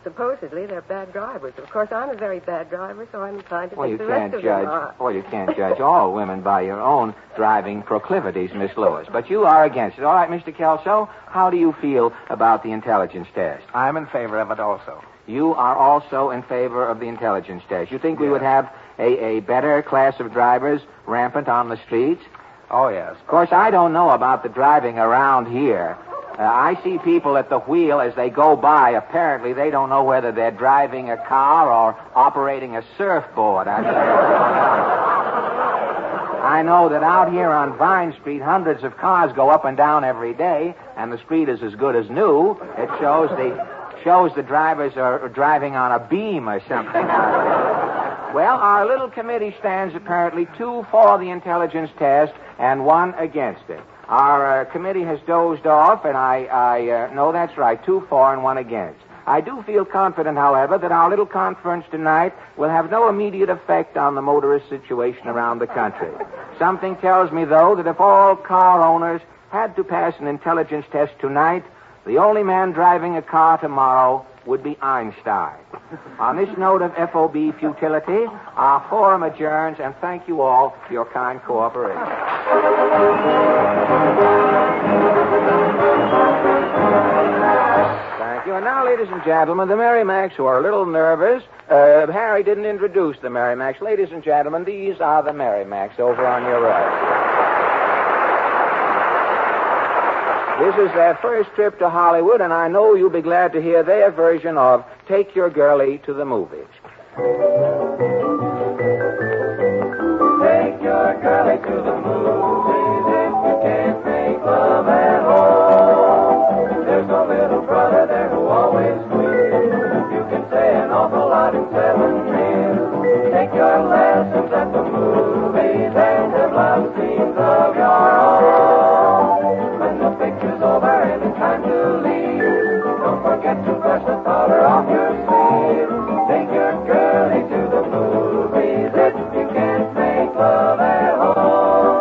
supposedly, they're bad drivers. Of course, I'm a very bad driver, so I'm inclined to think the rest of them are. Well, you can't judge all women by your own driving proclivities, Miss Lewis. But you are against it. All right, Mr. Kelso, how do you feel about the intelligence test? I'm in favor of it also. You are also in favor of the intelligence test. You think we would have a better class of drivers rampant on the streets? Oh, yes. Of course, I don't know about the driving around here. I see people at the wheel as they go by. Apparently, they don't know whether they're driving a car or operating a surfboard. I know that out here on Vine Street, hundreds of cars go up and down every day, and the street is as good as new. It shows the drivers are driving on a beam or something. Well, our little committee stands apparently 2 for the intelligence test and 1 against it. Our committee has dozed off, and I no, that's right, 2 for and 1 against. I do feel confident, however, that our little conference tonight will have no immediate effect on the motorist situation around the country. Something tells me, though, that if all car owners had to pass an intelligence test tonight, the only man driving a car tomorrow would be Einstein. On this note of FOB futility, our forum adjourns, and thank you all for your kind cooperation. Thank you. And now, ladies and gentlemen, the Merrimacs, who are a little nervous. Harry didn't introduce the Merrimacs. Ladies and gentlemen, these are the Merrimacs over on your right. This is their first trip to Hollywood, and I know you'll be glad to hear their version of Take Your Girlie to the Movies. Take your girlie to the movies if you can't make love at home. There's no little brother there who always squeals. You can say an awful lot in 7 reels. Take your lessons at the movies and have love scenes of your own. When the picture's over and it's time to leave, don't forget to brush the powder off your sleeve. Take your girlie to the movies if you can't make love at home.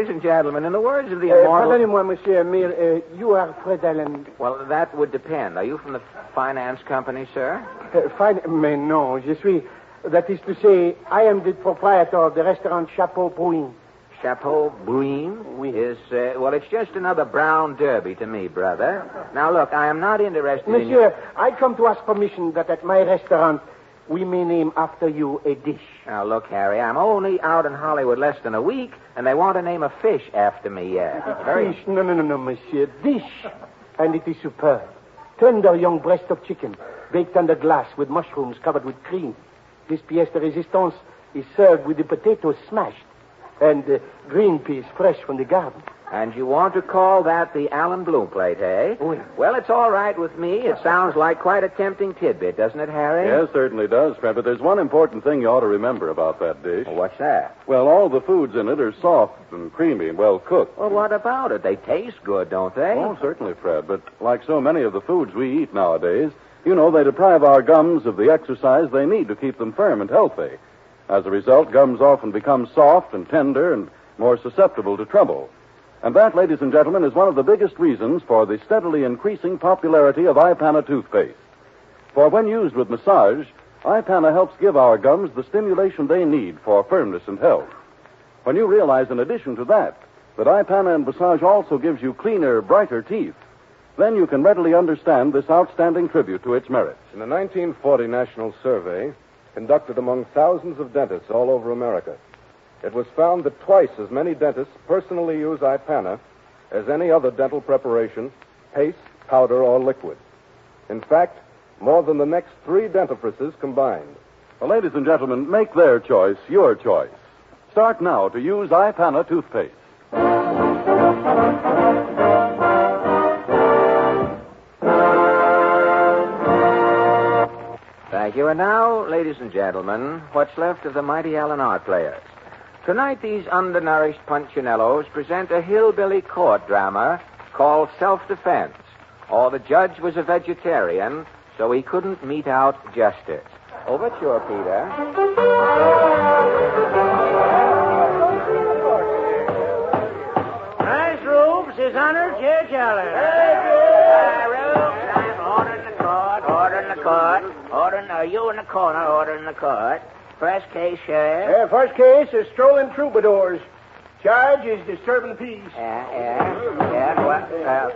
ladies and gentlemen, in the words of the immortal... Pardonnez-moi, Monsieur Emile, you are Fred Allen. Well, that would depend. Are you from the finance company, sir? Fine, mais non, je suis... That is to say, I am the proprietor of the restaurant Chapeau Bruin. Chapeau Bruin is, well, it's just another brown derby to me, brother. Now, look, I am not interested in... Monsieur, I come to ask permission that at my restaurant we may name after you a dish. Now, look, Harry, I'm only out in Hollywood less than a week, and they want to name a fish after me yet. Fish? No, monsieur. Dish. And it is superb. Tender young breast of chicken, baked under glass with mushrooms covered with cream. This pièce de résistance is served with the potatoes smashed and green peas fresh from the garden. And you want to call that the Allen Bloom plate, eh? Oui. Well, it's all right with me. It sounds like quite a tempting tidbit, doesn't it, Harry? Yes, certainly does, Fred. But there's one important thing you ought to remember about that dish. Well, what's that? Well, all the foods in it are soft and creamy and well cooked. Well, what about it? They taste good, don't they? Oh, certainly, Fred. But like so many of the foods we eat nowadays, you know, they deprive our gums of the exercise they need to keep them firm and healthy. As a result, gums often become soft and tender and more susceptible to trouble. And that, ladies and gentlemen, is one of the biggest reasons for the steadily increasing popularity of Ipana toothpaste. For when used with massage, Ipana helps give our gums the stimulation they need for firmness and health. When you realize, in addition to that Ipana and massage also gives you cleaner, brighter teeth, then you can readily understand this outstanding tribute to its merits. In a 1940 national survey conducted among thousands of dentists all over America, it was found that twice as many dentists personally use Ipana as any other dental preparation, paste, powder, or liquid. In fact, more than the next 3 dentifrices combined. Well, ladies and gentlemen, make their choice your choice. Start now to use Ipana toothpaste. Thank you. And now, ladies and gentlemen, what's left of the mighty Allen art players. Tonight, these undernourished punchinellos present a hillbilly court drama called Self-Defense. The judge was a vegetarian, so he couldn't mete out justice. Overture, Peter. Nice robes, His Honor, Judge Allen. Order in the court, order in the court. You in the corner, order in the court. First case, Sheriff. First case is strolling troubadours. Charge is disturbing peace.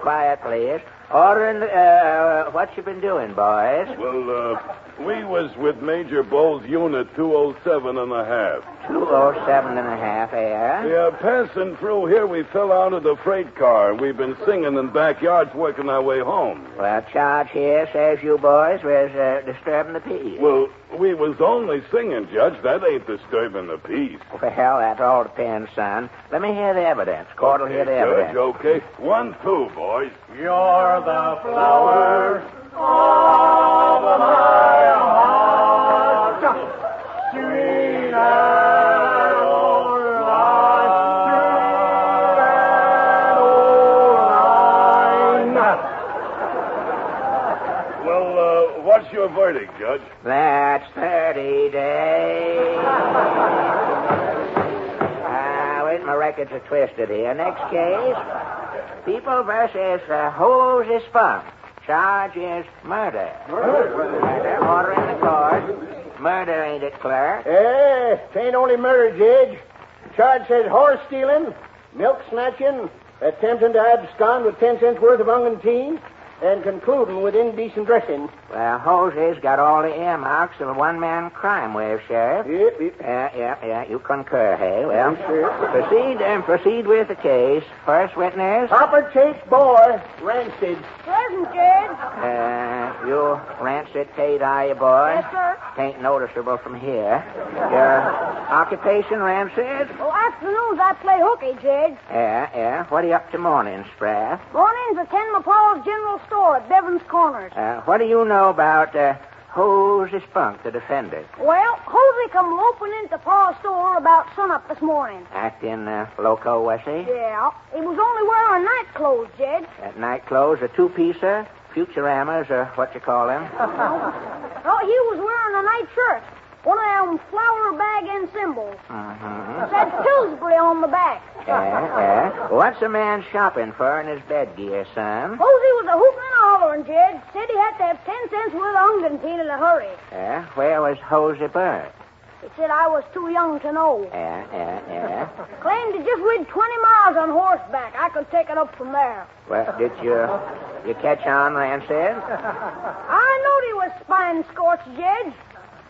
Quiet, please. Order in the, what you been doing, boys? Well, we was with Major Bowles' unit 207 and a half. 207 and a half, Yeah, passing through here, we fell out of the freight car. We've been singing in backyards working our way home. Well, charge here says you boys was disturbing the peace. Well, we was only singing, Judge. That ain't disturbing the peace. Well, that all depends, son. Let me hear the evidence. Court will hear the evidence. Judge, okay. 1, 2, boys. You're the flower of my heart, sweet and old Well, what's your verdict, Judge? That's 30 days. Wait, my records are twisted here. Next case. People versus Hose is Spunk. Charge is murder. Murder. Order in the court. Murder, ain't it, clerk? It ain't only murder, Judge. Charge says horse stealing, milk snatching, attempting to abscond with 10 cents worth of ungantine, and concluding with indecent dressing. Well, Jose's got all the earmarks of a one-man crime wave, Sheriff. Yep. Yeah, you concur, hey? Well, proceed with the case. First witness. Hopper Tate's boy, Rancid. Present, Judge. You Rancid Tate, are you, boy? Yes, sir. Tain't noticeable from here. Your occupation, Rancid? Oh, afternoons I play hooky, Judge. Yeah. What are you up to mornings, Spratt? Mornings attend my pa's general store at Devon's Corners. What do you know about Hosey Spunk, the defendant? Well, Hosey come loping into pa's store about sunup this morning. Acting loco, was he? Yeah. He was only wearing night clothes, Judge. Night clothes, a two-piecer, Futuramas, or what you call them? Oh, he was wearing a night shirt. One of them flower bagging symbols. Uh-huh. Said Pillsbury on the back. Yeah. What's a man shopping for in his bed gear, son? Hosey was a hooting and a hollering, Jed. Said he had to have 10 cents worth of ungentine in a hurry. Yeah. Where was Hosey Bird? He said I was too young to know. Yeah. Claimed he just rid 20 miles on horseback. I could take it up from there. Well, did you catch on, Rand said? I knowed he was spine scorched, Jed.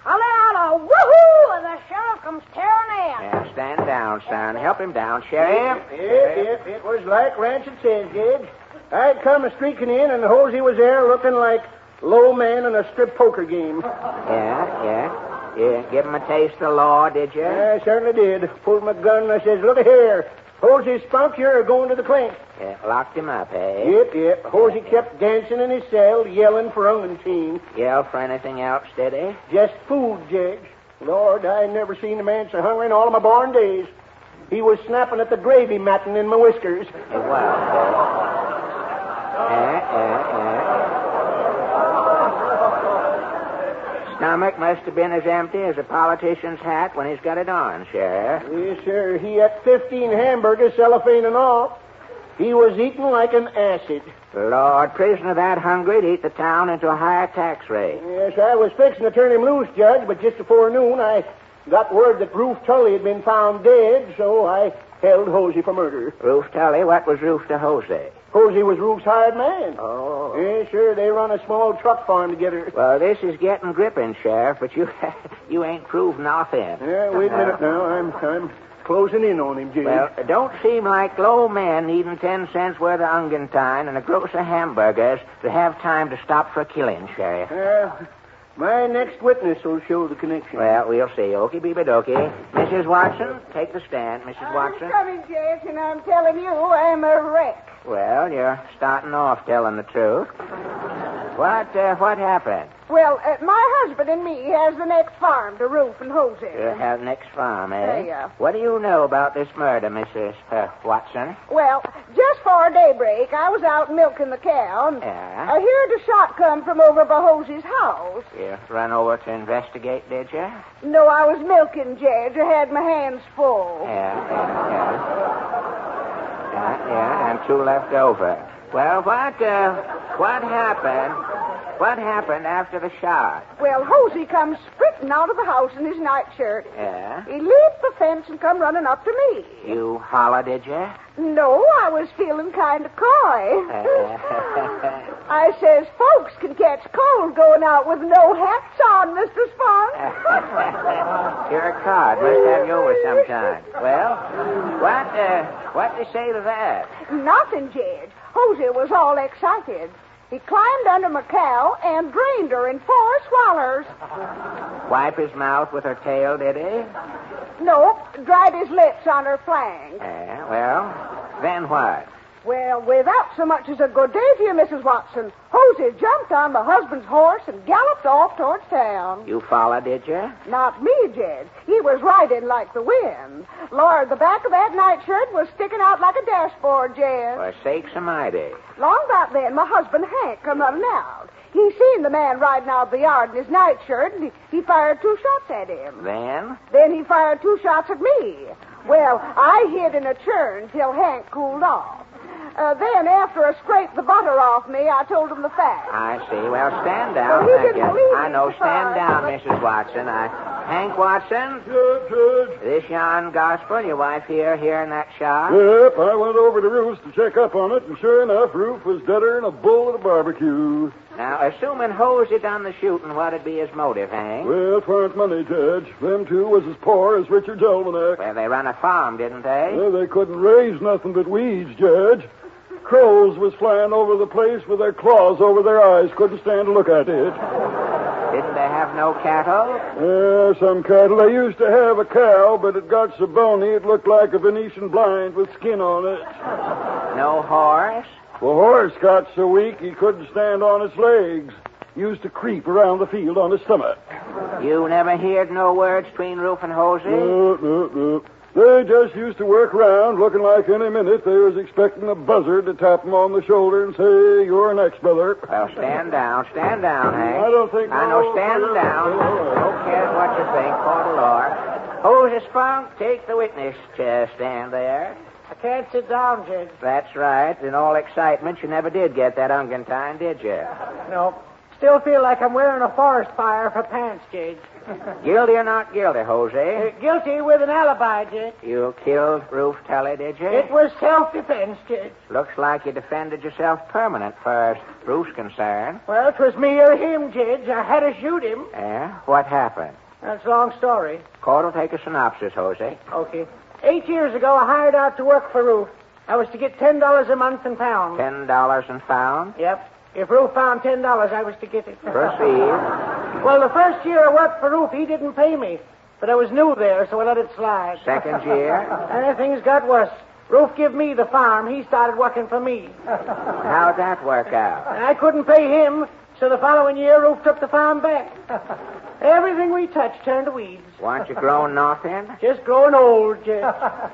I let out a woohoo, and the sheriff comes tearing in. Yeah, stand down, son. Help him down, Sheriff. Yep. It was like Rancid says, Jed. I'd come streaking in, and Hosey was there looking like low man in a strip poker game. Yeah. You give him a taste of law, did you? I certainly did. Pulled my gun, and I says, look here. Hosey Spunk, you're going to the clink. Yeah, locked him up, eh? Yep. Hosey kept dancing in his cell, yelling for ungentine. Yell for anything else, did he? Just food, Judge. Lord, I never seen a man so hungry in all of my born days. He was snapping at the gravy matting in my whiskers. It was. Stomach must have been as empty as a politician's hat when he's got it on, Sheriff. Yes, sir. He ate 15 hamburgers, cellophane and all. He was eating like an acid. Lord, prisoner that hungry to eat the town into a higher tax rate. Yes, I was fixing to turn him loose, Judge, but just before noon I got word that Roof Tully had been found dead, so I held Hosey for murder. Roof Tully? What was Roof to Hosey? Hosey was Roof's hired man. Oh. Yes, sir. They run a small truck farm together. Well, this is getting gripping, Sheriff, but you ain't proved nothing. Yeah, wait a minute now. I'm closing in on him, Jim. Well, it don't seem like low men needing 10 cents worth of ungentine and a gross of hamburgers to have time to stop for killing, Sheriff. My next witness will show the connection. Well, we'll see. Okie beebe dokie. Mrs. Watson, take the stand. Mrs. Watson. I'm coming, Judge, and I'm telling you I'm a wreck. Well, you're starting off telling the truth. What happened? Well, my husband and me has the next farm to Roof and Hosey. You have next farm, eh? Yeah. What do you know about this murder, Mrs. Watson? Well, just before daybreak, I was out milking the cow, and Yeah? I heard a shot come from over by Hosey's house. You run over to investigate, did you? No, I was milking, Judge. I had my hands full. Yeah, and two left over. Well, what happened? What happened after the shot? Well, Hosey comes sprinting out of the house in his nightshirt. Yeah? He leaped the fence and come running up to me. You holler, did you? No, I was feeling kind of coy. I says, folks can catch cold going out with no hats on, Mr. Spunk. You're a card. Must have you over sometime. Well, what do you say to that? Nothing, Jed. Hosey was all excited. He climbed under my cow and drained her in 4 swallers. Wipe his mouth with her tail, did he? Nope, dried his lips on her flank. Yeah, well, then what? Well, without so much as a good day to you, Mrs. Watson, Hosey jumped on my husband's horse and galloped off towards town. You follow, did you? Not me, Jed. He was riding like the wind. Lord, the back of that nightshirt was sticking out like a dashboard, Jed. For sakes almighty. Long about then, my husband, Hank, come running out. He seen the man riding out the yard in his nightshirt, and he fired 2 shots at him. Then? Then he fired 2 shots at me. Well, I hid in a churn till Hank cooled off. Then, after I scraped the butter off me, I told him the fact. I see. Well, stand down. Well, he didn't believe me I know. so Stand far, down, but- Mrs. Watson. Hank Watson? Judge. This yon gospel, your wife here hearing that shot? Yep, I went over to Roof's to check up on it, and sure enough, Roof was deader than a bull at a barbecue. Now, assuming Hosey done the shooting, what'd be his motive, Hank? Well, 'twarn't money, Judge. Them two was as poor as Richard's almanac. Well, they run a farm, didn't they? Well, they couldn't raise nothing but weeds, Judge. Crows was flying over the place with their claws over their eyes. Couldn't stand to look at it. Didn't they have no cattle? Some cattle. They used to have a cow, but it got so bony it looked like a Venetian blind with skin on it. No horse? The horse got so weak he couldn't stand on its legs. Used to creep around the field on his stomach. You never heard no words between Roof and Hosey? No. They just used to work around looking like any minute they was expecting a buzzard to tap them on the shoulder and say, you're next, brother. Well, stand down, Hank. I don't think... I know, stand down. Don't care what you think, court of law. Who's a spunk? Take the witness chair, stand there. I can't sit down, Judge. That's right. In all excitement, you never did get that ungentine, did you? No. Still feel like I'm wearing a forest fire for pants, Judge. Guilty or not guilty, Jose? Guilty with an alibi, Judge. You killed Ruth Tully, did you? It was self-defense, Judge. Looks like you defended yourself permanent, far as Ruth's concerned. Well, it was me or him, Judge. I had to shoot him. Yeah? What happened? That's a long story. Court will take a synopsis, Jose. Okay. 8 years ago, I hired out to work for Ruth. I was to get $10 a month and pound. $10 and pound? Yep. If Ruth found $10, I was to get it. Proceed. Well, the first year I worked for Ruth, he didn't pay me. But I was new there, so I let it slide. Second year? And things got worse. Ruth give me the farm. He started working for me. How'd that work out? I couldn't pay him, so the following year, Ruth took the farm back. Everything we touched turned to weeds. Weren't you growing nothing? Just growing old, Judge.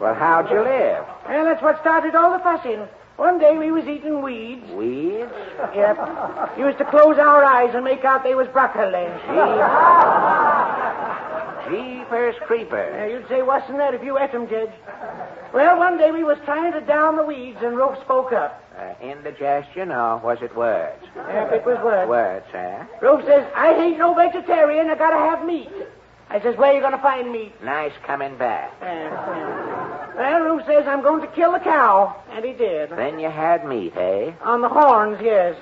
Well, how'd you live? Well, that's what started all the fussing. One day we was eating weeds. Weeds? Yep. Used to close our eyes and make out they was broccoli. Jeepers creepers. You'd say worse than that if you ate them, Judge. Well, one day we was trying to down the weeds and Ruth spoke up. Indigestion, or was it words? Yep, it was words. Words, huh? Ruth says, I ain't no vegetarian. I gotta have meat. I says, where you gonna find meat? Nice coming back. Well, Ruth says, I'm going to kill the cow. And he did. Then you had meat, eh? On the horns, yes.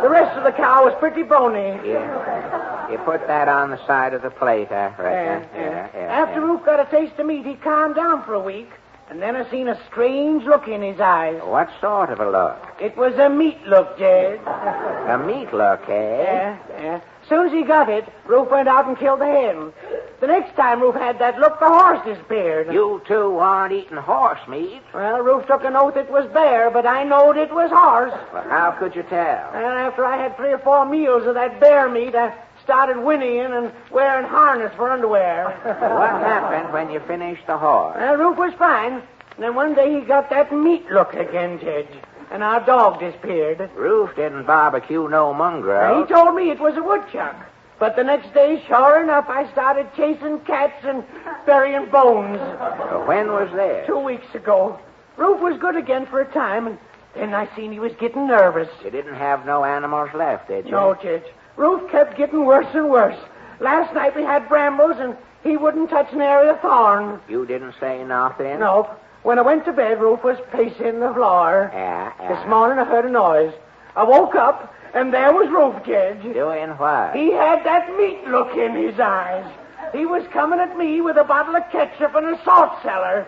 The rest of the cow was pretty bony. Yeah. You put that on the side of the plate, I reckon. After Ruth got a taste of meat, he calmed down for a week. And then I seen a strange look in his eyes. What sort of a look? It was a meat look, Jed. A meat look, eh? Yeah. Soon as he got it, Ruth went out and killed the hen. The next time Ruth had that look, the horse disappeared. You two aren't eating horse meat. Well, Ruth took an oath it was bear, but I knowed it was horse. Well, how could you tell? And after I had 3 or 4 meals of that bear meat, I started whinnying and wearing harness for underwear. What happened when you finished the horse? Well, Ruth was fine. And then one day he got that meat look again, Judge. And our dog disappeared. Ruth didn't barbecue no mongrel. He told me it was a woodchuck. But the next day, sure enough, I started chasing cats and burying bones. When was this? 2 weeks ago. Ruth was good again for a time, and then I seen he was getting nervous. You didn't have no animals left, did you? No, Judge. Ruth kept getting worse and worse. Last night we had brambles, and he wouldn't touch an area of thorn. You didn't say nothing? Nope. When I went to bed, Ruth was pacing the floor. This morning I heard a noise. I woke up, and there was Ruth, Judge. Doing what? He had that meat look in his eyes. He was coming at me with a bottle of ketchup and a salt cellar.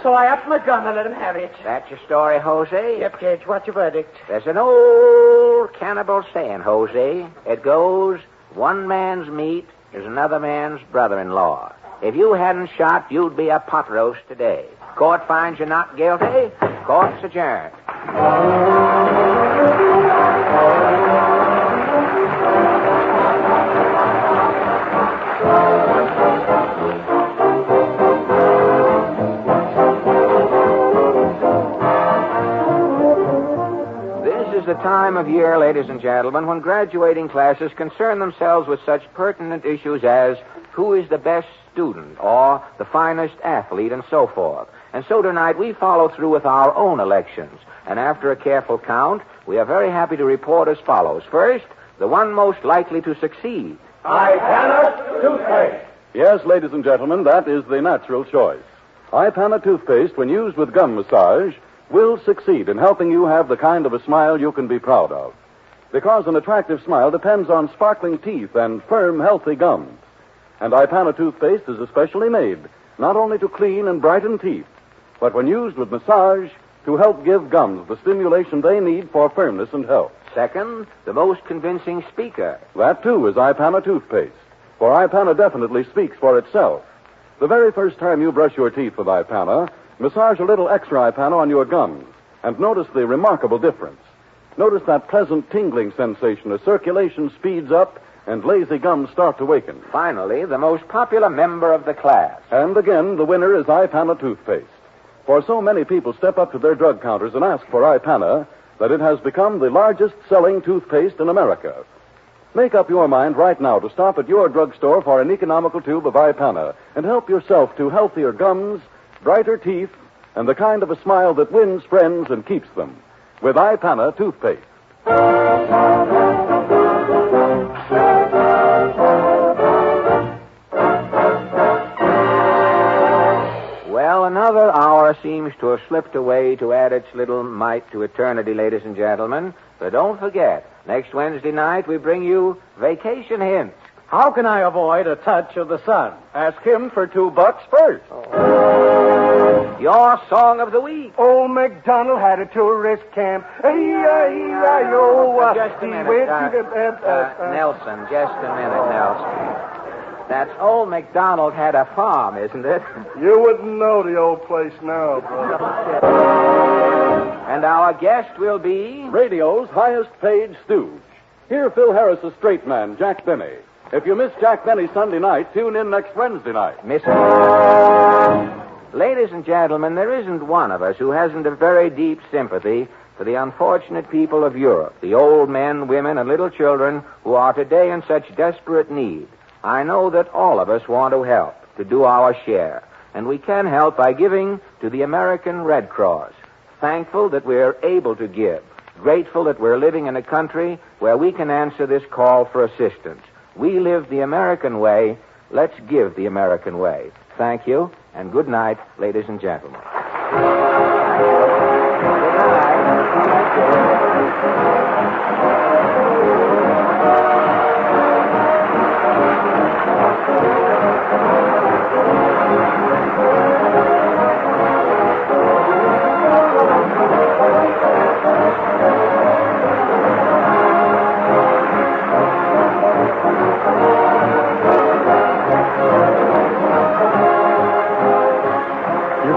So I upped my gun and let him have it. That's your story, Jose? Yep, Judge. What's your verdict? There's an old cannibal saying, Jose. It goes, one man's meat is another man's brother-in-law. If you hadn't shot, you'd be a pot roast today. Court finds you not guilty. Court's adjourned. This is the time of year, ladies and gentlemen, when graduating classes concern themselves with such pertinent issues as who is the best student or the finest athlete and so forth. And so tonight we follow through with our own elections. And after a careful count, we are very happy to report as follows. First, the one most likely to succeed. Ipana toothpaste. Yes, ladies and gentlemen, that is the natural choice. Ipana toothpaste, when used with gum massage, will succeed in helping you have the kind of a smile you can be proud of. Because an attractive smile depends on sparkling teeth and firm, healthy gums. And Ipana toothpaste is especially made not only to clean and brighten teeth, but when used with massage, to help give gums the stimulation they need for firmness and health. Second, the most convincing speaker. That, too, is Ipana toothpaste. For Ipana definitely speaks for itself. The very first time you brush your teeth with Ipana, massage a little extra Ipana on your gums, and notice the remarkable difference. Notice that pleasant tingling sensation as circulation speeds up and lazy gums start to waken. Finally, the most popular member of the class. And again, the winner is Ipana toothpaste. For so many people step up to their drug counters and ask for Ipana that it has become the largest selling toothpaste in America. Make up your mind right now to stop at your drugstore for an economical tube of Ipana and help yourself to healthier gums, brighter teeth, and the kind of a smile that wins friends and keeps them. With Ipana toothpaste. Well, another hour seems to have slipped away to add its little mite to eternity, ladies and gentlemen. But don't forget, next Wednesday night we bring you Vacation Hints. How can I avoid a touch of the sun? Ask him for $2 first. Your song of the week. Old MacDonald had a tourist camp. Just a minute, Nelson. Just a minute, Nelson. That's Old MacDonald had a farm, isn't it? You wouldn't know the old place now, brother. And our guest will be... radio's highest paid stooge. Hear Phil Harris's straight man, Jack Benny. If you miss Jack Benny Sunday night, tune in next Wednesday night. Ladies and gentlemen, there isn't one of us who hasn't a very deep sympathy for the unfortunate people of Europe, the old men, women, and little children who are today in such desperate need. I know that all of us want to help, to do our share, and we can help by giving to the American Red Cross. Thankful that we're able to give, grateful that we're living in a country where we can answer this call for assistance. We live the American way. Let's give the American way. Thank you, and good night, ladies and gentlemen.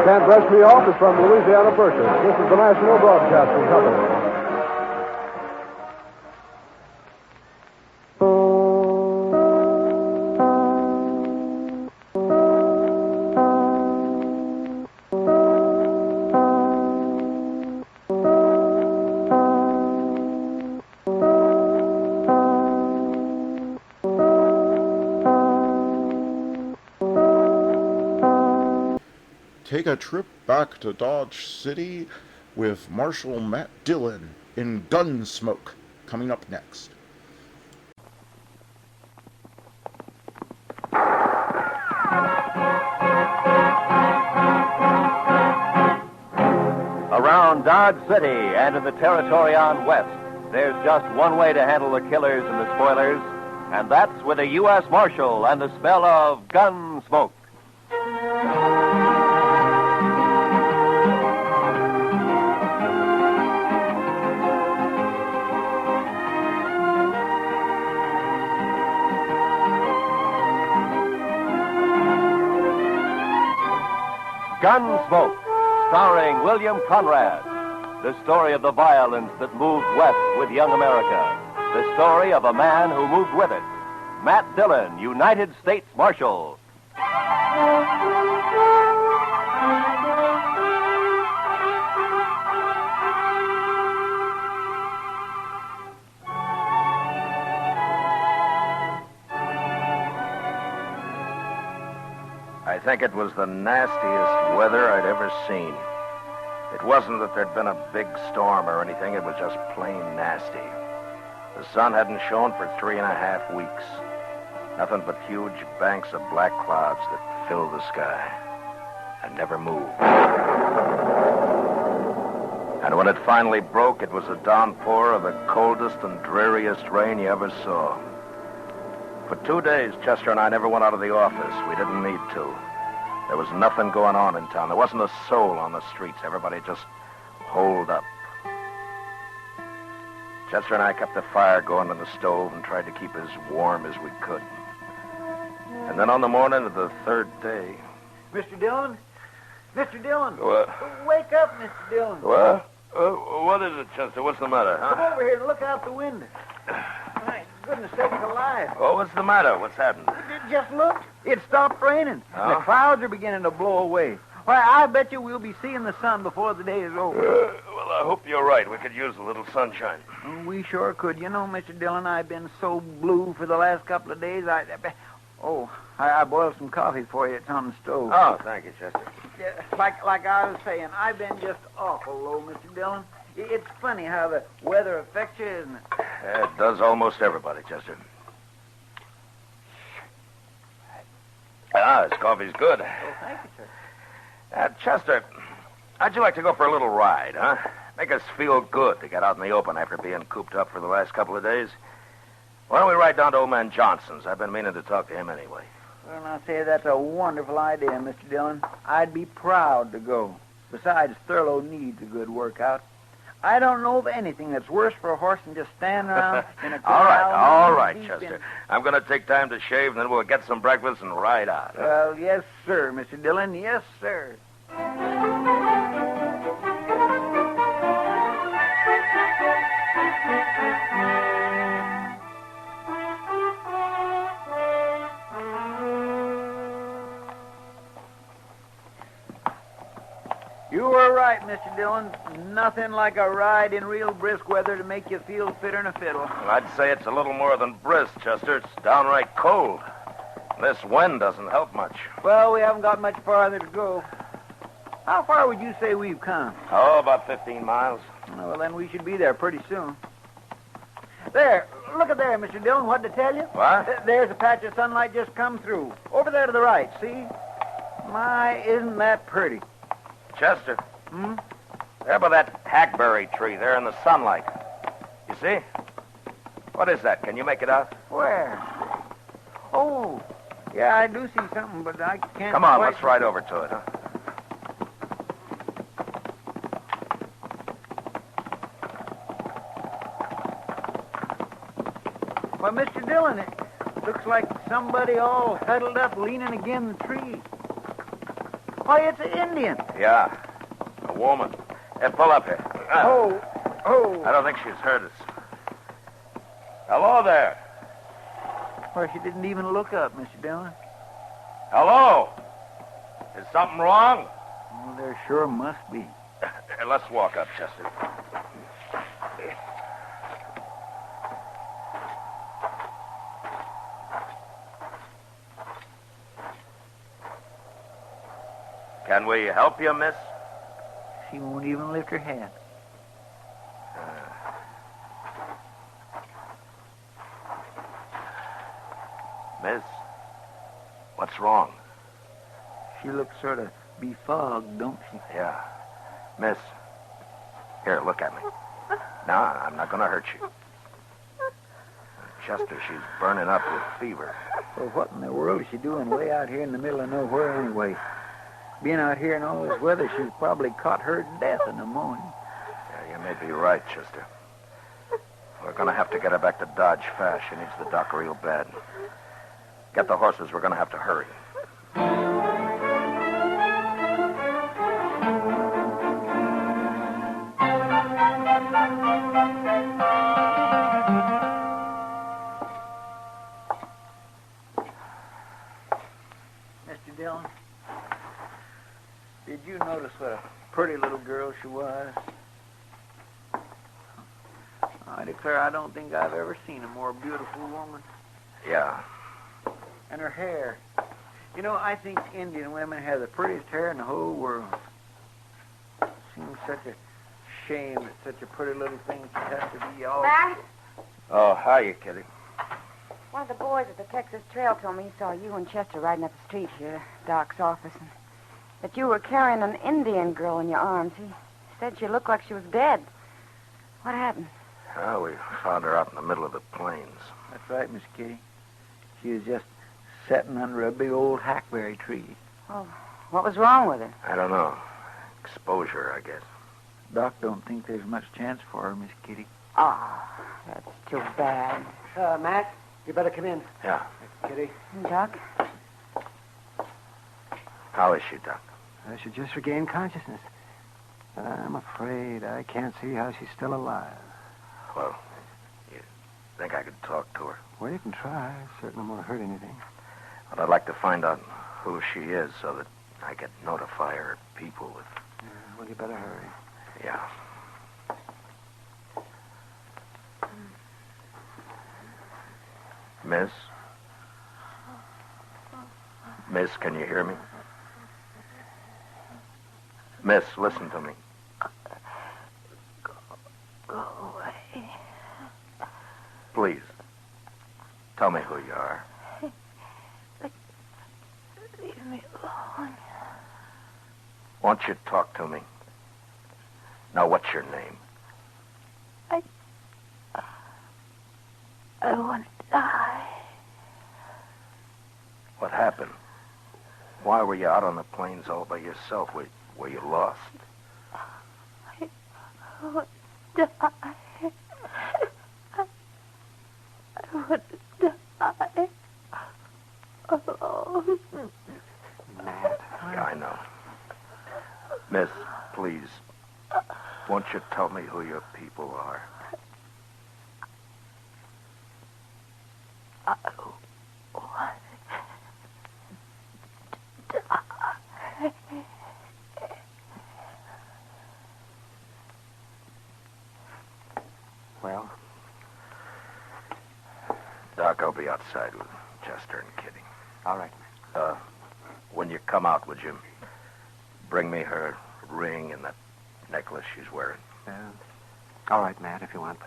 Can't Brush Me Off is from Louisiana Purchase. This is the National Broadcasting Company. Take a trip back to Dodge City with Marshal Matt Dillon in Gunsmoke, coming up next. Around Dodge City and in the territory on west, there's just one way to handle the killers and the spoilers, and that's with a U.S. Marshal and the smell of Gunsmoke. Gunsmoke, starring William Conrad. The story of the violence that moved west with young America. The story of a man who moved with it. Matt Dillon, United States Marshal. I think it was the nastiest weather I'd ever seen. It wasn't that there'd been a big storm or anything. It was just plain nasty. The sun hadn't shone for 3.5 weeks. Nothing but huge banks of black clouds that filled the sky and never moved. And when it finally broke, it was a downpour of the coldest and dreariest rain you ever saw. For 2 days, Chester and I never went out of the office. We didn't need to. There was nothing going on in town. There wasn't a soul on the streets. Everybody just holed up. Chester and I kept the fire going in the stove and tried to keep as warm as we could. And then on the morning of the third day... Mr. Dillon? Mr. Dillon? What? Wake up, Mr. Dillon. What? What is it, Chester? What's the matter, huh? Come over here and look out the window. My goodness sakes alive. Oh, what's the matter? What's happened? Just look. It stopped raining. Oh? The clouds are beginning to blow away. Why, I bet you we'll be seeing the sun before the day is over. Well, I hope you're right. We could use a little sunshine. Oh, we sure could. You know, Mr. Dillon, I've been so blue for the last couple of days. I boiled some coffee for you. It's on the stove. Oh, thank you, Chester. Yeah, like I was saying, I've been just awful low, Mr. Dillon. It's funny how the weather affects you, isn't it? Yeah, it does almost everybody, Chester. This coffee's good. Oh, thank you, sir. Chester, how'd you like to go for a little ride, huh? Make us feel good to get out in the open after being cooped up for the last couple of days. Why don't we ride down to old man Johnson's? I've been meaning to talk to him anyway. Well, I'll say that's a wonderful idea, Mr. Dillon. I'd be proud to go. Besides, Thurlow needs a good workout. I don't know of anything that's worse for a horse than just standing around in a corral. All right, Chester. I'm going to take time to shave, and then we'll get some breakfast and ride out. Well, yes, sir, Mr. Dillon. Yes, sir. You were right, Mr. Dillon. Nothing like a ride in real brisk weather to make you feel fitter than a fiddle. Well, I'd say it's a little more than brisk, Chester. It's downright cold. This wind doesn't help much. Well, we haven't got much farther to go. How far would you say we've come? Oh, about 15 miles. Oh, well, then we should be there pretty soon. There. Look at there, Mr. Dillon. What to tell you? What? There's a patch of sunlight just come through. Over there to the right, see? My, isn't that pretty? Chester. There by that hackberry tree there in the sunlight. You see? What is that? Can you make it out? Where? Oh, yeah, I do see something, but I can't... Come on, quite... let's ride over to it, huh? Why, Mr. Dillon, it looks like somebody all huddled up leaning against the tree. Why, it's an Indian. Yeah, a woman. Hey, pull up here. Oh. I don't think she's heard us. Hello there. Why, she didn't even look up, Mr. Dillon. Hello. Is something wrong? Oh, there sure must be. Here, let's walk up, Chester. Can we help you, miss? She won't even lift her hand. Miss, what's wrong? She looks sort of befogged, don't she? Yeah. Miss, here, look at me. No, I'm not going to hurt you. Chester, she's burning up with fever. Well, what in the world is she doing way out here in the middle of nowhere anyway? Being out here in all this weather, she's probably caught her death in the morning. Yeah, you may be right, Chester. We're going to have to get her back to Dodge fast. She needs the doc real bad. Get the horses. We're going to have to hurry. Mr. Dillon, did you notice what a pretty little girl she was? I declare I don't think I've ever seen a more beautiful woman. Yeah. And her hair. You know, I think Indian women have the prettiest hair in the whole world. It seems such a shame that such a pretty little thing should have to be all... Matt? Oh, hiya, Kitty. One of the boys at the Texas Trail told me he saw you and Chester riding up the street here to Doc's office, and that you were carrying an Indian girl in your arms. He said she looked like she was dead. What happened? Oh, we found her out in the middle of the plains. That's right, Miss Kitty. She was just sitting under a big old hackberry tree. Oh, what was wrong with her? I don't know. Exposure, I guess. Doc don't think there's much chance for her, Miss Kitty. Oh, that's too bad. Matt, you better come in. Yeah. Kitty. Doc? How is she, Doc? She just regained consciousness. I'm afraid I can't see how she's still alive. Well, think I could talk to her. Well, you can try. Certainly won't hurt anything. But I'd like to find out who she is so that I could notify her people if... Well, you better hurry. Yeah. Miss? Miss, can you hear me? Miss, listen to me. Go away. Please. Tell me who you are. Leave me alone. Won't you talk to me? Now, what's your name? I want to die. What happened? Why were you out on the plains all by yourself? Were you lost? I want to die. I want to die. Alone. Matt. I know. Miss, please, won't you tell me who your people are? I want to die. Well? Doc, I'll be outside with Chester and Kitty. All right. When you come out, would you bring me her ring and that necklace she's wearing? All right, Matt, if you want.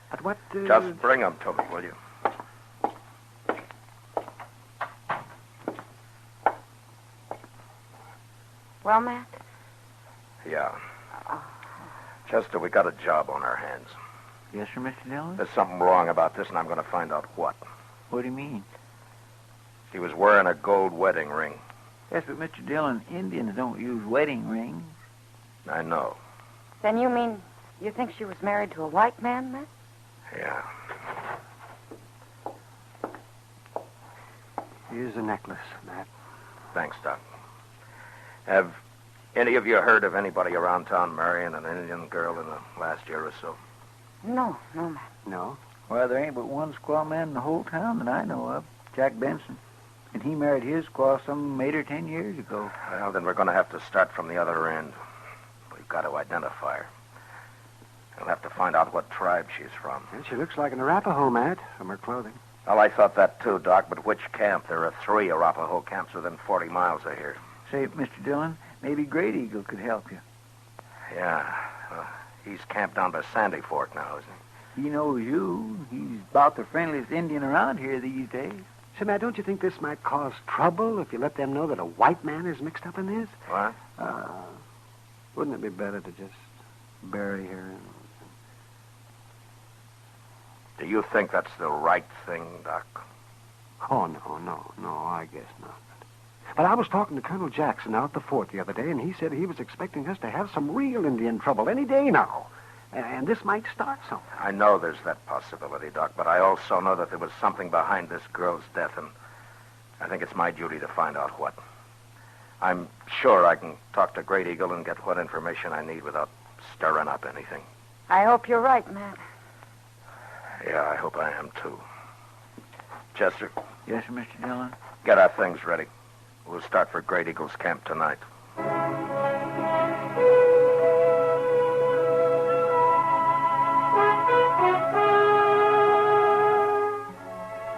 But what... Just bring them to me, will you? Well, Matt? Yeah. Chester, we got a job on our hands. Yes, sir, Mr. Dillon? There's something wrong about this, and I'm going to find out what. What do you mean? She was wearing a gold wedding ring. Yes, but Mr. Dillon, Indians don't use wedding rings. I know. Then you mean you think she was married to a white man, Matt? Yeah. Here's the necklace, Matt. Thanks, Doc. Have any of you heard of anybody around town marrying an Indian girl in the last year or so? No, Matt. No? Well, there ain't but one squaw man in the whole town that I know of, Jack Benson. And he married his squaw some 8 or 10 years ago. Well, then we're going to have to start from the other end. We've got to identify her. We'll have to find out what tribe she's from. And she looks like an Arapaho, Matt, from her clothing. Well, I thought that too, Doc, but which camp? There are 3 Arapaho camps within 40 miles of here. Say, Mr. Dillon, maybe Great Eagle could help you. Yeah. He's camped down by Sandy Fork now, isn't he? He knows you. He's about the friendliest Indian around here these days. Say, Matt, don't you think this might cause trouble if you let them know that a white man is mixed up in this? What? Wouldn't it be better to just bury her? Do you think that's the right thing, Doc? Oh, no, I guess not. But I was talking to Colonel Jackson out at the fort the other day, and he said he was expecting us to have some real Indian trouble any day now. And this might start something. I know there's that possibility, Doc, but I also know that there was something behind this girl's death, and I think it's my duty to find out what. I'm sure I can talk to Great Eagle and get what information I need without stirring up anything. I hope you're right, Matt. Yeah, I hope I am, too. Chester? Yes, sir, Mr. Dillon? Get our things ready. We'll start for Great Eagle's camp tonight.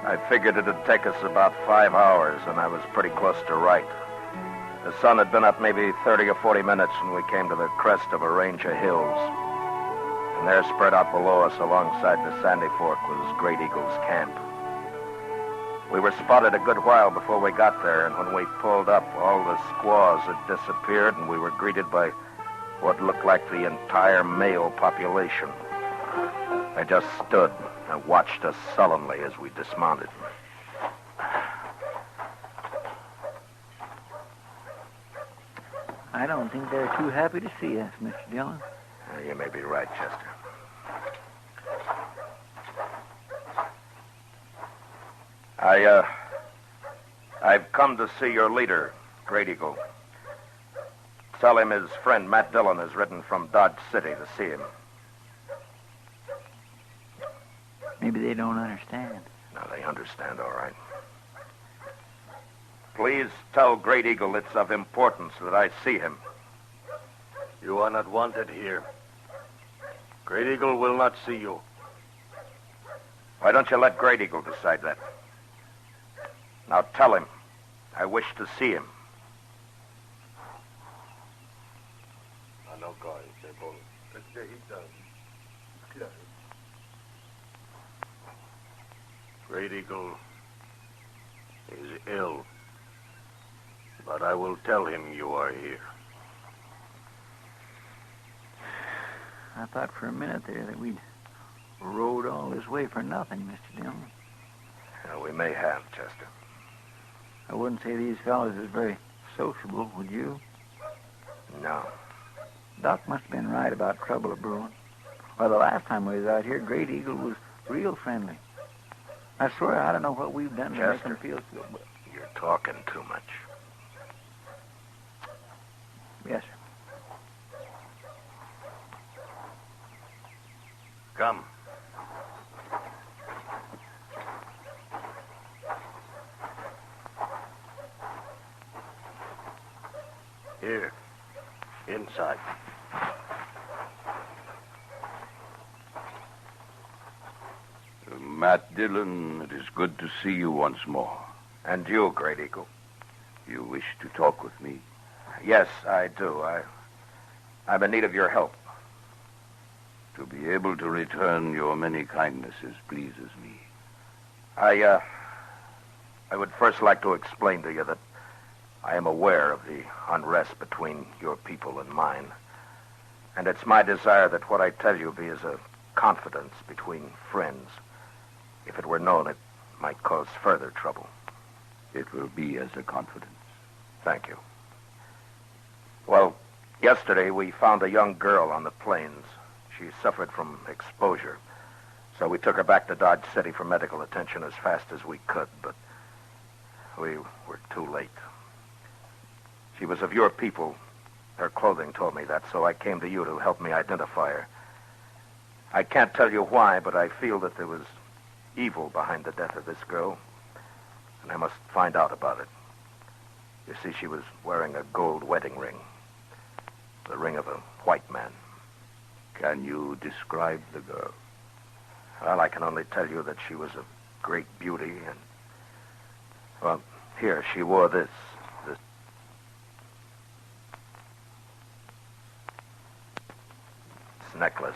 I figured it'd take us about 5 hours, and I was pretty close to right. The sun had been up maybe 30 or 40 minutes when we came to the crest of a range of hills. And there, spread out below us alongside the Sandy Fork, was Great Eagle's camp. We were spotted a good while before we got there, and when we pulled up, all the squaws had disappeared, and we were greeted by what looked like the entire male population. They just stood and watched us sullenly as we dismounted. I don't think they're too happy to see us, Mr. Dillon. You may be right, Chester. I've come to see your leader, Great Eagle. Tell him his friend Matt Dillon has ridden from Dodge City to see him. Maybe they don't understand. No, they understand, all right. Please tell Great Eagle it's of importance that I see him. You are not wanted here. Great Eagle will not see you. Why don't you let Great Eagle decide that? Now tell him I wish to see him. Great Eagle is ill, but I will tell him you are here. I thought for a minute there that we'd rode all this way for nothing, Mr. Dillon. Yeah, we may have, Chester. I wouldn't say these fellows is very sociable, would you? No. Doc must have been right about trouble a-brewing. Well, the last time we was out here, Great Eagle was real friendly. I swear I don't know what we've done to make him feel so good. You're talking too much. Yes, sir. Come. Here. Inside. Matt Dillon, it is good to see you once more. And you, Great Eagle. You wish to talk with me? Yes, I do. I'm in need of your help. To be able to return your many kindnesses pleases me. I would first like to explain to you that I am aware of the unrest between your people and mine. And it's my desire that what I tell you be as a confidence between friends. If it were known, it might cause further trouble. It will be as a confidence. Thank you. Well, yesterday we found a young girl on the plains. She suffered from exposure. So we took her back to Dodge City for medical attention as fast as we could, but we were too late. She was of your people. Her clothing told me that, so I came to you to help me identify her. I can't tell you why, but I feel that there was evil behind the death of this girl, and I must find out about it. You see, she was wearing a gold wedding ring, the ring of a white man. Can you describe the girl? Well, I can only tell you that she was of great beauty, and, well, here, she wore this necklace.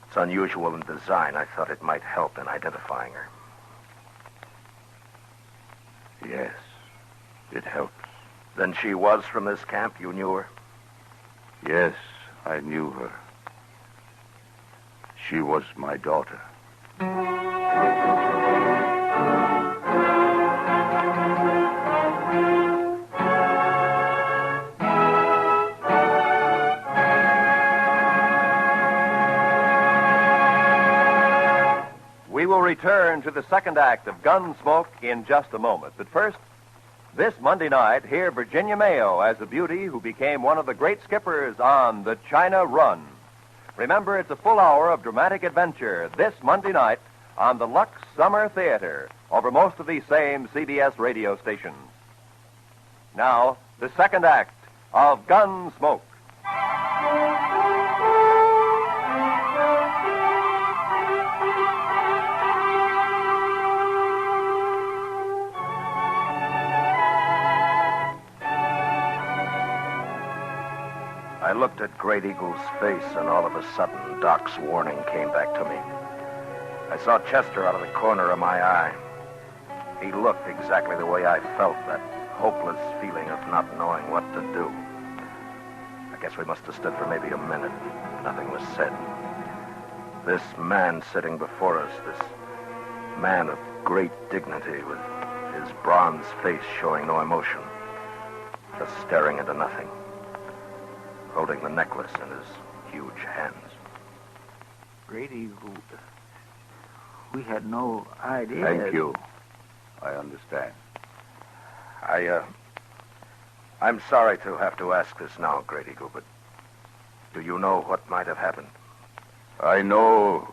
It's unusual in design. I thought it might help in identifying her. Yes, it helps. Then she was from this camp? You knew her? Yes, I knew her. She was my daughter. We will return to the second act of Gunsmoke in just a moment. But first, this Monday night, hear Virginia Mayo as a beauty who became one of the great skippers on the China Run. Remember, it's a full hour of dramatic adventure this Monday night on the Lux Summer Theater over most of these same CBS radio stations. Now, the second act of Gunsmoke. I looked at Great Eagle's face, and all of a sudden, Doc's warning came back to me. I saw Chester out of the corner of my eye. He looked exactly the way I felt, that hopeless feeling of not knowing what to do. I guess we must have stood for maybe a minute. Nothing was said. This man sitting before us, this man of great dignity with his bronze face showing no emotion, just staring into nothing, holding the necklace in his huge hands. Great Eagle, we had no idea. Thank you. I understand. I'm sorry to have to ask this now, Great Eagle, but do you know what might have happened? I know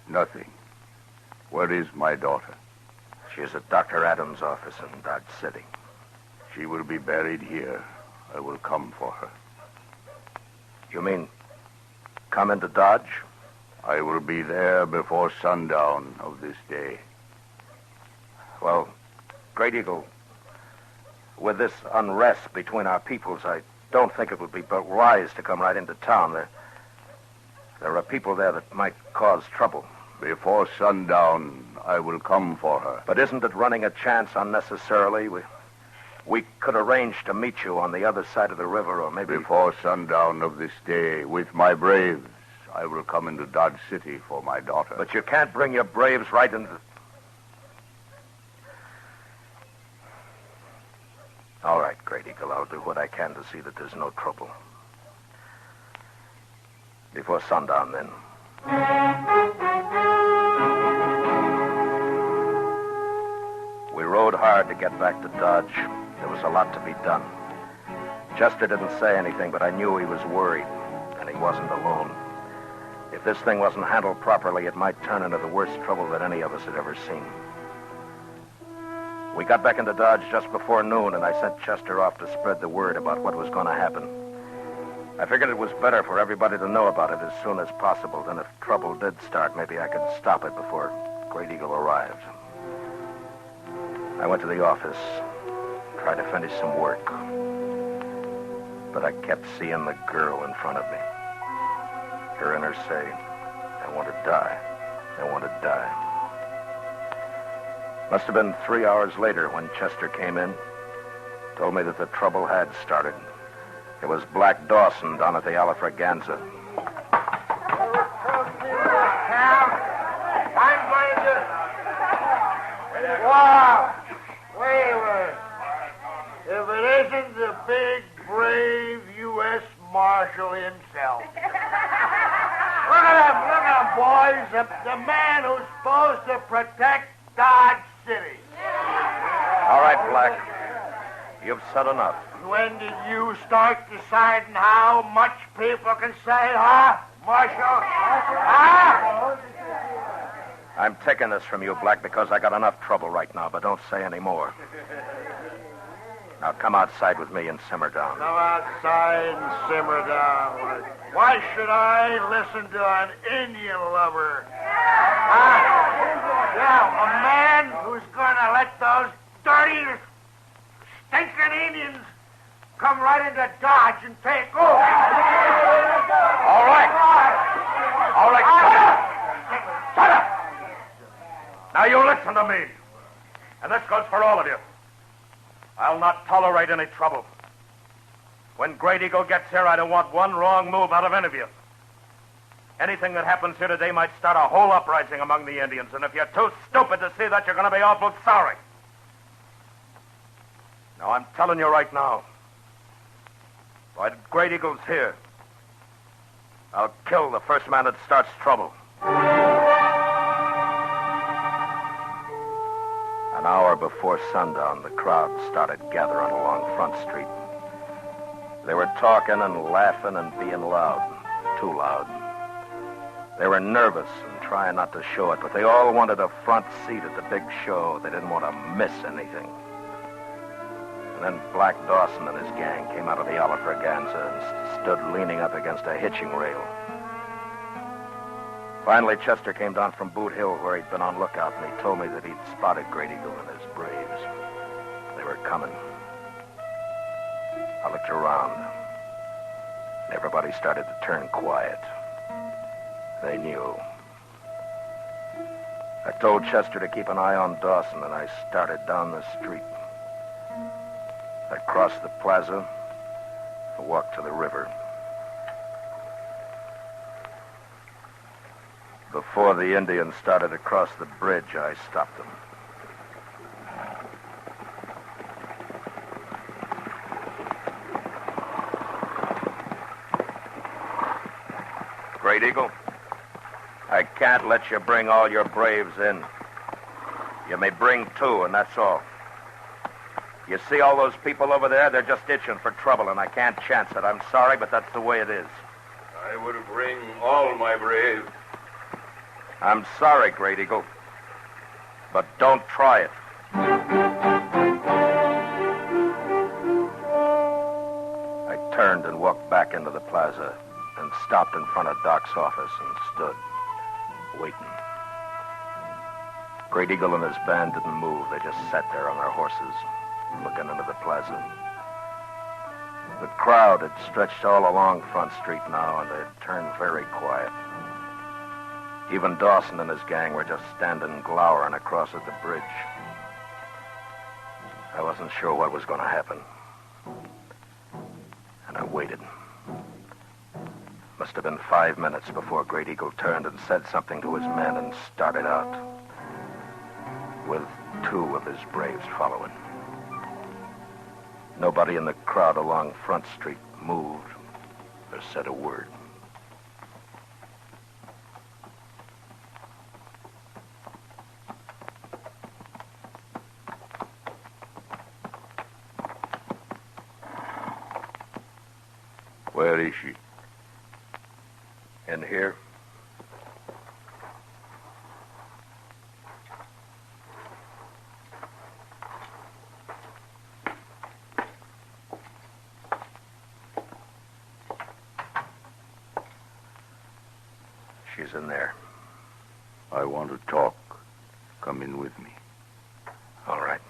Nothing. Where is my daughter? She's at Dr. Adams' office in Dodge City. She will be buried here. I will come for her. You mean come into Dodge? I will be there before sundown of this day. Well, Great Eagle, with this unrest between our peoples, I don't think it would be but wise to come right into town. There are people there that might cause trouble. Before sundown, I will come for her. But isn't it running a chance unnecessarily? We could arrange to meet you on the other side of the river, or maybe... Before sundown of this day, with my braves, I will come into Dodge City for my daughter. But you can't bring your braves right into... All right, Great Eagle, I'll do what I can to see that there's no trouble. Before sundown, then. We rode hard to get back to Dodge. There was a lot to be done. Chester didn't say anything, but I knew he was worried, and he wasn't alone. If this thing wasn't handled properly, it might turn into the worst trouble that any of us had ever seen. We got back into Dodge just before noon, and I sent Chester off to spread the word about what was going to happen. I figured it was better for everybody to know about it as soon as possible. Then if trouble did start, maybe I could stop it before Great Eagle arrived. I went to the office, tried to finish some work. But I kept seeing the girl in front of me. Her and her say, I want to die. I want to die. Must have been 3 hours later when Chester came in, told me that the trouble had started. It was Black Dawson down at the Alafraganza. I'm going to... Wow! Wait a minute. If it isn't the big, brave U.S. Marshal himself. Look at him, boys. The man who's supposed to protect Dodge City. All right, Black. You've said enough. When did you start deciding how much people can say, huh, Marshal? Huh? I'm taking this from you, Black, because I got enough trouble right now, but don't say any more. Now come outside with me and simmer down. Come outside and simmer down. Why should I listen to an Indian lover? Yeah, a man who's going to let those dirty, stinking Indians come right into Dodge and take over. All right. All right, shut up. Now you listen to me. And this goes for all of you. I'll not tolerate any trouble. When Great Eagle gets here, I don't want one wrong move out of any of you. Anything that happens here today might start a whole uprising among the Indians, and if you're too stupid to see that, you're going to be awful sorry. Now, I'm telling you right now, while Great Eagle's here, I'll kill the first man that starts trouble. An hour before sundown, the crowd started gathering along Front Street. They were talking and laughing and being loud, too loud. They were nervous and trying not to show it, but they all wanted a front seat at the big show. They didn't want to miss anything. And then Black Dawson and his gang came out of the Alafraganza and stood leaning up against a hitching rail. Finally, Chester came down from Boot Hill where he'd been on lookout, and he told me that he'd spotted Great Eagle and his braves. They were coming. I looked around. Everybody started to turn quiet. They knew. I told Chester to keep an eye on Dawson, and I started down the street. I crossed the plaza and walked to the river. Before the Indians started to cross the bridge, I stopped them. Great Eagle, I can't let you bring all your braves in. You may bring 2, and that's all. You see all those people over there? They're just itching for trouble, and I can't chance it. I'm sorry, but that's the way it is. I will bring all my braves. I'm sorry, Great Eagle. But don't try it. I turned and walked back into the plaza and stopped in front of Doc's office and stood, waiting. Great Eagle and his band didn't move. They just sat there on their horses, looking into the plaza. The crowd had stretched all along Front Street now, and they had turned very quiet. Even Dawson and his gang were just standing glowering across at the bridge. I wasn't sure what was going to happen. And I waited. Must have been 5 minutes before Great Eagle turned and said something to his men and started out, with 2 of his braves following. Nobody in the crowd along Front Street moved or said a word. Where is she? In here. She's in there. I want to talk. Come in with me. All right.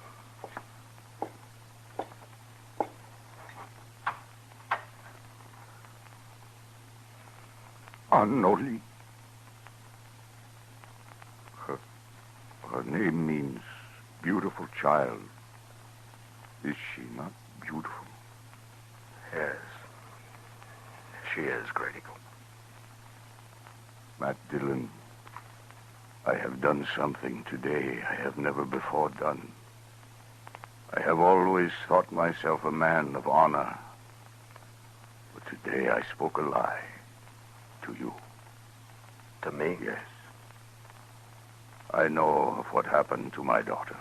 Annoli. Her name means beautiful child. Is she not beautiful? Yes. She is, Great Eagle. Matt Dillon, I have done something today I have never before done. I have always thought myself a man of honor. But today I spoke a lie. To you. To me? Yes. I know of what happened to my daughter.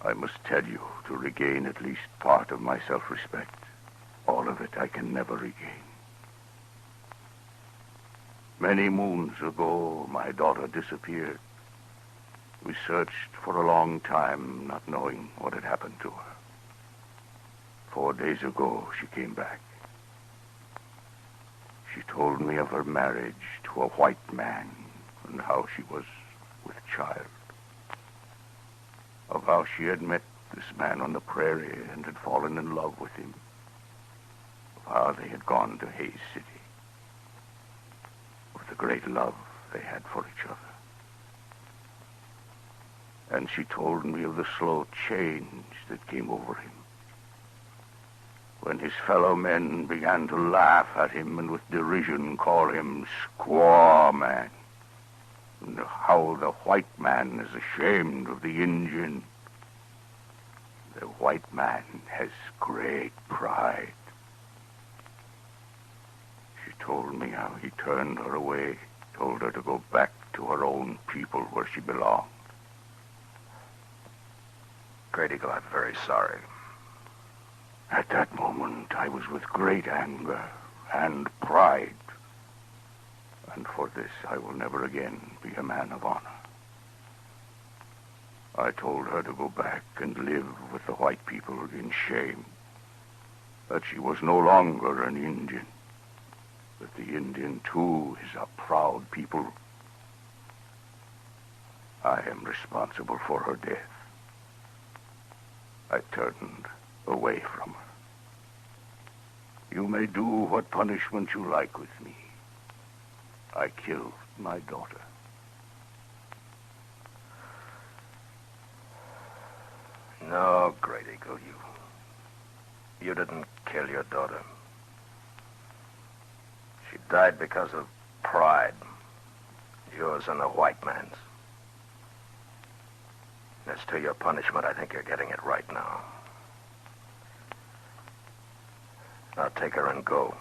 I must tell you to regain at least part of my self-respect. All of it I can never regain. Many moons ago, my daughter disappeared. We searched for a long time, not knowing what had happened to her. 4 days ago, she came back. She told me of her marriage to a white man and how she was with child. Of how she had met this man on the prairie and had fallen in love with him. Of how they had gone to Hayes City. Of the great love they had for each other. And she told me of the slow change that came over him. When his fellow men began to laugh at him and with derision call him Squaw Man. And how the white man is ashamed of the Indian. The white man has great pride. She told me how he turned her away, told her to go back to her own people where she belonged. Great Eagle, I'm very sorry. At that moment, I was with great anger and pride. And for this, I will never again be a man of honor. I told her to go back and live with the white people in shame. That she was no longer an Indian. That the Indian, too, is a proud people. I am responsible for her death. I turned away from her. You may do what punishment you like with me. I killed my daughter. No, Great Eagle, you didn't kill your daughter. She died because of pride. Yours and the white man's. As to your punishment, I think you're getting it right now. Now take her and go.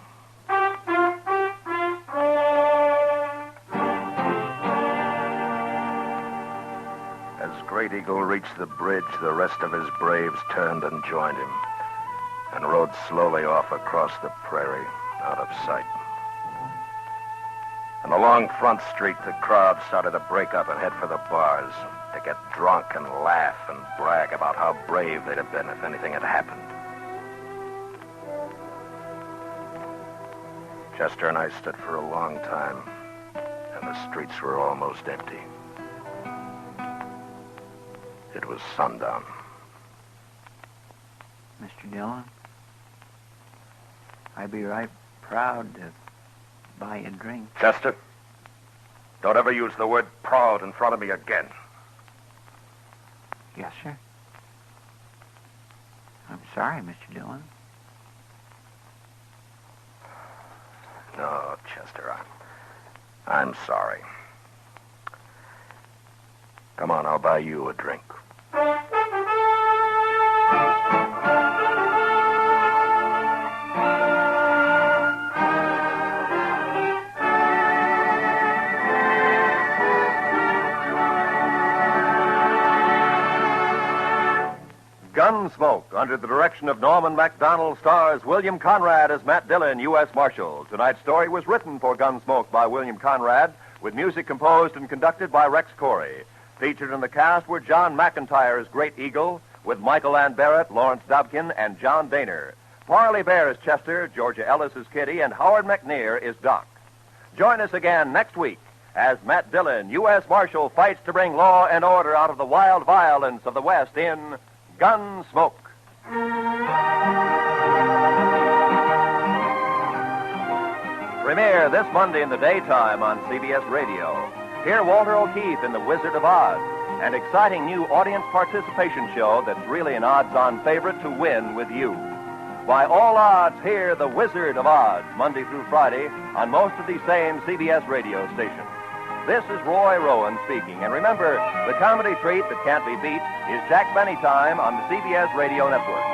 As Great Eagle reached the bridge, the rest of his braves turned and joined him and rode slowly off across the prairie, out of sight. And along Front Street, the crowd started to break up and head for the bars to get drunk and laugh and brag about how brave they'd have been if anything had happened. Chester and I stood for a long time, and the streets were almost empty. It was sundown. Mr. Dillon, I'd be right proud to buy you a drink. Chester, don't ever use the word proud in front of me again. Yes, sir. I'm sorry, Mr. Dillon. No, Chester, I'm sorry. Come on, I'll buy you a drink. Gunsmoke, under the direction of Norman Macdonald, stars William Conrad as Matt Dillon, U.S. Marshal. Tonight's story was written for Gunsmoke by William Conrad, with music composed and conducted by Rex Corey. Featured in the cast were John McIntyre as Great Eagle, with Michael Ann Barrett, Lawrence Dobkin, and John Daner. Parley Bear is Chester, Georgia Ellis is Kitty, and Howard McNear is Doc. Join us again next week as Matt Dillon, U.S. Marshal, fights to bring law and order out of the wild violence of the West in Gunsmoke. Premiere this Monday in the daytime on CBS Radio. Hear Walter O'Keefe in The Wizard of Oz, an exciting new audience participation show that's really an odds-on favorite to win with you. By all odds, hear The Wizard of Oz, Monday through Friday, on most of these same CBS radio stations. This is Roy Rowan speaking. And remember, the comedy treat that can't be beat is Jack Benny Time on the CBS Radio Network.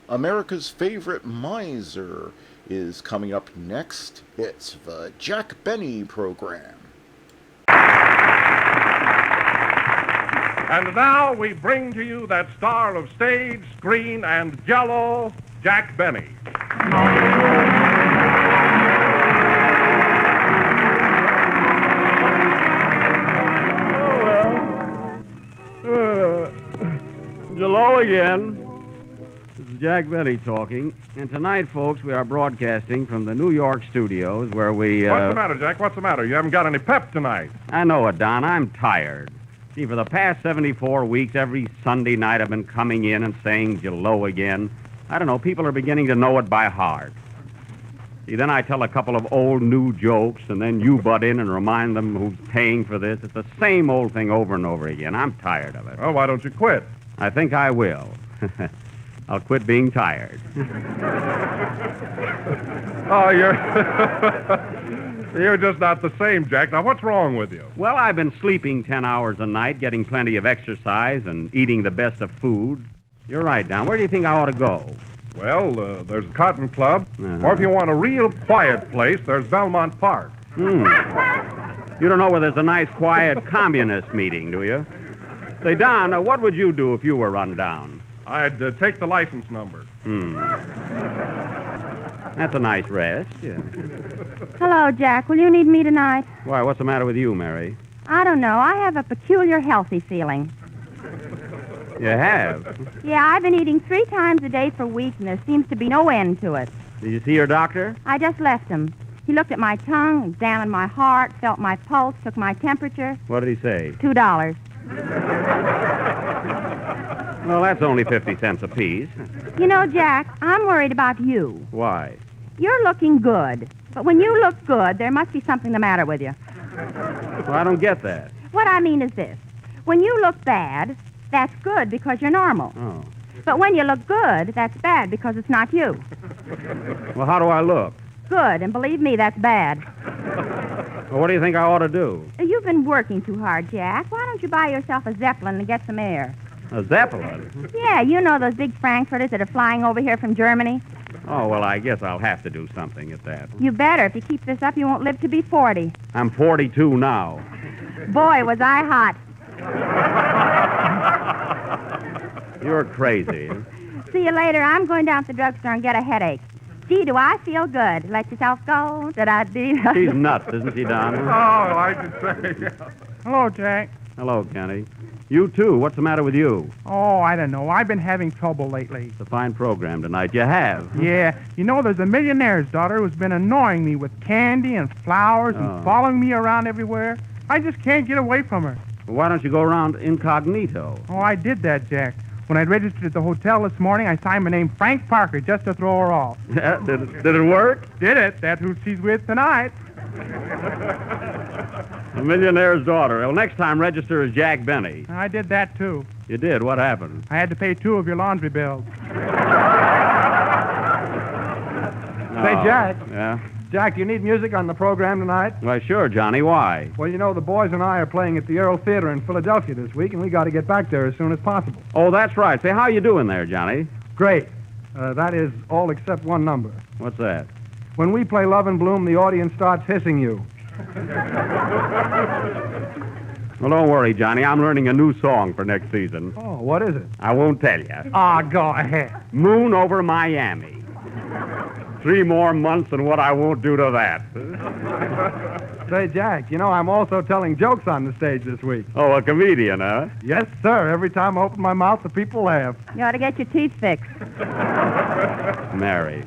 America's Favorite Miser is coming up next. It's the Jack Benny Program. And now we bring to you that star of stage, screen, and jello, Jack Benny. Hello again. This is Jack Benny talking. And tonight, folks, we are broadcasting from the New York studios where we... What's the matter, Jack? What's the matter? You haven't got any pep tonight. I know it, Don. I'm tired. See, for the past 74 weeks, every Sunday night I've been coming in and saying hello again. I don't know, people are beginning to know it by heart. See, then I tell a couple of old new jokes, and then you butt in and remind them who's paying for this. It's the same old thing over and over again. I'm tired of it. Oh, why don't you quit? I think I will. I'll quit being tired. Oh, you're just not the same, Jack. Now, what's wrong with you? Well, I've been sleeping 10 hours a night, getting plenty of exercise, and eating the best of food. You're right, Don. Where do you think I ought to go? Well, there's the Cotton Club. Or if you want a real quiet place, there's Belmont Park. You don't know where there's a nice, quiet communist meeting, do you? Say, Don, what would you do if you were run down? I'd take the license number. That's a nice rest, yeah. Hello, Jack. Will you need me tonight? Why, what's the matter with you, Mary? I don't know. I have a peculiar healthy feeling. You have? Yeah, I've been eating 3 times a day for weeks, and there seems to be no end to it. Did you see your doctor? I just left him. He looked at my tongue, examined my heart, felt my pulse, took my temperature. What did he say? $2. Well, that's only 50 cents apiece. You know, Jack, I'm worried about you. Why? You're looking good. But when you look good, there must be something the matter with you. Well, I don't get that. What I mean is this. When you look bad, that's good because you're normal. Oh. But when you look good, that's bad because it's not you. Well, how do I look? Good, and believe me, that's bad. Well, what do you think I ought to do? You've been working too hard, Jack. Why don't you buy yourself a Zeppelin and get some air? A Zeppelin? Yeah, you know those big Frankfurters that are flying over here from Germany? Oh, well, I guess I'll have to do something at that. You better. If you keep this up, you won't live to be 40. I'm 42 now. Boy, was I hot. You're crazy. See you later. I'm going down to the drugstore and get a headache. Gee, do I feel good. Let yourself go. Did-I-dee. She's nuts, isn't she, Don? Oh, I should say. Hello, Jack. Hello, Kenny. You, too. What's the matter with you? Oh, I don't know. I've been having trouble lately. It's a fine program tonight. You have. Yeah. You know, there's a millionaire's daughter who's been annoying me with candy and flowers and following me around everywhere. I just can't get away from her. Well, why don't you go around incognito? Oh, I did that, Jack. When I registered at the hotel this morning, I signed my name Frank Parker just to throw her off. Yeah, did it work? Did it. That's who she's with tonight. A millionaire's daughter. Well, next time, register as Jack Benny. I did that, too. You did? What happened? I had to pay 2 of your laundry bills. Say, Jack. Yeah? Jack, you need music on the program tonight? Why, sure, Johnny. Why? Well, you know, the boys and I are playing at the Earl Theater in Philadelphia this week, and we got to get back there as soon as possible. Oh, that's right. Say, how you doing there, Johnny? Great. That is all except one number. What's that? When we play Love and Bloom, the audience starts hissing you. Well, don't worry, Johnny. I'm learning a new song for next season. Oh, what is it? I won't tell you. Ah, go ahead. Moon over Miami. 3 more months and what I won't do to that. Say, Jack, you know, I'm also telling jokes on the stage this week. Oh, a comedian, huh? Yes, sir. Every time I open my mouth, the people laugh. You ought to get your teeth fixed. Mary.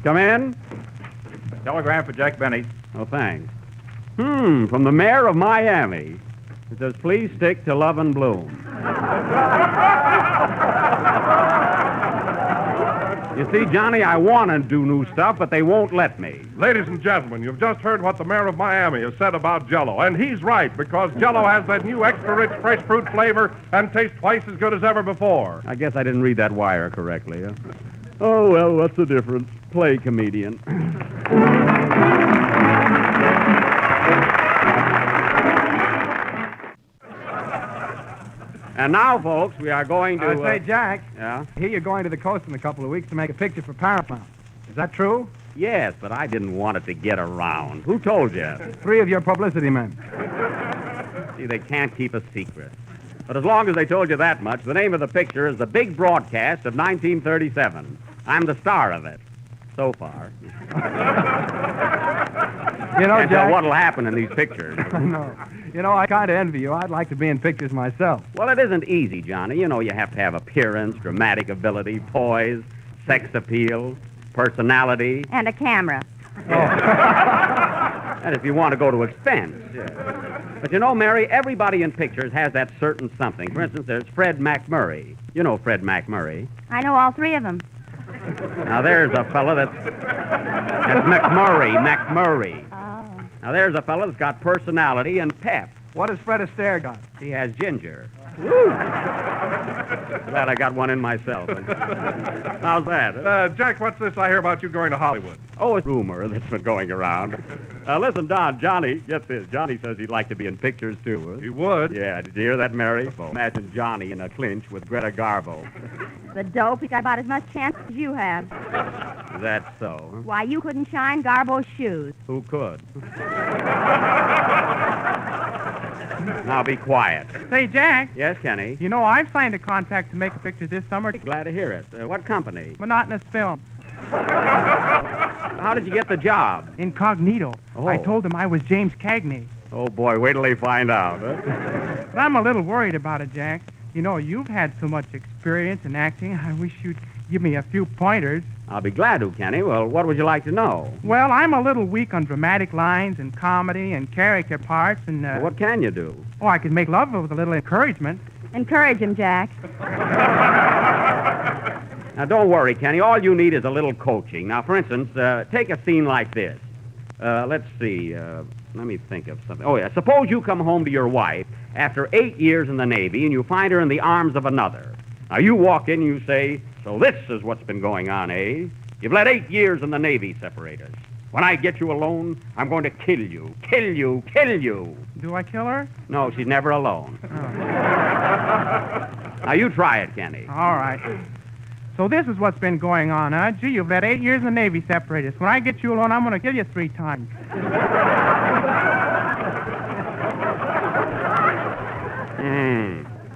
Come in. Telegram for Jack Benny. Oh, thanks. From the mayor of Miami. It says, please stick to Love and Bloom. You see, Johnny, I want to do new stuff, but they won't let me. Ladies and gentlemen, you've just heard what the mayor of Miami has said about Jell-O, and he's right, because Jell-O has that new extra-rich fresh fruit flavor and tastes twice as good as ever before. I guess I didn't read that wire correctly, huh? Oh, well, what's the difference? Play comedian. And now, folks, we are going to... Say, Jack. Yeah? I hear you're going to the coast in a couple of weeks to make a picture for Paramount. Is that true? Yes, but I didn't want it to get around. Who told you? 3 of your publicity men. See, they can't keep a secret. But as long as they told you that much, the name of the picture is The Big Broadcast of 1937. I'm the star of it. So far. You know, Can't Jack... tell what'll happen in these pictures. No. You know, I kind of envy you. I'd like to be in pictures myself. Well, it isn't easy, Johnny. You know, you have to have appearance, dramatic ability, poise, sex appeal, personality. And a camera. And if you want to go to expense. Yeah. But you know, Mary, everybody in pictures has that certain something. For instance, there's Fred McMurray. You know Fred McMurray. I know all 3 of them. Now, there's a fella that's McMurray. Oh. Now, there's a fella that's got personality and pep. What has Fred Astaire got? He has ginger. Woo! Glad I got one in myself. How's that? Jack, what's this I hear about you going to Hollywood? Oh, it's a rumor that's been going around. Listen, Don, Johnny, get this. Johnny says he'd like to be in pictures, too. Huh? He would? Yeah, did you hear that, Mary? Imagine Johnny in a clinch with Greta Garbo. The dope, he's got about as much chance as you have. Is that so? Huh? Why, you couldn't shine Garbo's shoes. Who could? Now be quiet. Say, Jack. Yes, Kenny? You know, I've signed a contract to make a picture this summer. Glad to hear it. What company? Monotonous Film. How did you get the job? Incognito. Oh. I told them I was James Cagney. Oh, boy, wait till they find out. Huh? But I'm a little worried about it, Jack. You know, you've had so much experience in acting. I wish you'd give me a few pointers. I'll be glad to, Kenny. Well, what would you like to know? Well, I'm a little weak on dramatic lines and comedy and character parts and... Well, what can you do? Oh, I could make love with a little encouragement. Encourage him, Jack. Now, don't worry, Kenny. All you need is a little coaching. Now, for instance, take a scene like this. Let's see. Let me think of something. Oh, yeah. Suppose you come home to your wife after 8 years in the Navy and you find her in the arms of another. Now, you walk in and you say, so this is what's been going on, eh? You've let 8 years in the Navy separate us. When I get you alone, I'm going to kill you, kill you, kill you. Do I kill her? No, she's never alone. Oh. Now, you try it, Kenny. All right. So this is what's been going on, huh? Gee, you've let 8 years in the Navy separate us. When I get you alone, I'm going to kill you 3 times.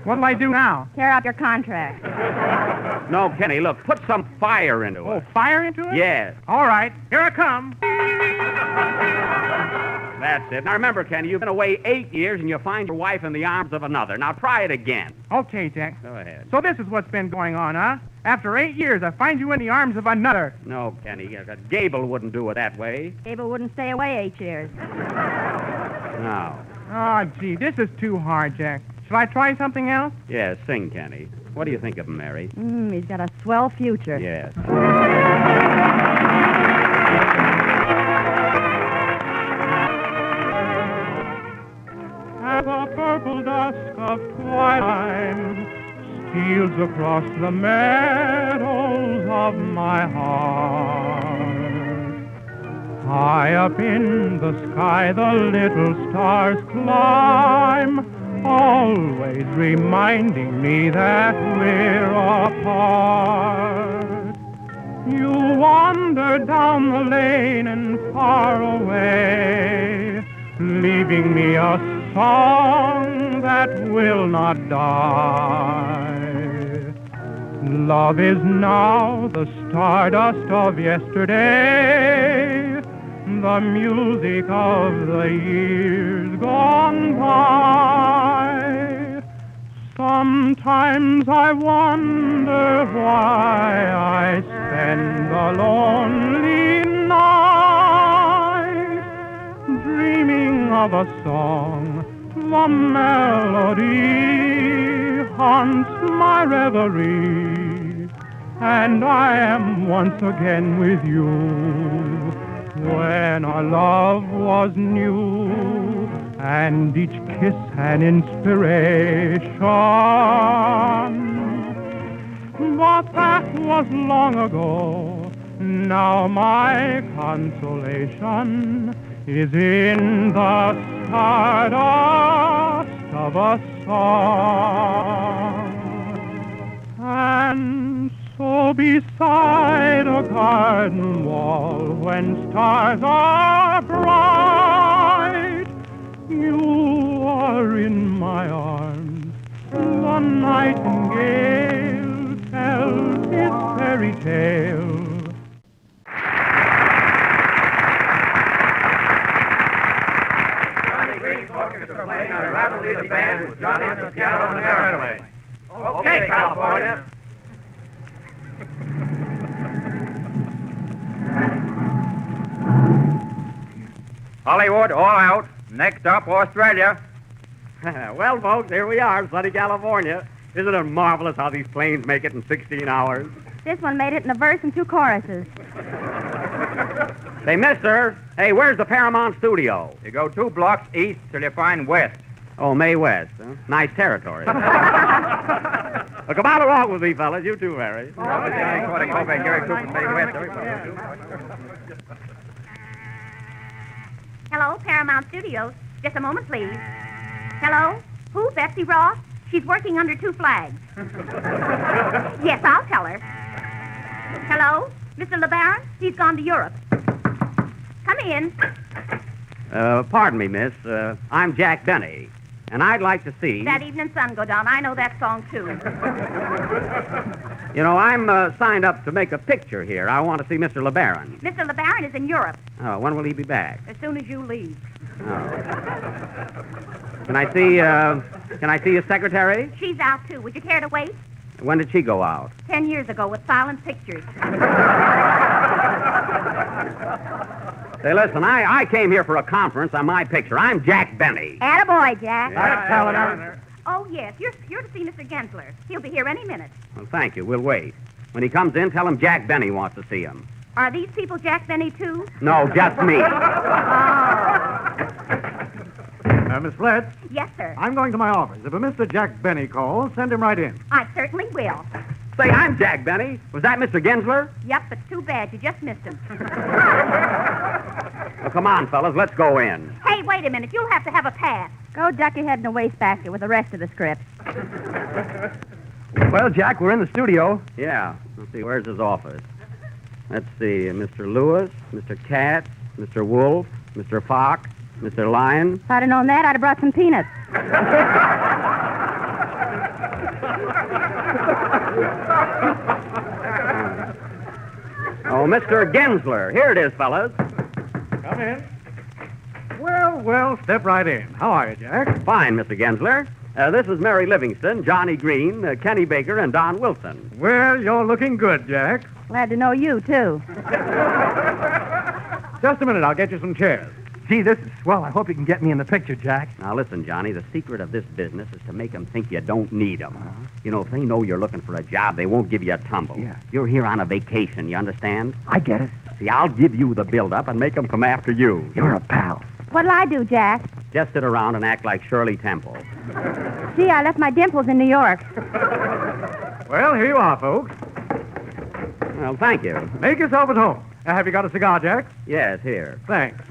What'll I do now? Tear up your contract. No, Kenny, look, put some fire into it. Oh, fire into it? Yes. All right, here I come. That's it. Now, remember, Kenny, you've been away 8 years and you find your wife in the arms of another. Now, try it again. Okay, Jack. Go ahead. So this is what's been going on, huh? After 8 years, I find you in the arms of another. No, Kenny, Gable wouldn't do it that way. Gable wouldn't stay away 8 years. No. Oh, gee, this is too hard, Jack. Shall I try something else? Yes, sing, Kenny. What do you think of him, Mary? He's got a swell future. Yes. As the purple dusk of twilight steals across the meadows of my heart, high up in the sky the little stars climb, always reminding me that we're apart. You wander down the lane and far away, leaving me a song that will not die. Love is now the stardust of yesterday, the music of the years gone by. Sometimes I wonder why I spend a lonely night, dreaming of a song. The melody haunts my reverie, and I am once again with you. When our love was new, and each kiss an inspiration. But that was long ago. Now my consolation is in the stardust of a song. And so beside a garden wall, when stars are bright, you are in my arms. The nightingale tells its fairy tale. Johnny Green's orchestra playing on a rattle the band with Johnny and the piano and the barrel. Okay, California. Hollywood, all out. Next up, Australia. Well, folks, here we are, sunny California. Isn't it marvelous how these planes make it in 16 hours? This one made it in a verse and 2 choruses. Say, mister, hey, where's the Paramount studio? You go 2 blocks east till you find west. Oh, May West. Huh? Nice territory. Well, come on along with me, fellas. You too, Mary. Hello, Paramount Studios. Just a moment, please. Hello? Who? Betsy Ross? She's working under 2 flags. Yes, I'll tell her. Hello? Mr. LeBaron? He's gone to Europe. Come in. Pardon me, miss. I'm Jack Benny, and I'd like to see... That evening sun go down. I know that song, too. You know, I'm signed up to make a picture here. I want to see Mr. LeBaron. Mr. LeBaron is in Europe. Oh, when will he be back? As soon as you leave. Oh. Can I see his secretary? She's out, too. Would you care to wait? When did she go out? 10 years ago with Silent Pictures. Say, listen, I came here for a conference on my picture. I'm Jack Benny. Attaboy, Jack. Yeah. Oh, yes. You're to see Mr. Gensler. He'll be here any minute. Well, thank you. We'll wait. When he comes in, tell him Jack Benny wants to see him. Are these people Jack Benny, too? No, just me. Miss Flett? Yes, sir. I'm going to my office. If a Mr. Jack Benny calls, send him right in. I certainly will. Say, I'm Jack Benny. Was that Mr. Gensler? Yep, it's too bad. You just missed him. Well, come on, fellas. Let's go in. Hey, wait a minute. You'll have to have a pass. Go duck your head in a wastebasket with the rest of the script. Well, Jack, we're in the studio. Yeah. Let's see. Where's his office? Let's see. Mr. Lewis, Mr. Katz, Mr. Wolf, Mr. Fox, Mr. Lion. If I'd have known that, I'd have brought some peanuts. Oh, Mr. Gensler. Here it is, fellas. Come in. Well, step right in. How are you, Jack? Fine, Mr. Gensler. This is Mary Livingston, Johnny Green, Kenny Baker, and Don Wilson. Well, you're looking good, Jack. Glad to know you, too. Just a minute. I'll get you some chairs. Gee, this is swell. I hope you can get me in the picture, Jack. Now, listen, Johnny, the secret of this business is to make them think you don't need them. You know, if they know you're looking for a job, they won't give you a tumble. Yeah. You're here on a vacation, you understand? I get it. See, I'll give you the build-up and make them come after you. You're a pal. What'll I do, Jack? Just sit around and act like Shirley Temple. Gee, I left my dimples in New York. Well, here you are, folks. Well, thank you. Make yourself at home. Have you got a cigar, Jack? Yes, here. Thanks.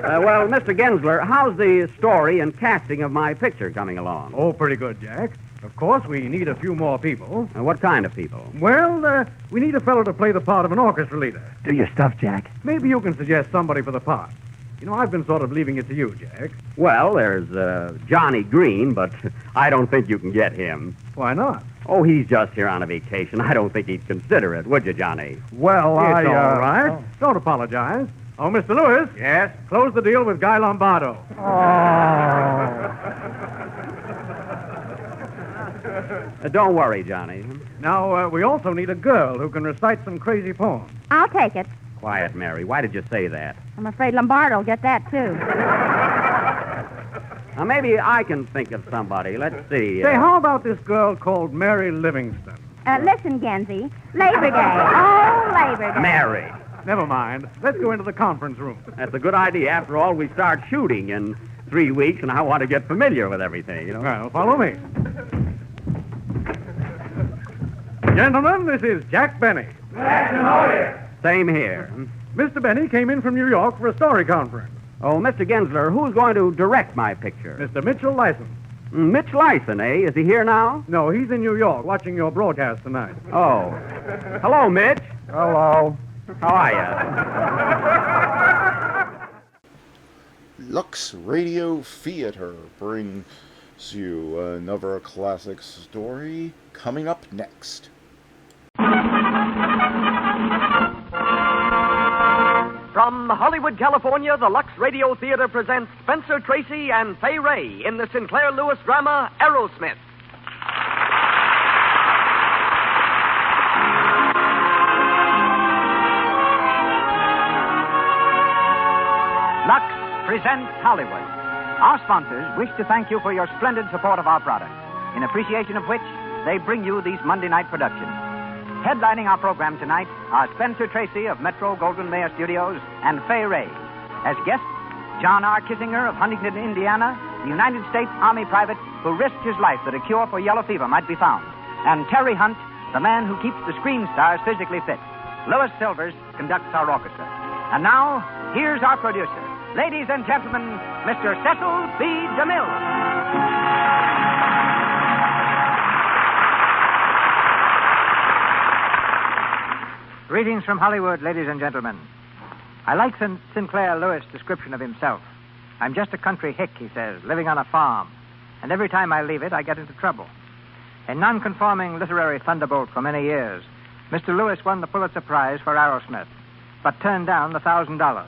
Well, Mr. Gensler, how's the story and casting of my picture coming along? Oh, pretty good, Jack. Of course, we need a few more people. What kind of people? Well, we need a fellow to play the part of an orchestra leader. Do your stuff, Jack. Maybe you can suggest somebody for the part. You know, I've been sort of leaving it to you, Jack. Well, there's Johnny Green, but I don't think you can get him. Why not? Oh, he's just here on a vacation. I don't think he'd consider it, would you, Johnny? Well, It's all all right. right. Don't apologize. Oh, Mr. Lewis? Yes? Close the deal with Guy Lombardo. Don't worry, Johnny. Now, we also need a girl who can recite some crazy poems. I'll take it. Quiet, Mary. Why did you say that? I'm afraid Lombardo will get that, too. Now, maybe I can think of somebody. Let's see. Say, how about this girl called Mary Livingston? Listen, Genzie. Labor Day. Oh, Labor Day. Mary. Never mind. Let's go into the conference room. That's a good idea. After all, we start shooting in 3 weeks, and I want to get familiar with everything, you know. Well, follow me. Gentlemen, this is Jack Benny. Glad to know you. Same here. Mr. Benny came in from New York for a story conference. Oh, Mr. Gensler, who's going to direct my picture? Mr. Mitchell Lyson. Mitch Lyson, eh? Is he here now? No, he's in New York watching your broadcast tonight. Oh. Hello, Mitch. Hello. How are you? Lux Radio Theater brings you another classic story coming up next. From Hollywood, California, the Lux Radio Theater presents Spencer Tracy and Fay Ray in the Sinclair Lewis drama Aerosmith. Lux presents Hollywood. Our sponsors wish to thank you for your splendid support of our product, in appreciation of which they bring you these Monday night productions. Headlining our program tonight are Spencer Tracy of Metro Goldwyn Mayer Studios and Fay Ray. As guests, John R. Kissinger of Huntington, Indiana, the United States Army private who risked his life that a cure for yellow fever might be found. And Terry Hunt, the man who keeps the screen stars physically fit. Louis Silvers conducts our orchestra. And now, here's our producer. Ladies and gentlemen, Mr. Cecil B. DeMille. Greetings from Hollywood, ladies and gentlemen. I like Sinclair Lewis' description of himself. I'm just a country hick, he says, living on a farm. And every time I leave it, I get into trouble. A nonconforming literary thunderbolt for many years, Mr. Lewis won the Pulitzer Prize for Aerosmith, but turned down the $1,000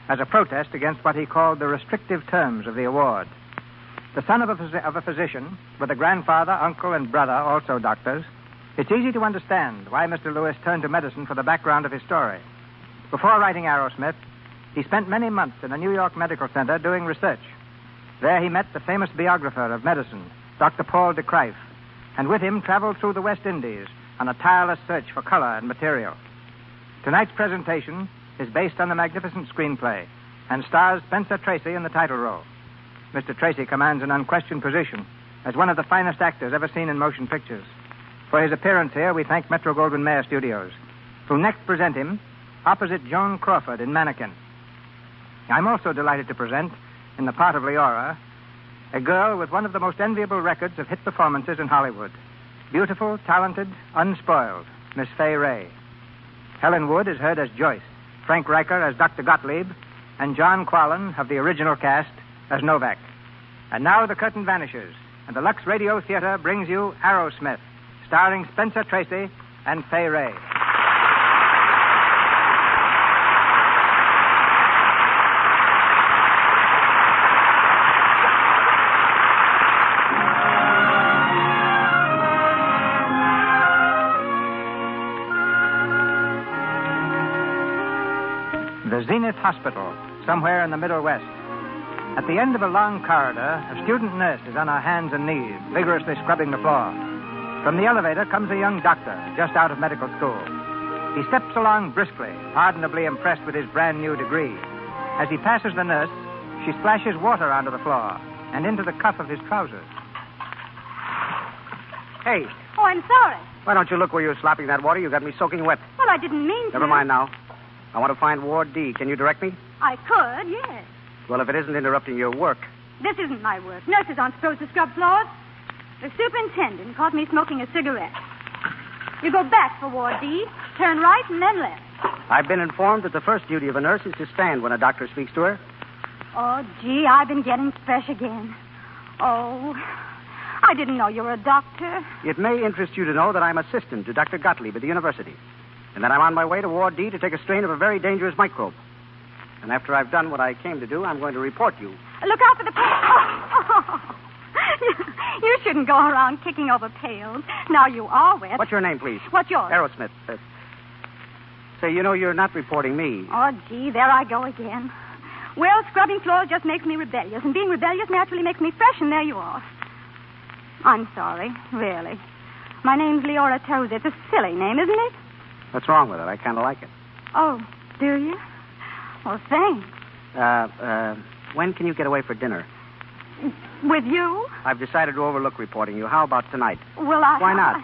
as a protest against what he called the restrictive terms of the award. The son of a physician, with a grandfather, uncle, and brother, also doctors, it's easy to understand why Mr. Lewis turned to medicine for the background of his story. Before writing Arrowsmith, he spent many months in a New York medical center doing research. There he met the famous biographer of medicine, Dr. Paul de Kruif, and with him traveled through the West Indies on a tireless search for color and material. Tonight's presentation is based on the magnificent screenplay and stars Spencer Tracy in the title role. Mr. Tracy commands an unquestioned position as one of the finest actors ever seen in motion pictures. For his appearance here, we thank Metro-Goldwyn-Mayer Studios, who next present him opposite Joan Crawford in Mannequin. I'm also delighted to present, in the part of Leora, a girl with one of the most enviable records of hit performances in Hollywood. Beautiful, talented, unspoiled, Miss Fay Ray. Helen Wood is heard as Joyce, Frank Riker as Dr. Gottlieb, and John Quallen of the original cast as Novak. And now the curtain vanishes, and the Lux Radio Theater brings you Arrowsmith, starring Spencer Tracy and Fay Ray. The Zenith Hospital, somewhere in the Middle West. At the end of a long corridor, a student nurse is on her hands and knees, vigorously scrubbing the floor. From the elevator comes a young doctor, just out of medical school. He steps along briskly, pardonably impressed with his brand-new degree. As he passes the nurse, she splashes water onto the floor and into the cuff of his trousers. Hey, Oh, I'm sorry. why don't you look where you're slopping that water? You got me soaking wet. Well, I didn't mean to. Never mind now. I want to find Ward D. Can you direct me? I could, yes. Well, if it isn't interrupting your work. This isn't my work. Nurses aren't supposed to scrub floors. The superintendent caught me smoking a cigarette. You go back for Ward D, turn right, and then left. I've been informed that the first duty of a nurse is to stand when a doctor speaks to her. Oh, gee, I've been getting fresh again. Oh, I didn't know you were a doctor. It may interest you to know that I'm assistant to Dr. Gottlieb at the university, and that I'm on my way to Ward D to take a strain of a very dangerous microbe. And after I've done what I came to do, I'm going to report you. Look out for the pail. You shouldn't go around kicking over pails. Now you are wet. What's your name, please? What's yours? Aerosmith. Say, you know, you're not reporting me. Oh, gee, there I go again. Well, scrubbing floors just makes me rebellious, and being rebellious naturally makes me fresh, and there you are. I'm sorry, really. My name's Leora Tozer. It's a silly name, isn't it? What's wrong with it? I kind of like it. Oh, do you? Well, thanks. When can you get away for dinner? With you? I've decided to overlook reporting you. How about tonight? Well, Why not?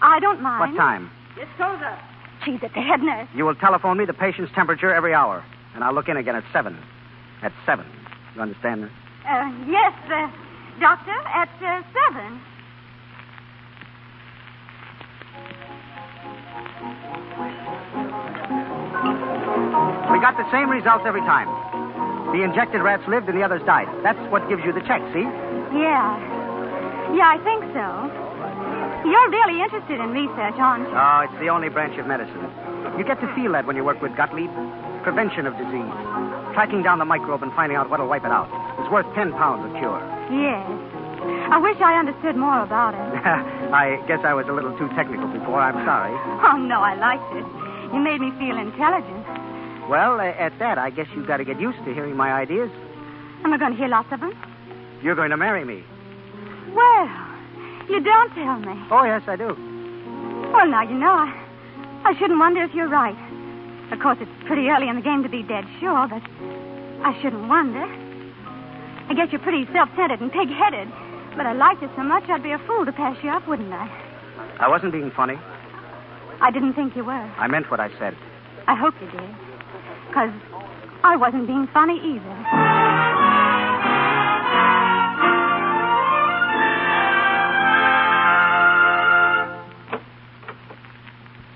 I don't mind. What time? Miss Tozer. She's at the head nurse. You will telephone me the patient's temperature every hour, and I'll look in again at 7. At 7. You understand me? Yes, doctor, at 7. We got the same results every time. The injected rats lived and the others died. That's what gives you the check, see? Yeah. Yeah, I think so. You're really interested in research, aren't you? Oh, it's the only branch of medicine. You get to feel that when you work with Gottlieb. Prevention of disease. Tracking down the microbe and finding out what'll wipe it out. It's worth 10 pounds of cure. Yes. I wish I understood more about it. I guess I was a little too technical before. I'm sorry. Oh, no, I liked it. You made me feel intelligent. Well, at that, I guess you've got to get used to hearing my ideas. Am I going to hear lots of them? You're going to marry me. Well, you don't tell me. Oh, yes, I do. Well, now, you know, I shouldn't wonder if you're right. Of course, it's pretty early in the game to be dead sure, but I shouldn't wonder. I guess you're pretty self-centered and pig-headed, but I liked you so much I'd be a fool to pass you up, wouldn't I? I wasn't being funny. I didn't think you were. I meant what I said. I hope you did. Because I wasn't being funny either.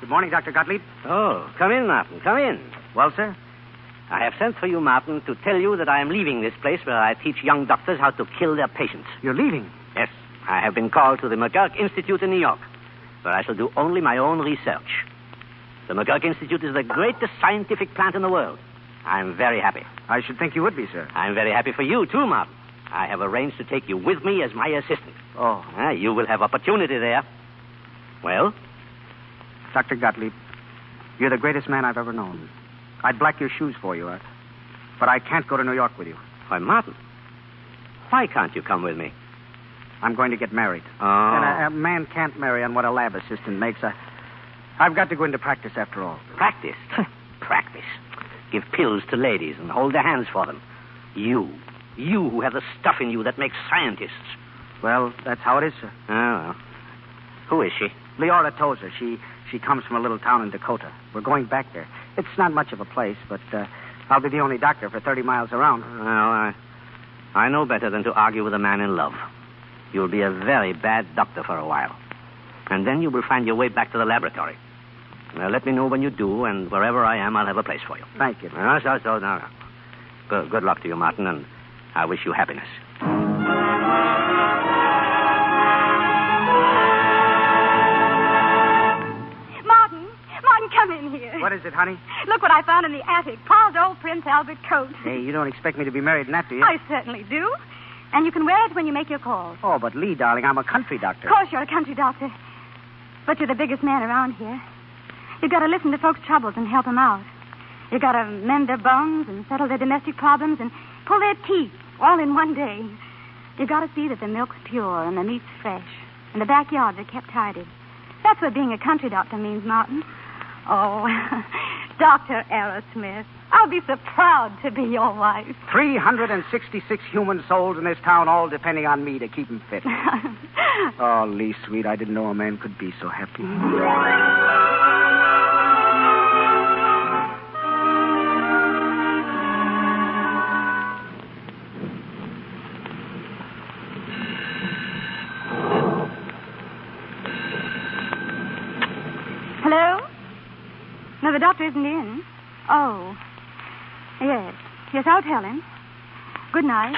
Good morning, Dr. Gottlieb. Oh, come in, Martin. Come in. Well, sir? I have sent for you, Martin, to tell you that I am leaving this place where I teach young doctors how to kill their patients. You're leaving? Yes. I have been called to the McGurk Institute in New York, where I shall do only my own research. The McGurk Institute is the greatest scientific plant in the world. I'm very happy. I should think you would be, sir. I'm very happy for you, too, Martin. I have arranged to take you with me as my assistant. Oh. You will have opportunity there. Well? Dr. Gottlieb, you're the greatest man I've ever known. I'd black your shoes for you, but I can't go to New York with you. Why, Martin, why can't you come with me? I'm going to get married. Oh. And a man can't marry on what a lab assistant makes. I've got to go into practice after all. Practice? Practice. Give pills to ladies and hold their hands for them. You who have the stuff in you that makes scientists. Well, that's how it is, sir. Oh, well. Who is she? Leora Tozer. She comes from a little town in Dakota. We're going back there. It's not much of a place, but I'll be the only doctor for 30 miles around. Well, I know better than to argue with a man in love. You'll be a very bad doctor for a while. And then you will find your way back to the laboratory. Now, let me know when you do, and wherever I am, I'll have a place for you. Thank you. No. Good luck to you, Martin, and I wish you happiness. Martin, come in here. What is it, honey? Look what I found in the attic. Pa's old Prince Albert coat. Hey, you don't expect me to be married in that, do you? I certainly do. And you can wear it when you make your calls. Oh, but Lee, darling, I'm a country doctor. Of course you're a country doctor. But you're the biggest man around here. You've got to listen to folks' troubles and help them out. You've got to mend their bones and settle their domestic problems and pull their teeth all in one day. You've got to see that the milk's pure and the meat's fresh and the backyards are kept tidy. That's what being a country doctor means, Martin. Oh, Dr. Aerosmith, I'll be so proud to be your wife. 366 human souls in this town, all depending on me to keep them fit. Oh, Lee, sweet, I didn't know a man could be so happy. Hello? No, the doctor isn't in. Oh. Yes. Yes, I'll tell him. Good night.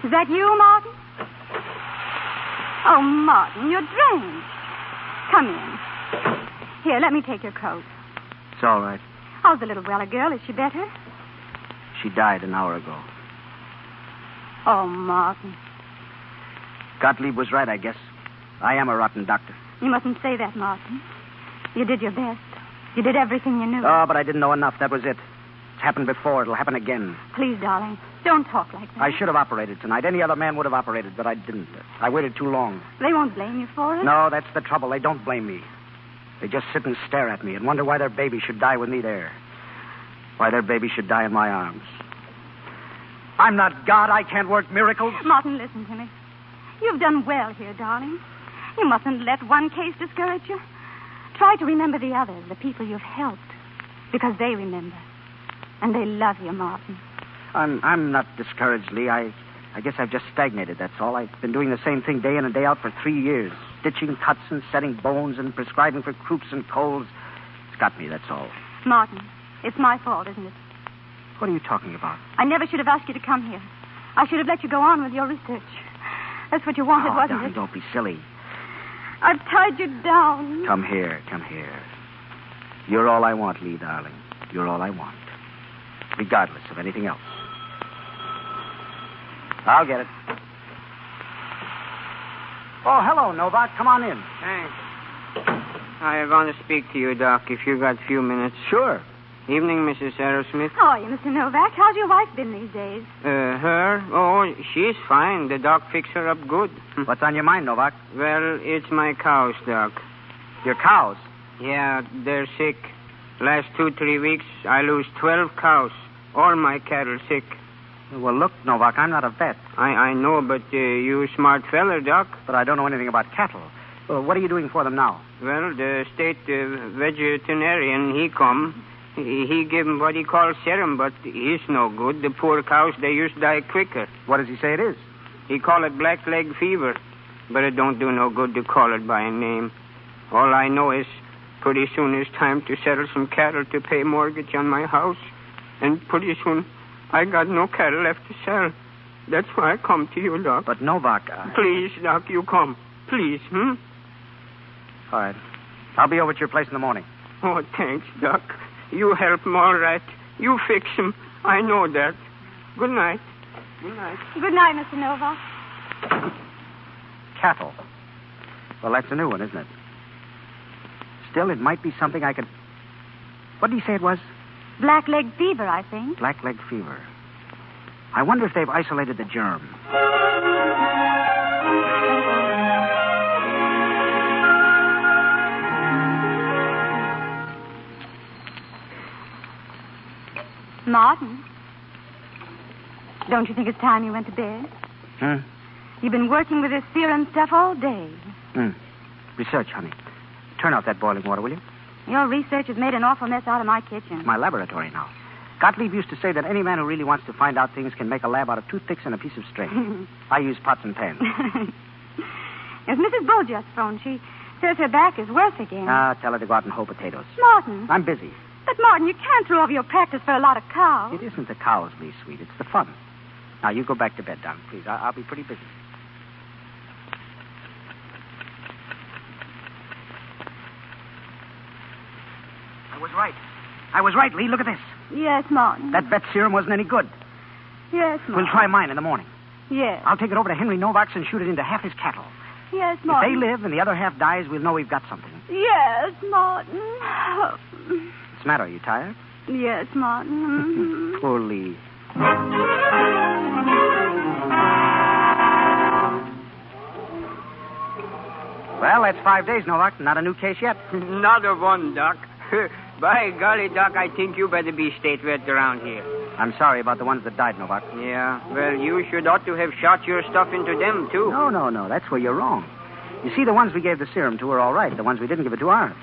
Is that you, Martin? Oh, Martin, you're drenched. Come in. Here, let me take your coat. It's all right. How's the little Weller girl? Is she better? She died an hour ago. Oh, Martin. Gottlieb was right, I guess. I am a rotten doctor. You mustn't say that, Martin. You did your best. You did everything you knew. Oh, but I didn't know enough. That was it. It's happened before. It'll happen again. Please, darling, don't talk like that. I should have operated tonight. Any other man would have operated, but I didn't. I waited too long. They won't blame you for it. No, that's the trouble. They don't blame me. They just sit and stare at me and wonder why their baby should die with me there. Why their baby should die in my arms. I'm not God. I can't work miracles. Martin, listen to me. You've done well here, darling. You mustn't let one case discourage you. Try to remember the others, the people you've helped, because they remember. And they love you, Martin. I'm not discouraged, Lee. I guess I've just stagnated, that's all. I've been doing the same thing day in and day out for 3 years. Stitching cuts and setting bones and prescribing for croups and colds. It's got me, that's all. Martin, it's my fault, isn't it? What are you talking about? I never should have asked you to come here. I should have let you go on with your research. That's what you wanted, wasn't darling, it? Don't be silly. I've tied you down. Come here. You're all I want, Lee, darling. You're all I want. Regardless of anything else. I'll get it. Oh, hello, Novak. Come on in. Thanks. I want to speak to you, Doc, if you got a few minutes. Sure. Evening, Mrs. Aerosmith. How are you, Mr. Novak? How's your wife been these days? Her? Oh, she's fine. The doc fixed her up good. What's on your mind, Novak? Well, it's my cows, Doc. Your cows? Yeah, they're sick. Last 2-3 weeks, I lose 12 cows. All my cattle sick. Well, look, Novak, I'm not a vet. I know, but you smart feller, Doc. But I don't know anything about cattle. What are you doing for them now? Well, the state veterinarian, he come. He give him what he calls serum, but he's no good. The poor cows, they just die quicker. What does he say it is? He call it black leg fever, but it don't do no good to call it by a name. All I know is pretty soon it's time to settle some cattle to pay mortgage on my house. And pretty soon I got no cattle left to sell. That's why I come to you, Doc. But Novak, Please, Doc, you come. Please, All right. I'll be over at your place in the morning. Oh, thanks, Doc. You help him all right. You fix him. I know that. Good night. Good night. Good night, Mr. Nova. Cattle. Well, that's a new one, isn't it? Still, it might be something I could... What did he say it was? Blackleg fever, I think. Blackleg fever. I wonder if they've isolated the germ. Martin, don't you think it's time you went to bed? Huh? You've been working with this serum stuff all day. Research, honey. Turn off that boiling water, will you? Your research has made an awful mess out of my kitchen. It's my laboratory now. Gottlieb used to say that any man who really wants to find out things can make a lab out of toothpicks and a piece of string. I use pots and pans. It's Mrs. Bull just phoned. She says her back is worse again. Tell her to go out and hoe potatoes. Martin. I'm busy. But, Martin, you can't throw over your practice for a lot of cows. It isn't the cows, Lee, sweet. It's the fun. Now, you go back to bed, Don, please. I'll be pretty busy. I was right, Lee. Look at this. Yes, Martin. That vet serum wasn't any good. Yes, Martin. We'll try mine in the morning. Yes. I'll take it over to Henry Novak's and shoot it into half his cattle. Yes, Martin. If they live and the other half dies, we'll know we've got something. Yes, Martin. What's the matter? Are you tired? Yes, Martin. Poor Lee. Well, that's 5 days, Novak. Not a new case yet. Not a one, Doc. By golly, Doc, I think you better be state vet around here. I'm sorry about the ones that died, Novak. Yeah, well, you should ought to have shot your stuff into them, too. No. That's where you're wrong. You see, the ones we gave the serum to are all right. The ones we didn't give it to aren't.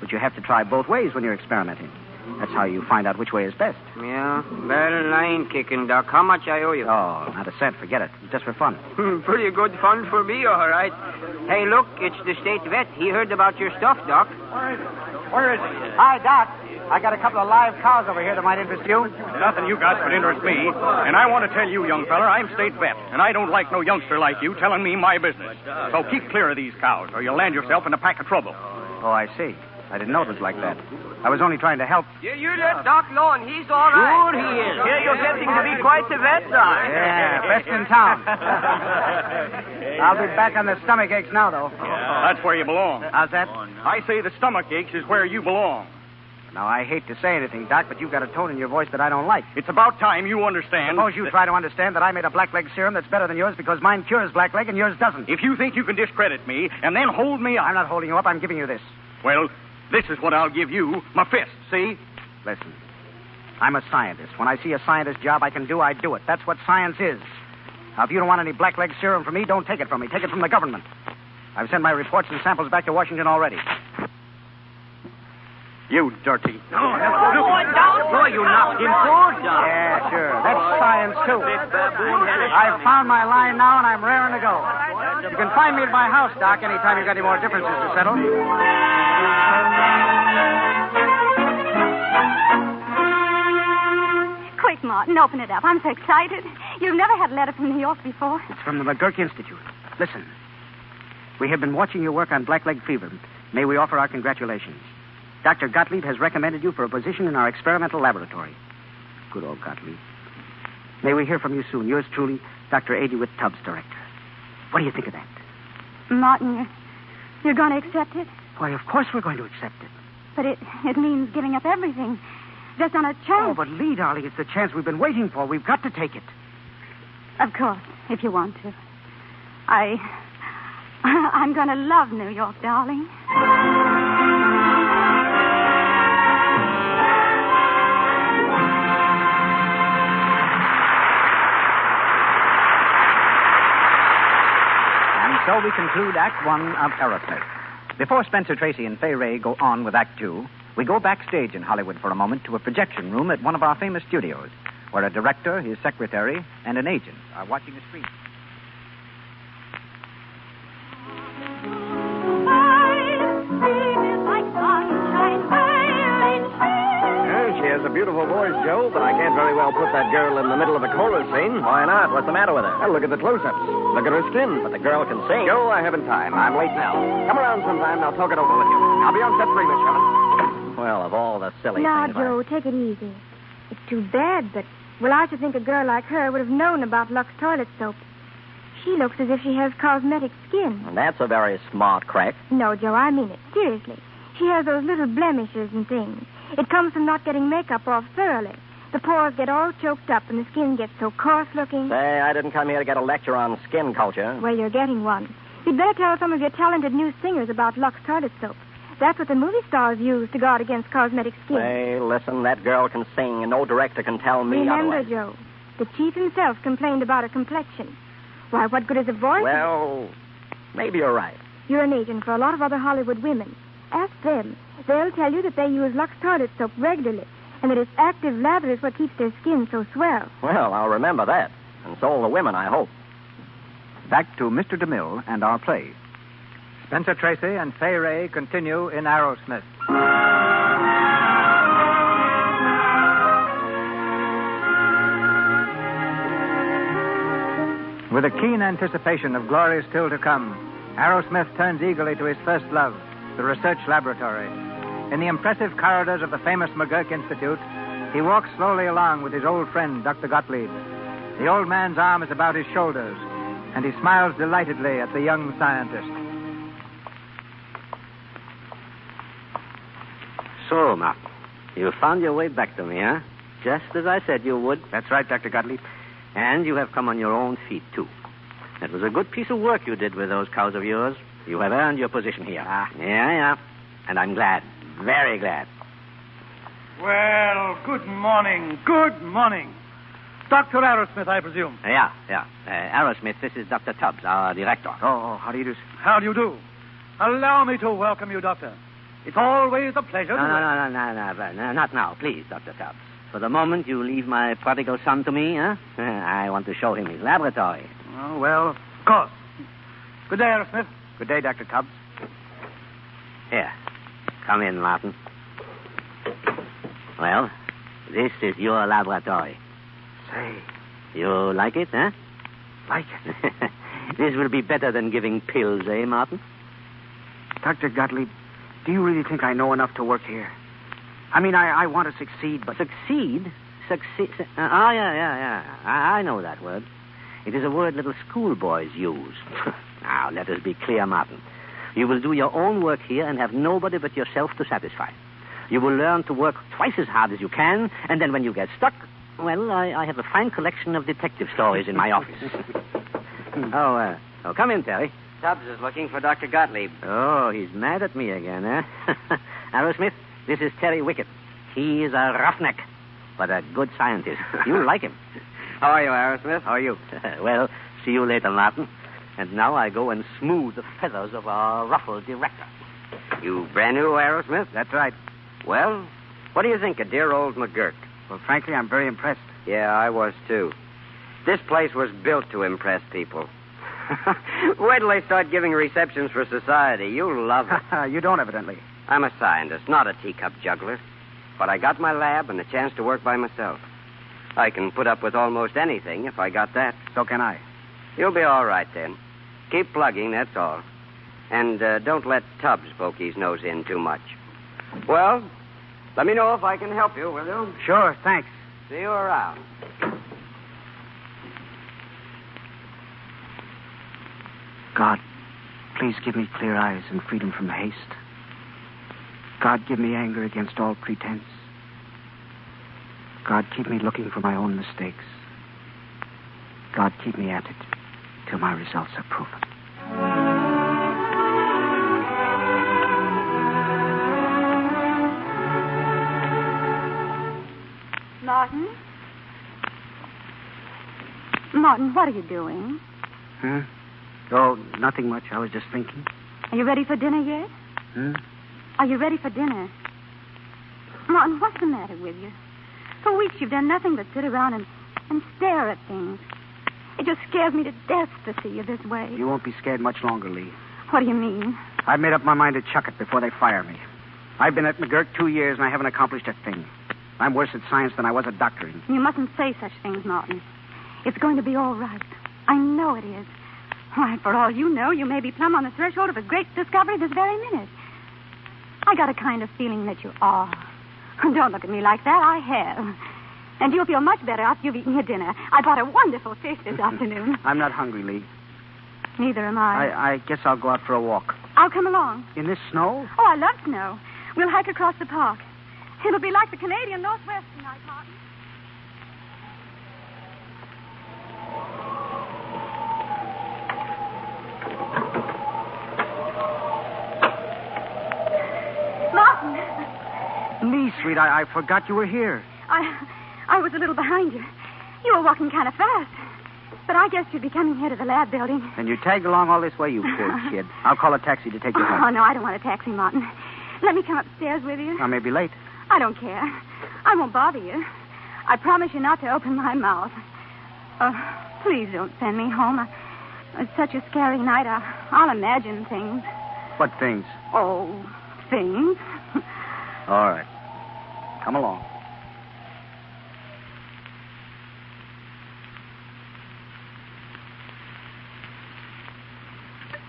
But you have to try both ways when you're experimenting. That's how you find out which way is best. Yeah, better line kicking, Doc. How much I owe you? Oh, not a cent. Forget it. Just for fun. Pretty good fun for me, all right. Hey, look, it's the state vet. He heard about your stuff, Doc. Where is he? Hi, Doc. I got a couple of live cows over here that might interest you. Nothing you got would interest me. And I want to tell you, young feller, I'm state vet, and I don't like no youngster like you telling me my business. So keep clear of these cows, or you'll land yourself in a pack of trouble. Oh, I see. I didn't know it was like that. I was only trying to help. You let Doc know, and he's all right. Sure he is. Yeah, you're getting to be quite the vet, Doc. Yeah, best in town. I'll be back on the stomach aches now, though. That's where you belong. How's that? I say the stomach aches is where you belong. Now, I hate to say anything, Doc, but you've got a tone in your voice that I don't like. It's about time you understand. Suppose you try to understand that I made a blackleg serum that's better than yours because mine cures blackleg and yours doesn't. If you think you can discredit me and then hold me up... I'm not holding you up. I'm giving you this. Well, this is what I'll give you. My fist, see? Listen, I'm a scientist. When I see a scientist job I can do, I do it. That's what science is. Now, if you don't want any blackleg serum from me, don't take it from me. Take it from the government. I've sent my reports and samples back to Washington already. You dirty. No, you knocked him good, Doc. Yeah, sure. That's science, too. I've found my line now, and I'm raring to go. You can find me at my house, Doc, anytime you've got any more differences to settle. Quick, Martin, open it up. I'm so excited. You've never had a letter from New York before. It's from the McGurk Institute. Listen. We have been watching your work on blackleg fever. May we offer our congratulations. Dr. Gottlieb has recommended you for a position in our experimental laboratory. Good old Gottlieb. May we hear from you soon. Yours truly, Dr. A. DeWitt Tubbs, Director. What do you think of that? Martin, you're going to accept it? Why, of course we're going to accept it. But it means giving up everything. Just on a chance. Oh, but Lee, darling, it's the chance we've been waiting for. We've got to take it. Of course, if you want to. I'm going to love New York, darling. So we conclude Act One of Aerosmith. Before Spencer Tracy and Fay Ray go on with Act Two, we go backstage in Hollywood for a moment to a projection room at one of our famous studios, where a director, his secretary, and an agent are watching a screen. She has a beautiful voice, Joe, but I can't very well put that girl in the middle of a chorus scene. Why not? What's the matter with her? Well, look at the close-ups. Look at her skin. But the girl can sing. Joe, I haven't time. I'm late now. Come around sometime and I'll talk it over with you. I'll be on set 3, Miss Helen. Well, of all the silly Now, things... Joe, take it easy. It's too bad, but, well, I should think a girl like her would have known about Lux toilet soap. She looks as if she has cosmetic skin. And that's a very smart crack. No, Joe, I mean it. Seriously. She has those little blemishes and things. It comes from not getting makeup off thoroughly. The pores get all choked up and the skin gets so coarse-looking. Say, I didn't come here to get a lecture on skin culture. Well, you're getting one. You'd better tell some of your talented new singers about Lux toilet soap. That's what the movie stars use to guard against cosmetic skin. Hey, listen, that girl can sing, and no director can tell me Remember, otherwise. Joe, the chief himself complained about her complexion. Why, what good is a voice? Well, maybe you're right. You're an agent for a lot of other Hollywood women. Ask them. They'll tell you that they use Lux toilet soap regularly, and that its active lather is what keeps their skin so swell. Well, I'll remember that. And so will the women, I hope. Back to Mr. DeMille and our play. Spencer Tracy and Fay Ray continue in Arrowsmith. With a keen anticipation of glory still to come, Arrowsmith turns eagerly to his first love, the research laboratory. In the impressive corridors of the famous McGurk Institute, he walks slowly along with his old friend, Dr. Gottlieb. The old man's arm is about his shoulders, and he smiles delightedly at the young scientist. So, Martin, you found your way back to me, huh? Just as I said you would. That's right, Dr. Gottlieb. And you have come on your own feet, too. It was a good piece of work you did with those cows of yours. You have earned your position here. Yeah. And I'm glad. Very glad. Well, good morning. Good morning. Dr. Arrowsmith, I presume. Yeah. Arrowsmith, this is Dr. Tubbs, our director. Oh, how do you do? How do you do? Allow me to welcome you, Doctor. It's always a pleasure No, not now, please, Dr. Tubbs. For the moment, you leave my prodigal son to me, huh? I want to show him his laboratory. Oh, well, of course. Good day, Arrowsmith. Good day, Dr. Tubbs. Here, come in, Martin. Well, this is your laboratory. Say, you like it, huh? Like it? This will be better than giving pills, eh, Martin? Dr. Gottlieb, do you really think I know enough to work here? I mean, I want to succeed, but... Succeed? Yeah. I know that word. It is a word little schoolboys use. Now, let us be clear, Martin. You will do your own work here and have nobody but yourself to satisfy. You will learn to work twice as hard as you can, and then when you get stuck, well, I have a fine collection of detective stories in my office. Oh, come in, Terry. Tubbs is looking for Dr. Gottlieb. Oh, he's mad at me again, eh? Arrowsmith, this is Terry Wickett. He is a roughneck, but a good scientist. You'll like him. How are you, Arrowsmith? How are you? Well, see you later, Martin. And now I go and smooth the feathers of our ruffled director. You brand new, Arrowsmith? That's right. Well, what do you think of dear old McGurk? Well, frankly, I'm very impressed. Yeah, I was, too. This place was built to impress people. Wait till they start giving receptions for society. You'll love it. You don't, evidently. I'm a scientist, not a teacup juggler. But I got my lab and a chance to work by myself. I can put up with almost anything if I got that. So can I. You'll be all right, then. Keep plugging, that's all. And don't let Tubbs poke his nose in too much. Well, let me know if I can help you, will you? Sure, thanks. See you around. God, please give me clear eyes and freedom from haste. God, give me anger against all pretense. God, keep me looking for my own mistakes. God, keep me at it till my results are proven. Martin? Martin, what are you doing? Huh? Oh, nothing much. I was just thinking. Are you ready for dinner yet? Are you ready for dinner? Martin, what's the matter with you? For weeks you've done nothing but sit around and stare at things. It just scares me to death to see you this way. You won't be scared much longer, Lee. What do you mean? I've made up my mind to chuck it before they fire me. I've been at McGurk 2 years and I haven't accomplished a thing. I'm worse at science than I was at doctoring. You mustn't say such things, Martin. It's going to be all right. I know it is. Why, for all you know, you may be plumb on the threshold of a great discovery this very minute. I got a kind of feeling that you are. Don't look at me like that. I have. And you'll feel much better after you've eaten your dinner. I bought a wonderful fish this afternoon. I'm not hungry, Lee. Neither am I. I guess I'll go out for a walk. I'll come along. In this snow? Oh, I love snow. We'll hike across the park. It'll be like the Canadian Northwest tonight, Martin. Martin! Lee, sweet, I forgot you were here. I was a little behind you. You were walking kind of fast. But I guess you'd be coming here to the lab building. And you tagged along all this way, you poor kid. I'll call a taxi to take you home. Oh, no, I don't want a taxi, Martin. Let me come upstairs with you. I may be late. I don't care. I won't bother you. I promise you not to open my mouth. Please don't send me home. It's such a scary night. I'll imagine things. What things? Oh, things. All right. Come along.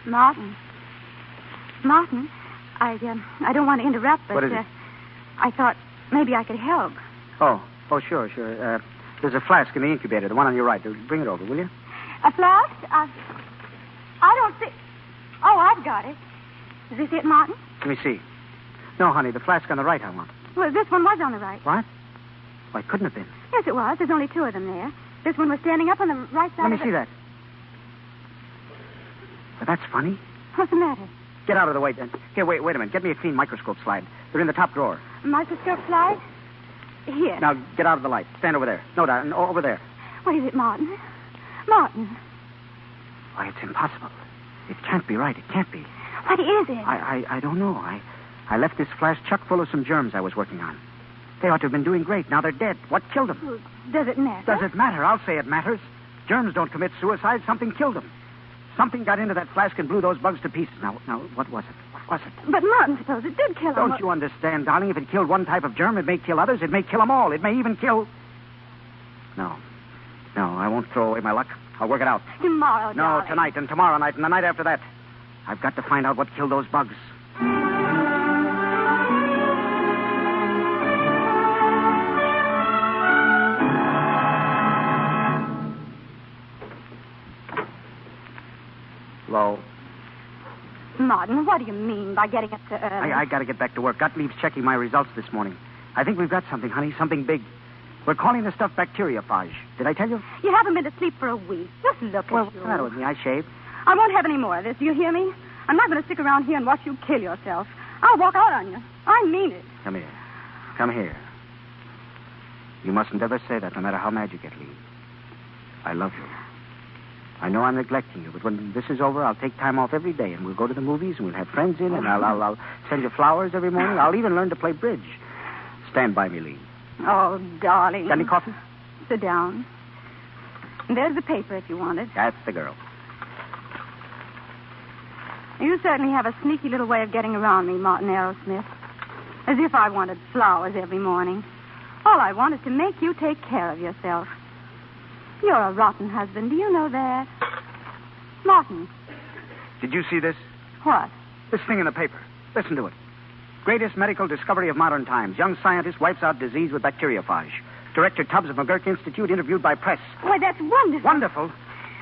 Martin, I don't want to interrupt, but what is it? I thought maybe I could help. Oh, sure. There's a flask in the incubator, the one on your right. Bring it over, will you? A flask? I don't see. Oh, I've got it. Is this it, Martin? Let me see. No, honey, the flask on the right I want. Well, this one was on the right. What? Why, it couldn't have been. Yes, it was. There's only two of them there. This one was standing up on the right side. Let me see that. Well, that's funny. What's the matter? Get out of the way. Here, wait a minute. Get me a clean microscope slide. They're in the top drawer. Microscope slide? Here. Now, get out of the light. Stand over there. No, darling, over there. What is it, Martin? Martin. Why, it's impossible. It can't be right. It can't be. What is it? I don't know. I left this flask chuck full of some germs I was working on. They ought to have been doing great. Now they're dead. What killed them? Well, does it matter? Does it matter? I'll say it matters. Germs don't commit suicide. Something killed them. Something got into that flask and blew those bugs to pieces. Now, what was it? What was it? But Martin, suppose it did kill them. Don't you understand, darling? If it killed one type of germ, it may kill others. It may kill them all. It may even kill... No, I won't throw away my luck. I'll work it out. Tomorrow, No, darling. tonight and tomorrow night and the night after that. I've got to find out what killed those bugs. Hello? Martin, what do you mean by getting up so early? I got to get back to work. Gottlieb's checking my results this morning. I think we've got something, honey, something big. We're calling the stuff bacteriophage. Did I tell you? You haven't been to sleep for a week. Just look at you. What's the matter with me? I shaved. I won't have any more of this. Do you hear me? I'm not going to stick around here and watch you kill yourself. I'll walk out on you. I mean it. Come here. Come here. You mustn't ever say that, no matter how mad you get, Lee. I love you. I know I'm neglecting you, but when this is over, I'll take time off every day, and we'll go to the movies, and we'll have friends in, and I'll send you flowers every morning. I'll even learn to play bridge. Stand by me, Lee. Oh, darling. Got any coffee? Sit down. There's the paper if you want it. That's the girl. You certainly have a sneaky little way of getting around me, Martin Arrowsmith. As if I wanted flowers every morning. All I want is to make you take care of yourself. You're a rotten husband. Do you know that? Martin. Did you see this? What? This thing in the paper. Listen to it. Greatest medical discovery of modern times. Young scientist wipes out disease with bacteriophage. Director Tubbs of McGurk Institute interviewed by press. Why, that's wonderful. Wonderful?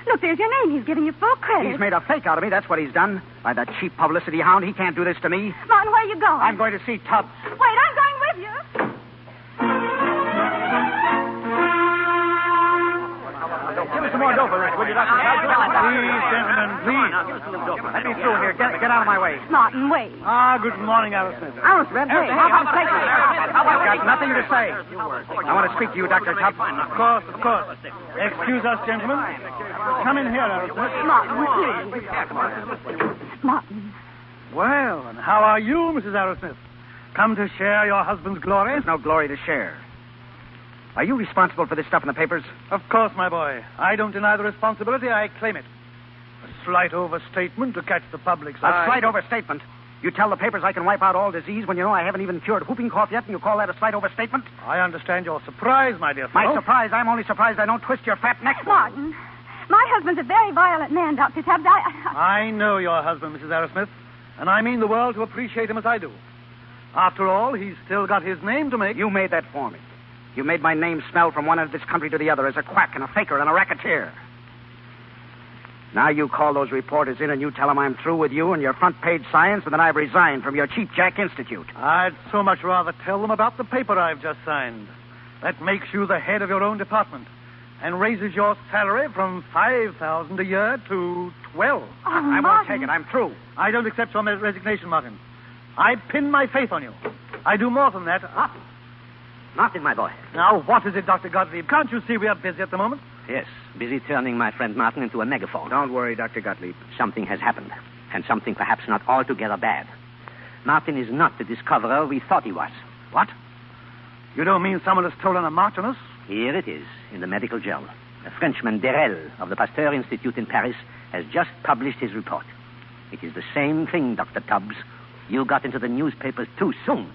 Look, there's your name. He's giving you full credit. He's made a fake out of me. That's what he's done. By that cheap publicity hound, he can't do this to me. Martin, where are you going? I'm going to see Tubbs. Wait, I'm going with you. Give me some more dope, Rick, will you, Dr. Please, gentlemen, please. Let me through here. Get out of my way. Martin, wait. Good morning, Aerosmith. Aerosmith? Hey, how about safety? I've got nothing to say. I want to speak to you, Dr. Tubbs. Of course. Excuse us, gentlemen. Come in here, Aerosmith. Martin, please. Martin. Well, and how are you, Mrs. Aerosmith? Come to share your husband's glory? There's no glory to share. Are you responsible for this stuff in the papers? Of course, my boy. I don't deny the responsibility. I claim it. A slight overstatement to catch the public's eye. A slight overstatement? You tell the papers I can wipe out all disease when you know I haven't even cured whooping cough yet, and you call that a slight overstatement? I understand your surprise, my dear fellow. My surprise? I'm only surprised I don't twist your fat neck. Martin, my husband's a very violent man, Dr. Tubbs. I know your husband, Mrs. Aerosmith, and I mean the world to appreciate him as I do. After all, he's still got his name to make. You made that for me. You made my name smell from one end of this country to the other as a quack and a faker and a racketeer. Now you call those reporters in and you tell them I'm through with you and your front-page science and that I've resigned from your Cheap Jack Institute. I'd so much rather tell them about the paper I've just signed. That makes you the head of your own department and raises your salary from $5,000 a year to $12,000. I won't take it. I'm through. I don't accept your resignation, Martin. I pin my faith on you. I do more than that. Martin, my boy. Now, what is it, Dr. Gottlieb? Can't you see we are busy at the moment? Yes, busy turning my friend Martin into a megaphone. Don't worry, Dr. Gottlieb. Something has happened, and something perhaps not altogether bad. Martin is not the discoverer we thought he was. What? You don't mean someone has stolen a mark on us? Here it is, in the medical journal. A Frenchman, Derel, of the Pasteur Institute in Paris, has just published his report. It is the same thing, Dr. Tubbs. You got into the newspapers too soon.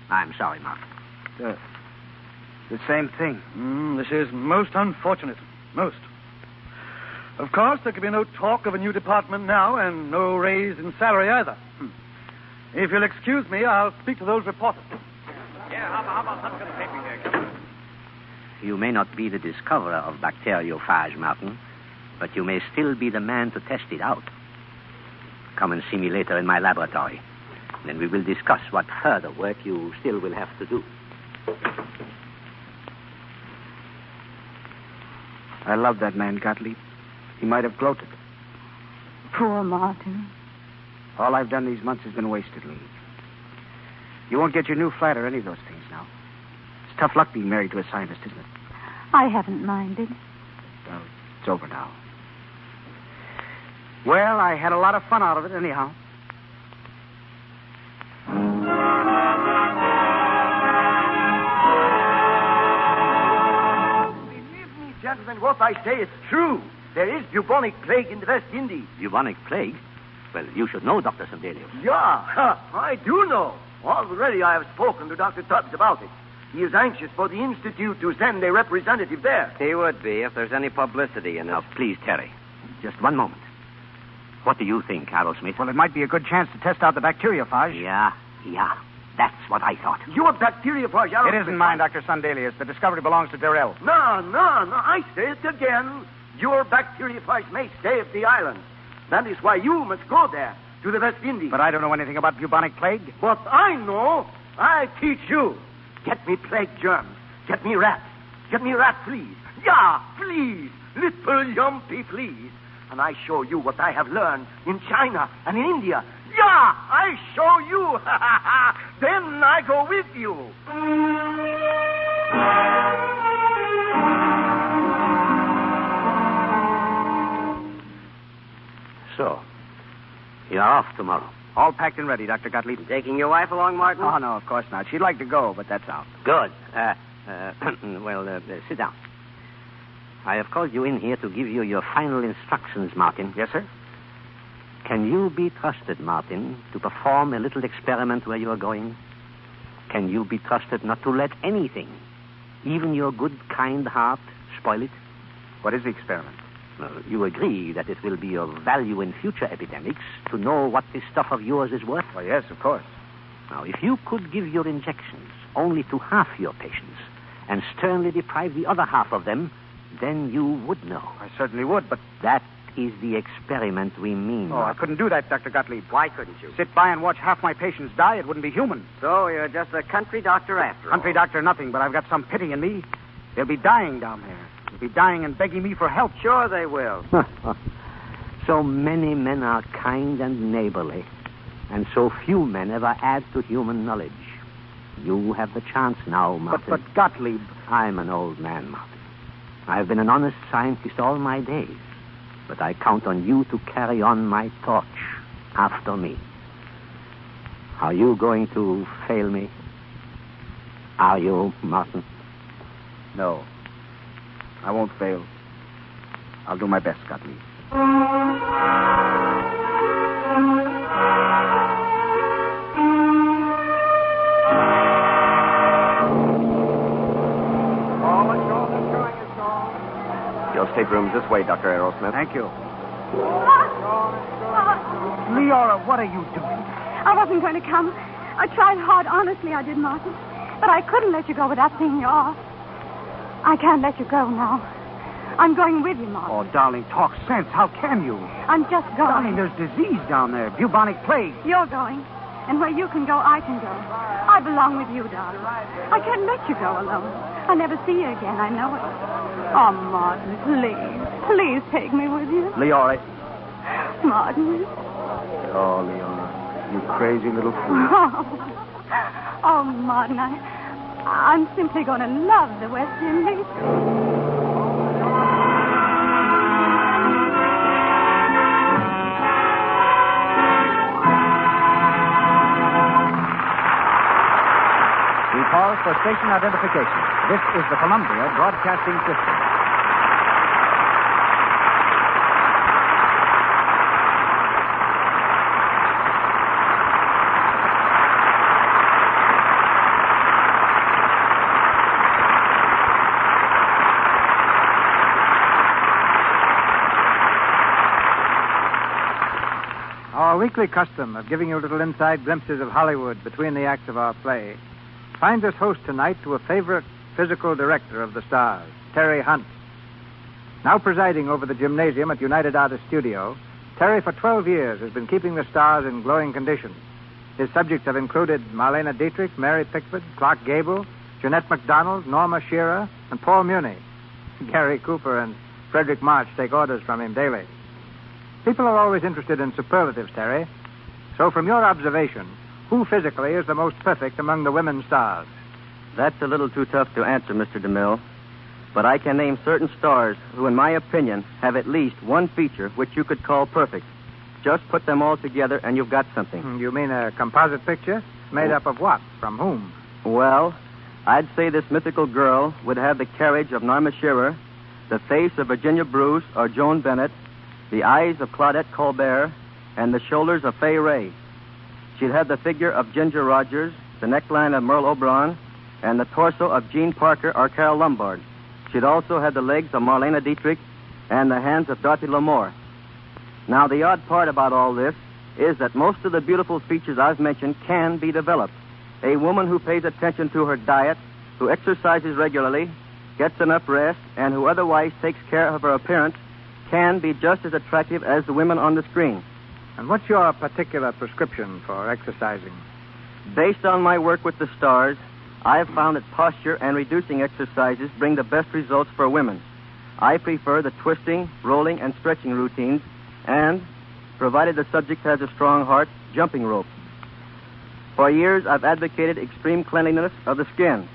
I'm sorry, Martin. The same thing. This is most unfortunate. Most. Of course, there can be no talk of a new department now and no raise in salary either. If you'll excuse me, I'll speak to those reporters. Yeah, how about some kind of paper here? You may not be the discoverer of bacteriophage, Martin, but you may still be the man to test it out. Come and see me later in my laboratory. Then we will discuss what further work you still will have to do. I love that man, Gottlieb. He might have gloated. Poor Martin. All I've done these months has been wasted, Lee. You won't get your new flat or any of those things now. It's tough luck being married to a scientist, isn't it? I haven't minded. Well, it's over now. Well, I had a lot of fun out of it, anyhow. Gentlemen, what I say is true. There is bubonic plague in the West Indies. Bubonic plague? Well, you should know, Dr. Sandelius. Yeah, I do know. Already I have spoken to Dr. Tubbs about it. He is anxious for the Institute to send a representative there. He would be if there's any publicity in it. Now, please, Terry, just one moment. What do you think, Arrowsmith? Well, it might be a good chance to test out the bacteriophage. Yeah. That's what I thought. Your bacteriophage, It isn't mine, Dr. Sandelius. The discovery belongs to Derel. No. I say it again. Your bacteriophage may stay at the island. That is why you must go there, to the West Indies. But I don't know anything about bubonic plague. What I know, I teach you. Get me plague germs. Get me rats. Get me rat fleas. Yeah, fleas. Little yumpy fleas. And I show you what I have learned in China and in India. Yeah, I show you. Then I go with you. So, you're off tomorrow. All packed and ready, Dr. Gottlieb. Taking your wife along, Martin? Oh, no, of course not. She'd like to go, but that's out. Good. Sit down. I have called you in here to give you your final instructions, Martin. Yes, sir? Can you be trusted, Martin, to perform a little experiment where you are going? Can you be trusted not to let anything, even your good, kind heart, spoil it? What is the experiment? You agree that it will be of value in future epidemics to know what this stuff of yours is worth? Well, yes, of course. Now, if you could give your injections only to half your patients and sternly deprive the other half of them, then you would know. I certainly would, but... That is the experiment we mean. Oh, I couldn't do that, Dr. Gottlieb. Why couldn't you? Sit by and watch half my patients die. It wouldn't be human. So you're just a country doctor after all. Country doctor, nothing, but I've got some pity in me. They'll be dying down there. They'll be dying and begging me for help. Sure they will. So many men are kind and neighborly, and so few men ever add to human knowledge. You have the chance now, Martin. But Gottlieb... I'm an old man, Martin. I've been an honest scientist all my days, but I count on you to carry on my torch after me. Are you going to fail me? Are you, Martin? No. I won't fail. I'll do my best, Gottlieb. Your stateroom's this way, Dr. Aerosmith. Thank you. Leora, what are you doing? I wasn't going to come. I tried hard, honestly, I did, Martin. But I couldn't let you go without seeing you off. I can't let you go now. I'm going with you, Martin. Oh, darling, talk sense. How can you? I'm just going. Darling, there's disease down there. Bubonic plague. You're going. And where you can go, I can go. I belong with you, darling. I can't let you go alone. I'll never see you again, I know it. Oh, Martin, please. Please take me with you. Leora. Martin. Oh, Leora. You crazy little fool. Oh, Martin, I'm simply going to love the West Indies. We pause for station identification. This is the Columbia Broadcasting System. Our weekly custom of giving you little inside glimpses of Hollywood between the acts of our play finds us host tonight to a favorite physical director of the stars, Terry Hunt. Now presiding over the gymnasium at United Artists Studio, Terry for 12 years has been keeping the stars in glowing condition. His subjects have included Marlene Dietrich, Mary Pickford, Clark Gable, Jeanette MacDonald, Norma Shearer, and Paul Muni. Gary Cooper and Frederick March take orders from him daily. People are always interested in superlatives, Terry. So from your observation, who physically is the most perfect among the women stars? That's a little too tough to answer, Mr. DeMille. But I can name certain stars who, in my opinion, have at least one feature which you could call perfect. Just put them all together and you've got something. You mean a composite picture? Made up of what? From whom? Well, I'd say this mythical girl would have the carriage of Norma Shearer, the face of Virginia Bruce or Joan Bennett, the eyes of Claudette Colbert, and the shoulders of Fay Ray. She'd have the figure of Ginger Rogers, the neckline of Merle Oberon, and the torso of Jean Parker or Carol Lombard. She'd also have the legs of Marlene Dietrich and the hands of Dorothy L'Amour. Now, the odd part about all this is that most of the beautiful features I've mentioned can be developed. A woman who pays attention to her diet, who exercises regularly, gets enough rest, and who otherwise takes care of her appearance can be just as attractive as the women on the screen. And what's your particular prescription for exercising? Based on my work with the stars, I have found that posture and reducing exercises bring the best results for women. I prefer the twisting, rolling, and stretching routines, and, provided the subject has a strong heart, jumping rope. For years, I've advocated extreme cleanliness of the skin,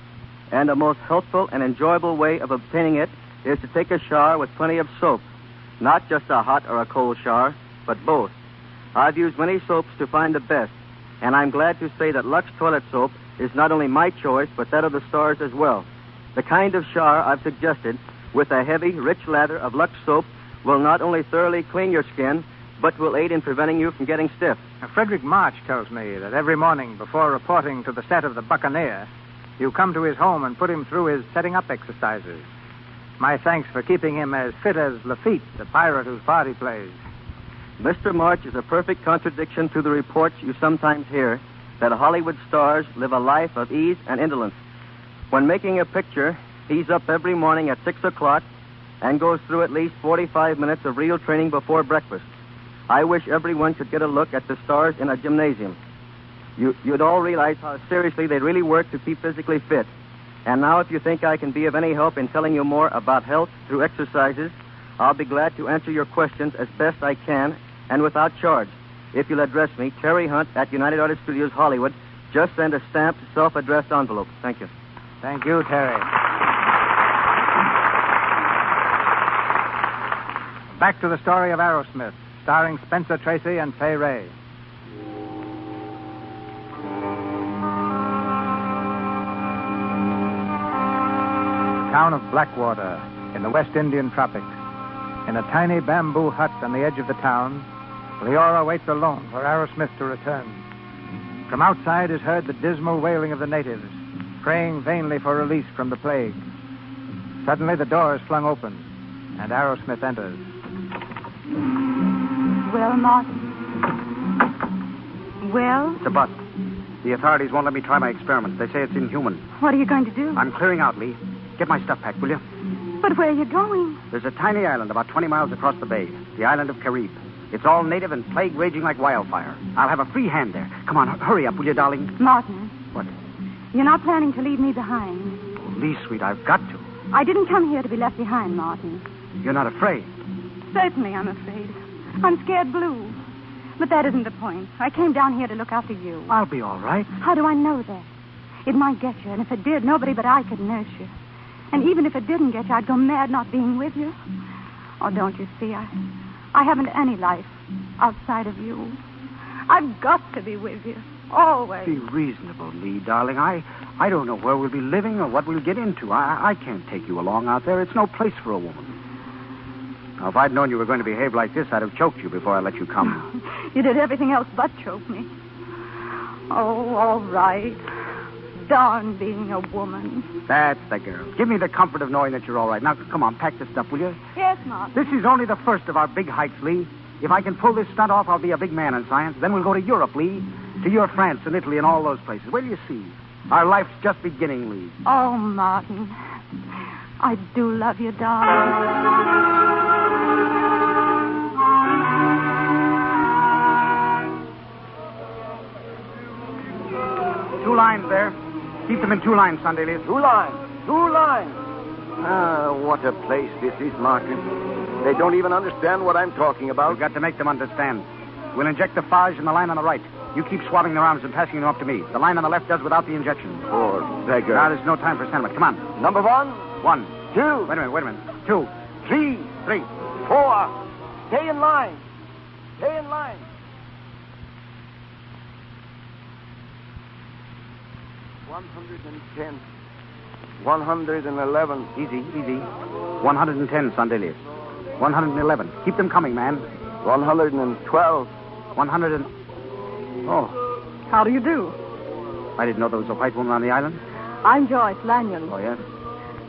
and the most healthful and enjoyable way of obtaining it is to take a shower with plenty of soap. Not just a hot or a cold shower, but both. I've used many soaps to find the best, and I'm glad to say that Lux toilet soap is not only my choice, but that of the stars as well. The kind of shower I've suggested, with a heavy, rich lather of Lux soap, will not only thoroughly clean your skin, but will aid in preventing you from getting stiff. Now, Frederick March tells me that every morning before reporting to the set of The Buccaneer, you come to his home and put him through his setting-up exercises. My thanks for keeping him as fit as Lafitte, the pirate whose part he plays. Mr. March is a perfect contradiction to the reports you sometimes hear that Hollywood stars live a life of ease and indolence. When making a picture, he's up every morning at 6 o'clock and goes through at least 45 minutes of real training before breakfast. I wish everyone could get a look at the stars in a gymnasium. You'd all realize how seriously they really work to keep physically fit. And now, if you think I can be of any help in telling you more about health through exercises, I'll be glad to answer your questions as best I can and without charge. If you'll address me, Terry Hunt at United Artists Studios, Hollywood, just send a stamped, self-addressed envelope. Thank you. Thank you, Terry. Back to the story of Aerosmith, starring Spencer Tracy and Fay Ray. The town of Blackwater in the West Indian tropics. In a tiny bamboo hut on the edge of the town, Leora waits alone for Aerosmith to return. From outside is heard the dismal wailing of the natives, praying vainly for release from the plague. Suddenly the door is flung open, and Aerosmith enters. Well, Martin? Well? It's a bust. The authorities won't let me try my experiment. They say it's inhuman. What are you going to do? I'm clearing out, Lee. Get my stuff packed, will you? But where are you going? There's a tiny island about 20 miles across the bay, the island of Carib. It's all native and plague raging like wildfire. I'll have a free hand there. Come on, hurry up, will you, darling? Martin. What? You're not planning to leave me behind. Oh, Lee, sweet, I've got to. I didn't come here to be left behind, Martin. You're not afraid? Certainly I'm afraid. I'm scared blue. But that isn't the point. I came down here to look after you. I'll be all right. How do I know that? It might get you, and if it did, nobody but I could nurse you. And even if it didn't get you, I'd go mad not being with you. Oh, don't you see? I haven't any life outside of you. I've got to be with you. Always. Be reasonable, Lee, darling. I don't know where we'll be living or what we'll get into. I can't take you along out there. It's no place for a woman. Now, if I'd known you were going to behave like this, I'd have choked you before I let you come. You did everything else but choke me. Oh, all right. Darn being a woman. That's the girl. Give me the comfort of knowing that you're all right. Now, come on, pack the stuff, will you? Yes, Martin. This is only the first of our big hikes, Lee. If I can pull this stunt off, I'll be a big man in science. Then we'll go to Europe, Lee. To your France and Italy and all those places. Wait till you see. Our life's just beginning, Lee. Oh, Martin. I do love you, darling. 2 lines there. Keep them in 2 lines, Sandelius. 2 lines. 2 lines. Ah, what a place this is, Martin. They don't even understand what I'm talking about. We've got to make them understand. We'll inject the phage in the line on the right. You keep swabbing their arms and passing them up to me. The line on the left does without the injection. Poor beggar. Now, there's no time for sentiment. Come on. Number 1. 1. 2. Wait a minute. 2. 3. 3. 4. Stay in line. Stay in line. 110. 111. Easy. 110, Sandelius. 111. Keep them coming, man. 112. 100 and... Oh. How do you do? I didn't know there was a white woman on the island. I'm Joyce Lanyon. Oh, yes?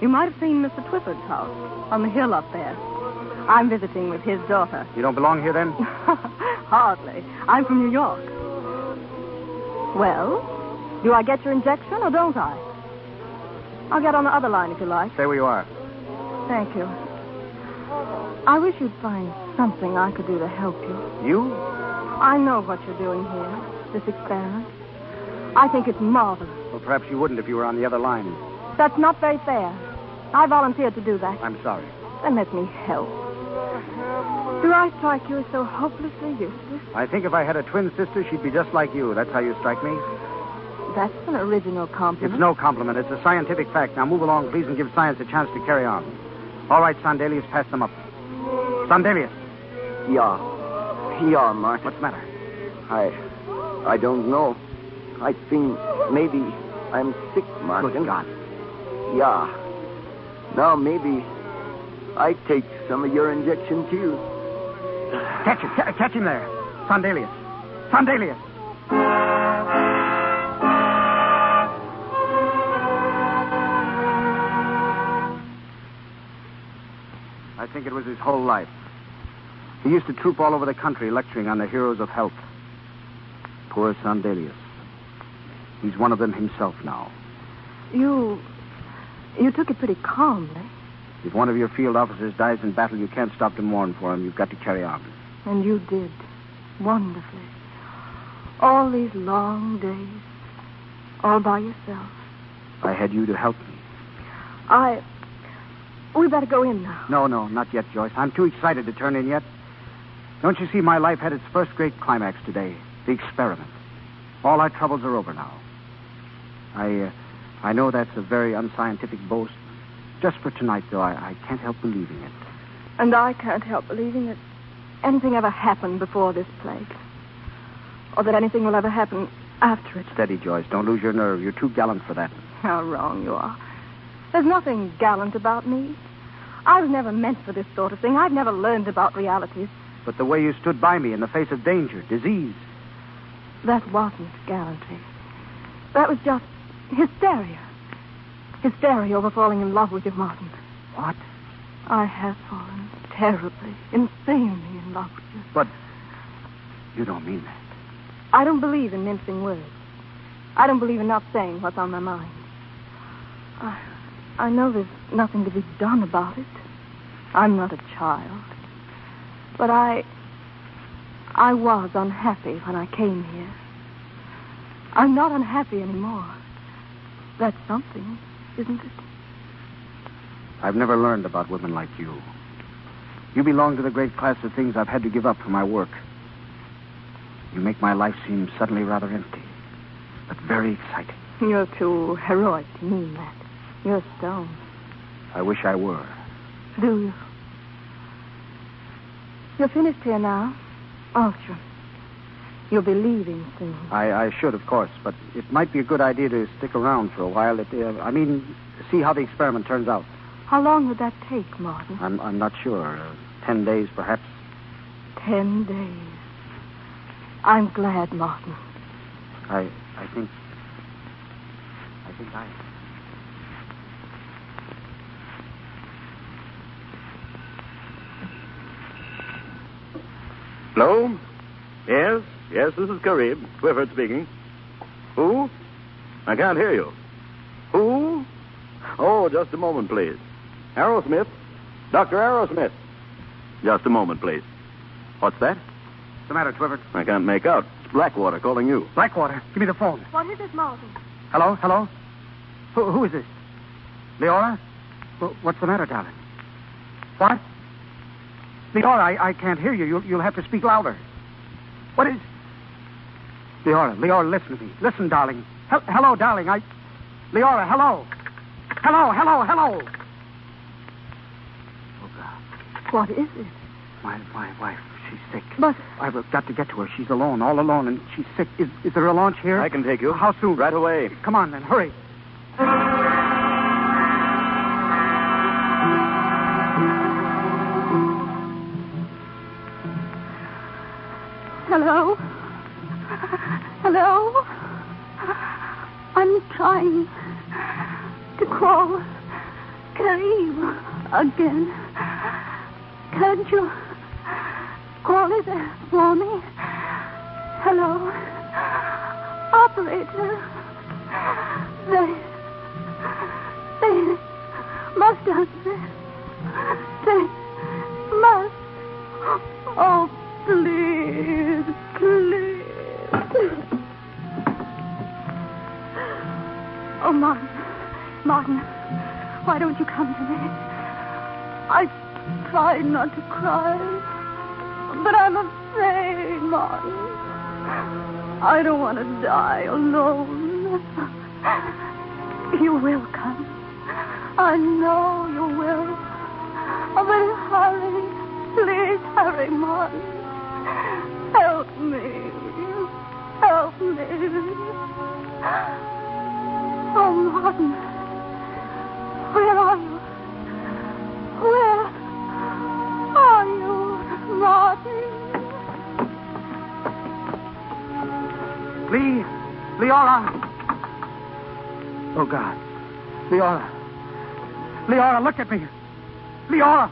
You might have seen Mr. Twyford's house on the hill up there. I'm visiting with his daughter. You don't belong here, then? Hardly. I'm from New York. Well, do I get your injection or don't I? I'll get on the other line if you like. Stay where you are. Thank you. I wish you'd find something I could do to help you. You? I know what you're doing here, this experiment. I think it's marvelous. Well, perhaps you wouldn't if you were on the other line. That's not very fair. I volunteered to do that. I'm sorry. Then let me help. Do I strike you as so hopelessly useless? I think if I had a twin sister, she'd be just like you. That's how you strike me. That's an original compliment. It's no compliment. It's a scientific fact. Now move along, please, and give science a chance to carry on. All right, Sandelius, pass them up. Sandelius. Yeah, Martin. What's the matter? I don't know. I think maybe I'm sick, Martin. Good God. Yeah. Now maybe I take some of your injection, too. Catch him. Catch him there. Sandelius. Sandelius. I think it was his whole life. He used to troop all over the country lecturing on the heroes of health. Poor Sandelius. He's one of them himself now. You took it pretty calmly. If one of your field officers dies in battle, you can't stop to mourn for him. You've got to carry on. And you did. Wonderfully. All these long days. All by yourself. I had you to help me. We better go in now. No, not yet, Joyce. I'm too excited to turn in yet. Don't you see, my life had its first great climax today. The experiment. All our troubles are over now. I know that's a very unscientific boast. Just for tonight, though, I can't help believing it. And I can't help believing that anything ever happened before this plague. Or that anything will ever happen after it. Steady, Joyce. Don't lose your nerve. You're too gallant for that. How wrong you are. There's nothing gallant about me. I was never meant for this sort of thing. I've never learned about realities. But the way you stood by me in the face of danger, disease. That wasn't gallantry. That was just hysteria. Hysteria over falling in love with you, Martin. What? I have fallen terribly, insanely in love with you. But you don't mean that. I don't believe in mincing words. I don't believe in not saying what's on my mind. I know there's nothing to be done about it. I'm not a child. But I was unhappy when I came here. I'm not unhappy anymore. That's something, isn't it? I've never learned about women like you. You belong to the great class of things I've had to give up for my work. You make my life seem suddenly rather empty, but very exciting. You're too heroic to mean that. You're stone. I wish I were. Do you? You're finished here now, aren't you? You'll be leaving soon. I should, of course, but it might be a good idea to stick around for a while. See how the experiment turns out. How long would that take, Martin? I'm not sure. 10 days, perhaps. 10 days. I'm glad, Martin. I think I... Hello? Yes, this is Curry. Twifford speaking. Who? I can't hear you. Who? Oh, just a moment, please. Aerosmith? Dr. Aerosmith. Just a moment, please. What's that? What's the matter, Twifford? I can't make out. It's Blackwater calling you. Blackwater, give me the phone. What is it, Martin? Hello? Who is this? Leora? What's the matter, darling? What? Leora, I can't hear you. You'll have to speak louder. What is... Leora, listen to me. Listen, darling. Hello, darling. Leora, hello. Hello. Oh, God. What is it? My wife, she's sick. But... I've got to get to her. She's alone, all alone, and she's sick. Is there a launch here? I can take you. How soon? Right away. Come on, then. Hurry. Hello? I'm trying to call Kareem again. Can't you call it for me? Hello? Operator. They must answer. They must. Oh, please. Oh, Martin, why don't you come to me? I tried not to cry, but I'm afraid, Martin. I don't want to die alone. You will come. I know you will. Oh, but hurry. Please hurry, Martin. Help me. Oh, Martin. Where are you? Where are you, Martin? Leora. Oh, God. Leora, look at me. Leora.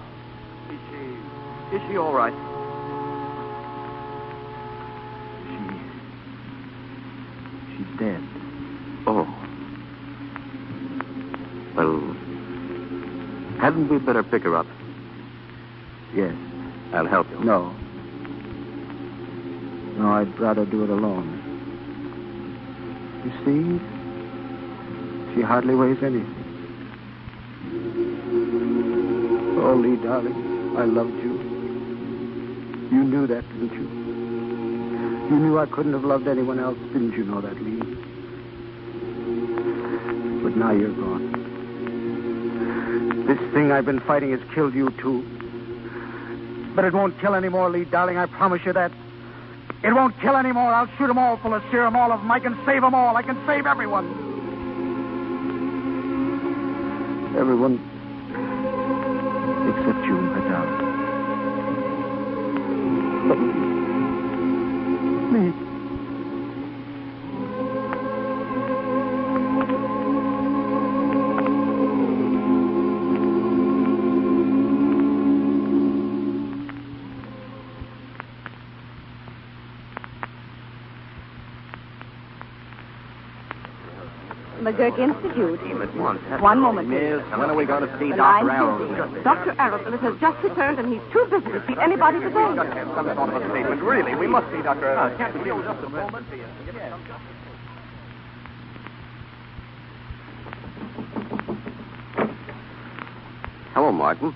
Is she all right? She's dead. Oh. Well, hadn't we better pick her up? Yes. I'll help you. No, I'd rather do it alone. You see, she hardly weighs anything. Oh, Lee, darling, I loved you. You knew that, didn't you? You knew I couldn't have loved anyone else. Didn't you know that, Lee? But now you're gone. This thing I've been fighting has killed you, too. But it won't kill any more, Lee, darling. I promise you that. It won't kill any more. I'll shoot them all full of serum, all of them. I can save them all. I can save everyone. Everyone except you, my darling. Lee. McGurk Institute. At once. One moment, Miss, please. when are we going to see The Dr. line's busy. Arrowsmith? Dr. Arrowsmith has just returned, and he's too busy to see anybody today. Some sort of a statement. Really, we must see Dr. Arrowsmith. Can't we give just a moment? Hello, Martin.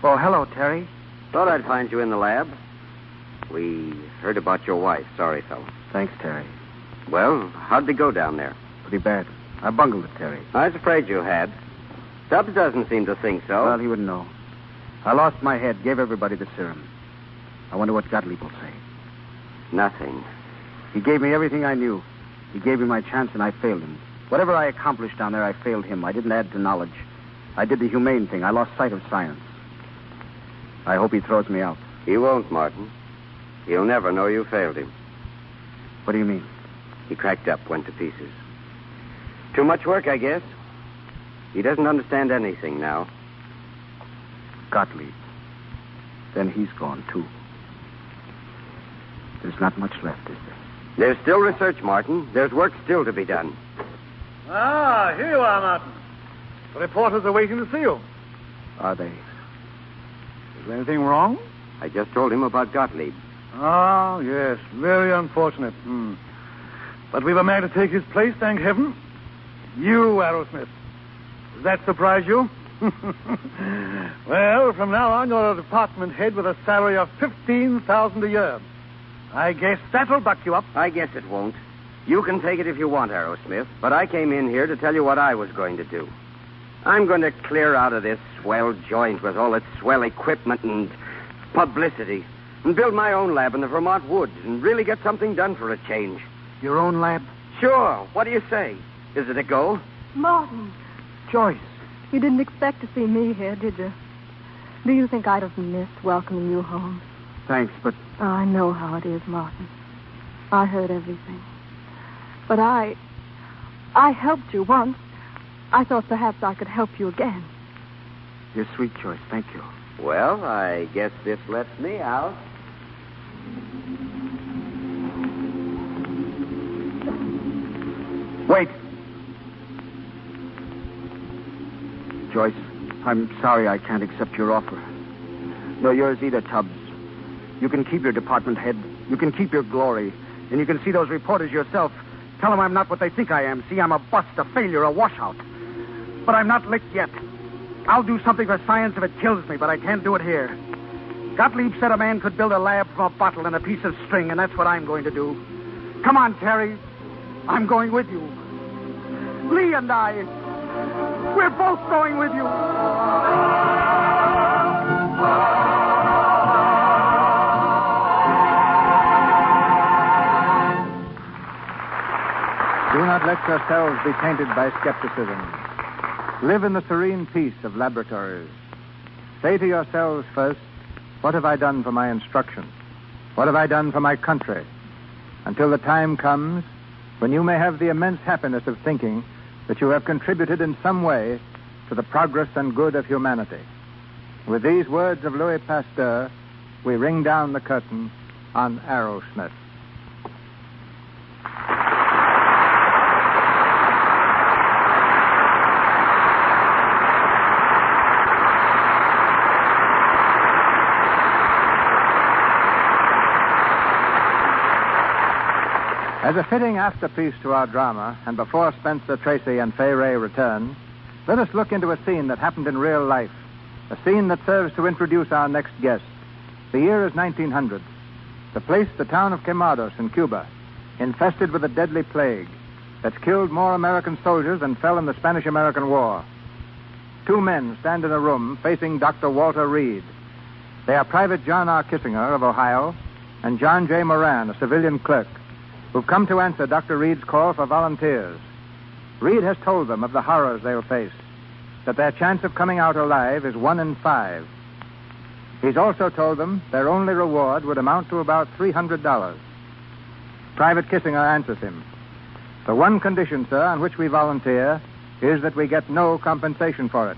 Oh, hello, Terry. Thought I'd find you in the lab. We heard about your wife. Sorry, fellow. Thanks, Terry. Well, how'd it go down there? Pretty bad. I bungled it, Terry. I was afraid you had. Stubbs doesn't seem to think so. Well, he wouldn't know. I lost my head, gave everybody the serum. I wonder what Gottlieb will say. Nothing. He gave me everything I knew. He gave me my chance, and I failed him. Whatever I accomplished down there, I failed him. I didn't add to knowledge. I did the humane thing. I lost sight of science. I hope he throws me out. He won't, Martin. He'll never know you failed him. What do you mean? He cracked up, went to pieces. Too much work, I guess. He doesn't understand anything now. Gottlieb. Then he's gone, too. There's not much left, is there? There's still research, Martin. There's work still to be done. Ah, here you are, Martin. The reporters are waiting to see you. Are they? Is there anything wrong? I just told him about Gottlieb. Ah, yes. Very unfortunate. But we've a man to take his place, thank heaven. You, Arrowsmith. Does that surprise you? Well, from now on, you're a department head with a salary of $15,000 a year. I guess that'll buck you up. I guess it won't. You can take it if you want, Arrowsmith, but I came in here to tell you what I was going to do. I'm going to clear out of this swell joint with all its swell equipment and publicity and build my own lab in the Vermont woods and really get something done for a change. Your own lab? Sure. What do you say? Is it a go? Martin. Joyce. You didn't expect to see me here, did you? Do you think I'd have missed welcoming you home? Thanks, but... I know how it is, Martin. I heard everything. But I helped you once. I thought perhaps I could help you again. You're sweet, Joyce. Thank you. Well, I guess this lets me out. Wait. Joyce, I'm sorry I can't accept your offer. Nor yours either, Tubbs. You can keep your department head. You can keep your glory. And you can see those reporters yourself. Tell them I'm not what they think I am. See, I'm a bust, a failure, a washout. But I'm not licked yet. I'll do something for science if it kills me, but I can't do it here. Gottlieb said a man could build a lab from a bottle and a piece of string, and that's what I'm going to do. Come on, Terry. I'm going with you. Lee and I, we're both going with you. Do not let yourselves be tainted by skepticism. Live in the serene peace of laboratories. Say to yourselves first, what have I done for my instruction? What have I done for my country? Until the time comes when you may have the immense happiness of thinking that you have contributed in some way to the progress and good of humanity. With these words of Louis Pasteur, we ring down the curtain on Arrowsmith. As a fitting afterpiece to our drama, and before Spencer Tracy and Fay Ray return, let us look into a scene that happened in real life, a scene that serves to introduce our next guest. The year is 1900. The place, the town of Quemados in Cuba, infested with a deadly plague that's killed more American soldiers than fell in the Spanish-American War. Two men stand in a room facing Dr. Walter Reed. They are Private John R. Kissinger of Ohio and John J. Moran, a civilian clerk, who've come to answer Dr. Reed's call for volunteers. Reed has told them of the horrors they'll face, that their chance of coming out alive is 1 in 5. He's also told them their only reward would amount to about $300. Private Kissinger answers him. The one condition, sir, on which we volunteer is that we get no compensation for it.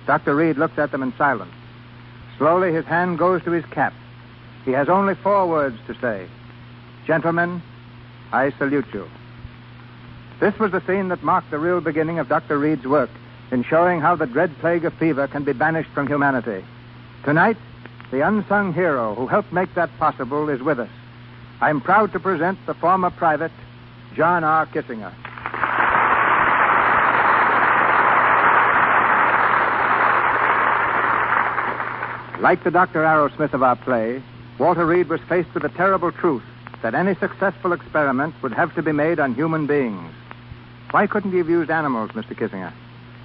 Dr. Reed looks at them in silence. Slowly, his hand goes to his cap. He has only 4 words to say. Gentlemen, I salute you. This was the scene that marked the real beginning of Dr. Reed's work in showing how the dread plague of fever can be banished from humanity. Tonight, the unsung hero who helped make that possible is with us. I'm proud to present the former private, John R. Kissinger. Like the Dr. Arrowsmith of our play, Walter Reed was faced with the terrible truth that any successful experiment would have to be made on human beings. Why couldn't he have used animals, Mr. Kissinger?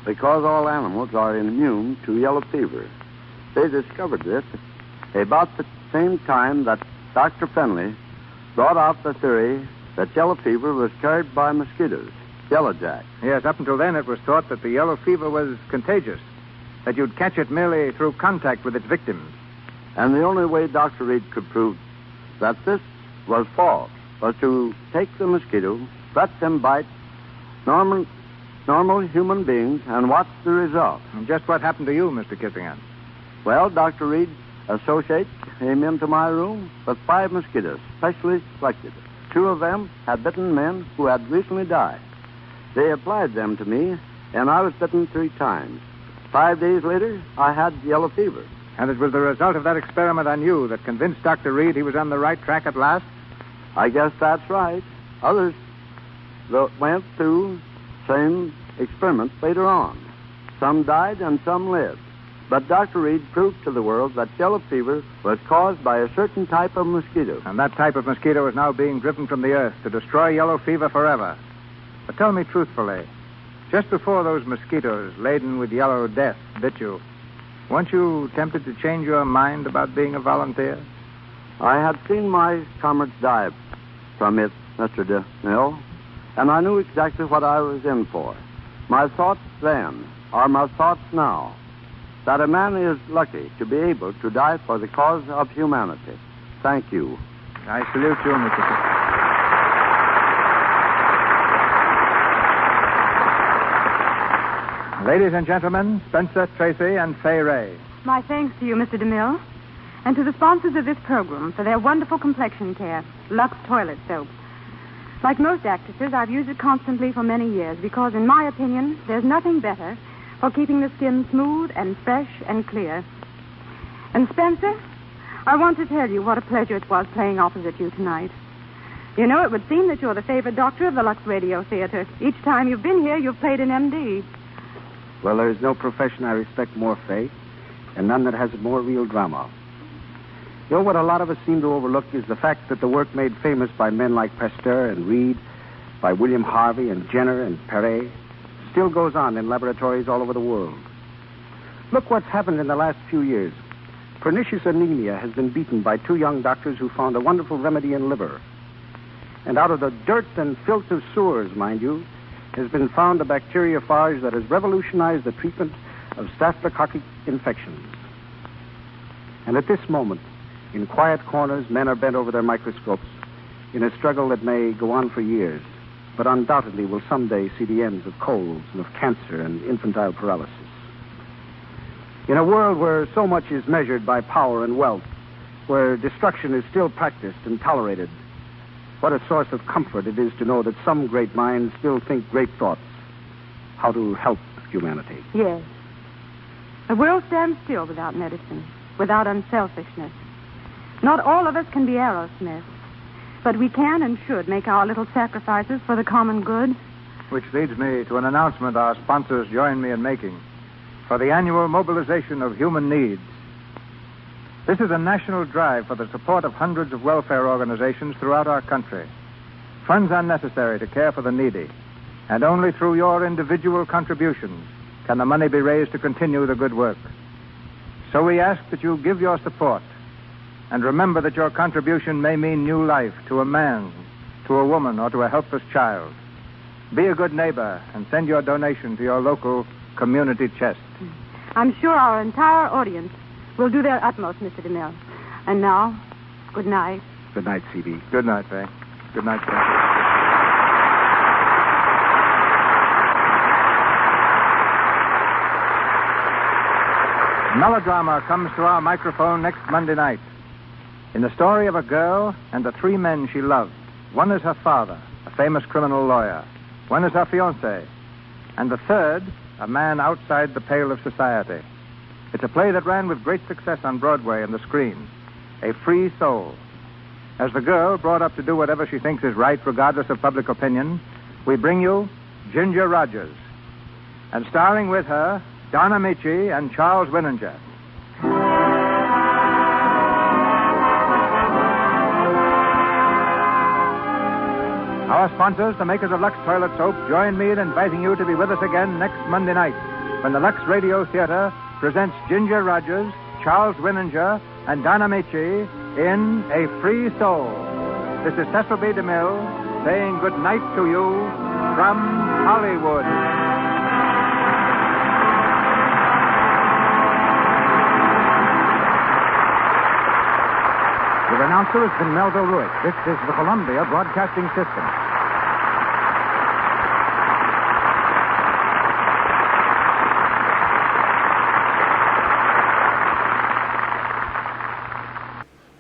Because all animals are immune to yellow fever. They discovered this about the same time that Dr. Fenley brought out the theory that yellow fever was carried by mosquitoes, yellowjack. Yes, up until then it was thought that the yellow fever was contagious, that you'd catch it merely through contact with its victims. And the only way Dr. Reed could prove that this was false was to take the mosquito, let them bite normal human beings, and watch the result. And just what happened to you, Mr. Kissinger? Well, Dr. Reed's associate came into my room with 5 mosquitoes, specially selected. 2 of them had bitten men who had recently died. They applied them to me, and I was bitten 3 times. 5 days later, I had yellow fever. And it was the result of that experiment on you that convinced Dr. Reed he was on the right track at last? I guess that's right. Others went through same experiment later on. Some died and some lived. But Dr. Reed proved to the world that yellow fever was caused by a certain type of mosquito. And that type of mosquito is now being driven from the earth to destroy yellow fever forever. But tell me truthfully, just before those mosquitoes laden with yellow death bit you, weren't you tempted to change your mind about being a volunteer? I had seen my comrades die from it, Mr. DeMille, and I knew exactly what I was in for. My thoughts then are my thoughts now, that a man is lucky to be able to die for the cause of humanity. Thank you. I salute you, Mr. Kissinger. Ladies and gentlemen, Spencer Tracy and Fay Ray. My thanks to you, Mr. DeMille, and to the sponsors of this program for their wonderful complexion care, Lux Toilet Soap. Like most actresses, I've used it constantly for many years because, in my opinion, there's nothing better for keeping the skin smooth and fresh and clear. And, Spencer, I want to tell you what a pleasure it was playing opposite you tonight. You know, it would seem that you're the favorite doctor of the Lux Radio Theater. Each time you've been here, you've played an MD. Well, there is no profession I respect more, Faye, and none that has more real drama. You know, what a lot of us seem to overlook is the fact that the work made famous by men like Pasteur and Reed, by William Harvey and Jenner and Perret, still goes on in laboratories all over the world. Look what's happened in the last few years. Pernicious anemia has been beaten by 2 young doctors who found a wonderful remedy in liver. And out of the dirt and filth of sewers, mind you, has been found a bacteriophage that has revolutionized the treatment of staphylococcal infections. And at this moment, in quiet corners, men are bent over their microscopes in a struggle that may go on for years, but undoubtedly will someday see the ends of colds and of cancer and infantile paralysis. In a world where so much is measured by power and wealth, where destruction is still practiced and tolerated, what a source of comfort it is to know that some great minds still think great thoughts, how to help humanity. Yes. The world stands still without medicine, without unselfishness. Not all of us can be Arrowsmiths, but we can and should make our little sacrifices for the common good. Which leads me to an announcement our sponsors join me in making for the annual mobilization of human needs. This is a national drive for the support of hundreds of welfare organizations throughout our country. Funds are necessary to care for the needy, and only through your individual contributions can the money be raised to continue the good work. So we ask that you give your support, and remember that your contribution may mean new life to a man, to a woman, or to a helpless child. Be a good neighbor and send your donation to your local community chest. I'm sure our entire audience will do their utmost, Mr. DeMille. And now, good night. Good night, C.B. Good night, Faye. Good night, Faye. Melodrama comes to our microphone next Monday night. In the story of a girl and the 3 men she loved. One is her father, a famous criminal lawyer. one is her fiancé, and the third, a man outside the pale of society. It's a play that ran with great success on Broadway and the screen, A Free Soul. As the girl brought up to do whatever she thinks is right, regardless of public opinion, we bring you Ginger Rogers, and starring with her, Donna Magee and Charles Winninger. Our sponsors, the makers of Lux Toilet Soap, join me in inviting you to be with us again next Monday night when the Lux Radio Theater presents Ginger Rogers, Charles Winninger, and Donna Magee in A Free Soul. This is Cecil B. DeMille saying good night to you from Hollywood. The announcer has been Melville Ruick. This is the Columbia Broadcasting System.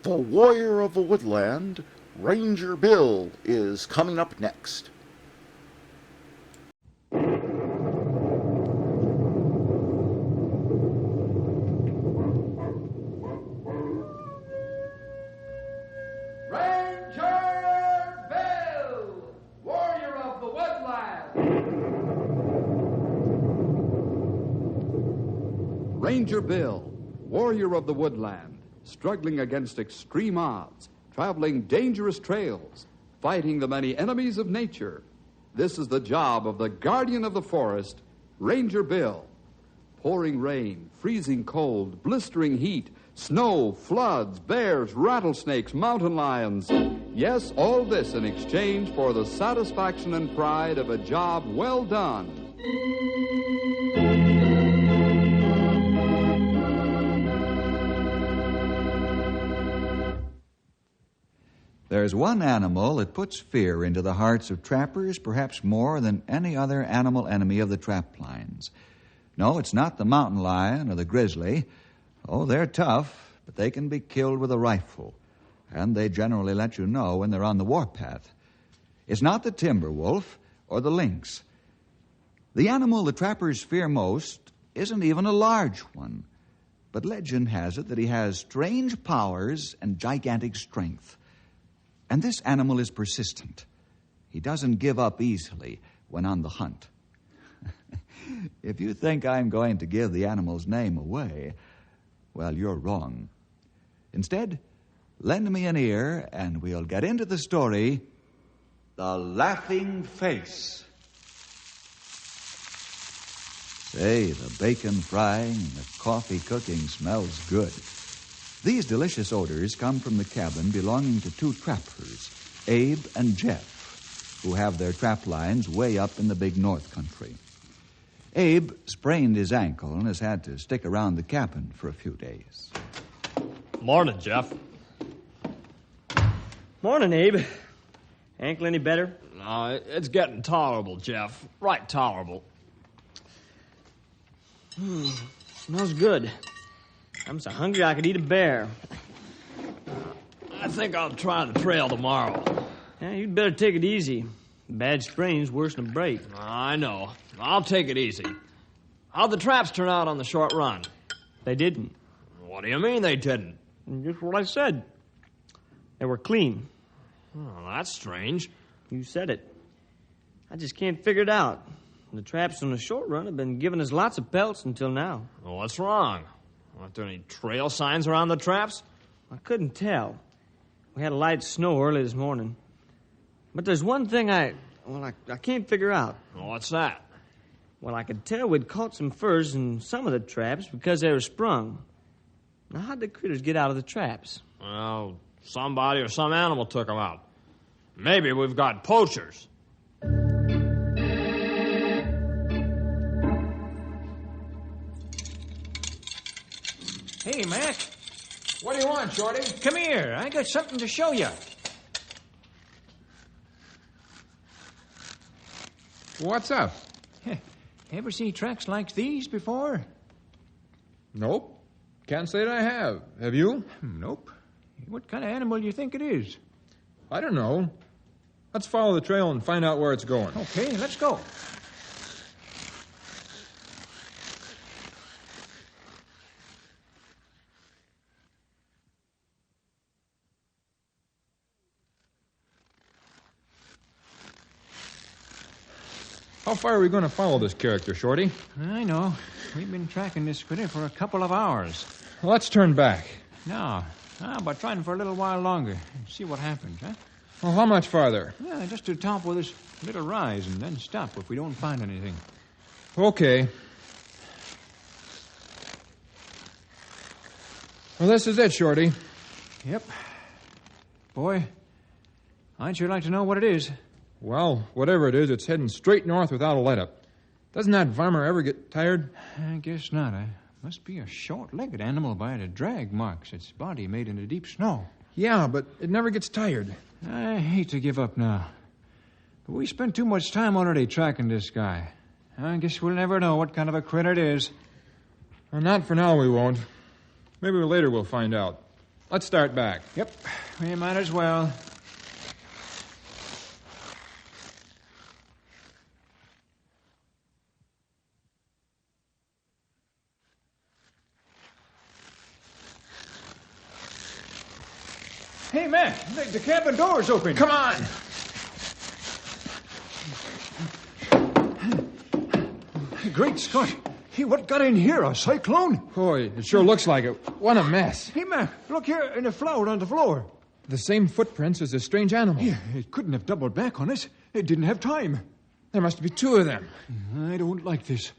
The Warrior of the Woodland, Ranger Bill, is coming up next. Ranger Bill, warrior of the woodland, struggling against extreme odds, traveling dangerous trails, fighting the many enemies of nature. This is the job of the guardian of the forest, Ranger Bill. Pouring rain, freezing cold, blistering heat, snow, floods, bears, rattlesnakes, mountain lions. Yes, all this in exchange for the satisfaction and pride of a job well done. There's one animal that puts fear into the hearts of trappers perhaps more than any other animal enemy of the trap lines. No, it's not the mountain lion or the grizzly. Oh, they're tough, but they can be killed with a rifle, and they generally let you know when they're on the warpath. It's not the timber wolf or the lynx. The animal the trappers fear most isn't even a large one, but legend has it that he has strange powers and gigantic strength. And this animal is persistent. He doesn't give up easily when on the hunt. If you think I'm going to give the animal's name away, well, you're wrong. Instead, lend me an ear and we'll get into the story, The Laughing Face. Say, the bacon frying and the coffee cooking smells good. These delicious odors come from the cabin belonging to two trappers, Abe and Jeff, who have their trap lines way up in the big north country. Abe sprained his ankle and has had to stick around the cabin for a few days. Morning, Jeff. Morning, Abe. Ankle any better? No, it's getting tolerable, Jeff. Right tolerable. Smells good. I'm so hungry I could eat a bear. I think I'll try the trail tomorrow. Yeah, you'd better take it easy. Bad sprain's worse than a break. I know. I'll take it easy. How'd the traps turn out on the short run? They didn't. What do you mean they didn't? Just what I said. They were clean. Oh, that's strange. You said it. I just can't figure it out. The traps on the short run have been giving us lots of pelts until now. Well, what's wrong? Aren't there any trail signs around the traps? I couldn't tell. We had a light snow early this morning. But there's one thing I can't figure out. Well, what's that? Well, I could tell we'd caught some furs in some of the traps because they were sprung. Now, how'd the critters get out of the traps? Well, somebody or some animal took them out. Maybe we've got poachers. Hey, Mac. What do you want, Shorty? Come here. I got something to show you. What's up? Ever see tracks like these before? Nope. Can't say that I have. Have you? Nope. What kind of animal do you think it is? I don't know. Let's follow the trail and find out where it's going. Okay, let's go. How far are we going to follow this character, Shorty? I know. We've been tracking this critter for a couple of hours. Well, let's turn back. No. How about trying for a little while longer and see what happens, huh? Well, how much farther? Yeah, just to top with this little rise and then stop if we don't find anything. Okay. Well, this is it, Shorty. Yep. Boy, I'd sure like to know what it is. Well, whatever it is, it's heading straight north without a let-up. Doesn't that varmint ever get tired? I guess not. Must be a short-legged animal by the drag marks its body made in the deep snow. Yeah, but it never gets tired. I hate to give up now. But we spent too much time already tracking this guy. I guess we'll never know what kind of a critter it is. Well, not for now, we won't. Maybe later we'll find out. Let's start back. Yep, we might as well. Hey, Mac, the cabin door's open. Come on. Great Scott. Hey, what got in here? A cyclone? Boy, it sure looks like it. What a mess. Hey, Mac, look here in the flour on the floor. The same footprints as this strange animal. Yeah, it couldn't have doubled back on us. It didn't have time. There must be two of them. I don't like this.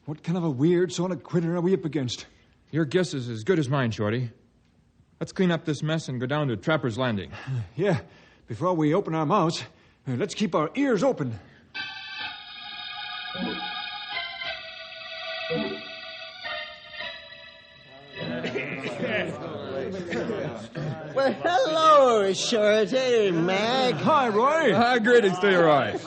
What kind of a weird sort of critter are we up against? Your guess is as good as mine, Shorty. Let's clean up this mess and go down to Trapper's Landing. Yeah, before we open our mouths, let's keep our ears open. Well, hello, Shorty, Mac. Hi, Roy. Greetings to you, Roy.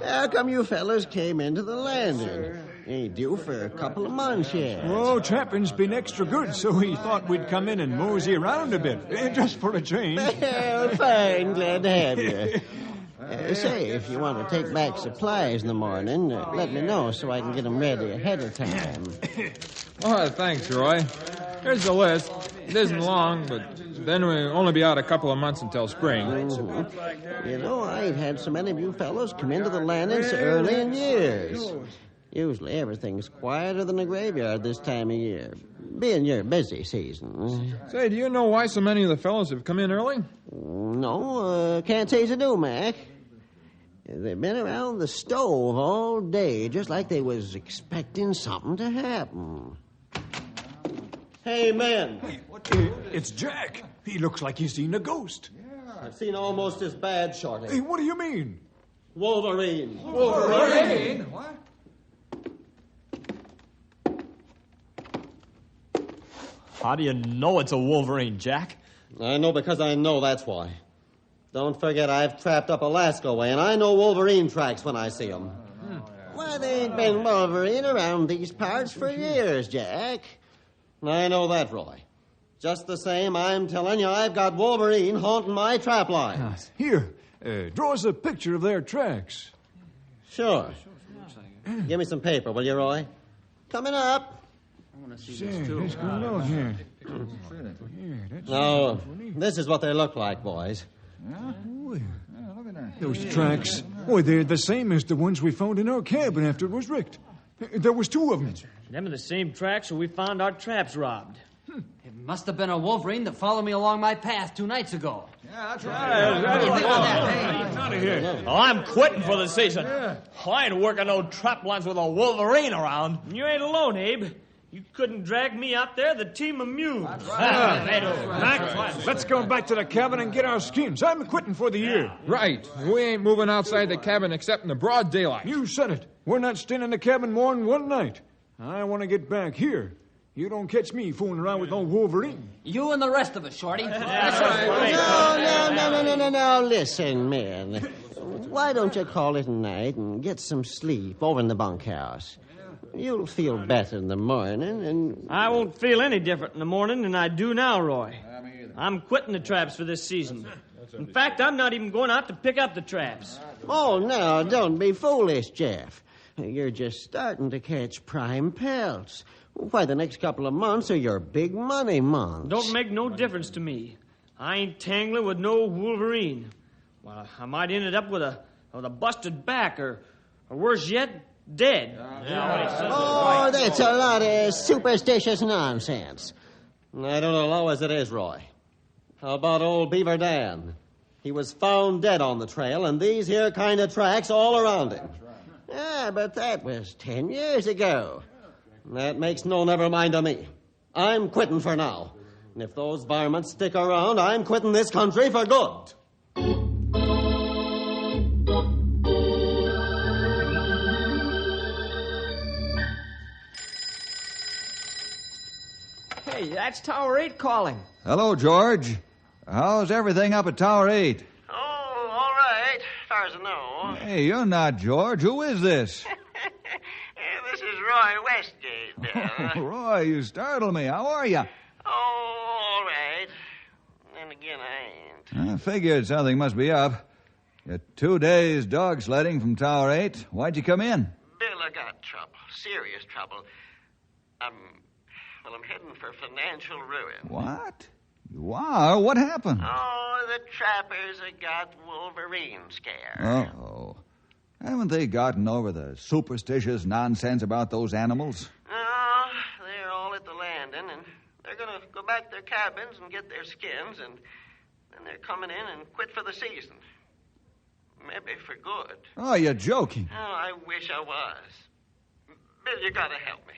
How come you fellas came into the landing? Ain't due for a couple of months yet. Oh, trapping's been extra good, so we thought we'd come in and mosey around a bit, just for a change. Well, fine, glad to have you. Say, if you want to take back supplies in the morning, let me know so I can get them ready ahead of time. Oh, thanks, Roy. Here's the list. It isn't long, but then we'll only be out a couple of months until spring. Mm-hmm. You know, I ain't had so many of you fellows come into the landing so early in years. Usually everything's quieter than a graveyard this time of year, being your busy season. Say, do you know why so many of the fellows have come in early? No, can't say as I do, Mac. They've been around the stove all day, just like they was expecting something to happen. Hey, men. Hey, it's Jack. He looks like he's seen a ghost. Yeah. I've seen almost as bad, Shorty. Hey, what do you mean? Wolverine. Wolverine? What? How do you know it's a Wolverine, Jack? I know because I know, that's why. Don't forget I've trapped up Alaska way, and I know Wolverine tracks when I see them. Why, there ain't been Wolverine around these parts for years, Jack. I know that, Roy. Just the same, I'm telling you, I've got Wolverine haunting my trap lines. Here, draw us a picture of their tracks. Sure. Give me some paper, will you, Roy? Coming up. I want to see this, too. What's going on here? Now, this is what they look like, boys. Yeah? Yeah, look at that. Those tracks, they're the same as the ones we found in our cabin after it was wrecked. There was two of them. Them are the same tracks where we found our traps robbed. It must have been a Wolverine that followed me along my path 2 nights ago. Yeah, that's right. Oh, I'm quitting for the season. Oh, I ain't working no trap lines with a Wolverine around. You ain't alone, Abe. You couldn't drag me out there, the team amused. Mac, let's go back to the cabin and get our skins. I'm quitting for the year. Right. We ain't moving outside the cabin except in the broad daylight. You said it. We're not staying in the cabin more than one night. I want to get back here. You don't catch me fooling around with no Wolverine. You and the rest of us, Shorty. No. Listen, men. Why don't you call it a night and get some sleep over in the bunkhouse? You'll feel better in the morning, and... I won't feel any different in the morning than I do now, Roy. I'm quitting the traps for this season. In fact, I'm not even going out to pick up the traps. Oh, no, don't be foolish, Jeff. You're just starting to catch prime pelts. Why, the next couple of months are your big money months. Don't make no difference to me. I ain't tangling with no wolverine. Well, I might end up with a busted back or worse yet, dead. Oh, that's a lot of superstitious nonsense. I don't allow as it is, Roy. How about old Beaver Dan? He was found dead on the trail, and these here kind of tracks all around him. Yeah, but that was 10 years ago. That makes no never mind to me. I'm quitting for now. And if those varmints stick around, I'm quitting this country for good. Hey, that's Tower 8 calling. Hello, George. How's everything up at Tower 8? Oh, all right, as far as I know. Hey, you're not George. Who is this? This is Roy Westgate, Bill. Roy, you startled me. How are you? Oh, all right. Then again, I ain't. I figured something must be up. You're 2 days dog sledding from Tower 8. Why'd you come in? Bill, I got trouble. Serious trouble. I'm heading for financial ruin. What? You are? What happened? Oh, the trappers have got Wolverine scare. Uh-oh. Haven't they gotten over the superstitious nonsense about those animals? No, they're all at the landing, and they're going to go back to their cabins and get their skins, and then they're coming in and quit for the season. Maybe for good. Oh, you're joking. Oh, I wish I was. Bill, you got to help me.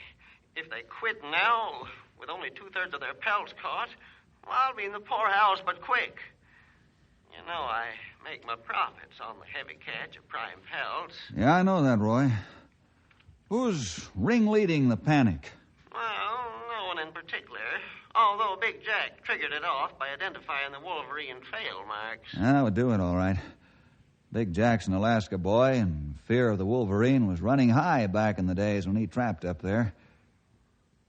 If they quit now, with only 2/3 of their pelts caught, well, I'll be in the poorhouse, but quick. You know, I make my profits on the heavy catch of prime pelts. Yeah, I know that, Roy. Who's ringleading the panic? Well, no one in particular. Although Big Jack triggered it off by identifying the Wolverine trail marks. That would do it, all right. Big Jack's an Alaska boy, and fear of the Wolverine was running high back in the days when he trapped up there.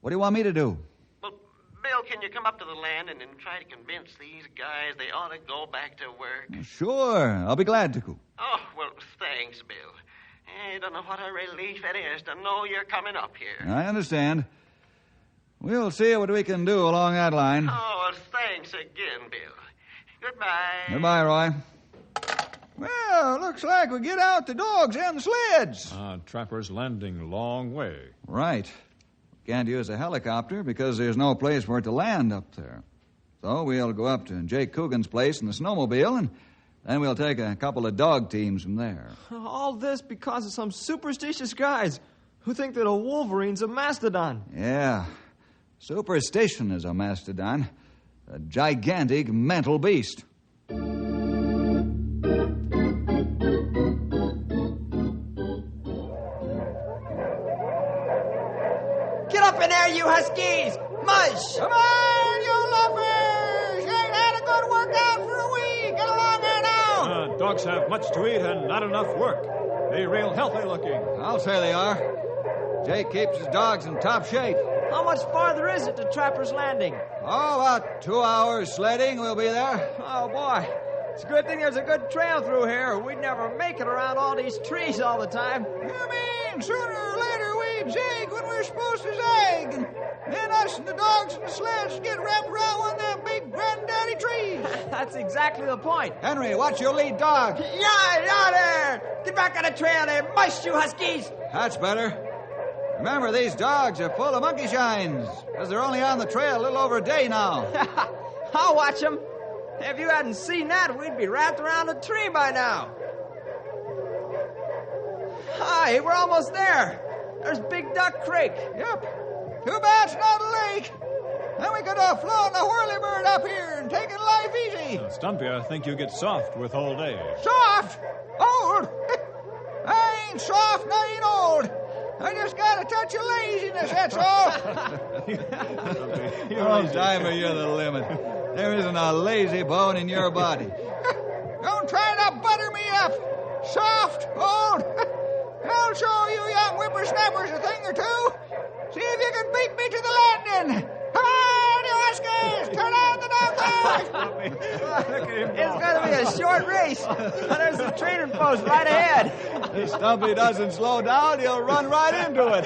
What do you want me to do? Well, Bill, can you come up to the landing and try to convince these guys they ought to go back to work? Sure, I'll be glad to. Oh, well, thanks, Bill. I don't know what a relief it is to know you're coming up here. I understand. We'll see what we can do along that line. Oh, well, thanks again, Bill. Goodbye. Goodbye, Roy. Well, looks like we get out the dogs and the sleds. Trapper's Landing, long way. Right. Can't use a helicopter because there's no place for it to land up there. So we'll go up to Jake Coogan's place in the snowmobile, and then we'll take a couple of dog teams from there. All this because of some superstitious guys who think that a wolverine's a mastodon. Yeah. Superstition is a mastodon. A gigantic mental beast. Get up in there, you huskies! Mush! Come on, you lovers! You ain't had a good workout for a week. Get along there now. Dogs have much to eat and not enough work. They're real healthy looking. I'll say they are. Jake keeps his dogs in top shape. How much farther is it to Trapper's Landing? Oh, about 2 hours sledding. We'll be there. Oh, boy. It's a good thing there's a good trail through here. We'd never make it around all these trees all the time. You mean sooner or later we zig when we're supposed to zag? And then us and the dogs and the sleds get wrapped around one of them big granddaddy trees. That's exactly the point. Henry, watch your lead dog. Yeah, there! Get back on the trail there, mush, you huskies! That's better. Remember, these dogs are full of monkey shines, because they're only on the trail a little over a day now. I'll watch them. If you hadn't seen that, we'd be wrapped around a tree by now. Hi, we're almost there. There's Big Duck Creek. Yep. Too bad it's not a lake. Then we could have flown the whirlybird up here and taken life easy. Stumpy, I think you get soft with old age. Soft? Old? I ain't soft and I ain't old. I just got a touch of laziness, that's all. Diamond, you're the limit. There isn't a lazy bone in your body. Don't try to butter me up. Soft, old. I'll show you young whippersnappers a thing or two. See if you can beat me to the landing. Come on, you huskies. Turn out the dog It's going to be a short race. There's the trading post right ahead. If Stumpy doesn't slow down, he'll run right into it.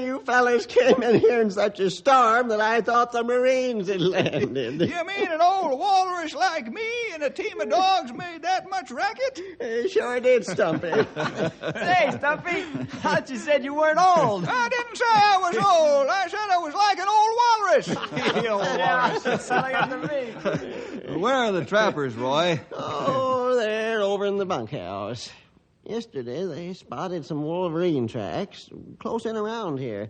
You fellas came in here in such a storm that I thought the Marines had landed. You mean an old walrus like me and a team of dogs made that much racket? Sure did, Stumpy. Hey, Stumpy, I thought you said you weren't old. I didn't say I was old. I said I was like an old walrus. Yeah, that's silly up to me. Where are the trappers, Roy? Oh, they're over in the bunkhouse. Yesterday, they spotted some wolverine tracks close in around here.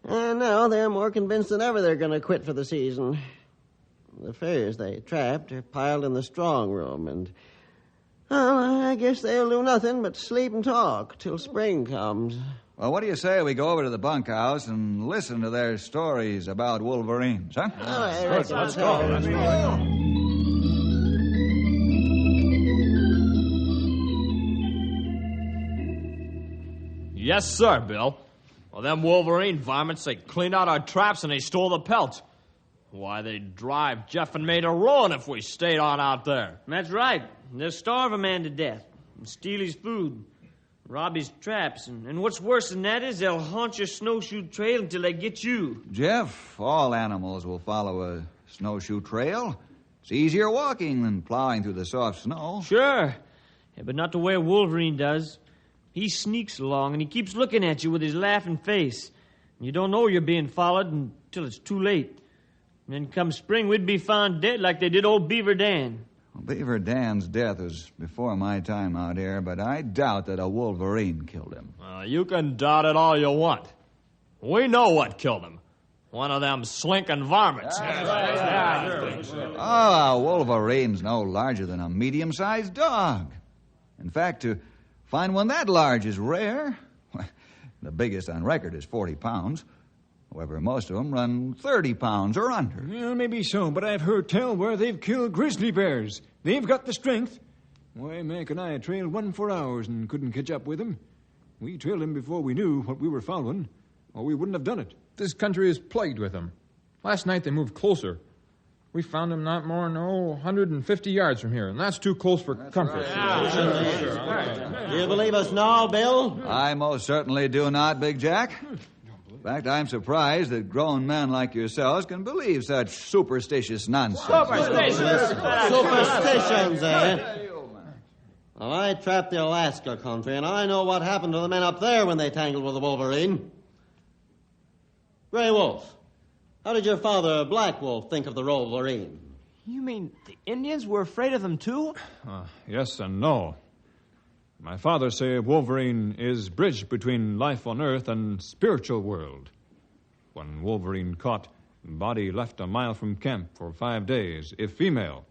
And now they're more convinced than ever they're going to quit for the season. The furs they trapped are piled in the strong room, and, well, I guess they'll do nothing but sleep and talk till spring comes. Well, what do you say we go over to the bunkhouse and listen to their stories about wolverines, huh? All right, Let's go. Yes, sir, Bill. Well, them wolverine varmints, they cleaned out our traps and they stole the pelts. Why, they'd drive Jeff and me to ruin if we stayed on out there. That's right. They'll starve a man to death and steal his food, rob his traps, and what's worse than that is they'll haunt your snowshoe trail until they get you. Jeff, all animals will follow a snowshoe trail. It's easier walking than plowing through the soft snow. Sure. Yeah, but not the way a wolverine does. He sneaks along and he keeps looking at you with his laughing face. You don't know you're being followed until it's too late. And then come spring, we'd be found dead like they did old Beaver Dan. Well, Beaver Dan's death was before my time out here, but I doubt that a wolverine killed him. You can doubt it all you want. We know what killed him. One of them slinking varmints. Oh, a wolverine's no larger than a medium-sized dog. In fact, to find one that large is rare. The biggest on record is 40 pounds. However, most of them run 30 pounds or under. Well, maybe so, but I've heard tell where they've killed grizzly bears. They've got the strength. Why, Mac and I trailed one for hours and couldn't catch up with him. We trailed him before we knew what we were following, or we wouldn't have done it. This country is plagued with them. Last night they moved closer. We found them not more than 150 yards from here, and that's too close for comfort. Do you believe us now, Bill? I most certainly do not, Big Jack. In fact, I'm surprised that grown men like yourselves can believe such superstitious nonsense. Superstitions, eh? Well, I trapped the Alaska country, and I know what happened to the men up there when they tangled with the wolverine. Gray Wolf, how did your father, Black Wolf, think of the wolverine? You mean the Indians were afraid of them, too? Yes and no. My father say Wolverine is bridge between life on Earth and spiritual world. When Wolverine caught, body left a mile from camp for 5 days, if female,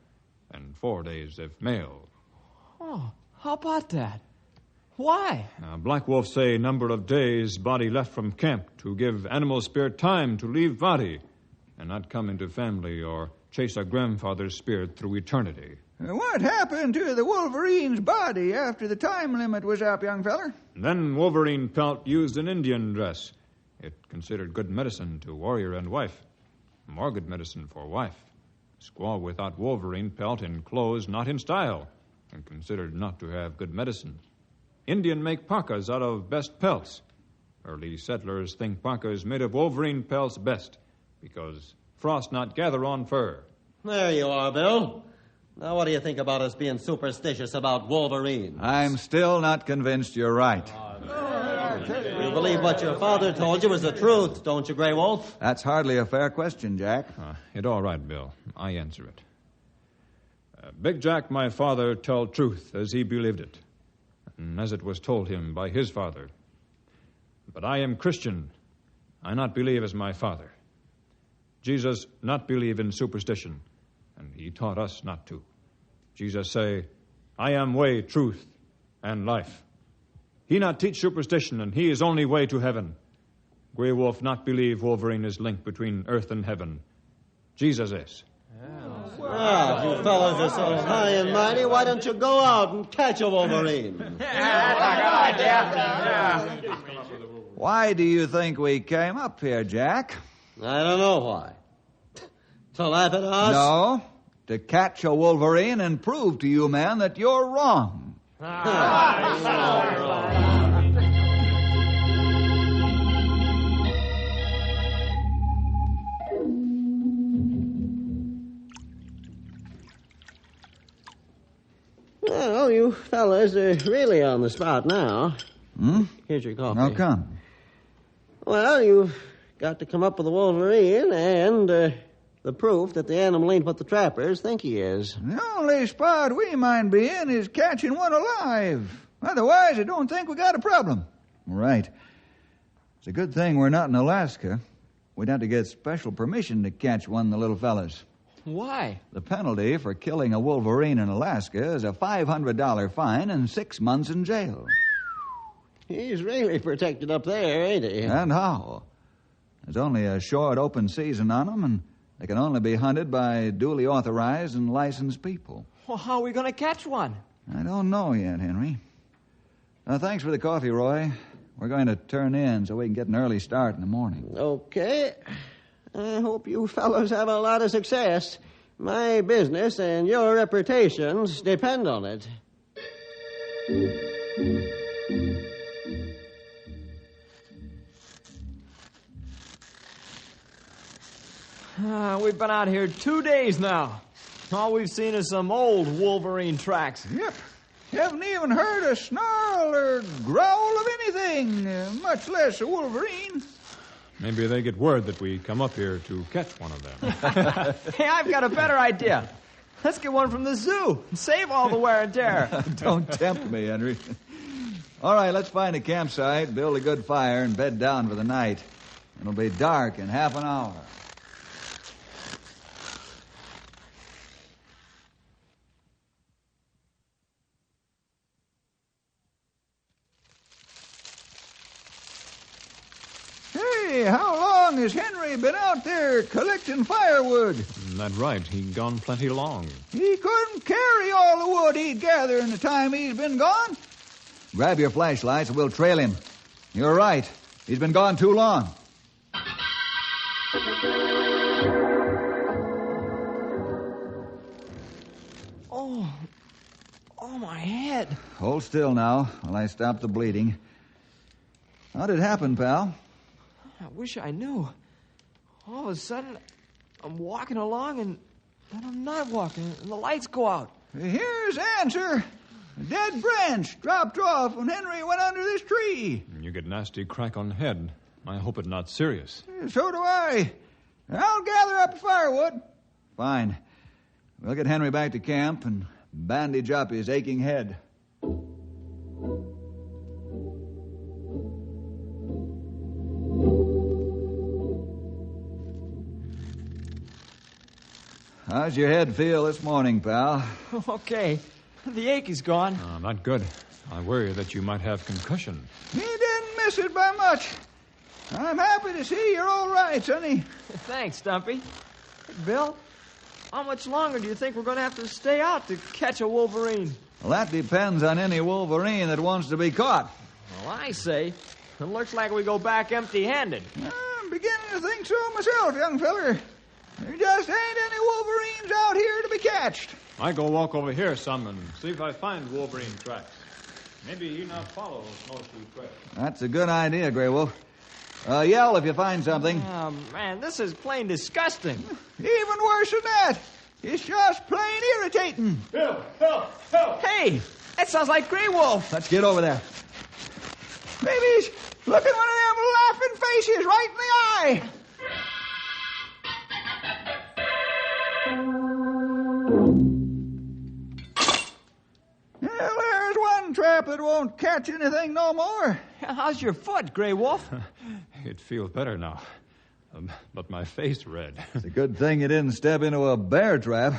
and 4 days if male. Oh, how about that? Why? Black Wolf say number of days body left from camp to give animal spirit time to leave body and not come into family or chase a grandfather's spirit through eternity. What happened to the Wolverine's body after the time limit was up, young feller? Then Wolverine pelt used an Indian dress. It considered good medicine to warrior and wife. More good medicine for wife. Squaw without Wolverine pelt in clothes not in style, and considered not to have good medicine. Indian make parkas out of best pelts. Early settlers think parkas made of Wolverine pelts best, because frost not gather on fur. There you are, Bill. Now, what do you think about us being superstitious about Wolverine? I'm still not convinced you're right. You believe what your father told you was the truth, don't you, Gray Wolf? That's hardly a fair question, Jack. It all right, Bill. I answer it. Big Jack, my father, tell truth as he believed it, and as it was told him by his father. But I am Christian. I not believe as my father. Jesus not believe in superstition, and he taught us not to. Jesus say, I am way, truth, and life. He not teach superstition, and he is only way to heaven. Grey Wolf not believe Wolverine is linked between earth and heaven. Jesus is. Well, you fellows are so high and mighty, why don't you go out and catch a wolverine? Why do you think we came up here, Jack? I don't know why. To laugh at us? No, to catch a wolverine and prove to you men that you're wrong. Well, you fellas are really on the spot now. Here's your coffee. How come? Well, you've got to come up with a wolverine and the proof that the animal ain't what the trappers think he is. The only spot we mind be in is catching one alive. Otherwise, I don't think we got a problem. Right. It's a good thing we're not in Alaska. We'd have to get special permission to catch one of the little fellas. Why? The penalty for killing a wolverine in Alaska is a $500 fine and 6 months in jail. He's really protected up there, ain't he? And how? There's only a short open season on them, and they can only be hunted by duly authorized and licensed people. Well, how are we going to catch one? I don't know yet, Henry. Thanks for the coffee, Roy. We're going to turn in so we can get an early start in the morning. Okay. I hope you fellows have a lot of success. My business and your reputations depend on it. We've been out here 2 days now. All we've seen is some old wolverine tracks. Yep. Haven't even heard a snarl or growl of anything, much less a wolverine. Maybe they get word that we come up here to catch one of them. Hey, I've got a better idea. Let's get one from the zoo and save all the wear and tear. Don't tempt me, Henry. All right, let's find a campsite, build a good fire, and bed down for the night. It'll be dark in half an hour. Hey, how long has Henry been out there collecting firewood? That's right. He gone plenty long. He couldn't carry all the wood he'd gather in the time he's been gone. Grab your flashlights and we'll trail him. You're right. He's been gone too long. Oh, my head. Hold still now while I stop the bleeding. How'd it happen, pal? I wish I knew. All of a sudden, I'm walking along and then I'm not walking and the lights go out. Here's the answer. A dead branch dropped off when Henry went under this tree. You get nasty crack on head. I hope it's not serious. So do I. I'll gather up the firewood. Fine. We'll get Henry back to camp and bandage up his aching head. How's your head feel this morning, pal? Okay. The ache is gone. Oh, not good. I worry that you might have concussion. He didn't miss it by much. I'm happy to see you're all right, sonny. Thanks, Dumpy. Bill, how much longer do you think we're going to have to stay out to catch a wolverine? Well, that depends on any wolverine that wants to be caught. Well, I say, it looks like we go back empty-handed. I'm beginning to think so myself, young feller. There just ain't any wolverines out here to be catched. I go walk over here some and see if I find wolverine tracks. Maybe he not follow snowshoe trail. That's a good idea, Grey Wolf. Yell if you find something. Oh, man, this is plain disgusting. Even worse than that. It's just plain irritating. Help! Help! Help! Hey, that sounds like Grey Wolf. Let's get over there. Babies, look at one of them laughing faces right in the eye. Well, there's one trap that won't catch anything no more. How's your foot, Grey Wolf? It feels better now. But my face red. It's a good thing you didn't step into a bear trap.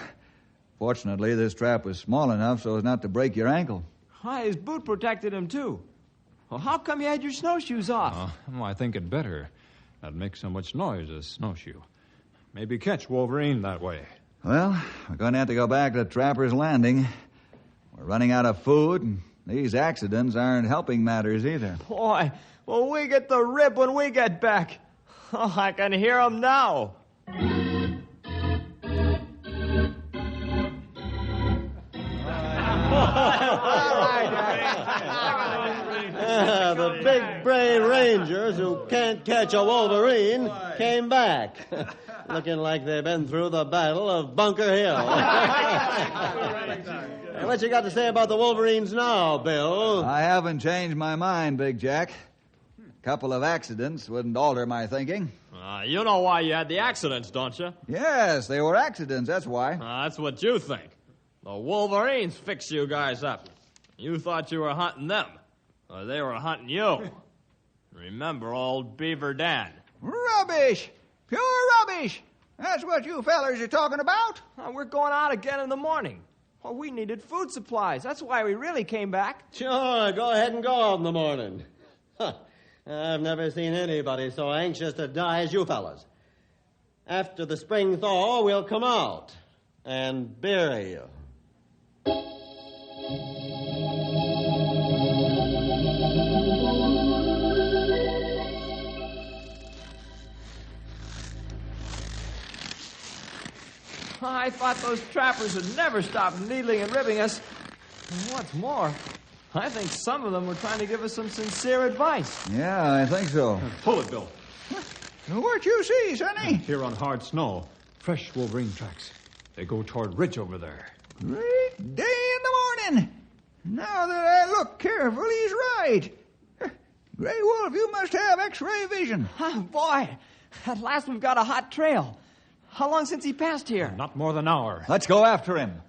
Fortunately, this trap was small enough so as not to break your ankle. His boot protected him, too. Well, how come you had your snowshoes off? I think it better. Not make so much noise as snowshoe. Maybe catch wolverine that way. Well, we're going to have to go back to Trapper's Landing. We're running out of food, and these accidents aren't helping matters either. Boy, will we get the rip when we get back. Oh, I can hear them now. The big brain rangers who can't catch a wolverine came back. Looking like they've been through the Battle of Bunker Hill. What you got to say about the Wolverines now, Bill? I haven't changed my mind, Big Jack. A couple of accidents wouldn't alter my thinking. You know why you had the accidents, don't you? Yes, they were accidents, that's why. That's what you think. The Wolverines fixed you guys up. You thought you were hunting them. They were hunting you. Remember old Beaver Dan? Rubbish! Pure rubbish! That's what you fellers are talking about? We're going out again in the morning. Well, we needed food supplies. That's why we really came back. Sure, go ahead and go out in the morning. I've never seen anybody so anxious to die as you fellas. After the spring thaw, we'll come out and bury you. I thought those trappers would never stop needling and ripping us. And what's more, I think some of them were trying to give us some sincere advice. Yeah, I think so. Pull it, Bill. What you see, Sonny? Here on hard snow, fresh wolverine tracks. They go toward ridge over there. Great day in the morning. Now that I look careful, he's right. Grey Wolf, you must have X-ray vision. Boy, at last we've got a hot trail. How long since he passed here? Not more than an hour. Let's go after him.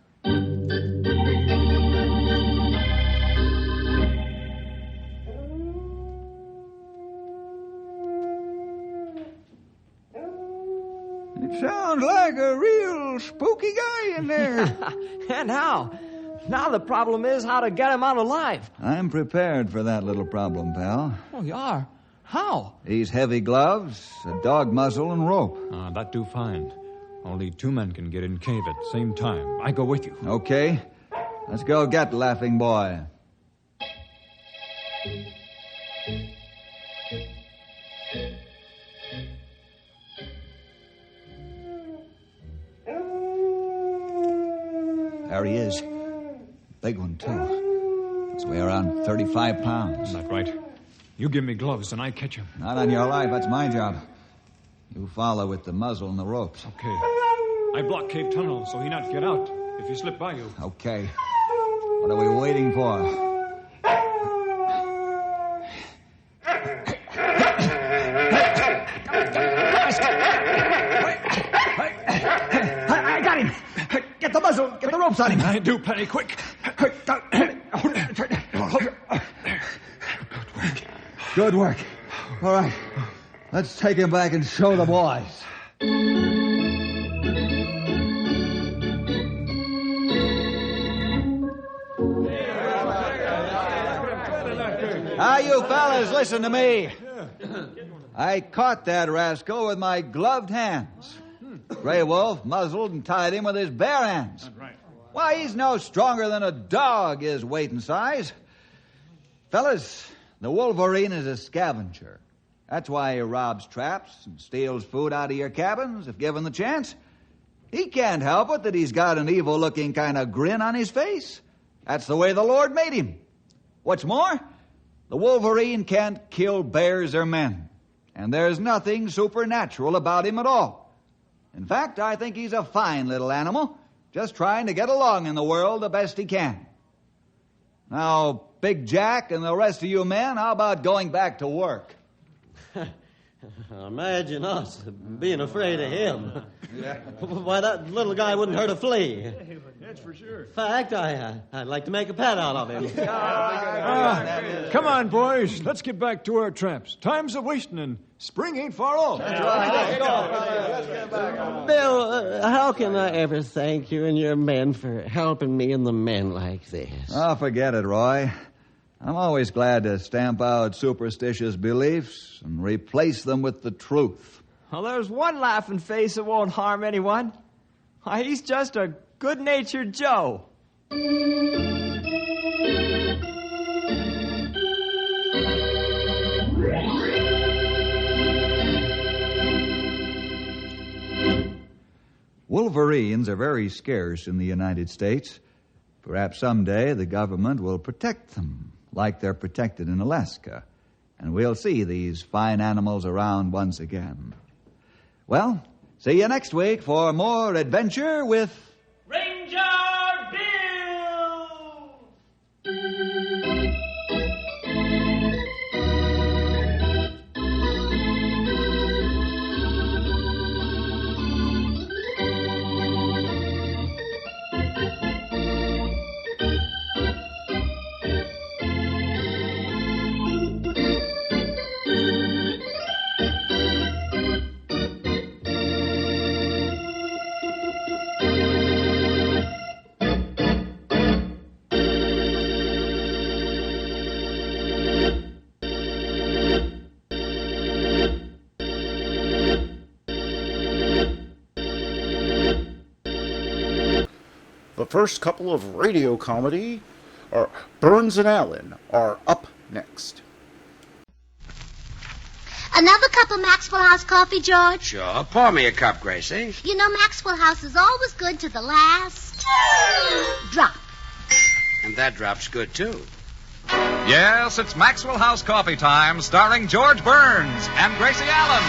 It sounds like a real spooky guy in there. And how? Now the problem is how to get him out alive. I'm prepared for that little problem, pal. Oh, you are? How? These heavy gloves, a dog muzzle, and rope. That do fine. Only 2 men can get in cave at the same time. I go with you. Okay. Let's go get Laughing Boy. There he is. Big one, too. Must weigh around 35 pounds. That's right. You give me gloves and I catch him. Not on your life. That's my job. You follow with the muzzle and the ropes. Okay. I block cave tunnel so he not get out if you slip by you. Okay. What are we waiting for? I got him. Get the muzzle. Get the ropes on him. I do plenty quick. Good work. All right. Let's take him back and show the boys. Now, you fellas, listen to me. I caught that rascal with my gloved hands. Grey Wolf muzzled and tied him with his bare hands. Why, he's no stronger than a dog is weight and size. Fellas, the Wolverine is a scavenger. That's why he robs traps and steals food out of your cabins if given the chance. He can't help it that he's got an evil-looking kind of grin on his face. That's the way the Lord made him. What's more, the Wolverine can't kill bears or men, and there's nothing supernatural about him at all. In fact, I think he's a fine little animal, just trying to get along in the world the best he can. Now, Big Jack and the rest of you men, how about going back to work? Imagine us being afraid of him. Why, that little guy wouldn't hurt a flea. That's for sure. In fact, I'd like to make a pet out of him. Come on, boys. Let's get back to our traps. Time's a-wasting and spring ain't far off. Bill, how can I ever thank you and your men for helping me and the men like this? Oh, forget it, Roy. I'm always glad to stamp out superstitious beliefs and replace them with the truth. Well, there's one laughing face that won't harm anyone. Why, he's just a good-natured Joe. Wolverines are very scarce in the United States. Perhaps someday the government will protect them, like they're protected in Alaska, and we'll see these fine animals around once again. Well, see you next week for more adventure with Ranger Bill! The first couple of radio comedy, Burns and Allen, are up next. Another cup of Maxwell House coffee, George? Sure. Pour me a cup, Gracie. You know, Maxwell House is always good to the last drop. And that drop's good, too. Yes, it's Maxwell House Coffee Time, starring George Burns and Gracie Allen.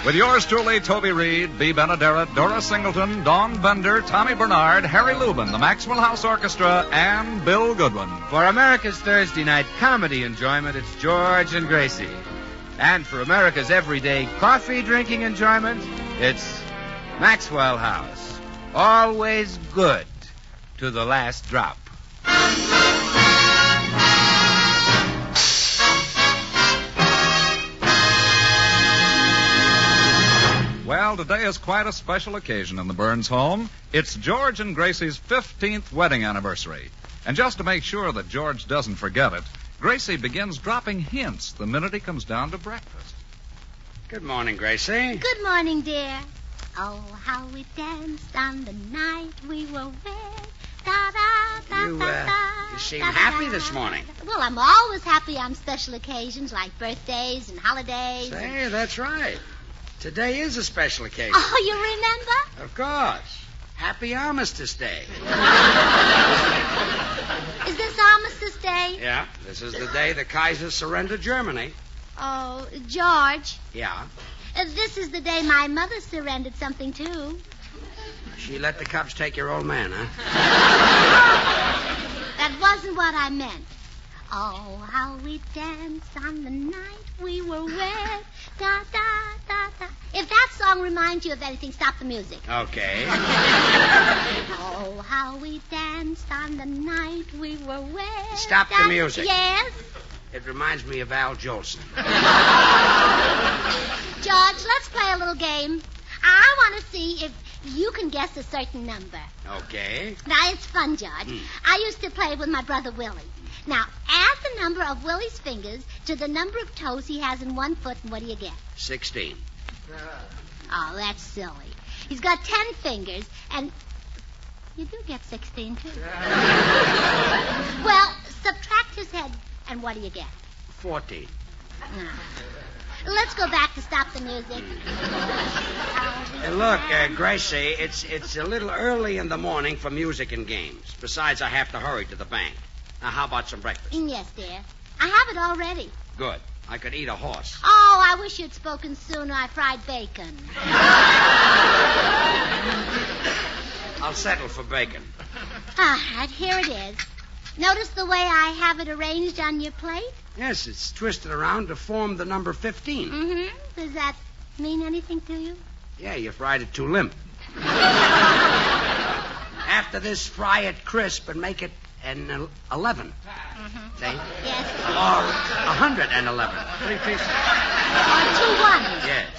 With yours truly, Toby Reed, Bea Benaderet, Dora Singleton, Dawn Bender, Tommy Bernard, Harry Lubin, the Maxwell House Orchestra, and Bill Goodwin. For America's Thursday night comedy enjoyment, it's George and Gracie. And for America's everyday coffee-drinking enjoyment, it's Maxwell House. Always good to the last drop. Well, today is quite a special occasion in the Burns home. It's George and Gracie's 15th wedding anniversary. And just to make sure that George doesn't forget it, Gracie begins dropping hints the minute he comes down to breakfast. Good morning, Gracie. Good morning, dear. Oh, how we danced on the night we were wed. You seem happy this morning. Well, I'm always happy on special occasions like birthdays and holidays. Say, that's right. Today is a special occasion. Oh, you remember? Of course. Happy Armistice Day. Is this Armistice Day? Yeah, this is the day the Kaiser surrendered Germany. Oh, George. Yeah? This is the day my mother surrendered something, too. She let the Cubs take your old man, huh? That wasn't what I meant. Oh, how we danced on the night we were wed. Da, da, da, da. If that song reminds you of anything, stop the music. Okay. Oh, how we danced on the night we were wed. Stop the music. Yes? It reminds me of Al Jolson. George, let's play a little game. I want to see if you can guess a certain number. Okay. Now, it's fun, George. I used to play with my brother Willie. Now, add the number of Willie's fingers to the number of toes he has in one foot, and what do you get? 16. Oh, that's silly. He's got 10 fingers, and you do get 16, too. Well, subtract his head, and what do you get? 14. No. Let's go back to stop the music. Look, Gracie, it's a little early in the morning for music and games. Besides, I have to hurry to the bank. Now, how about some breakfast? Yes, dear. I have it already. Good. I could eat a horse. Oh, I wish you'd spoken sooner. I fried bacon. I'll settle for bacon. All right, here it is. Notice the way I have it arranged on your plate? Yes, it's twisted around to form the number 15. Mm-hmm. Does that mean anything to you? Yeah, you fried it too limp. After this, fry it crisp and make it an 11. Mm-hmm. See? Yes. Or 111. 3 pieces. Or 2 1s. Yes.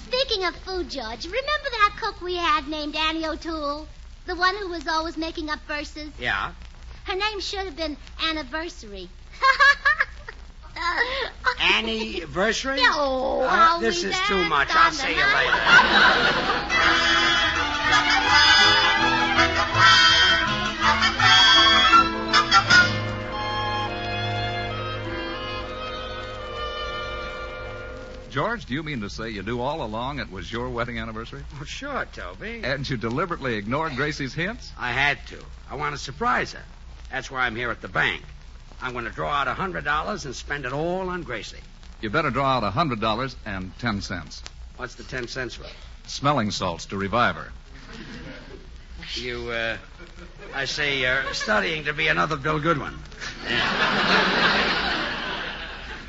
Speaking of food, George, remember that cook we had named Annie O'Toole? The one who was always making up verses? Yeah. Her name should have been Anniversary. Anniversary? Oh, how this we is too danced much. on I'll the see you night. later. George, do you mean to say you knew all along it was your wedding anniversary? Oh, sure, Toby. And you deliberately ignored Gracie's hints? I had to. I want to surprise her. That's why I'm here at the bank. I'm going to draw out $100 and spend it all on Gracie. You better draw out $100 and 10 cents. What's the 10 cents for? Smelling salts to revive her. I say you're studying to be another Bill Goodwin.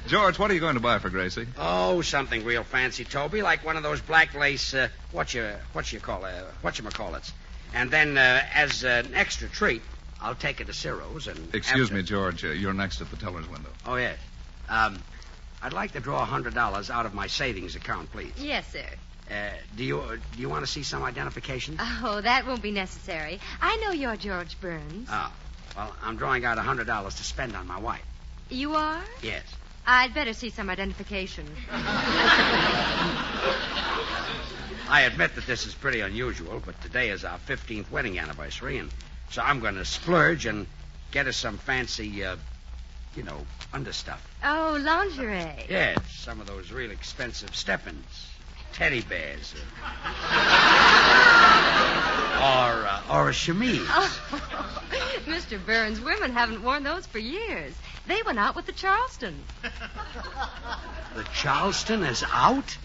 George, what are you going to buy for Gracie? Oh, something real fancy, Toby, like one of those black lace, whatchamacallits. And then, as an extra treat, I'll take her to Ciro's and... Excuse me, George, you're next at the teller's window. Oh, yes. I'd like to draw $100 out of my savings account, please. Yes, sir. Do you want to see some identification? Oh, that won't be necessary. I know you're George Burns. Oh, well, I'm drawing out $100 to spend on my wife. You are? Yes. I'd better see some identification. I admit that this is pretty unusual, but today is our 15th wedding anniversary, and so I'm going to splurge and get us some fancy, understuff. Oh, lingerie. Yes, some of those real expensive step-ins, teddy bears, or a chemise. Oh, Mr. Burns, women haven't worn those for years. They went out with the Charleston. The Charleston is out?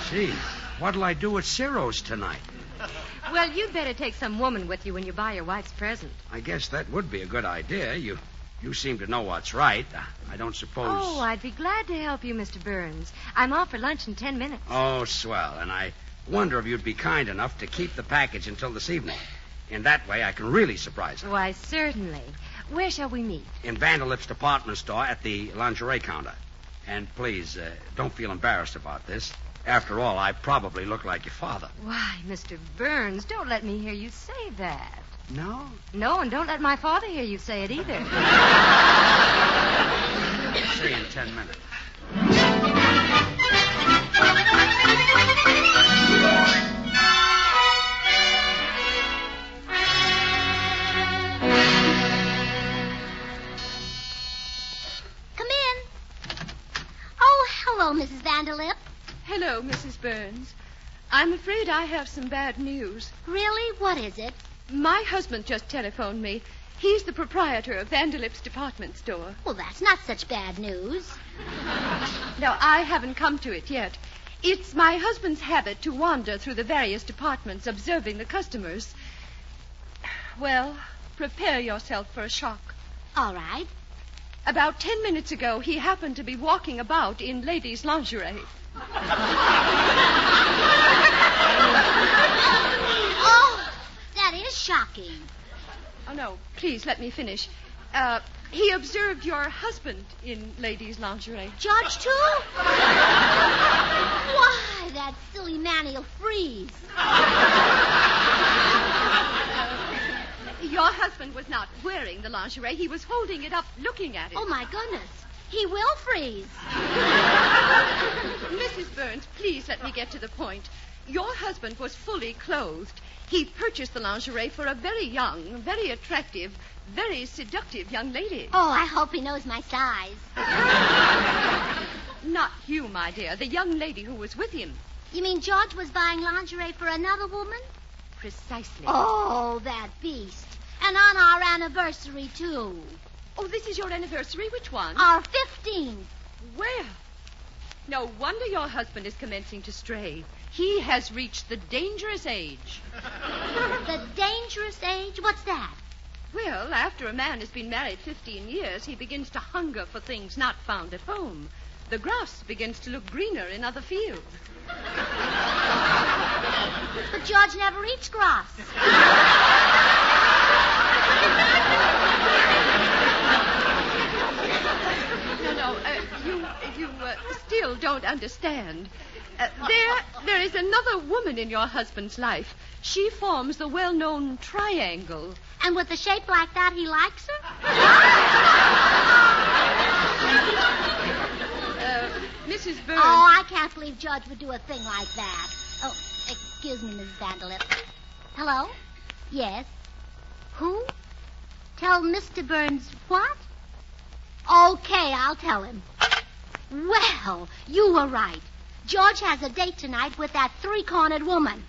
Gee, what'll I do at Ciro's tonight? Well, you'd better take some woman with you when you buy your wife's present. I guess that would be a good idea. You seem to know what's right. I don't suppose... Oh, I'd be glad to help you, Mr. Burns. I'm off for lunch in 10 minutes. Oh, swell. And I wonder if you'd be kind enough to keep the package until this evening. In that way, I can really surprise her. Why, certainly. Where shall we meet? In Vanderlip's department store at the lingerie counter. And please, don't feel embarrassed about this. After all, I probably look like your father. Why, Mr. Burns, don't let me hear you say that. No? No, and don't let my father hear you say it either. See you in 10 minutes. Come in. Oh, hello, Mrs. Vanderlip. Hello, Mrs. Burns. I'm afraid I have some bad news. Really? What is it? My husband just telephoned me. He's the proprietor of Vanderlip's department store. Well, that's not such bad news. No, I haven't come to it yet. It's my husband's habit to wander through the various departments observing the customers. Well, prepare yourself for a shock. All right. About 10 minutes ago, he happened to be walking about in ladies' lingerie. Oh, that is shocking. Oh, no, please let me finish. He observed your husband in ladies' lingerie. George, too? Why, that silly man, he'll freeze. Your husband was not wearing the lingerie. He was holding it up, looking at it. Oh, my goodness. He will freeze. Mrs. Burns, please let me get to the point. Your husband was fully clothed. He purchased the lingerie for a very young, very attractive, very seductive young lady. Oh, I hope he knows my size. Not you, my dear. The young lady who was with him. You mean George was buying lingerie for another woman? Precisely. Oh, that beast. And on our anniversary, too. Oh, this is your anniversary? Which one? Our 15th. Well, no wonder your husband is commencing to stray. He has reached the dangerous age. The dangerous age? What's that? Well, after a man has been married 15 years, he begins to hunger for things not found at home. The grass begins to look greener in other fields. But George never eats grass. No, No, you still don't understand. There is another woman in your husband's life. She forms the well-known triangle. And with a shape like that, he likes her? Mrs. Burns. Oh, I can't believe George would do a thing like that. Oh, excuse me, Mrs. Vanderlip. Hello? Yes. Who? Tell Mr. Burns what? Okay, I'll tell him. Well, you were right. George has a date tonight with that three-cornered woman.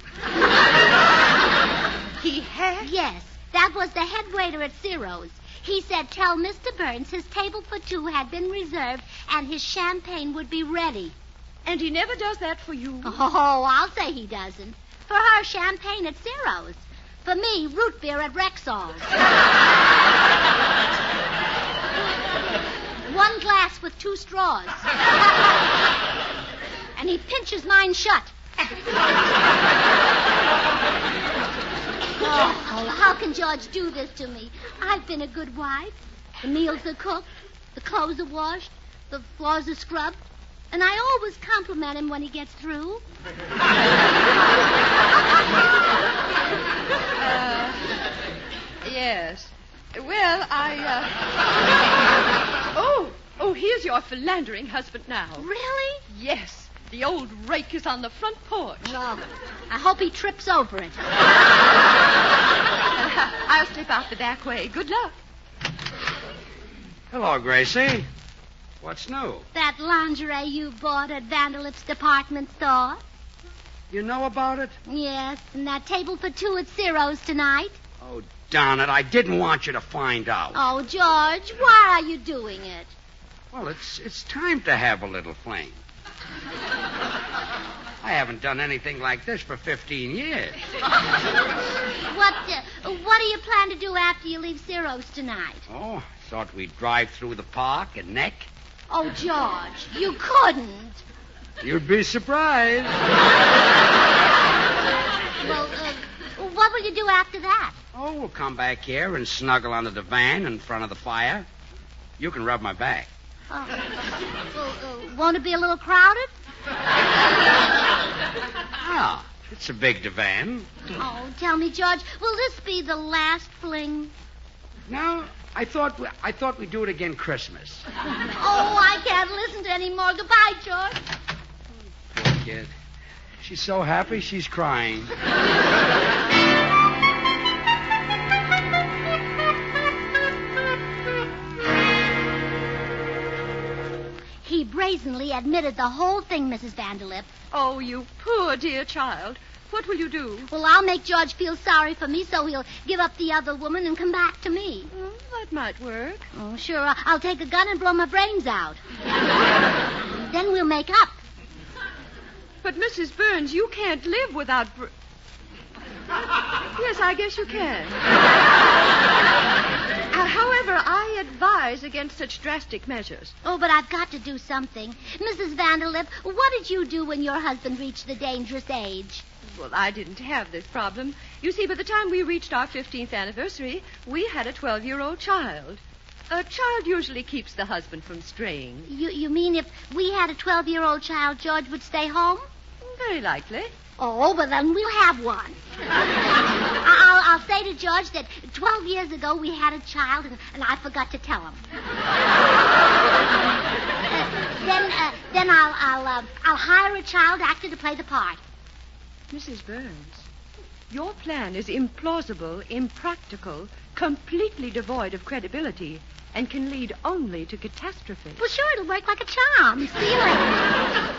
He has? Yes. That was the head waiter at Ciro's. He said tell Mr. Burns his table for two had been reserved and his champagne would be ready. And he never does that for you? Oh, I'll say he doesn't. For her, champagne at Ciro's. For me, root beer at Rexall's. One glass with 2 straws. And he pinches mine shut. Oh, how can George do this to me? I've been a good wife. The meals are cooked, the clothes are washed, the floors are scrubbed, and I always compliment him when he gets through. Yes. Well, Oh, here's your philandering husband now. Really? Yes. The old rake is on the front porch. Well, I hope he trips over it. I'll slip out the back way. Good luck. Hello, Gracie. What's new? That lingerie you bought at Vanderlip's department store. You know about it? Yes, and that table for two at Ciro's tonight. Oh, darn it. I didn't want you to find out. Oh, George, why are you doing it? Well, it's time to have a little fling. I haven't done anything like this for 15 years. What do you plan to do after you leave Ciro's tonight? Oh, I thought we'd drive through the park and neck. Oh, George, you couldn't. You'd be surprised. Well, what will you do after that? Oh, we'll come back here and snuggle under the van in front of the fire. You can rub my back. Won't it be a little crowded? Ah, it's a big divan. Oh, tell me, George, will this be the last fling? No, I thought we'd do it again Christmas. Oh, I can't listen to any more. Goodbye, George. Poor kid. She's so happy she's crying. He brazenly admitted the whole thing, Mrs. Vanderlip. Oh, you poor dear child. What will you do? Well, I'll make George feel sorry for me so he'll give up the other woman and come back to me. That might work. Oh, sure. I'll take a gun and blow my brains out. Then we'll make up. But, Mrs. Burns, you can't live without... Yes, I guess you can. However, I advise against such drastic measures. Oh, but I've got to do something. Mrs. Vanderlip, what did you do when your husband reached the dangerous age? Well, I didn't have this problem. You see, by the time we reached our 15th anniversary, we had a 12-year-old child. A child usually keeps the husband from straying. You mean if we had a 12-year-old child, George would stay home? Very likely. Oh, but then we'll have one. I'll say to George that 12 years ago we had a child, and I forgot to tell him. Then I'll hire a child actor to play the part. Mrs. Burns, your plan is implausible, impractical, completely devoid of credibility, and can lead only to catastrophe. Well, sure, it'll work like a charm. See you later.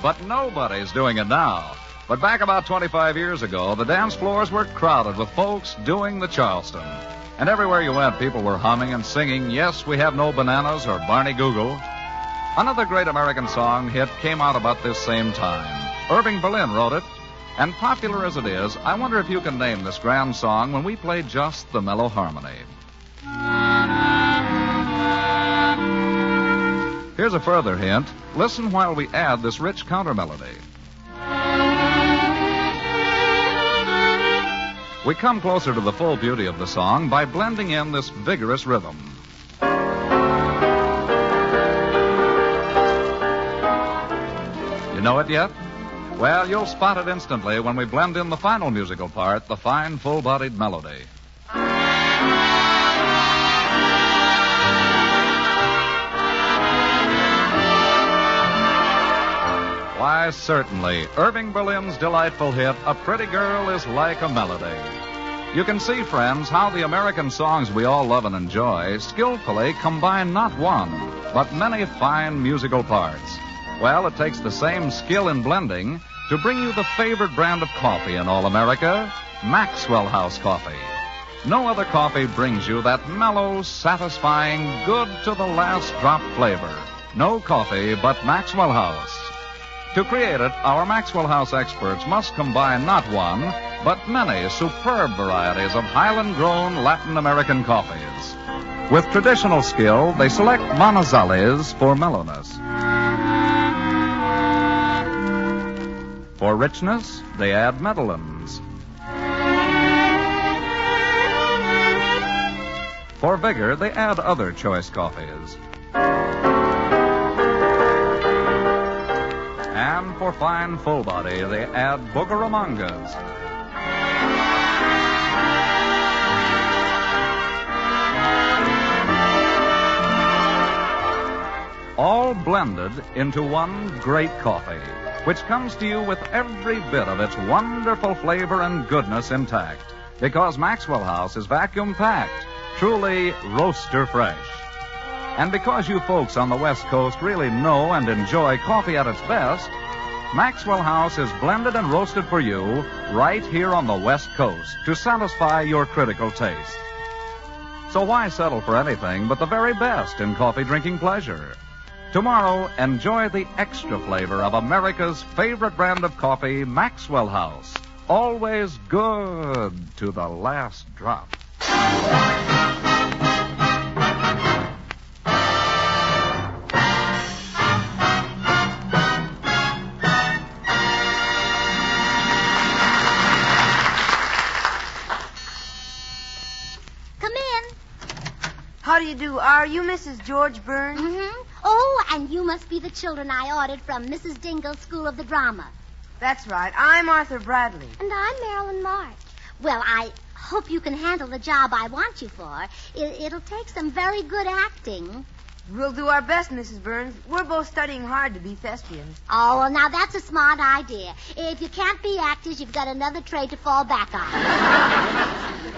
But nobody's doing it now. But back about 25 years ago, the dance floors were crowded with folks doing the Charleston. And everywhere you went, people were humming and singing, Yes, We Have No Bananas or Barney Google. Another great American song hit came out about this same time. Irving Berlin wrote it. And popular as it is, I wonder if you can name this grand song when we play just the mellow harmony. Here's a further hint. Listen while we add this rich counter melody. We come closer to the full beauty of the song by blending in this vigorous rhythm. You know it yet? Well, you'll spot it instantly when we blend in the final musical part, the fine, full-bodied melody. Why, certainly, Irving Berlin's delightful hit, A Pretty Girl is Like a Melody. You can see, friends, how the American songs we all love and enjoy skillfully combine not one, but many fine musical parts. Well, it takes the same skill in blending to bring you the favorite brand of coffee in all America, Maxwell House Coffee. No other coffee brings you that mellow, satisfying, good-to-the-last-drop flavor. No coffee but Maxwell House. To create it, our Maxwell House experts must combine not one, but many superb varieties of Highland-grown Latin American coffees. With traditional skill, they select Manizales for mellowness. For richness, they add Medellins. For vigor, they add other choice coffees. And for fine full body, they add Bucaramangas. All blended into one great coffee, which comes to you with every bit of its wonderful flavor and goodness intact, because Maxwell House is vacuum-packed, truly roaster fresh. And because you folks on the West Coast really know and enjoy coffee at its best, Maxwell House is blended and roasted for you right here on the West Coast to satisfy your critical taste. So why settle for anything but the very best in coffee drinking pleasure? Tomorrow, enjoy the extra flavor of America's favorite brand of coffee, Maxwell House. Always good to the last drop. Come in. How do you do? Are you Mrs. George Burns? Mm-hmm. Oh, and you must be the children I ordered from Mrs. Dingle's School of the Drama. That's right. I'm Arthur Bradley. And I'm Marilyn March. Well, I hope you can handle the job I want you for. It'll take some very good acting. We'll do our best, Mrs. Burns. We're both studying hard to be thespians. Oh, well, now that's a smart idea. If you can't be actors, you've got another trade to fall back on.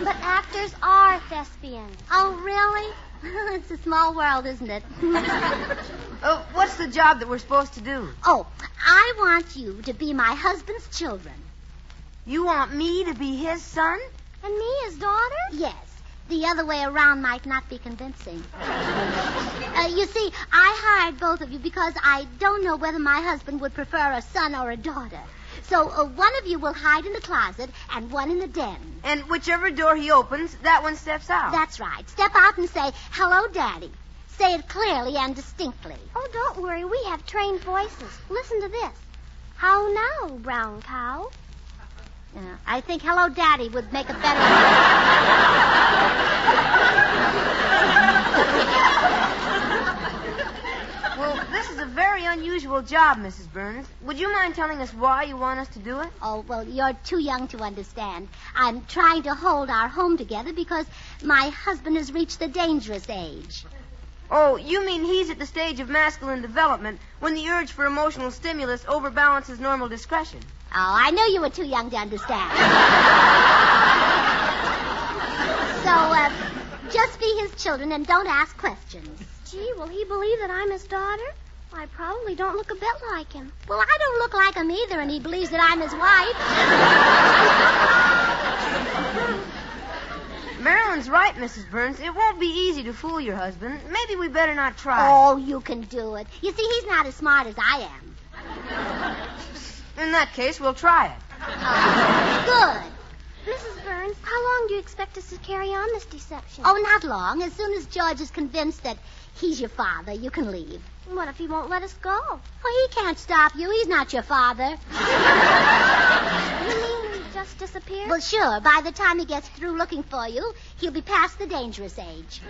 But actors are thespians. Oh, really? It's a small world, isn't it? What's the job that we're supposed to do? Oh, I want you to be my husband's children. You want me to be his son? And me his daughter? Yes. The other way around might not be convincing. You see, I hired both of you because I don't know whether my husband would prefer a son or a daughter. So one of you will hide in the closet and one in the den. And whichever door he opens, that one steps out. That's right. Step out and say, "Hello, Daddy." Say it clearly and distinctly. Oh, don't worry. We have trained voices. Listen to this. How now, brown cow? I think "Hello, Daddy" would make a better... Well, this is a very unusual job, Mrs. Burns. Would you mind telling us why you want us to do it? Oh, well, you're too young to understand. I'm trying to hold our home together because my husband has reached the dangerous age. Oh, you mean he's at the stage of masculine development when the urge for emotional stimulus overbalances normal discretion. Oh, I knew you were too young to understand. So, just be his children and don't ask questions. Gee, will he believe that I'm his daughter? I probably don't look a bit like him. Well, I don't look like him either, and he believes that I'm his wife. Marilyn's right, Mrs. Burns. It won't be easy to fool your husband. Maybe we better not try. Oh, you can do it. You see, he's not as smart as I am. In that case, we'll try it. Good. Mrs. Burns, how long do you expect us to carry on this deception? Oh, not long. As soon as George is convinced that he's your father, you can leave. What if he won't let us go? Well, he can't stop you. He's not your father. You mean we just disappear? Well, sure. By the time he gets through looking for you, he'll be past the dangerous age.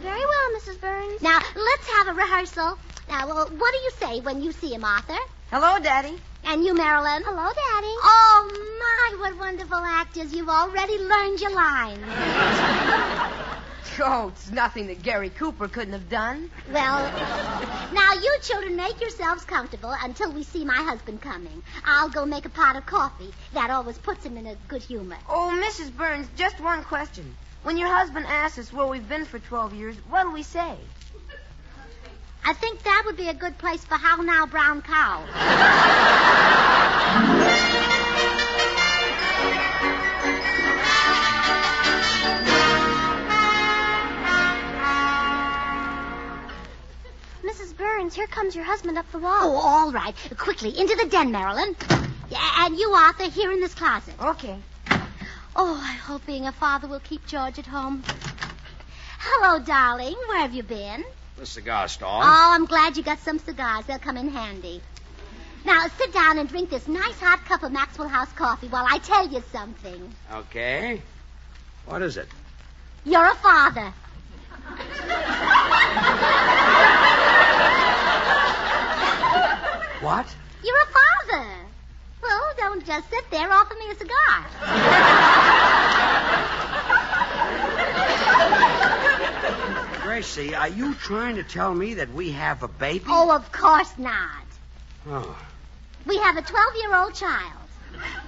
Very well, Mrs. Burns. Now, let's have a rehearsal. Now, what do you say when you see him, Arthur? Hello, Daddy. And you, Marilyn? Hello, Daddy. Oh, my, what wonderful actors. You've already learned your lines. Oh, it's nothing that Gary Cooper couldn't have done. Well, now you children make yourselves comfortable until we see my husband coming. I'll go make a pot of coffee. That always puts him in a good humor. Oh, Mrs. Burns, just one question. When your husband asks us where we've been for 12 years, what'll we say? I think that would be a good place for How Now, Brown Cow. Mrs. Burns, here comes your husband up the wall. Oh, all right. Quickly, into the den, Marilyn. Yeah, and you, Arthur, here in this closet. Okay. Oh, I hope being a father will keep George at home. Hello, darling. Where have you been? The cigar stall. Oh, I'm glad you got some cigars. They'll come in handy. Now, sit down and drink this nice hot cup of Maxwell House coffee while I tell you something. Okay. What is it? You're a father. What? You're a father. Well, don't just sit there. Offer me a cigar. Gracie, are you trying to tell me that we have a baby? Oh, of course not. Oh. We have a 12-year-old child.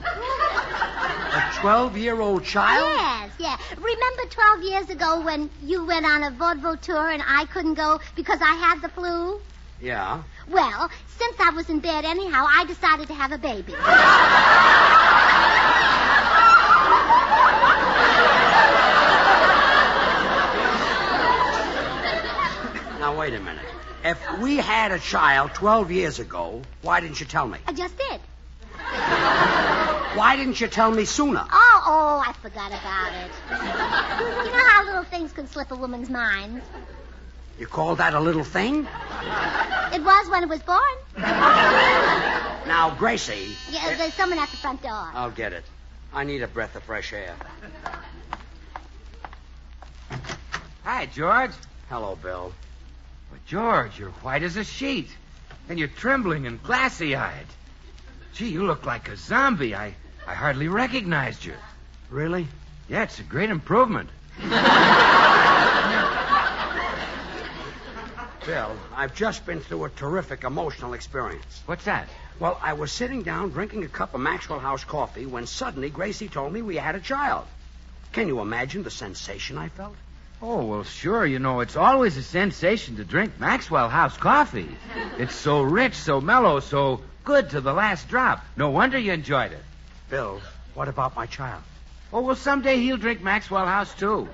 A 12-year-old child? Yes, yeah. Remember 12 years ago when you went on a vaudeville tour and I couldn't go because I had the flu? Yeah. Well, since I was in bed anyhow, I decided to have a baby. Now, wait a minute. If we had a child 12 years ago, why didn't you tell me? I just did. Why didn't you tell me sooner? Oh, I forgot about it. You know how little things can slip a woman's mind. You call that a little thing? It was when it was born. Now, Gracie... Yeah, there's someone at the front door. I'll get it. I need a breath of fresh air. Hi, George. Hello, Bill. Well, George, you're white as a sheet. And you're trembling and glassy-eyed. Gee, you look like a zombie. I hardly recognized you. Really? Yeah, it's a great improvement. Bill, I've just been through a terrific emotional experience. What's that? Well, I was sitting down drinking a cup of Maxwell House coffee when suddenly Gracie told me we had a child. Can you imagine the sensation I felt? Oh, well, sure. You know, it's always a sensation to drink Maxwell House coffee. It's so rich, so mellow, so good to the last drop. No wonder you enjoyed it. Bill, what about my child? Oh, well, someday he'll drink Maxwell House, too.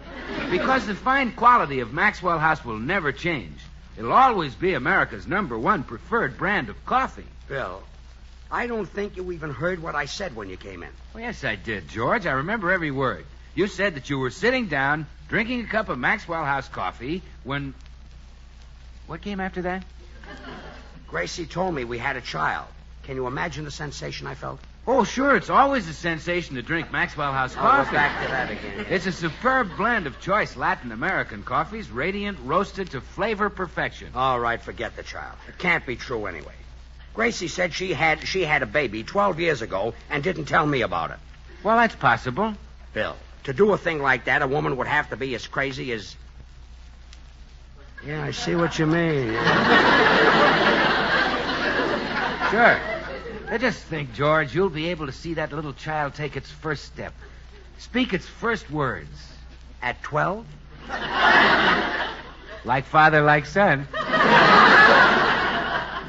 Because the fine quality of Maxwell House will never change. It'll always be America's #1 preferred brand of coffee. Bill, I don't think you even heard what I said when you came in. Well, yes, I did, George. I remember every word. You said that you were sitting down, drinking a cup of Maxwell House coffee, when... What came after that? Gracie told me we had a child. Can you imagine the sensation I felt? Oh, sure. It's always a sensation to drink Maxwell House coffee. We're back to that again. It's a superb blend of choice Latin American coffees, radiant, roasted to flavor perfection. All right, forget the child. It can't be true anyway. Gracie said she had a baby 12 years ago and didn't tell me about it. Well, that's possible. Bill, to do a thing like that, a woman would have to be as crazy as... Yeah, I see what you mean. Sure. I just think, George, you'll be able to see that little child take its first step. Speak its first words. At 12? Like father, like son.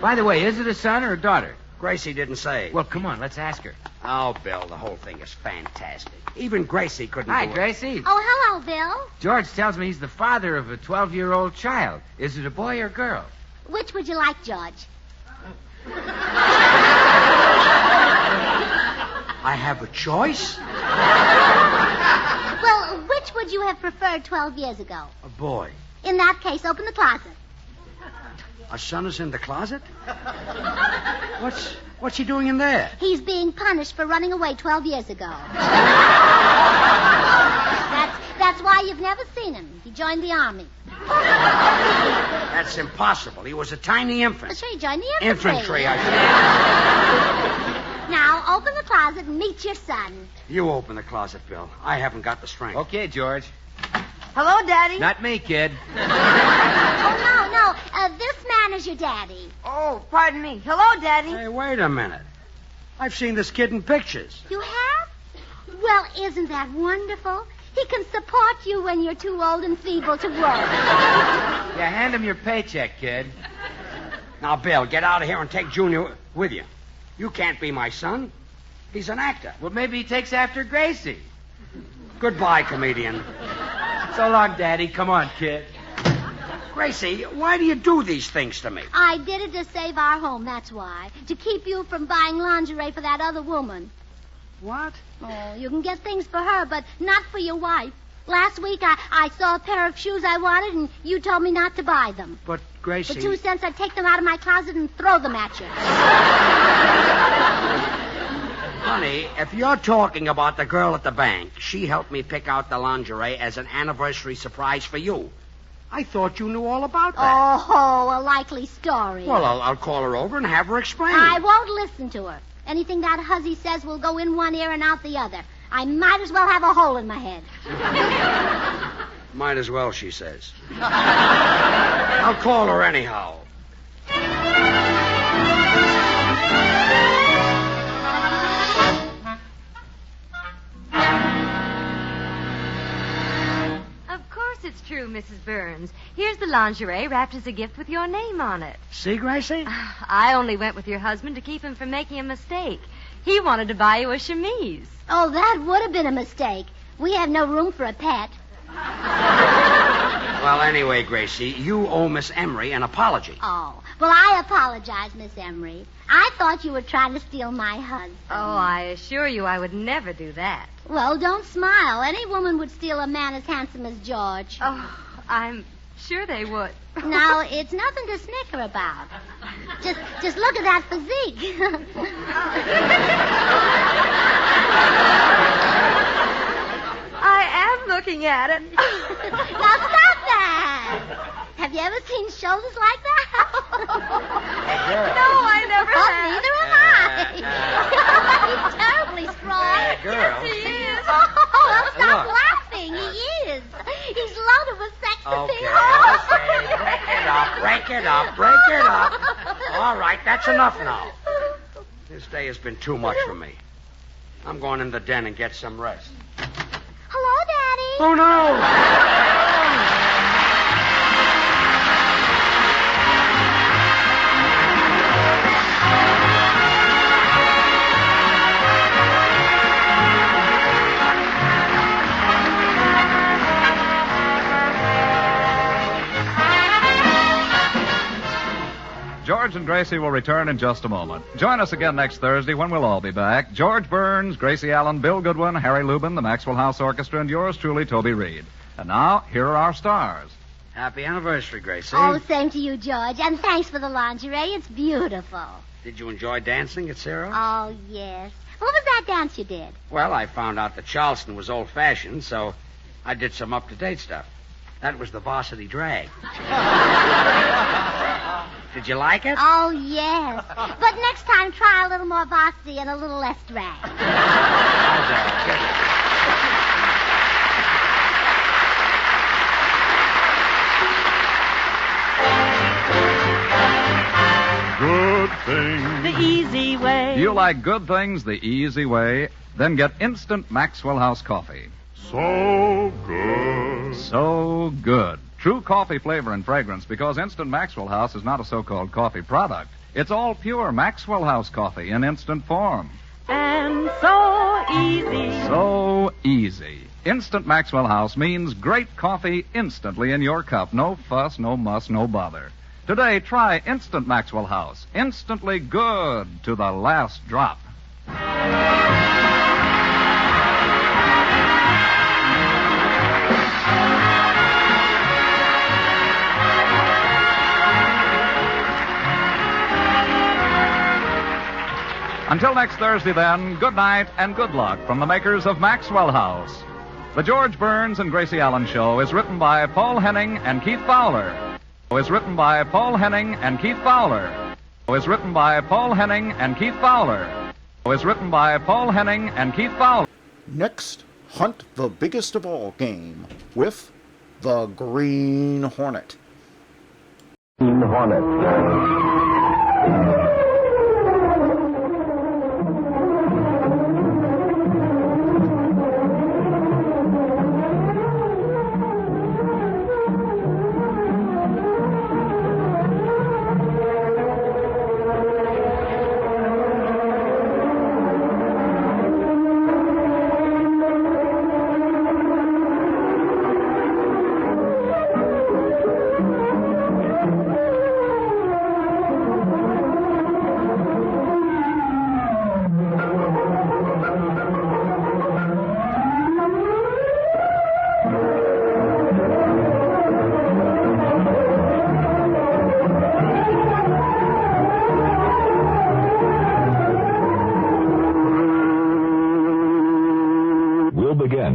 By the way, is it a son or a daughter? Gracie didn't say. Well, come on, let's ask her. Oh, Bill, the whole thing is fantastic. Even Gracie couldn't Hi, do it. Gracie. Oh, hello, Bill. George tells me he's the father of a 12-year-old child. Is it a boy or girl? Which would you like, George? I have a choice? Well, which would you have preferred 12 years ago? A boy. In that case, open the closet. Our son is in the closet? What's he doing in there? He's being punished for running away 12 years ago. That's why you've never seen him. He joined the army. That's impossible. He was a tiny infant. Sure, he joined the infantry. Infantry, I Now, open the closet and meet your son. You open the closet, Bill. I haven't got the strength. Okay, George. Hello, Daddy. Not me, kid. Oh, no. This man is your daddy. Oh, pardon me. Hello, Daddy. Hey, wait a minute. I've seen this kid in pictures. You have? Well, isn't that wonderful? He can support you when you're too old and feeble to work. Yeah, hand him your paycheck, kid. Now, Bill, get out of here and take Junior with you. You can't be my son. He's an actor. Well, maybe he takes after Gracie. Goodbye, comedian. So long, Daddy. Come on, kid. Gracie, why do you do these things to me? I did it to save our home, that's why. To keep you from buying lingerie for that other woman. What? Oh, you can get things for her, but not for your wife. Last week, I saw a pair of shoes I wanted, and you told me not to buy them. But, Gracie... For 2 cents, I'd take them out of my closet and throw them at you. Honey, if you're talking about the girl at the bank, she helped me pick out the lingerie as an anniversary surprise for you. I thought you knew all about that. Oh, a likely story. Well, I'll call her over and have her explain. I won't listen to her. Anything that hussy says will go in one ear and out the other. I might as well have a hole in my head. Might as well, she says. I'll call her anyhow. Of course it's true, Mrs. Burns. Here's the lingerie wrapped as a gift with your name on it. See, Gracie? I only went with your husband to keep him from making a mistake. He wanted to buy you a chemise. Oh, that would have been a mistake. We have no room for a pet. Well, anyway, Gracie, you owe Miss Emery an apology. Oh, well, I apologize, Miss Emery. I thought you were trying to steal my husband. Oh, I assure you I would never do that. Well, don't smile. Any woman would steal a man as handsome as George. Oh, I'm sure they would. Now, it's nothing to snicker about. Just look at that physique. I am looking at it. Now, stop that. Have you ever seen shoulders like that? No, I never have. Neither have I. He's terribly strong. Yes, he is. Oh, well, stop Look. laughing. He is. He's loaded with sex Okay, appeal. break it up. All right, that's enough now. This day has been too much for me. I'm going in the den and get some rest. Hello, Daddy. Oh, no. George and Gracie will return in just a moment. Join us again next Thursday when we'll all be back. George Burns, Gracie Allen, Bill Goodwin, Harry Lubin, the Maxwell House Orchestra, and yours truly, Toby Reed. And now, here are our stars. Happy anniversary, Gracie. Oh, same to you, George. And thanks for the lingerie. It's beautiful. Did you enjoy dancing at Ciro's? Oh, yes. What was that dance you did? Well, I found out that Charleston was old-fashioned, so I did some up-to-date stuff. That was the varsity drag. Did you like it? Oh, yes. But next time, try a little more varsity and a little less drag. Good things. The easy way. Do you like good things the easy way? Then get instant Maxwell House coffee. So good. So good. True coffee flavor and fragrance, because Instant Maxwell House is not a so-called coffee product. It's all pure Maxwell House coffee in instant form. And so easy. So easy. Instant Maxwell House means great coffee instantly in your cup. No fuss, no muss, no bother. Today, try Instant Maxwell House. Instantly good to the last drop. next Thursday, then, good night and good luck from the makers of Maxwell House. The George Burns and Gracie Allen Show is written by Paul Henning and Keith Fowler. Is written by Paul Henning and Keith Fowler. Is written by Paul Henning and Keith Fowler. Is written by Paul Henning and Keith Fowler. Next, hunt the biggest of all game with the Green Hornet. Green Hornet.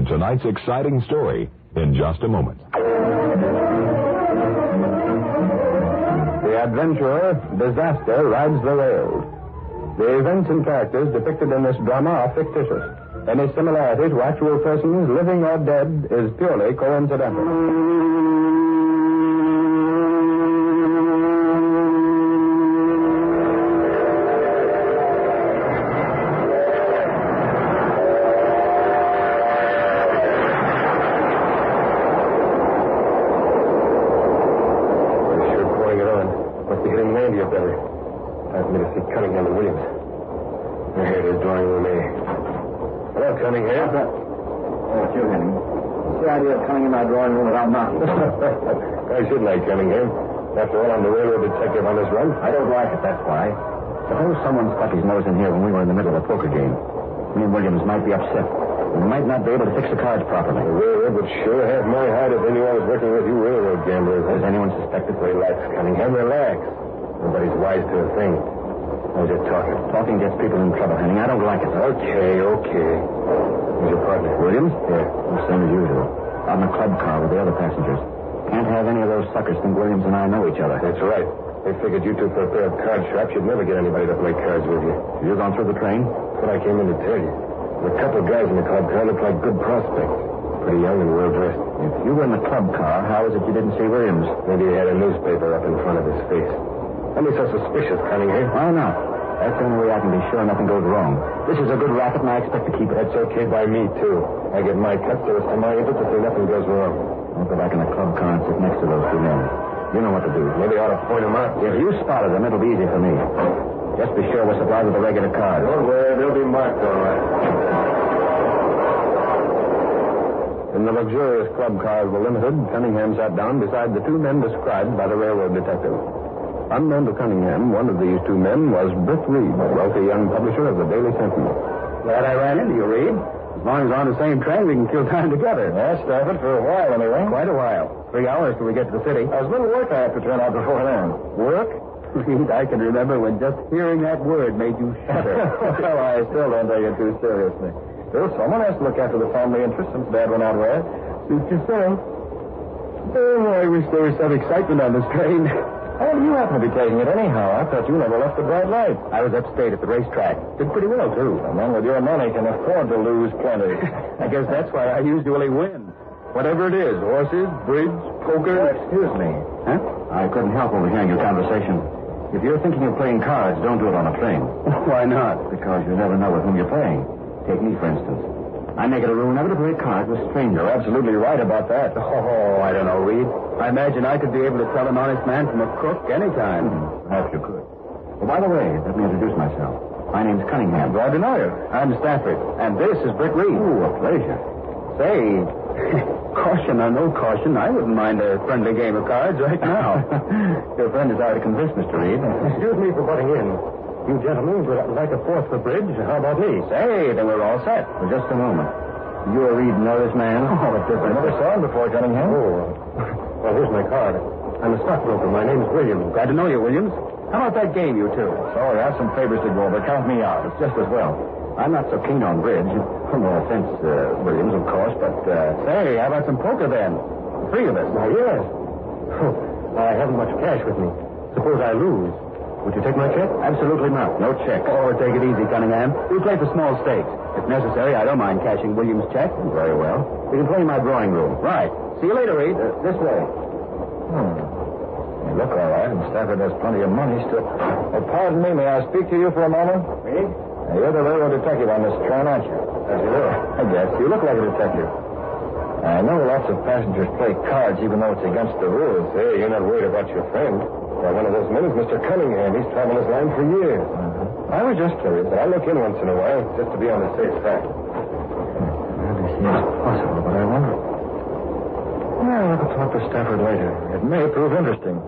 Tonight's exciting story in just a moment. The adventurer, Disaster, rides the rails. The events and characters depicted in this drama are fictitious. Any similarity to actual persons, living or dead, is purely coincidental. I should like Cunningham. After all, I'm the railroad detective on this run. I don't like it, that's why. Suppose someone stuck his nose in here when we were in the middle of a poker game. Me and Williams might be upset. We might not be able to fix the cards properly. The railroad would sure have my hide if they knew I was working with you railroad gamblers. Does anyone suspect it? Relax, Cunningham, relax. Nobody's wise to a thing. How's your talking? Talking gets people in trouble, Henning. I don't like it. Okay. Who's your partner? Williams? Yeah. Same as usual. Out in a club car with the other passengers. Can't have any of those suckers think Williams and I know each other. That's right. They figured you two for a pair of card sharps. You'd never get anybody to play cards with you. You gone through the train? That's what I came in to tell you. There were a couple of guys in the club car looked like good prospects. Pretty young and well-dressed. If you were in the club car, how is it you didn't see Williams? Maybe he had a newspaper up in front of his face. Don't be so suspicious, Cunningham. Why not? That's the only way I can be sure nothing goes wrong. This is a good racket, and I expect to keep it. That's okay by me, too. I get my cut, so it's to my interest to see nothing goes wrong. I'll go back in the club car and sit next to those two men. You know what to do. Maybe I ought to point them out. If you spotted them, it'll be easy for me. Just be sure we're supplied with the regular cards. Don't worry, they'll be marked all right. In the luxurious club car of the Limited, Cunningham sat down beside the two men described by the railroad detective. Unknown to Cunningham, one of these two men was Britt Reed, a wealthy young publisher of the Daily Sentinel. Glad I ran into you, Reed. As long as we're on the same train, we can kill time together. Yeah, Stafford, for a while anyway. Quite a while. 3 hours till we get to the city. There's a little work I have to turn out before then. Work? Reed, I can remember when just hearing that word made you shudder. Well, I still don't take it too seriously. Still, someone has to look after the family interest since Dad went out west. Suit yourself. Oh, I wish there was some excitement on this train. How do you happen to be taking it anyhow? I thought you never left the bright light. I was upstate at the racetrack. Did pretty well, too. A man with your money can afford to lose plenty. I guess that's why I usually win. Whatever it is, horses, bridge, poker. Excuse me. Huh? I couldn't help overhearing your conversation. If you're thinking of playing cards, don't do it on a train. Why not? Because you never know with whom you're playing. Take me, for instance. I make it a rule never to play cards with strangers. You're absolutely right about that. Oh, I don't know, Reed. I imagine I could be able to tell an honest man from a crook anytime. Perhaps you could. Well, by the way, let me introduce myself. My name's Cunningham. Glad to know you. I'm Stafford. And this is Britt Reed. Ooh, a pleasure. Say, caution or no caution, I wouldn't mind a friendly game of cards right now. Your friend is out of convince, Mr. Reed. Excuse me for butting in. You gentlemen would like a fourth for bridge. How about me? Say, then we're all set. For just a moment. You or Reed know this man? Oh, it's different. I never saw him before, Cunningham. Oh, well, here's my card. I'm a stockbroker. My name is Williams. Glad to know you, Williams. How about that game, you two? Sorry, I have some favors to go over. Count me out. It's just as well. I'm not so keen on bridge. No offense, Williams, of course, but, say, how about some poker then? 3 of us. Why, yes. I haven't much cash with me. Suppose I lose. Would you take my check? Absolutely not. No check. Oh, take it easy, Cunningham. We play for small stakes. If necessary, I don't mind cashing Williams' check. Very well. We can play in my drawing room. Right. See you later, Reed. This way. You look all right, and Stafford has plenty of money still. Oh, pardon me. May I speak to you for a moment? Me? You're the railroad detective on this train, aren't you? Yes, you do. I guess. You look like a detective. I know lots of passengers play cards even though it's against the rules. Hey, you're not worried about your friend. Why, one of those men is Mr. Cunningham. He's traveled this line for years. I was just curious. I look in once in a while just to be on the safe side. Well, this seems possible, but I wonder. Well, I'll talk to Stafford later. It may prove interesting.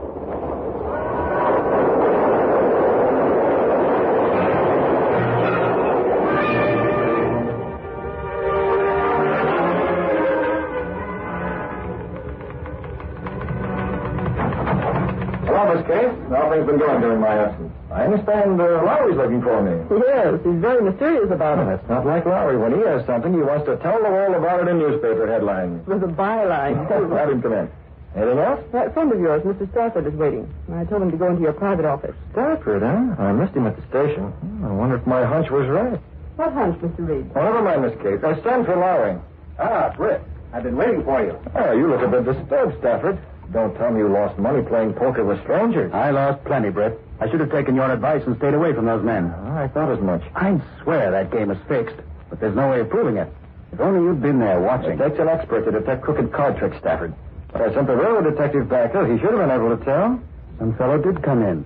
How things been going during my absence? I understand Lowry's looking for me. Yes, he's very mysterious about it. That's not like Lowry. When he has something, he wants to tell the world about it in newspaper headlines. With a byline. Have him come in. Anything else? That friend of yours, Mr. Stafford, is waiting. I told him to go into your private office. Stafford, huh? I missed him at the station. I wonder if my hunch was right. What hunch, Mr. Reed? Oh, never mind, Miss Kate. Send for Lowry. Ah, Britt. I've been waiting for you. Oh, you look a bit disturbed, Stafford. Don't tell me you lost money playing poker with strangers. I lost plenty, Britt. I should have taken your advice and stayed away from those men. I thought as much. I'd swear that game is fixed, but there's no way of proving it. If only you'd been there watching. It takes an expert to detect crooked card tricks, Stafford. But I sent the railroad detective back there. He should have been able to tell. Some fellow did come in.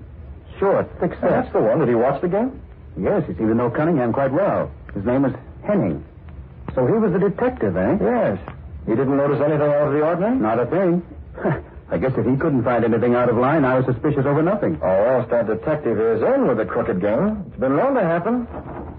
Sure, thick set. That's the one. Did he watch the game? Yes, he seemed to know Cunningham quite well. His name was Henning. So he was a detective, eh? Yes. He didn't notice anything out of the ordinary? Not a thing. I guess if he couldn't find anything out of line, I was suspicious over nothing. Or else that detective is in with the crooked game. It's been known to happen.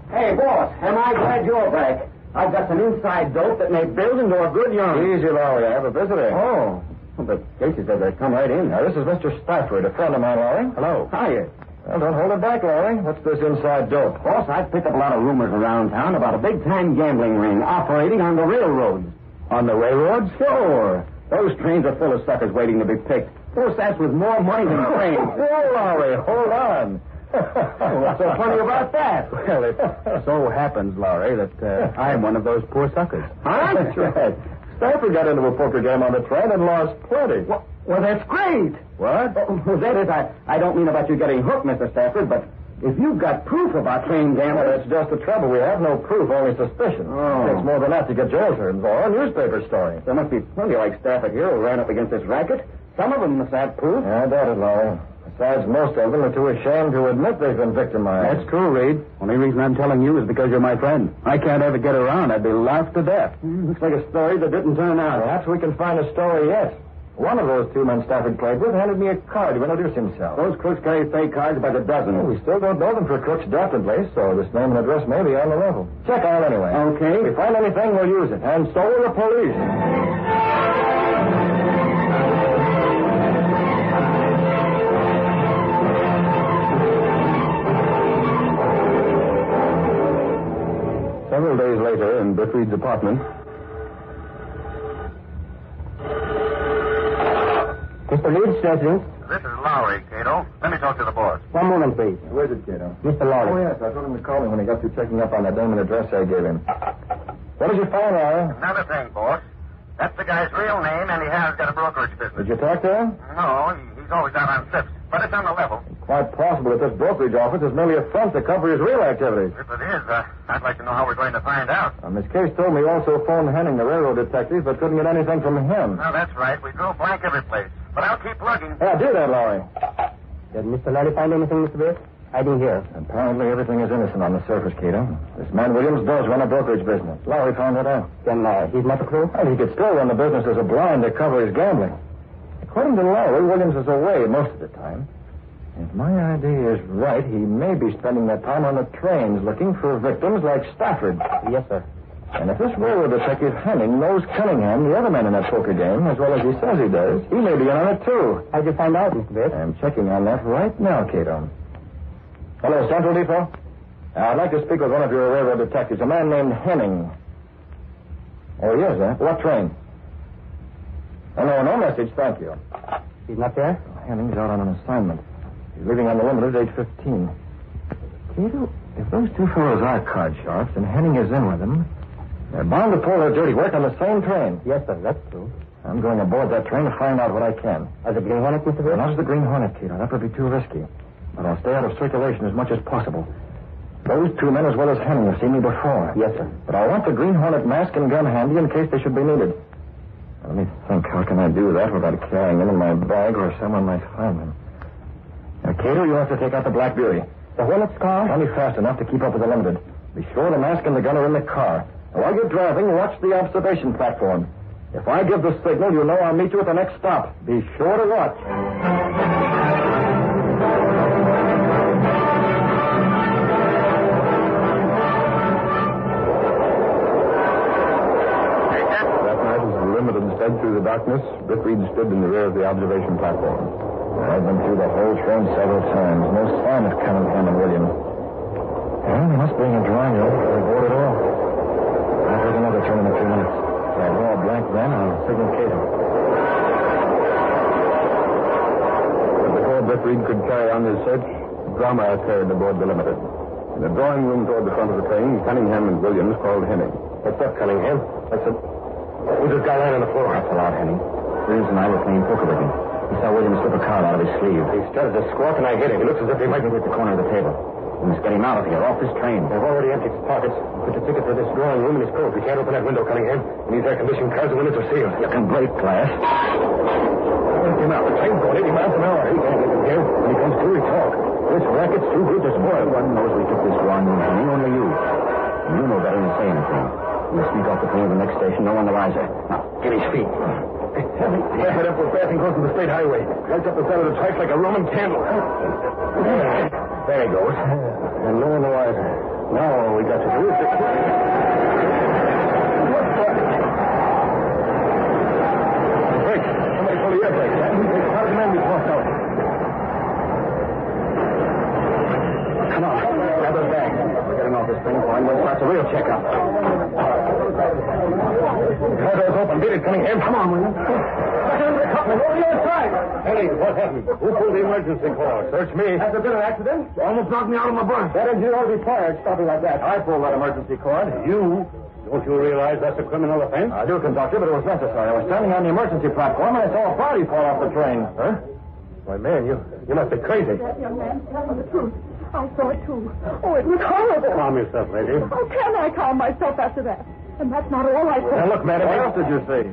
Hey, boss, am I glad you're back? I've got some inside dope that may build into a good yarn. Easy, Lowry. I have a visitor. Oh. Well, but Casey said they'd come right in. Now, this is Mr. Stafford, a friend of mine, Lowry. Hello. Hiya. Well, don't hold it back, Lowry. What's this inside dope? Boss, I've picked up a lot of rumors around town about a big-time gambling ring operating on the railroads. On the railroads? Sure. Those trains are full of suckers waiting to be picked. Those that's with more money than trains. Oh, Lowry, hold on. What's so funny about that? Well, it so happens, Lowry, that I'm one of those poor suckers. Huh? That's right. Stafford got into a poker game on the train and lost plenty. Well, that's great. What? That is, I don't mean about you getting hooked, Mr. Stafford, but if you've got proof about train gambling... Well, that's just the trouble. We have no proof, only suspicion. Oh. It takes more than that to get jail terms or a newspaper story. There must be plenty like Stafford here who ran up against this racket. Some of them must have proof. Yeah, I doubt it, Lowry. Besides, most of them are too ashamed to admit they've been victimized. That's true, Reed. Only reason I'm telling you is because you're my friend. I can't ever get around. I'd be laughed to death. Looks like a story that didn't turn out. Perhaps we can find a story yet. One of those 2 men Stafford played with handed me a card to introduce himself. Those crooks carry fake cards by the dozen. Well, we still don't know them for crooks, definitely, so this name and address may be on the level. Check out anyway. Okay. If we find anything, we'll use it. And so will the police. Several days later, in Britt apartment. Mr. Reed, Sergeant. This is Lowry, Cato. Let me talk to the boss. One moment, please. Where's it, Cato? Mr. Lowry. Oh, yes. I told him to call me when he got through checking up on that name and address I gave him. What did you find, Lowry? Another thing, boss. That's the guy's real name, and he has got a brokerage business. Did you talk to him? No, he's always out on trips, but it's on the level. Quite possible that this brokerage office is merely a front to cover his real activities. If it is, I'd like to know how we're going to find out. Miss Case told me you also phoned Henning, the railroad detective, but couldn't get anything from him. Well, that's right. We drove blank every place. But I'll keep lugging. Yeah, do that, Lowry. Did Mr. Lowry find anything, Mr. Britt? I didn't hear. Apparently everything is innocent on the surface, Cato. This man Williams does run a brokerage business. Lowry found that out. Then he's not the crew? Well, he could still run the business as a blind to cover his gambling. According to Lowry, Williams is away most of the time. If my idea is right, he may be spending that time on the trains looking for victims like Stafford. Yes, sir. And if this railroad detective Henning knows Cunningham, the other man in that poker game, as well as he says he does, he may be in on it, too. How'd you find out, Mr. Bitt? I'm checking on that right now, Cato. Hello, Central Depot. I'd like to speak with one of your railroad detectives, a man named Henning. Oh, he is, huh? What train? Oh, no message, thank you. He's not there? Henning's out on an assignment. He's leaving on the limited at age 15. Cato, if those two fellows are card sharps and Henning is in with them, they're bound to pull their dirty work on the same train. Yes, sir, that's true. I'm going aboard that train to find out what I can. As a Green Hornet, Mr. Bitt? Not as the Green Hornet, Cato. That would be too risky. But I'll stay out of circulation as much as possible. Those two men, as well as Henning, have seen me before. Yes, sir. But I want the Green Hornet mask and gun handy in case they should be needed. Let me think. How can I do that without carrying them in my bag where someone might find them? Now, Cato, you'll have to take out the Black Beauty. The Hornet's car? Only fast enough to keep up with the limited. Be sure the mask and the gun are in the car. Now, while you're driving, watch the observation platform. If I give the signal, you know I'll meet you at the next stop. Be sure to watch. Through the darkness, Britt Reed stood in the rear of the observation platform. I've been through the whole train several times. No sign of Cunningham and Williams. Well, they must be in the drawing room. They're bored at all. I'll take another turn in a few minutes. If I draw a blank then, I'll signal Cato. But before Britt Reed could carry on his search, drama occurred aboard the Limited. In the drawing room toward the front of the train, Cunningham and Williams called Henning. What's up, Cunningham? That's it. We just got lying on the floor. That's a lot, Henning. Williams and I were playing poker with him. We saw Williams slip a card out of his sleeve. He started to squawk, and I hit him. He looks as if he might be at the corner of the table. We must get him out of here, off this train. They've already emptied his pockets. Put the ticket for this drawing room in his coat. We can't open that window, Cunningham. And these air-conditioned cars, the windows are sealed. You can break glass. Empty him out. The train's going 80 miles an hour. He can't get in here. When he comes to, he talk. This racket's too good to spoil. One knows we took this drawing room, Henning. Only you. And you know better than to say anything. We'll sneak off the plane to the next station. No one the wiser. Now, get his feet. Head it up. We're passing close to the state highway. Lights up the side of the tracks like a Roman candle. There he goes. And no one the wiser. Now all we got to do is... Brakes. Somebody pull the air brakes. How did the man be tossed out? Come on. Grab those bags. We're getting off this thing before anyone starts a real checkup. Car doors open. Beat it, Cunningham. Come on, William. Over the other side. Henning, what happened? Who pulled the emergency call? Search me. Has there been an accident? You almost knocked me out of my berth. That engineer ought to be fired, stopping like that. I pulled that emergency cord. You? Don't you realize that's a criminal offense? I do, conductor, but it was necessary. I was standing on the emergency platform and I saw a body fall off the train. Huh? Why, man, you must be crazy. That young man, tell me the truth. I saw it, too. Oh, it was horrible. Calm yourself, lady. How can I calm myself after that? And that's not all I said. Now, look, madam, what else did you see?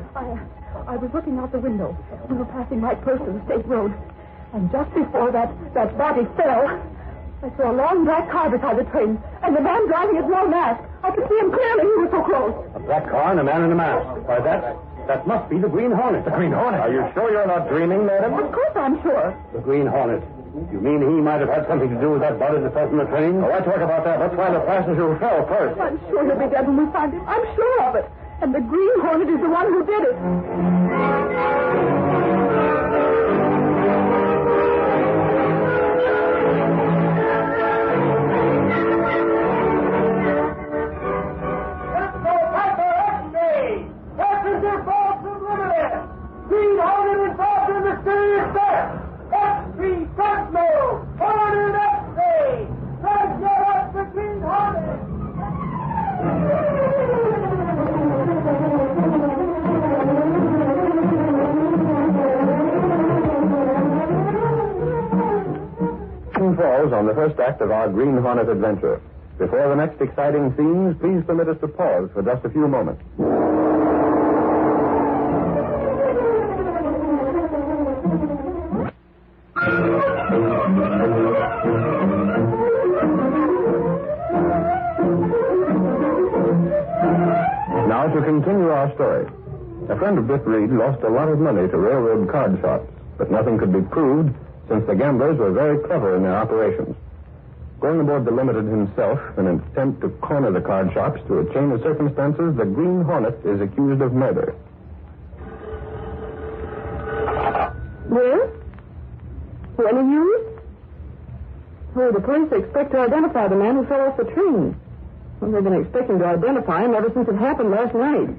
I was looking out the window. We were passing right close to the state road. And just before that body fell, I saw a long black car beside the train. And the man driving his no mask. I could see him clearly. He was so close. A black car and a man in a mask. Why, that must be the Green Hornet. The Green Hornet? Are you sure you're not dreaming, madam? Of course I'm sure. The Green Hornet. You mean he might have had something to do with that body that fell from the train? Oh, why talk about that? Let's find the passenger who fell first. I'm sure he'll be dead when we find him. I'm sure of it. And the Green Hornet is the one who did it. Passenger falls from Limited. Green Hornet involved in mysterious death. F3 Gunsmoke. Hornet X-ray. Dragnet up the Green Hornet. Falls on the first act of our Green Hornet adventure. Before the next exciting scenes, please permit us to pause for just a few moments. Now to continue our story. A friend of Britt Reed lost a lot of money to railroad card shots, but nothing could be proved since the gamblers were very clever in their operations. Going aboard the Limited himself in an attempt to corner the card shops through a chain of circumstances, the Green Hornet is accused of murder. Well? Any news? Oh, the police expect to identify the man who fell off the train. Well, they've been expecting to identify him ever since it happened last night.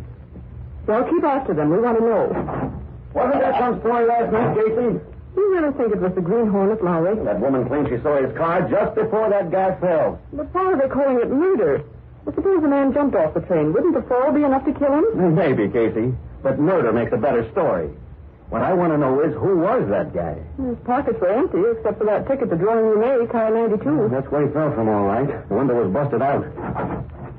Well, keep after them. We want to know. Wasn't that some story last night, Casey? You really think it was the Green Hornet, Lowry? That woman claims she saw his car just before that guy fell. But why are they calling it murder? Well, suppose the man jumped off the train. Wouldn't the fall be enough to kill him? Maybe, Casey. But murder makes a better story. What I want to know is, who was that guy? His pockets were empty, except for that ticket to Drawing Room A, car 92. That's where he fell from, all right. The window was busted out.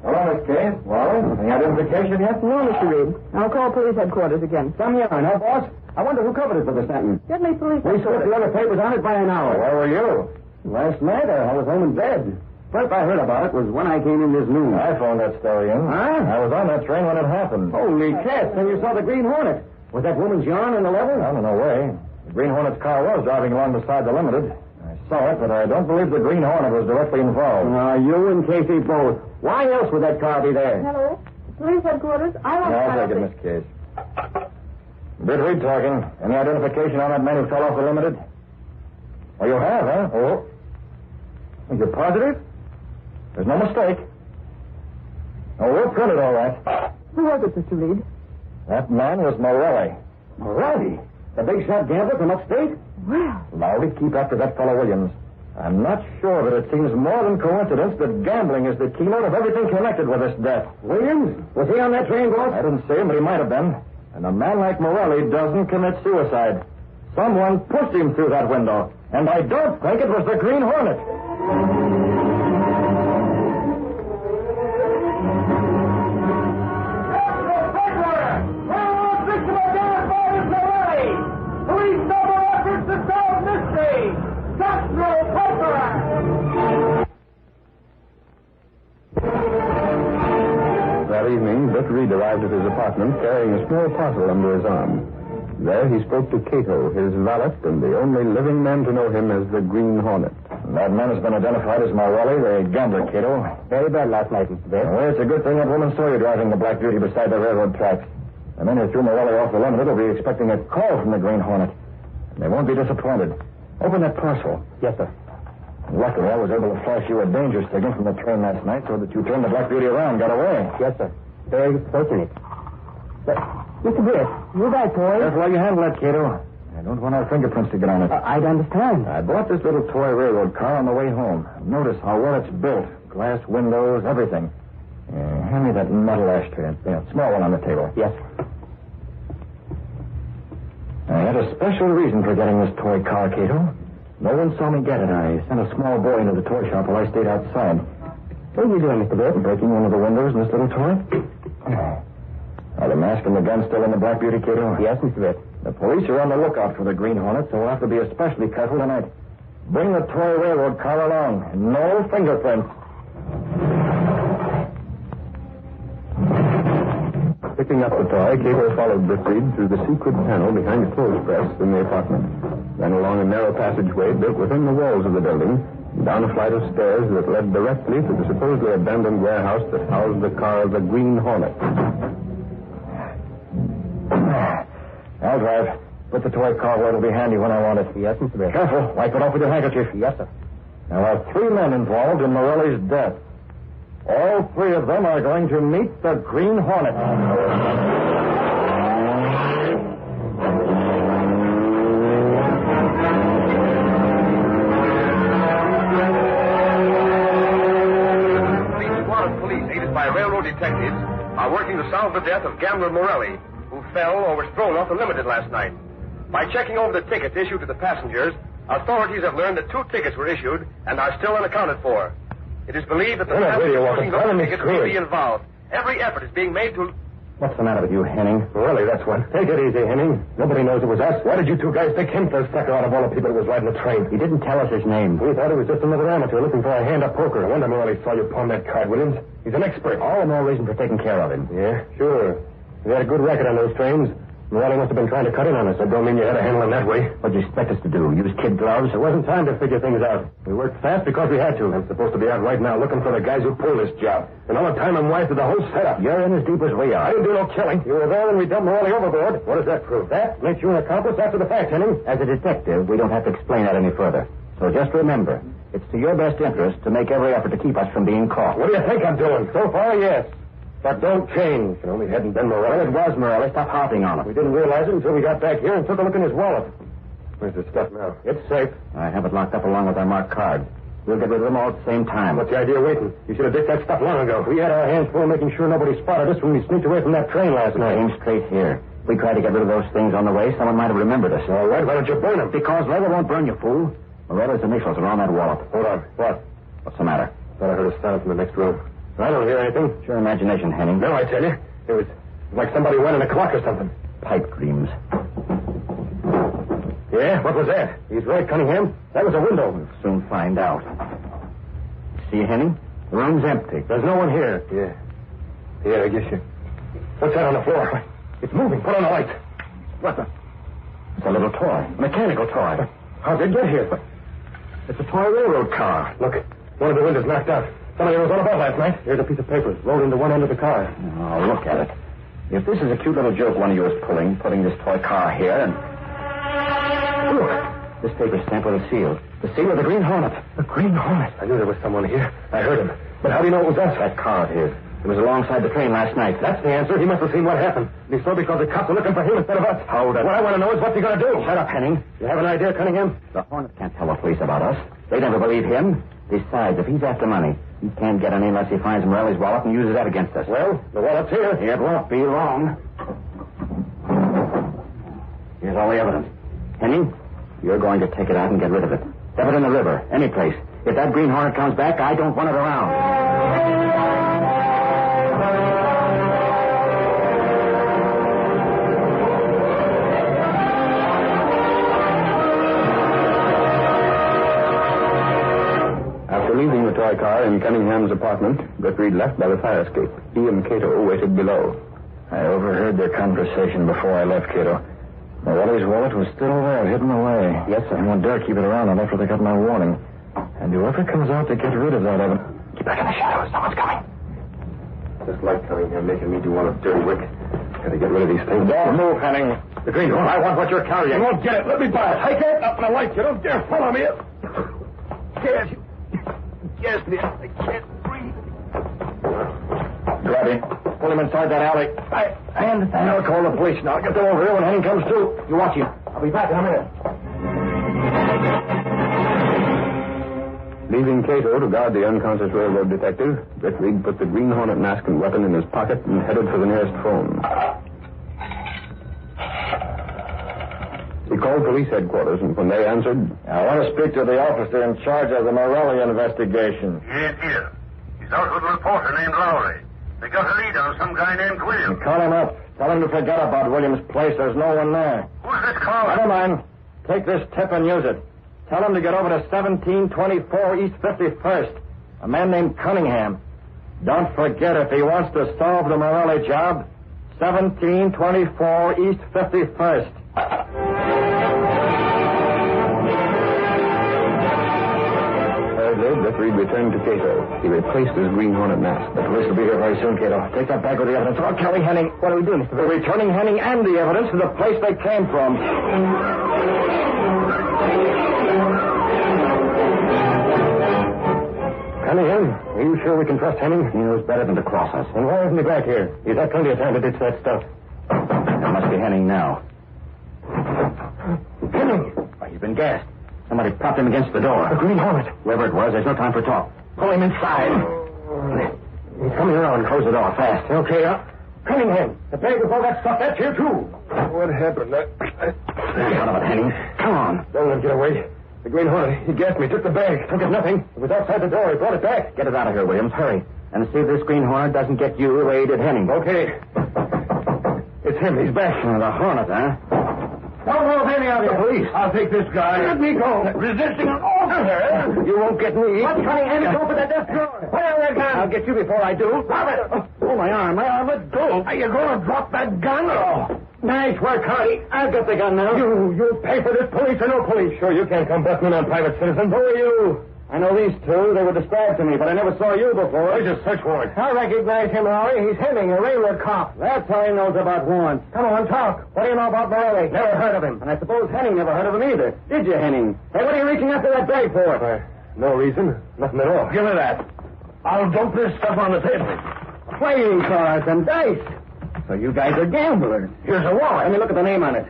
Hello, Miss Kay. Well, any identification yet? No, Mr. Reed. I'll call police headquarters again. Some yarn, huh, boss? I wonder who covered it for the sentence. Get me police We headquarters. slipped the other papers on it by an hour. Where were you? Last night, I was home in bed. First I heard about it was when I came in this noon. I phoned that story in. Huh? I was on that train when it happened. Holy cats, and you saw the Green Hornet. Was that woman's yarn on the level? No way. The Green Hornet's car was driving along beside the Limited. I saw it, but I don't believe the Green Hornet was directly involved. You and Casey both. Why else would that car be there? Hello? Police headquarters? I want to I'll take it, Miss Case. Bit Reed talking. Any identification on that man who fell off the Limited? Oh, you have, huh? Oh. You're positive? There's no mistake. Oh, we'll print it all right. Who was it, Mr. Reed? That man was Morelli. Morelli? The big shot gambler from upstate? Well. Lowry, keep after that fellow Williams. I'm not sure, but it seems more than coincidence that gambling is the keynote of everything connected with this death. Williams? Was he on that train, boss? I didn't see him, but he might have been. And a man like Morelli doesn't commit suicide. Someone pushed him through that window. And I don't think it was the Green Hornet. That evening, Bit Reed arrived at his apartment carrying a small parcel under his arm. There he spoke to Cato, his valet, and the only living man to know him as the Green Hornet. That man has been identified as Morelli, the gambler, Cato. Very bad last night, Mr. Bit. Well, it's a good thing that woman saw you driving the Black Beauty beside the railroad tracks. The men who threw Morelli off the Limited will be expecting a call from the Green Hornet. And they won't be disappointed. Open that parcel. Yes, sir. Luckily, I was able to flash you a danger signal from the train last night so that you turned the Black Beauty around and got away. Yes, sir. Very fortunate. Mr. Britt, you that toy? Careful how you handle that, Cato. I don't want our fingerprints to get on it. I'd understand. I bought this little toy railroad car on the way home. Notice how well it's built. Glass windows, everything. Hand me that metal ashtray. Small one on the table. Yes. I had a special reason for getting this toy car, Cato. No one saw me get it. I sent a small boy into the toy shop while I stayed outside. What are you doing, Mr. Britt? Breaking one of the windows in this little toy. Are the mask and the gun still in the Black Beauty, Cato? Yes, Mr. Britt. The police are on the lookout for the Green Hornet, so we'll have to be especially careful tonight. Bring the toy railroad car along. No fingerprints. Picking up the toy, Cato followed Bit Reed through the secret panel behind the clothes press in the apartment. Then along a narrow passageway built within the walls of the building, down a flight of stairs that led directly to the supposedly abandoned warehouse that housed the car of the Green Hornet. I'll drive. Put the toy car where it'll be handy when I want it. Yes, Mr. Britt. Careful. Wipe it off with your handkerchief. Yes, sir. There are 3 men involved in Morelli's death. All 3 of them are going to meet the Green Hornet. Police, aided by railroad detectives, are working to solve the death of gambler Morelli, who fell or was thrown off the Limited last night. By checking over the tickets issued to the passengers, authorities have learned that 2 tickets were issued and are still unaccounted for. It is believed that the passengers using those tickets may be involved. Every effort is being made to... What's the matter with you, Henning? Really, that's what. Take it easy, Henning. Nobody knows it was us. Why did you 2 guys pick him for a sucker out of all the people that was riding the train? He didn't tell us his name. We thought he was just another amateur looking for a hand at poker. I wonder Morelli saw you pawn that card, Williams. He's an expert. All the more reason for taking care of him. Yeah, sure. He had a good record on those trains. Morelli must have been trying to cut in on us. That don't mean you had to handle him that way. What'd you expect us to do? Use kid gloves? There wasn't time to figure things out. We worked fast because we had to. I'm supposed to be out right now looking for the guys who pulled this job. And all the time I'm wise to the whole setup. You're in as deep as we are. I didn't do no killing. You were there when we dumped Morelli overboard. What does that prove? That makes you an accomplice after the fact, Henning. As a detective, we don't have to explain that any further. So just remember, it's to your best interest to make every effort to keep us from being caught. What do you think I'm doing? So far, yes. But don't change. It only hadn't been Morelli. It was Morelli. Stop harping on it. We didn't realize it until we got back here and took a look in his wallet. Where's the stuff now? It's safe. I have it locked up along with our marked cards. We'll get rid of them all at the same time. What's the idea of waiting? You should have dicked that stuff long ago. We had our hands full making sure nobody spotted us when we sneaked away from that train last night. Aim straight here. If we tried to get rid of those things on the way, someone might have remembered us. All right, why don't you burn them? Because leather won't burn you, fool. Morelli's initials are on that wallet. Hold on. What? What's the matter? Thought I heard a sound from the next room. I don't hear anything. It's your imagination, Henning. No, I tell you. It was like somebody went in a clock or something. Pipe dreams. Yeah? What was that? He's right, Cunningham. That was a window. We'll soon find out. See, Henning? The room's empty. There's no one here. Yeah, I guess you... What's that on the floor? It's moving. Put on the light. What the... It's a little toy. A mechanical toy. How'd it get here? It's a toy railroad car. Look, one of the windows knocked out. Somebody was on about last night. Here's a piece of paper rolled into one end of the car. Oh, look at it. If this is a cute little joke one of you is putting this toy car here and... Look, this paper's stamped with a seal. The seal of the Green Hornet. The Green Hornet? I knew there was someone here. I heard him. But how do you know it was us? That car of his. It was alongside the train last night. That's the answer. He must have seen what happened. And he saw because the cops are looking for him instead of us. Hold it. What I want to know is what's he going to do? Shut up, Henning. You have an idea, Cunningham? The Hornet can't tell the police about us. They never believe him. Besides, if he's after money, he can't get any unless he finds Morelli's wallet and uses that against us. Well, the wallet's here. It won't be long. Here's all the evidence. Henning, you're going to take it out and get rid of it. Dump it in the river, any place. If that Green Hornet comes back, I don't want it around. Leaving the toy car in Cunningham's apartment, Britt Reed left by the fire escape. He and Cato waited below. I overheard their conversation before I left, Cato. Morelli's wallet was still there, hidden away. Yes, sir. I won't dare keep it around after they got my warning. And whoever comes out to get rid of that evidence... Get back in the shadows. Someone's coming. Just like Cunningham making me do one of dirty work. Gotta get rid of these things. Don't move, Henning. The Green Hornet. I want what you're carrying. You won't get it. Let me buy it. I can't. Up in the light. You don't dare follow me. Yes, you... Yes, dear. I can't breathe. Grab him. Pull him inside that alley. I understand. I'll call the police now. Get them over here when Henning comes through. You watch him. I'll be back in a minute. Leaving Cato to guard the unconscious railroad detective, Britt Reed put the Green Hornet mask and weapon in his pocket and headed for the nearest phone. He called police headquarters, and when they answered... I want to speak to the officer in charge of the Morelli investigation. Yes, here. He's out with a reporter named Lowry. They got a lead on some guy named Williams. Call him up. Tell him to forget about Williams' place. There's no one there. Who's this caller? Never mind. Take this tip and use it. Tell him to get over to 1724 East 51st. A man named Cunningham. Don't forget, if he wants to solve the Morelli job, 1724 East 51st. Britt Reed returned to Cato. He replaced his Green Hornet mask. The police will be here very soon, Cato. Take that bag with the evidence. Oh, Kelly, Henning. What are we doing, Mr. We're returning Henning and the evidence to the place they came from. Cunningham, are you sure we can trust Henning? He knows better than to cross us. And why isn't he back here? He's had plenty of time to ditch that stuff. That must be Henning now. Henning! Why, he's been gassed. Somebody propped him against the door. The Green Hornet. Whoever it was, there's no time for talk. Pull him inside. He's coming around. Close the door fast. Okay, Cunningham, the bag with all that stuff, that's here, too. What happened? Son of a Henning. Come on. Don't let him get away. The Green Hornet, he gassed me, took the bag. Took it nothing. It was outside the door. He brought it back. Get it out of here, Williams. Hurry. And see if this Green Hornet doesn't get you the way he did Henning. Okay. It's him. He's back. The Hornet, huh? Don't move any of you. The police. I'll take this guy. Let me go. Resisting an order. You won't get me. What's Cunningham? Go for that desk drawer. Put down that gun. I'll get you before I do. Drop it. Oh, my arm. Let go. Are you going to drop that gun? Oh. Nice work, Hardy. I've got the gun now. You pay for this, police or no police? Sure, you can't come busting in on private citizens. Who are you? I know these two. They were described to me, but I never saw you before. Where's your search warrant? I recognize him, Lowry. He's Hemming, a railroad cop. That's how he knows about warrants. Come on, talk. What do you know about Morelli? Never heard of him. And I suppose Henning never heard of him either. Did you, Henning? Hey, what are you reaching after that bag for? No reason. Nothing at all. Give me that. I'll dump this stuff on the table. Playing cards and dice. So you guys are gamblers. Here's a wallet. Let me look at the name on it.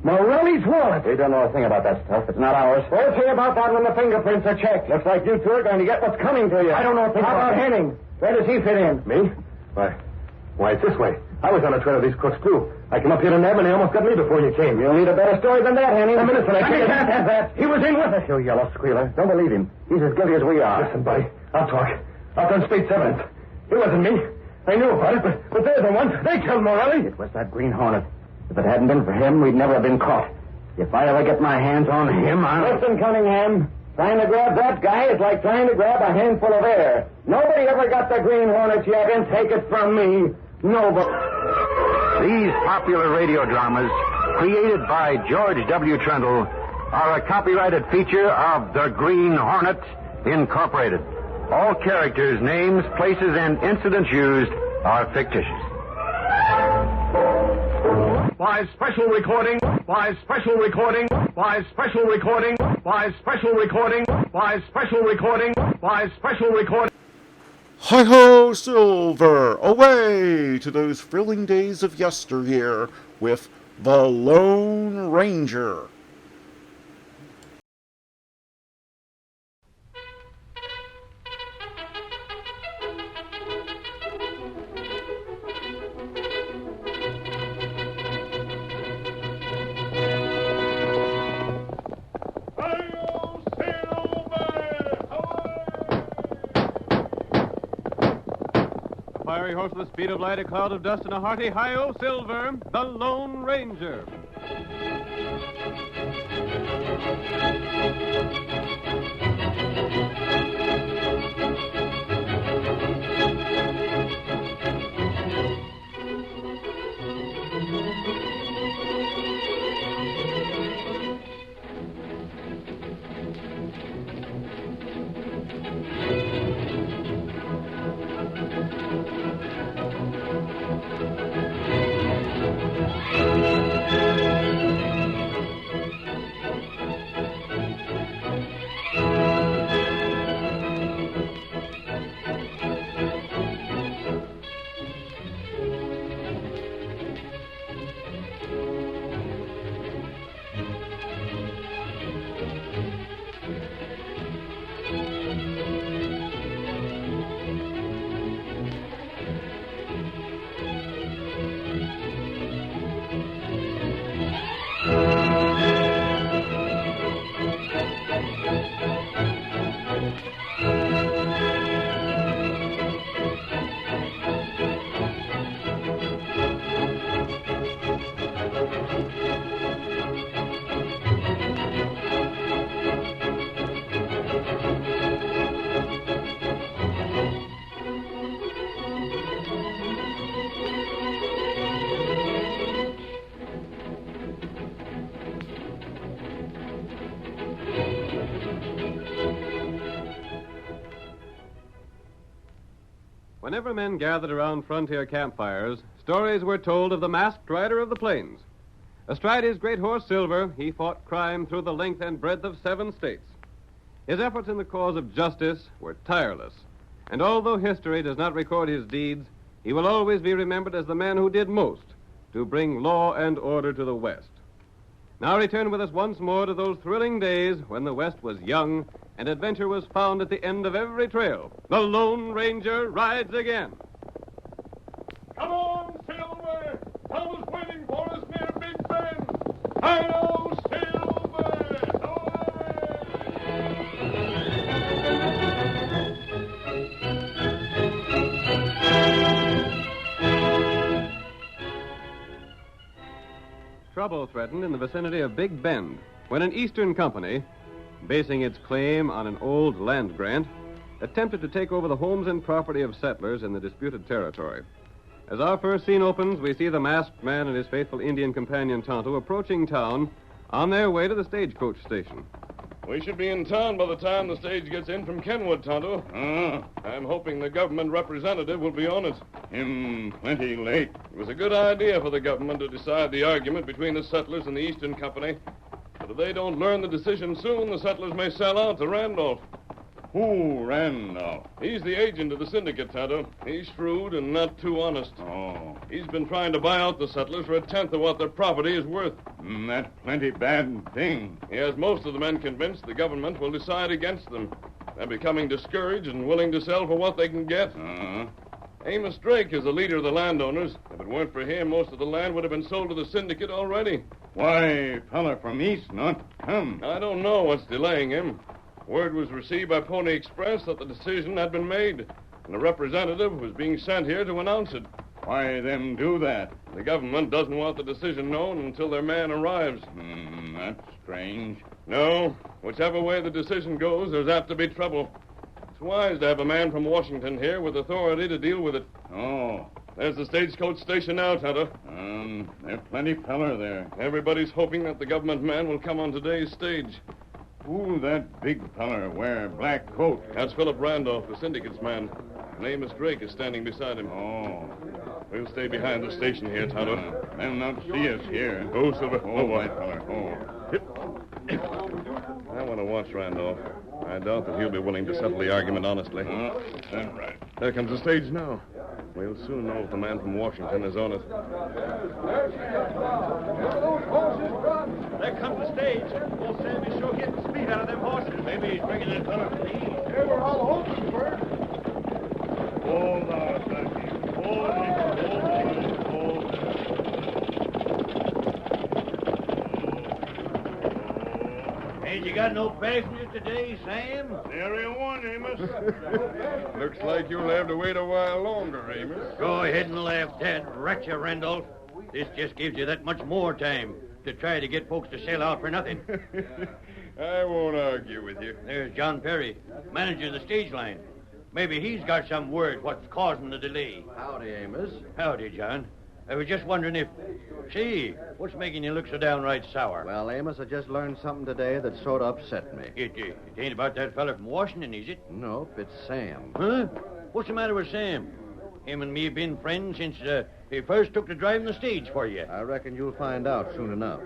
Morelli's wallet. We don't know a thing about that stuff. It's not ours. We'll see about that when the fingerprints are checked. Looks like you two are going to get what's coming to you. I don't know a thing about Henning. Where does he fit in? Me? Why, it's this way. I was on a trail of these crooks, too. I came up here to nab, and they almost got me before you came. You'll need a better story than that, Henning. A minute, and I can't have that. He was in with us. You yellow squealer. Don't believe him. He's as guilty as we are. Listen, buddy. I'll talk. I've done state's evidence. It wasn't me. I knew about it, but they're the ones. They killed Morelli. It was that Green Hornet. If it hadn't been for him, we'd never have been caught. If I ever get my hands on him, I'll... Listen, Cunningham. Trying to grab that guy is like trying to grab a handful of air. Nobody ever got the Green Hornet yet, and take it from me. Nobody. These popular radio dramas, created by George W. Trendle, are a copyrighted feature of the Green Hornet, Incorporated. All characters, names, places, and incidents used are fictitious. By special recording, by special recording, by special recording, by special recording, by special recording, by special recording. Hi-ho, Silver! Away to those thrilling days of yesteryear with The Lone Ranger. Fiery horse with the speed of light, a cloud of dust, and a hearty hi-yo Silver, the Lone Ranger. Whenever men gathered around frontier campfires, stories were told of the masked rider of the plains. Astride his great horse Silver, he fought crime through the length and breadth of 7 states. His efforts in the cause of justice were tireless, and although history does not record his deeds, he will always be remembered as the man who did most to bring law and order to the West. Now return with us once more to those thrilling days when the West was young and adventure was found at the end of every trail. The Lone Ranger rides again. Come on, Silver! Someone's waiting for us near Big Bend! Hi-yo, Trouble threatened in the vicinity of Big Bend when an Eastern company, basing its claim on an old land grant, attempted to take over the homes and property of settlers in the disputed territory. As our first scene opens, we see the masked man and his faithful Indian companion Tonto approaching town on their way to the stagecoach station. We should be in town by the time the stage gets in from Kenwood, Tonto. I'm hoping the government representative will be on it. Plenty late. It was a good idea for the government to decide the argument between the settlers and the Eastern Company. But if they don't learn the decision soon, the settlers may sell out to Randolph. Who, Randolph? He's the agent of the syndicate, Tonto. He's shrewd and not too honest. Oh. He's been trying to buy out the settlers for 1/10 of what their property is worth. That's plenty bad thing. He has most of the men convinced the government will decide against them. They're becoming discouraged and willing to sell for what they can get. Amos Drake is the leader of the landowners. If it weren't for him, most of the land would have been sold to the syndicate already. Why, fella from East not come? I don't know what's delaying him. Word was received by Pony Express that the decision had been made, and a representative was being sent here to announce it. Why them do that? The government doesn't want the decision known until their man arrives. That's strange. No. Whichever way the decision goes, there's apt to be trouble. It's wise to have a man from Washington here with authority to deal with it. Oh. There's the stagecoach station now, Tonto. There's plenty feller there. Everybody's hoping that the government man will come on today's stage. Who that big feller wear black coat? That's Philip Randolph, the syndicate's man. And Amos Drake is standing beside him. Oh. We'll stay behind the station here, Tonto. They'll not see us here. Go, Silver. Oh, white feller. I want to watch Randolph. I doubt that he'll be willing to settle the argument honestly. That's right. There comes the stage now. We'll soon know if the man from Washington is on it. There comes the stage. Old Sammy's sure getting the speed out of them horses. Maybe he's bringing that fella from the east. They were all hoping for it. Hold on, Duffy. Hold it. Ain't you got no passengers today, Sam? Nary one, Amos. Looks like you'll have to wait a while longer, Amos. Go ahead and laugh, Dad. Rat you, Randolph. This just gives you that much more time to try to get folks to sell out for nothing. I won't argue with you. There's John Perry, manager of the stage line. Maybe he's got some word what's causing the delay. Howdy, Amos. Howdy, John. I was just wondering if... See, what's making you look so downright sour? Well, Amos, I just learned something today that sort of upset me. It ain't about that fella from Washington, is it? Nope, it's Sam. Huh? What's the matter with Sam? Him and me have been friends since he first took to driving the stage for you. I reckon you'll find out soon enough.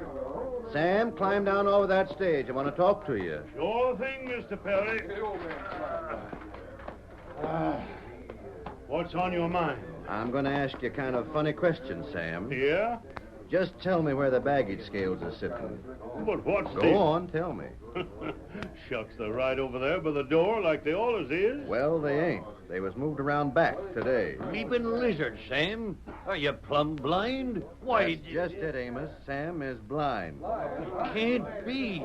Sam, climb down over that stage. I want to talk to you. Sure thing, Mr. Perry. What's on your mind? I'm going to ask you kind of funny questions, Sam. Yeah? Just tell me where the baggage scales are sitting. But what's Go on, tell me. Shucks, they're right over there by the door like they always is. Well, they ain't. They was moved around back today. Leaping lizard, Sam. Are you plumb blind? Why... That's just it, Amos. Sam is blind. Can't be.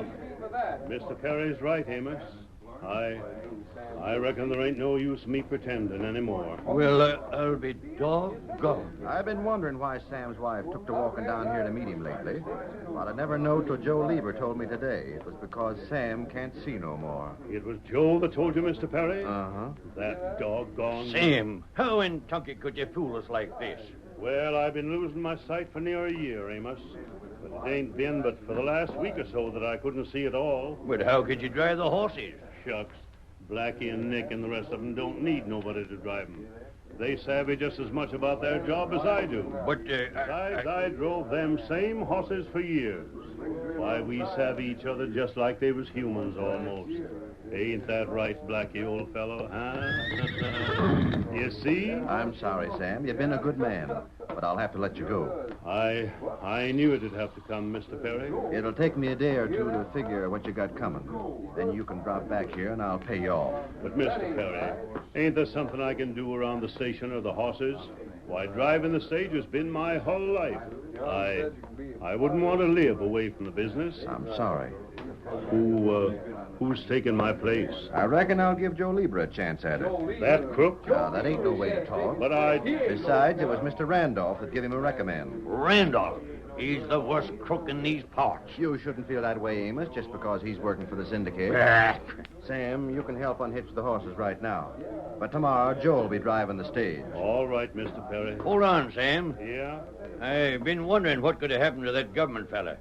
Mr. Perry's right, Amos. I reckon there ain't no use me pretending anymore. Well, I'll be doggone. I've been wondering why Sam's wife took to walking down here to meet him lately. But I never know till Joe Lieber told me today. It was because Sam can't see no more. It was Joe that told you, Mr. Perry? Uh-huh. That doggone... Sam, how in Tunky could you fool us like this? Well, I've been losing my sight for near a year, Amos. But it ain't been but for the last week or so that I couldn't see at all. But how could you drive the horses? Shucks. Blackie and Nick and the rest of them don't need nobody to drive them. They savvy just as much about their job as I do. But, Besides, I drove them same horses for years. Why, we savvy each other just like they was humans almost. Ain't that right, Blackie, old fellow, huh? You see? I'm sorry, Sam. You've been a good man. But I'll have to let you go. I knew it'd have to come, Mr. Perry. It'll take me a day or two to figure what you got coming. Then you can drop back here and I'll pay you off. But, Mr. Perry, ain't there something I can do around the station or the horses? Why, driving the stage has been my whole life. I wouldn't want to live away from the business. I'm sorry. Who's taking my place? I reckon I'll give Joe Lieber a chance at it. That crook? No, that ain't no way to talk. But Besides, it was Mr. Randolph that gave him a recommend. Randolph? He's the worst crook in these parts. You shouldn't feel that way, Amos, just because he's working for the syndicate. Sam, you can help unhitch the horses right now. But tomorrow, Joe'll be driving the stage. All right, Mr. Perry. Hold on, Sam. Yeah? I've been wondering what could have happened to that government fella.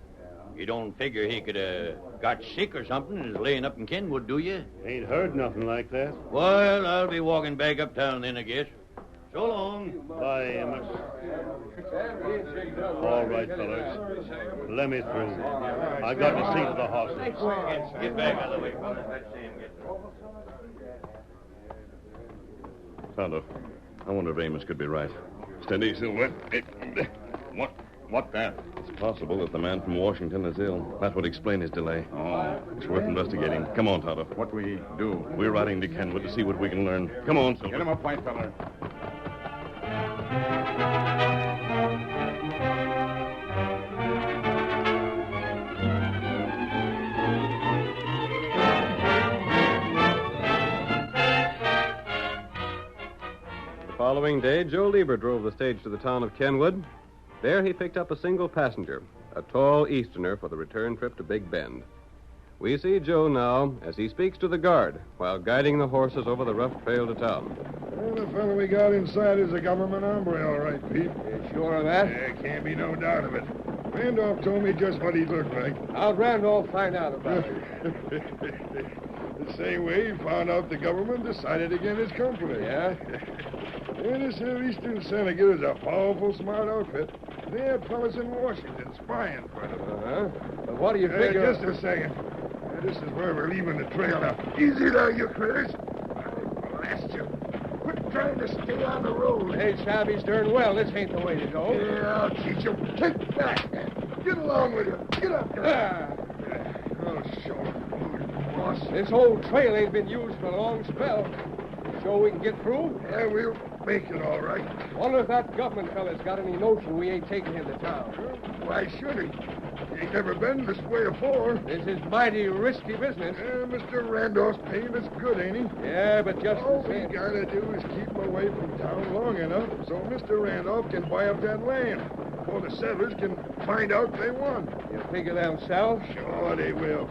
You don't figure he could have got sick or something and is laying up in Kenwood, do you? Ain't heard nothing like that. Well, I'll be walking back uptown then, I guess. So long. Bye, Amos. All right, fellas. Let me through. I got to see to the horses. Get back out of the way, fellas. Let Sam get Tonto, I wonder if Amos could be right. Steady, Silver. What that? It's possible that the man from Washington is ill. That would explain his delay. Oh. It's worth investigating. Come on, Tonto. What we do? We're riding to Kenwood to see what we can learn. Come on, Silver. Get him up, white fella. The following day, Joe Lieber drove the stage to the town of Kenwood. There he picked up a single passenger, a tall Easterner for the return trip to Big Bend. We see Joe now as he speaks to the guard while guiding the horses over the rough trail to town. Well, the fellow we got inside is a government hombre, all right, Pete. You sure of that? There can't be no doubt of it. Randolph told me just what he looked like. How'd Randolph find out about it? The same way he found out the government decided against his company. Yeah? And this here Eastern Syndicate is a powerful smart outfit. They had fellas in Washington spying for them. But what do you figure? Just a second. This is where we're leaving the trail now. Easy there, you critters. I blast you. Quit trying to stay on the road. Hey, Shabby's darn well. This ain't the way to go. Yeah, I'll teach you. Take back. Get along with you. Get up there. Oh, sure. Boss. This old trail ain't been used for a long spell. Sure we can get through? Yeah, we'll make it all right. Wonder if that government fella's got any notion we ain't taking him to town. Why should he? He ain't never been this way afore. This is mighty risky business. Mr. Randolph's paying us good, ain't he? Yeah, but just all the we same. gotta do is keep him away from town long enough so Mr. Randolph can buy up that land before the settlers can find out they won. You figure they'll sell? Sure they will.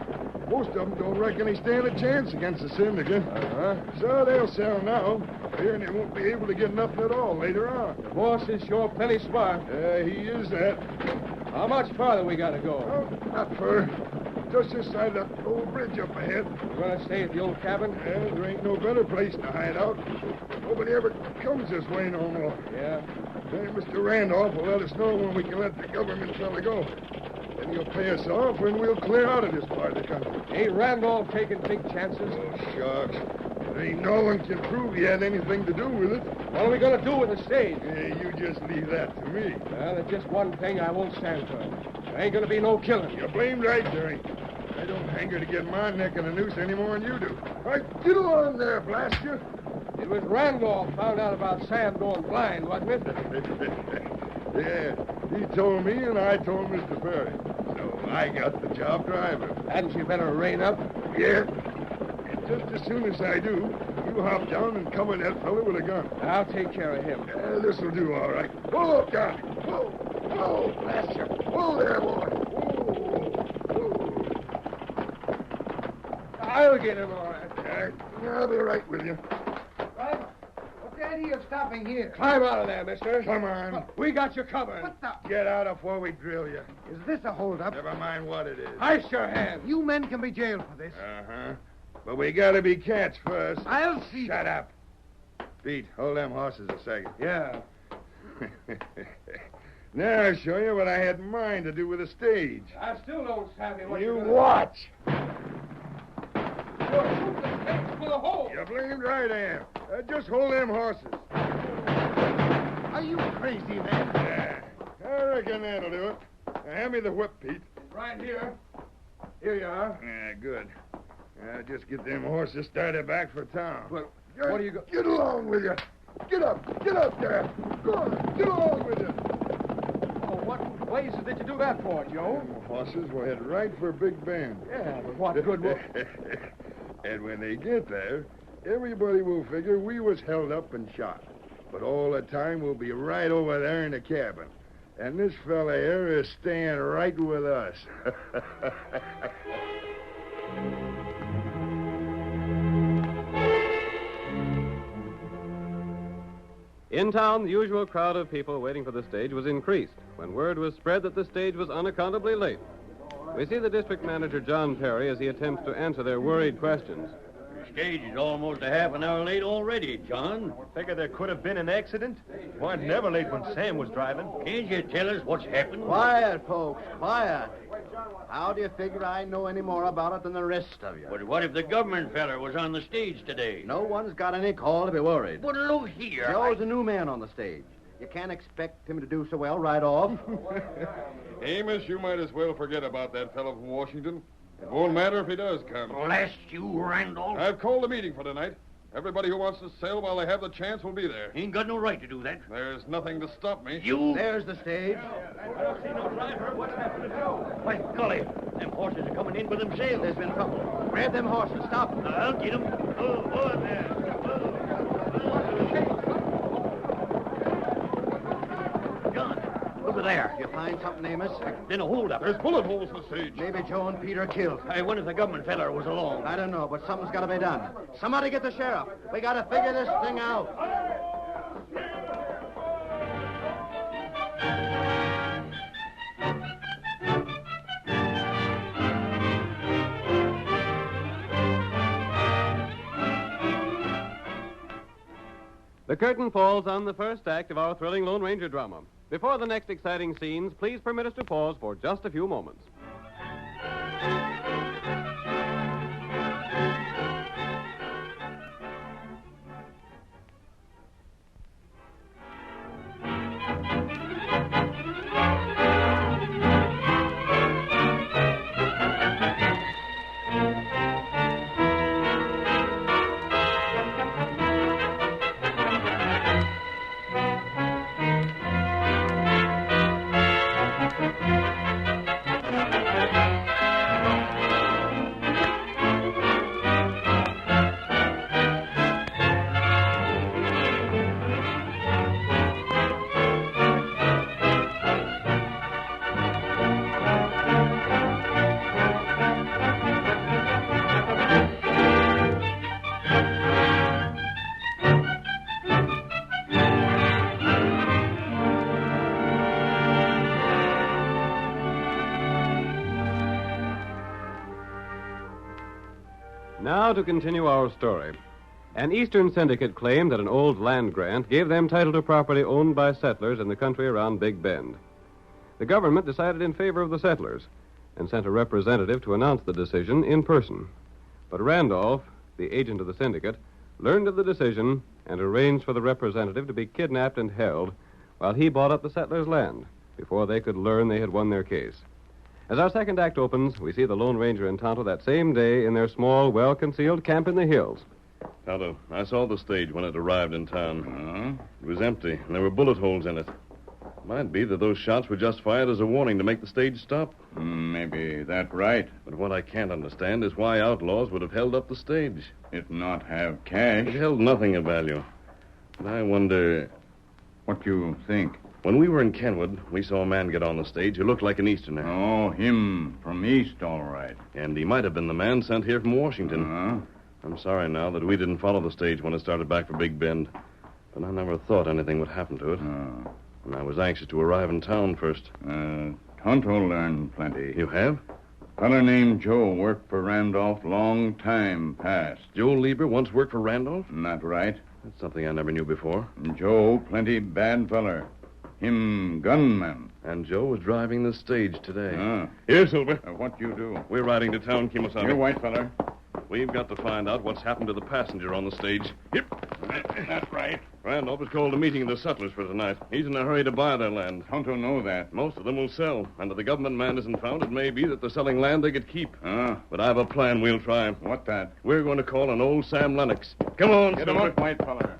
Most of them don't reckon they stand a chance against the syndicate. So they'll sell now. And they won't be able to get nothing at all later on. The boss is sure plenty smart. He is that. How much farther we gotta go? Oh, not far. Just this side of that old bridge up ahead. We're gonna stay at the old cabin? Yeah, there ain't no better place to hide out. Nobody ever comes this way no more. Yeah. Hey, Mr. Randolph will let us know when we can let the government fella go. Then he'll pay us off and we'll clear out of this part of the country. Ain't Randolph taking big chances? Oh, shucks. There ain't no one can prove he had anything to do with it. What are we going to do with the stage? Yeah, you just leave that to me. Well, there's just one thing I won't stand for. There ain't going to be no killing. You're blamed right, there ain't. I don't hanker to get my neck in a noose any more than you do. All right, get along there, blast you. It was Randolph found out about Sam going blind, wasn't it? Yeah, he told me and I told Mr. Perry. So I got the job driving. Hadn't you better rein up? Yeah. Just as soon as I do, you hop down and cover that fellow with a gun. I'll take care of him. This'll do all right. Whoa, Johnny. Whoa. Whoa, blast you. Whoa there, boy. Whoa. I'll get him all right. I'll be right with you. Right. What's the idea of stopping here? Climb out of there, mister. Come on. We got you covered. What the? Get out before we drill you. Is this a holdup? Never mind what it is. Ice your hand. You men can be jailed for this. Uh-huh. But we gotta be cats first. I'll see. Shut up. Pete, hold them horses a second. Yeah. Now I'll show you what I had in mind to do with the stage. I still don't savvy what You you're watch. You're shooting the stage with a hole. You're blamed right, I am. Just hold them horses. Are you crazy, man? Yeah. I reckon that'll do it. Now, hand me the whip, Pete. Right here. Here you are. Yeah, good. Just get them horses started back for town. Well, what do you go... Get along with you. Get up there. Go on, get along with you. Oh, what places did you do that for, Joe? Them horses will head right for Big Bend. Yeah, but what good will... And when they get there, everybody will figure we was held up and shot. But all the time we'll be right over there in the cabin. And this fella here is staying right with us. In town, the usual crowd of people waiting for the stage was increased when word was spread that the stage was unaccountably late. We see the district manager, John Perry, as he attempts to answer their worried questions. The stage is almost a half an hour late already, John. Figure there could have been an accident. Weren't never late when Sam was driving. Can't you tell us what's happened? Quiet, folks, quiet. How do you figure I know any more about it than the rest of you? But what if the government feller was on the stage today? No one's got any call to be worried. But look here. Joe's a new man on the stage. You can't expect him to do so well right off. Amos, you might as well forget about that fellow from Washington. It won't matter if he does come. Blast you, Randolph. I've called a meeting for tonight. Everybody who wants to sail while they have the chance will be there. Ain't got no right to do that. There's nothing to stop me. There's the stage. I don't see no driver. What's happened to Joe? By golly, them horses are coming in with them sails. There's been trouble. Grab them horses. Stop. I'll get them. Oh, there. Over there. You find something, Amos? Then a hold-up. There's bullet holes in the stage. Maybe Joe and Peter killed. I wonder if the government feller was along. I don't know, but something's got to be done. Somebody get the sheriff. We got to figure this thing out. The curtain falls on the first act of our thrilling Lone Ranger drama. Before the next exciting scenes, please permit us to pause for just a few moments. Now to continue our story. An Eastern syndicate claimed that an old land grant gave them title to property owned by settlers in the country around Big Bend. The government decided in favor of the settlers and sent a representative to announce the decision in person. But Randolph, the agent of the syndicate, learned of the decision and arranged for the representative to be kidnapped and held while he bought up the settlers' land before they could learn they had won their case. As our second act opens, we see the Lone Ranger and Tonto that same day in their small, well-concealed camp in the hills. Tonto, I saw the stage when it arrived in town. It was empty, and there were bullet holes in it. Might be that those shots were just fired as a warning to make the stage stop. Maybe that right. But what I can't understand is why outlaws would have held up the stage. It not have cash. It held nothing of value. And I wonder... What you think? When we were in Kenwood, we saw a man get on the stage who looked like an Easterner. Oh, him from East, all right. And he might have been the man sent here from Washington. I'm sorry now that we didn't follow the stage when it started back for Big Bend. But I never thought anything would happen to it. And I was anxious to arrive in town first. Tonto learned plenty. You have? Feller named Joe worked for Randolph long time past. Joe Lieber once worked for Randolph? Not right. That's something I never knew before. Joe plenty bad feller. Him gunman. And Joe was driving the stage today. Here, Silver. What you do? We're riding to town, Kimosabe. You're white feller. We've got to find out what's happened to the passenger on the stage. Yep. That's right. Randolph has called a meeting of the settlers for tonight. He's in a hurry to buy their land. Tonto know that. Most of them will sell. And if the government man isn't found, it may be that they're selling land they could keep. But I have a plan we'll try. What that? We're going to call on old Sam Lennox. Come on, Get him Silver. up, white feller.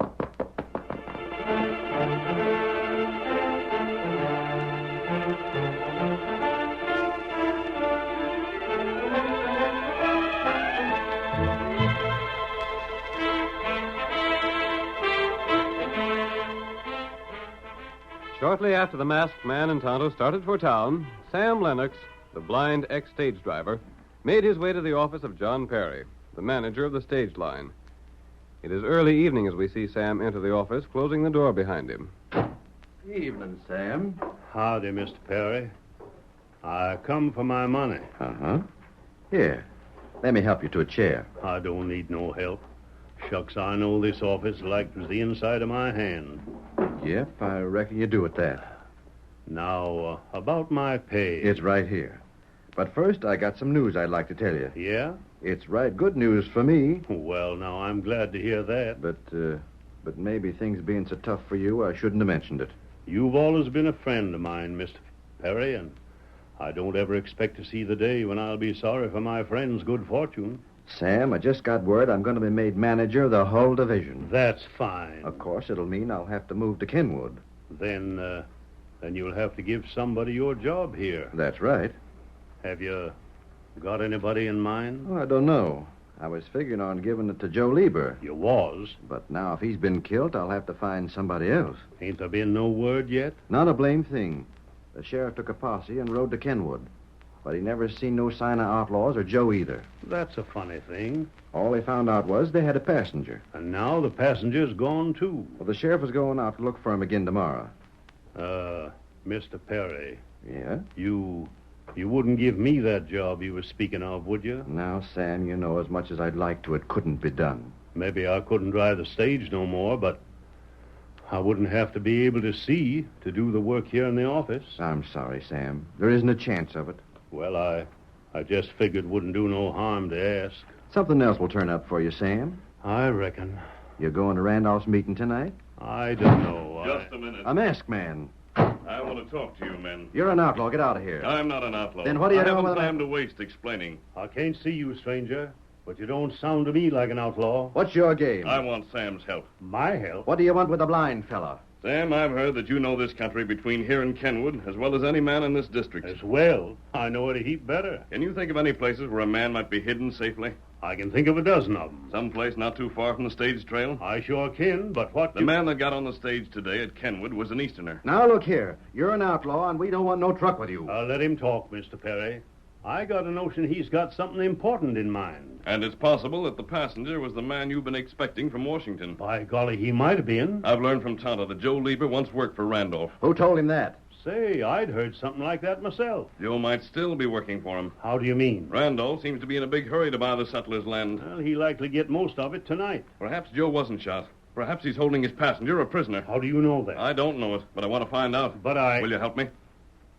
Shortly after the masked man and Tonto started for town, Sam Lennox, the blind ex-stage driver, made his way to the office of John Perry, the manager of the stage line. It is early evening as we see Sam enter the office, closing the door behind him. Evening, Sam. Howdy, Mr. Perry. I come for my money. Uh-huh. Here, let me help you to a chair. I don't need no help. Shucks, I know this office like it was the inside of my hand. Yep, I reckon you do at that. Now, about my pay. It's right here. But first, I got some news I'd like to tell you. Yeah? It's right good news for me. Well, now, I'm glad to hear that. But maybe things being so tough for you, I shouldn't have mentioned it. You've always been a friend of mine, Mr. Perry, and I don't ever expect to see the day when I'll be sorry for my friend's good fortune. Sam, I just got word I'm going to be made manager of the whole division. That's fine. Of course, it'll mean I'll have to move to Kenwood. Then you'll have to give somebody your job here. That's right. Have you got anybody in mind? Oh, I don't know. I was figuring on giving it to Joe Lieber. You was? But now if he's been killed, I'll have to find somebody else. Ain't there been no word yet? Not a blame thing. The sheriff took a posse and rode to Kenwood. But he never seen no sign of outlaws or Joe either. That's a funny thing. All they found out was they had a passenger. And now the passenger's gone, too. Well, the sheriff is going out to look for him again tomorrow. Mr. Perry. Yeah? You wouldn't give me that job you were speaking of, would you? Now, Sam, you know as much as I'd like to, it couldn't be done. Maybe I couldn't drive the stage no more, but I wouldn't have to be able to see to do the work here in the office. I'm sorry, Sam. There isn't a chance of it. Well, I just figured wouldn't do no harm to ask. Something else will turn up for you, Sam. I reckon. You're going to Randolph's meeting tonight? I don't know. Just a minute. A masked man. I want to talk to you, men. You're an outlaw. Get out of here. I'm not an outlaw. Then what are you doing I with haven't time to waste explaining. I can't see you, stranger, but you don't sound to me like an outlaw. What's your game? I want Sam's help. My help? What do you want with the blind fella? Sam, I've heard that you know this country between here and Kenwood as well as any man in this district. As well? I know it a heap better. Can you think of any places where a man might be hidden safely? I can think of a dozen of them. Someplace not too far from the stage trail? I sure can, but what... The man that got on the stage today at Kenwood was an Easterner. Now, look here. You're an outlaw, and we don't want no truck with you. Let him talk, Mr. Perry. I got a notion he's got something important in mind. And it's possible that the passenger was the man you've been expecting from Washington. By golly, he might have been. I've learned from Tonto that Joe Lieber once worked for Randolph. Who told him that? Say, I'd heard something like that myself. Joe might still be working for him. How do you mean? Randolph seems to be in a big hurry to buy the settler's land. Well, he'll likely get most of it tonight. Perhaps Joe wasn't shot. Perhaps he's holding his passenger a prisoner. How do you know that? I don't know it, but I want to find out. But Will you help me?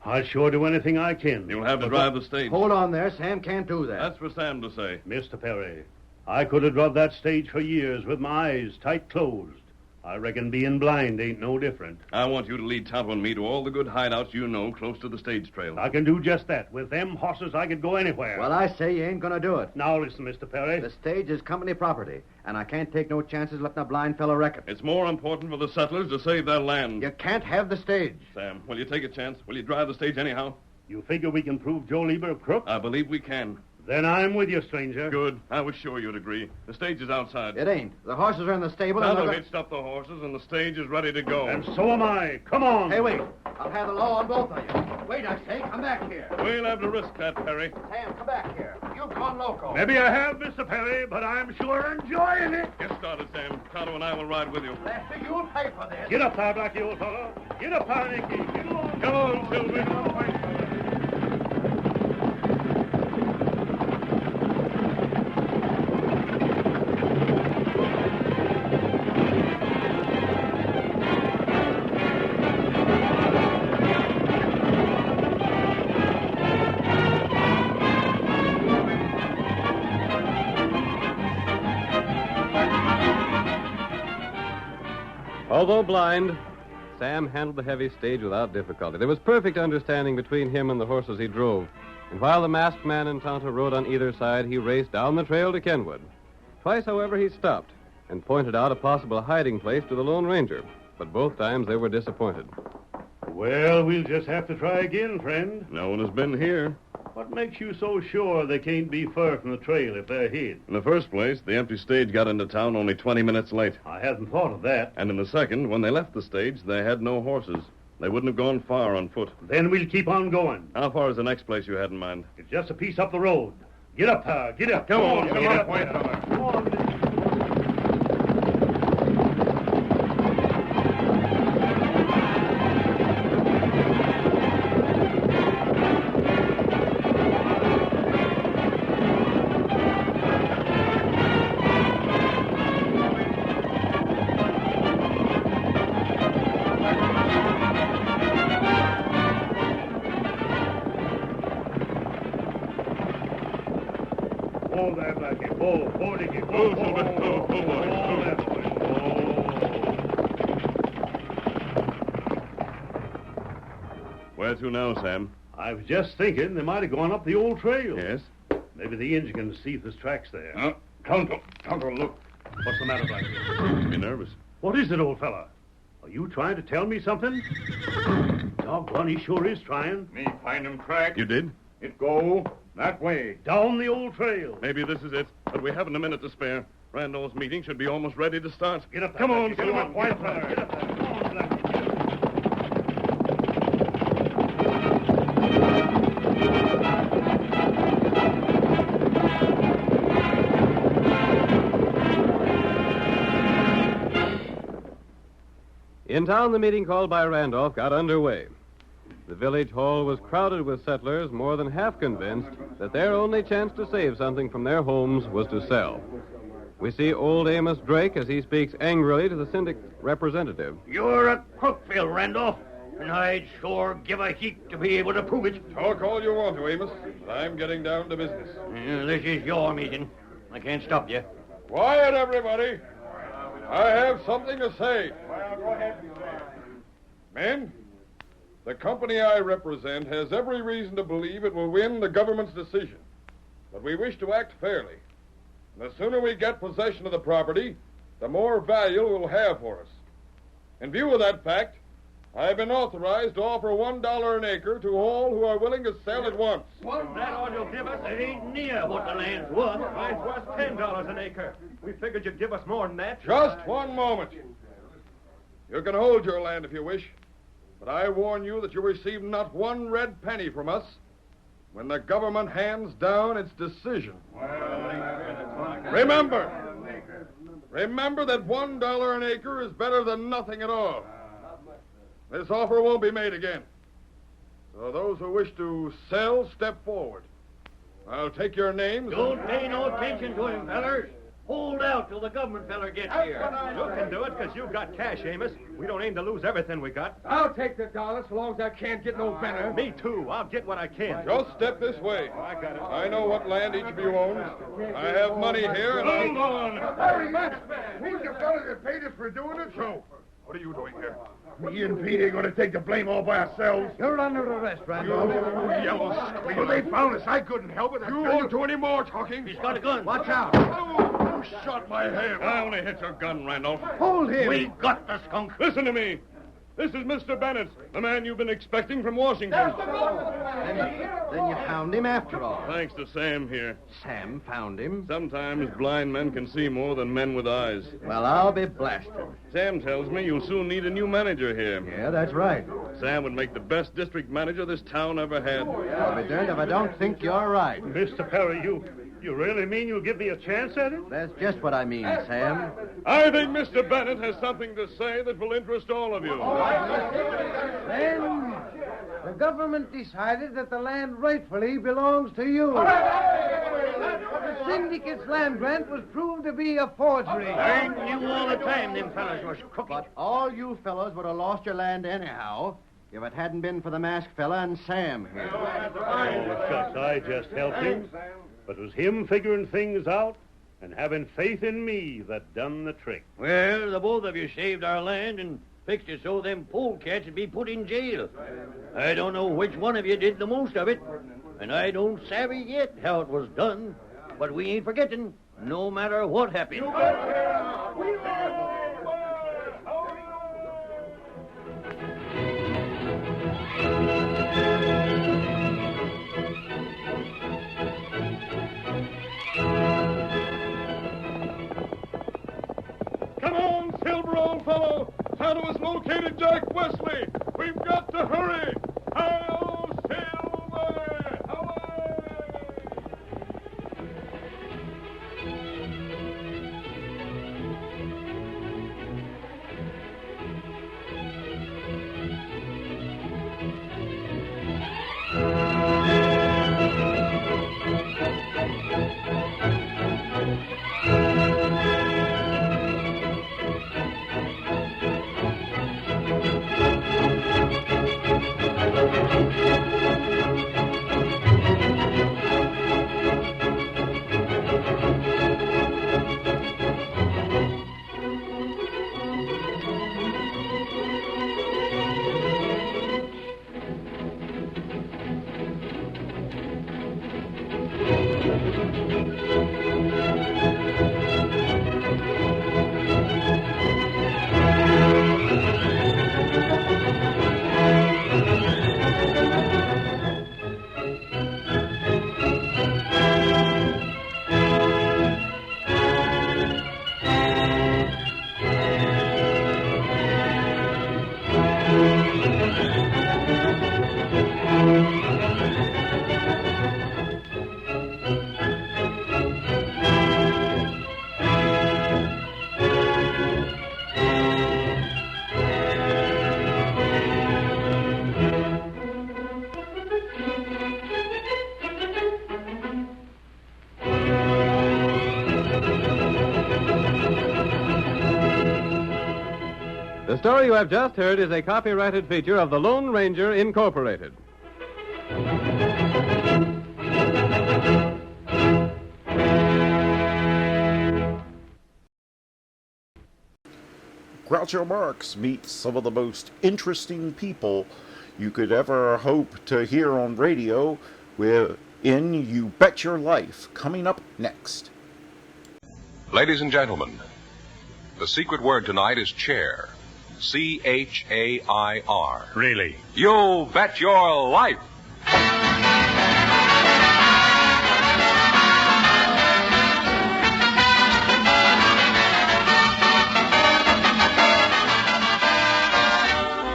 I'll sure do anything I can. You'll have to drive the stage. Hold on there. Sam can't do that. That's for Sam to say. Mr. Perry, I could have drove that stage for years with my eyes tight closed. I reckon being blind ain't no different. I want you to lead Tonto and me to all the good hideouts you know close to the stage trail. I can do just that. With them horses, I could go anywhere. Well, I say you ain't gonna do it. Now listen, Mr. Perry. The stage is company property, and I can't take no chances letting a blind fellow wreck it. It's more important for the settlers to save their land. You can't have the stage. Sam, will you take a chance? Will you drive the stage anyhow? You figure we can prove Joe Lieber a crook? I believe we can. Then I'm with you, stranger. Good. I was sure you'd agree. The stage is outside. It ain't. The horses are in the stable. Tonto hitched up the horses, and the stage is ready to go. And so am I. Come on. Hey, wait. I'll have the law on both of you. Wait, I say. Come back here. We'll have to risk that, Perry. Sam, come back here. You've gone loco. Maybe I have, Mr. Perry, but I'm sure enjoying it. Get started, Sam. Tonto and I will ride with you. Lester, you'll pay for this. Get up there, Blackie, old fellow. Get up there, Nicky. Get along. Come on, children. Although blind, Sam handled the heavy stage without difficulty. There was perfect understanding between him and the horses he drove. And while the masked man and Tonto rode on either side, he raced down the trail to Kenwood. Twice, however, he stopped and pointed out a possible hiding place to the Lone Ranger. But both times they were disappointed. Well, we'll just have to try again, friend. No one has been here. What makes you so sure they can't be far from the trail if they're hid? In the first place, the empty stage got into town only 20 minutes late. I hadn't thought of that. And in the second, when they left the stage, they had no horses. They wouldn't have gone far on foot. Then we'll keep on going. How far is the next place you had in mind? It's just a piece up the road. Get up, pal. Get up. Come on, get up, white fella. Hold there, Blackie. Hold it. Hold that way. Where to now, Sam? I was just thinking they might have gone up the old trail. Yes? Maybe the engine can see if there's tracks there. Tonto, look. What's the matter, Blackie? Be nervous. What is it, old fella? Are you trying to tell me something? Doggone, he sure is trying. Me find him track. You did? It go that way. Down the old trail. Maybe this is it, but we haven't a minute to spare. Randall's meeting should be almost ready to start. Get up there. Come on, Get up, Silver. white fella. Get up there. Come on, Blackie. In town, the meeting called by Randolph got underway. The village hall was crowded with settlers, more than half convinced that their only chance to save something from their homes was to sell. We see old Amos Drake as he speaks angrily to the syndicate representative. You're a crook, Phil Randolph, and I'd sure give a heap to be able to prove it. Talk all you want to, Amos. I'm getting down to business. This is your meeting. I can't stop you. Quiet, everybody. I have something to say. Men, the company I represent has every reason to believe it will win the government's decision. But we wish to act fairly. And the sooner we get possession of the property, the more value it will have for us. In view of that fact, I have been authorized to offer $1 an acre to all who are willing to sell at once. What? That all you'll give us? It ain't near what the land's worth. Mine's worth $10 an acre. We figured you'd give us more than that. Just one moment. You can hold your land if you wish, but I warn you that you'll receive not one red penny from us when the government hands down its decision. Remember that $1 an acre is better than nothing at all. This offer won't be made again. So those who wish to sell, step forward. I'll take your names. Don't pay no attention to him, fellers. Hold out till the government feller gets here. You can do it because you've got cash, Amos. We don't aim to lose everything we got. I'll take the dollar so long as I can't get no better. Me too. I'll get what I can. Just step this way. I got it. I know what land each of you owns. I have money here, and Hold on. Who's the fella that paid us for doing it? So, what are you doing here? Me and Pete ain't going to take the blame all by ourselves. You're under arrest, Randolph. You yellow squeal. Well, they found us. I couldn't help it. You won't do any more talking. He's got a gun. Watch out. You shot my hand. I only hit your gun, Randolph. Hold him. We got the skunk. Listen to me. This is Mr. Bennett, the man you've been expecting from Washington. Then you found him after all. Thanks to Sam here. Sam found him. Sometimes blind men can see more than men with eyes. Well, I'll be blasted. Sam tells me you'll soon need a new manager here. Yeah, that's right. Sam would make the best district manager this town ever had. I'll be darned if I don't think you're right. Mr. Perry, you really mean you'll give me a chance at it? That's just what I mean, Sam. I think Mr. Bennett has something to say that will interest all of you. Then the government decided that the land rightfully belongs to you. The syndicate's land grant was proved to be a forgery. I knew all the time them fellas was crooked. But all you fellows would have lost your land anyhow if it hadn't been for the masked fella and Sam here. Oh, shucks, I just helped him. But it was him figuring things out and having faith in me that done the trick. Well, the both of you saved our land and fixed it so them polecats would be put in jail. I don't know which one of you did the most of it, and I don't savvy yet how it was done. But we ain't forgetting, no matter what happened. Come on, Silver, old fellow. Tonto has located Jack Wesley. We've got The story you have just heard is a copyrighted feature of the Lone Ranger Incorporated. Groucho Marx meets some of the most interesting people you could ever hope to hear on radio in You Bet Your Life, coming up next. Ladies and gentlemen, the secret word tonight is chair. C-H-A-I-R. Really? You bet your life.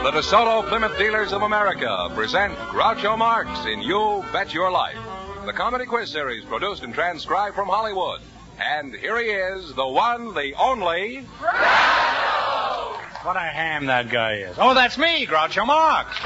The DeSoto Plymouth Dealers of America present Groucho Marx in You Bet Your Life, the comedy quiz series produced and transcribed from Hollywood. And here he is, the one, the only... What a ham that guy is. Oh, that's me, Groucho Marx.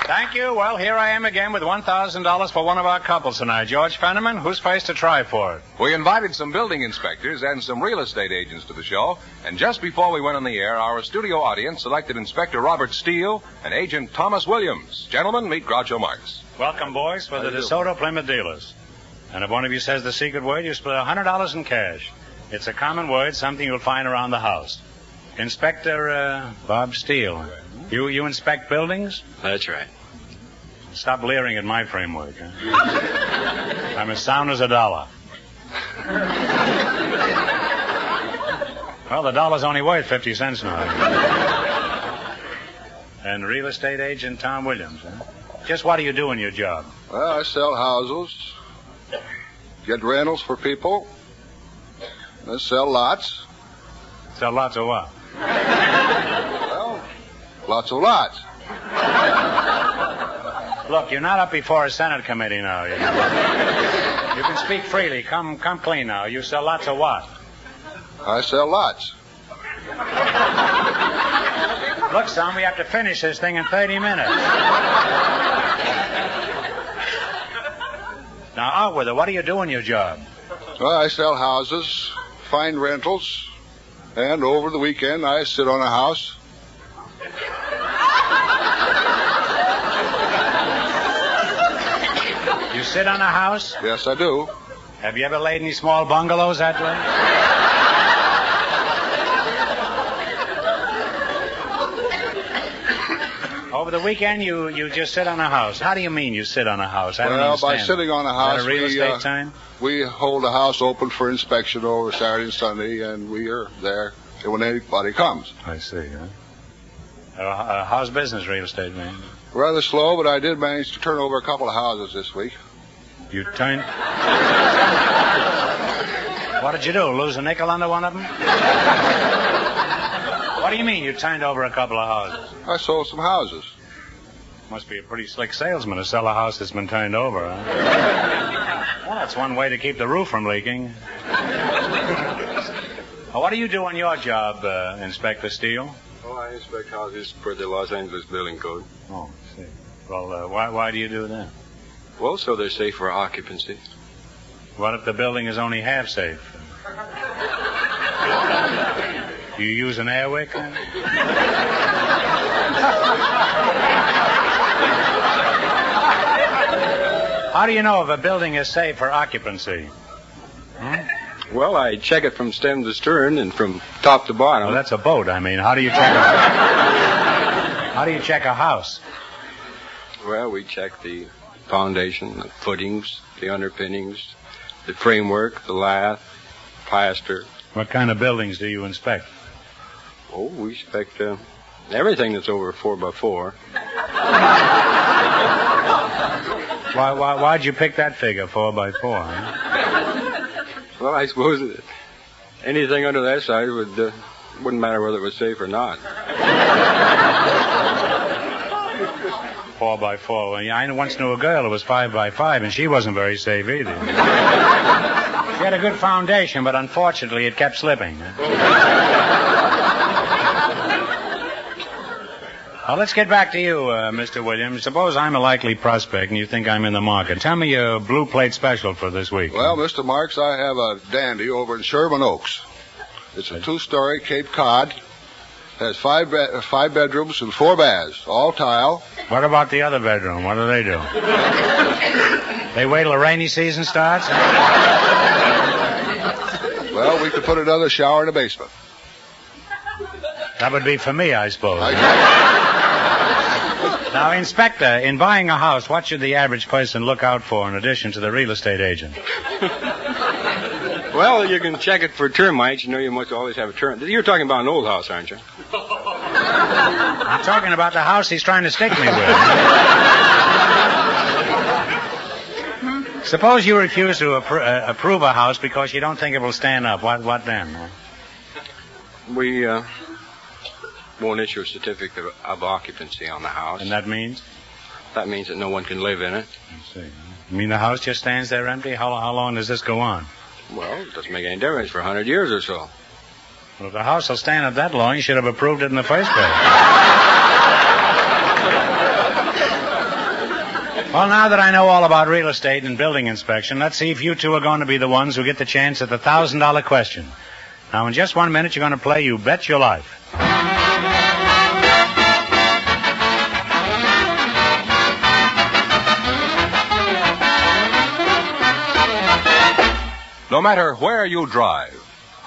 Thank you. Well, here I am again with $1,000 for one of our couples tonight. George Fenneman, who's face to try for it? We invited some building inspectors and some real estate agents to the show, and just before we went on the air, our studio audience selected Inspector Robert Steele and Agent Thomas Williams. Gentlemen, meet Groucho Marx. Welcome, boys, for the DeSoto Plymouth Dealers. And if one of you says the secret word, you split $100 in cash. It's a common word, something you'll find around the house. Inspector, Bob Steele. You inspect buildings? That's right. Stop leering at my framework. Huh? I'm as sound as a dollar. Well, the dollar's only worth 50 cents now. And real estate agent Tom Williams, huh? Just what do you do in your job? Well, I sell houses, get rentals for people, I sell lots. Sell lots of what? Well, lots of lots. Look, you're not up before a Senate committee now. You can speak freely. Come clean now. You sell lots of what? I sell lots. Look, son, we have to finish this thing in 30 minutes. Now, out with it. What do you do in your job? Well, I sell houses, find rentals, and over the weekend I sit on a house. You sit on a house? Yes, I do. Have you ever laid any small bungalows that way? Over the weekend, you just sit on a house. How do you mean you sit on a house? I don't understand. By sitting on a house, is that a real estate time? We hold the house open for inspection over Saturday and Sunday, and we are there when anybody comes. I see, huh? How's business, real estate man? Rather slow, but I did manage to turn over a couple of houses this week. You turned? What did you do, lose a nickel under one of them? What do you mean you turned over a couple of houses? I sold some houses. Must be a pretty slick salesman to sell a house that's been turned over, huh? Well, that's one way to keep the roof from leaking. What do you do on your job, Inspector Steele? Oh, I inspect houses per the Los Angeles Building Code. Oh, I see. Well, why do you do that? Well, so they're safe for occupancy. What if the building is only half safe? Do you use an air wick? How do you know if a building is safe for occupancy? Well, I check it from stem to stern and from top to bottom. Well, that's a boat. I mean, how do you check a house? Well, we check the foundation, the footings, the underpinnings, the framework, the lath, plaster. What kind of buildings do you inspect? Oh, we inspect everything that's over 4x4. Why'd you pick that figure, 4x4? Huh? Well, I suppose anything under that size wouldn't matter whether it was safe or not. 4x4. Well, I once knew a girl who was 5x5, and she wasn't very safe either. She had a good foundation, but unfortunately it kept slipping. Well, let's get back to you, Mr. Williams. Suppose I'm a likely prospect and you think I'm in the market. Tell me your blue plate special for this week. Well, Mr. Marks, I have a dandy over in Sherman Oaks. It's a 2-story Cape Cod. Has 5 bedrooms and 4 baths, all tile. What about the other bedroom? What do they do? They wait till the rainy season starts? Well, we could put another shower in the basement. That would be for me, I suppose. Now, Inspector, in buying a house, what should the average person look out for in addition to the real estate agent? Well, you can check it for termites. You know you must always have a termite. You're talking about an old house, aren't you? I'm talking about the house he's trying to stick me with. Suppose you refuse to approve a house because you don't think it will stand up. What then? We won't issue a certificate of occupancy on the house. And that means? That means that no one can live in it. I see. You mean the house just stands there empty? How long does this go on? Well, it doesn't make any difference for 100 years or so. Well, if the house will stand up that long, you should have approved it in the first place. Well, now that I know all about real estate and building inspection, let's see if you two are going to be the ones who get the chance at the $1,000 question. Now, in just 1 minute, you're going to play You Bet Your Life. No matter where you drive,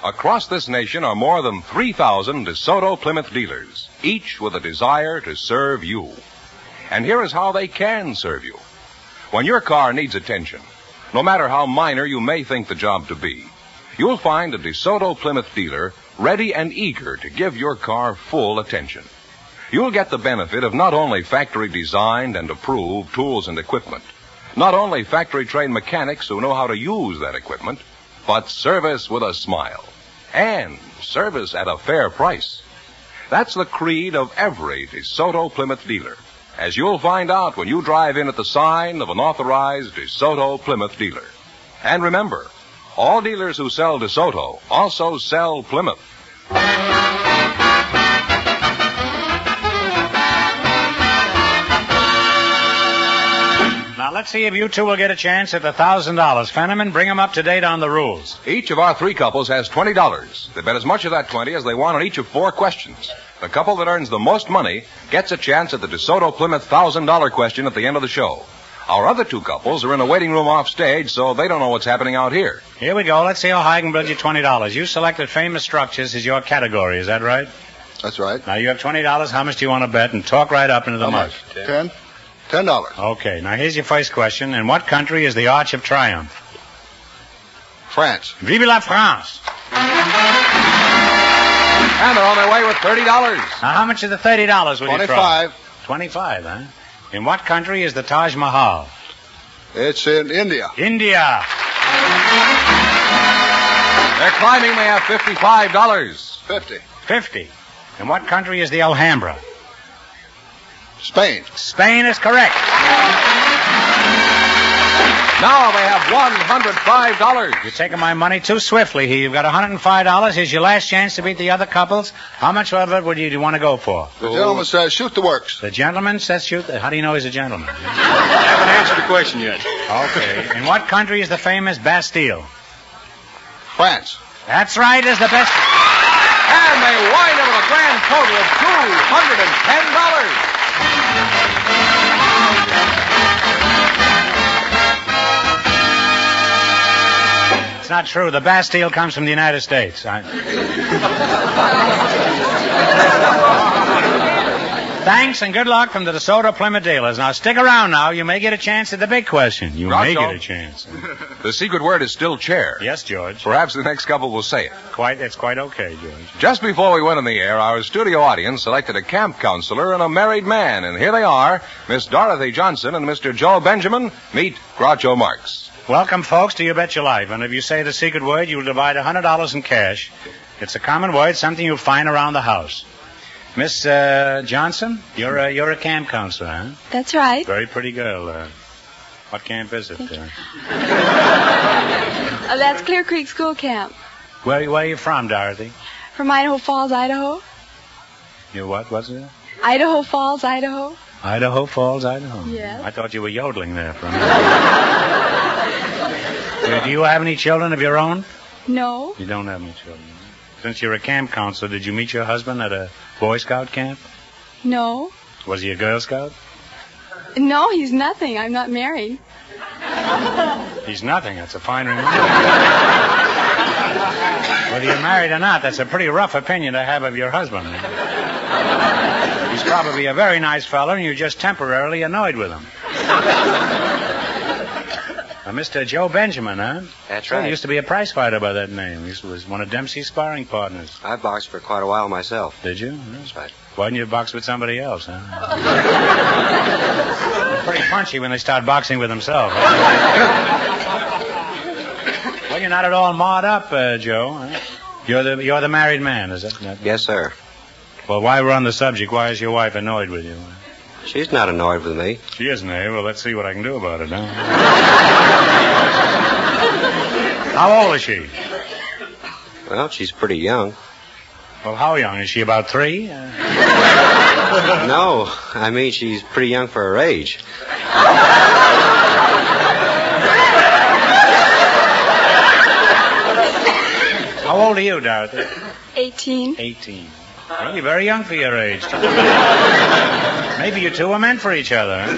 across this nation are more than 3,000 DeSoto Plymouth dealers, each with a desire to serve you. And here is how they can serve you. When your car needs attention, no matter how minor you may think the job to be, you'll find a DeSoto Plymouth dealer ready and eager to give your car full attention. You'll get the benefit of not only factory-designed and approved tools and equipment, not only factory-trained mechanics who know how to use that equipment, but service with a smile. And service at a fair price. That's the creed of every DeSoto Plymouth dealer, as you'll find out when you drive in at the sign of an authorized DeSoto Plymouth dealer. And remember, all dealers who sell DeSoto also sell Plymouth. Now, let's see if you two will get a chance at the $1,000. Fenneman, bring them up to date on the rules. Each of our 3 couples has $20. They bet as much of that 20 as they want on each of 4 questions. The couple that earns the most money gets a chance at the DeSoto Plymouth $1,000 question at the end of the show. Our other 2 couples are in a waiting room off stage, so they don't know what's happening out here. Here we go. Let's see how high I can build you $20. You selected famous structures as your category. Is that right? That's right. Now, you have $20. How much do you want to bet? And talk right up into the mic. $10. $10. Okay. Now, here's your first question. In what country is the Arch of Triumph? France. Vive la France. And they're on their way with $30. Now, how much of the $30 will you try? 25. 25, huh? In what country is the Taj Mahal? It's in India. India. They're climbing. They have $55. 50. 50. In what country is the Alhambra? Spain. Spain is correct. Now they have $105. You're taking my money too swiftly here. You've got $105. Here's your last chance to beat the other couples. How much of it do you want to go for? The gentleman says shoot the works. The gentleman says shoot. How do you know he's a gentleman? I haven't answered the question yet. Okay. In what country is the famous Bastille? France. That's right, is the best. And they wind up with a grand total of $210. It's not true. The Bastille comes from the United States. Thanks and good luck from the DeSoto Plymouth dealers. Now stick around now. You may get a chance at the big question. You may get a chance. The secret word is still chair. Yes, George. Perhaps the next couple will say it. It's quite okay, George. Just before we went on the air, our studio audience selected a camp counselor and a married man. And here they are, Miss Dorothy Johnson and Mr. Joe Benjamin. Meet Groucho Marx. Welcome, folks, to You Bet Your Life. And if you say the secret word, you'll divide $100 in cash. It's a common word, something you'll find around the house. Miss Johnson, you're a camp counselor, huh? That's right. Very pretty girl. What camp is it? That's Clear Creek School Camp. Where are you from, Dorothy? From Idaho Falls, Idaho. You what? What's it? Idaho Falls, Idaho. Idaho Falls, Idaho. Yes. I thought you were yodeling there for a minute. Do you have any children of your own? No. You don't have any children. Since you're a camp counselor, did you meet your husband at a Boy Scout camp? No. Was he a Girl Scout? No, he's nothing. I'm not married. He's nothing. That's a fine remark. Whether you're married or not, that's a pretty rough opinion to have of your husband. He's probably a very nice fellow, and you're just temporarily annoyed with him. Mr. Joe Benjamin, huh? That's right. He used to be a prize fighter by that name. He was one of Dempsey's sparring partners. I boxed for quite a while myself. Did you? That's right. Why didn't you box with somebody else, huh? Pretty punchy when they start boxing with themselves. Well, you're not at all mauled up, Joe. Huh? You're the married man, is that? Yes, sir. Well, while we're on the subject, why is your wife annoyed with you? She's not annoyed with me. She isn't, eh? Well, let's see what I can do about it, huh? How old is she? Well, she's pretty young. Well, how young? Is she about 3? No, I mean she's pretty young for her age. How old are you, Dorothy? 18. 18. Well, you're very young for your age. Maybe you two are meant for each other. Huh?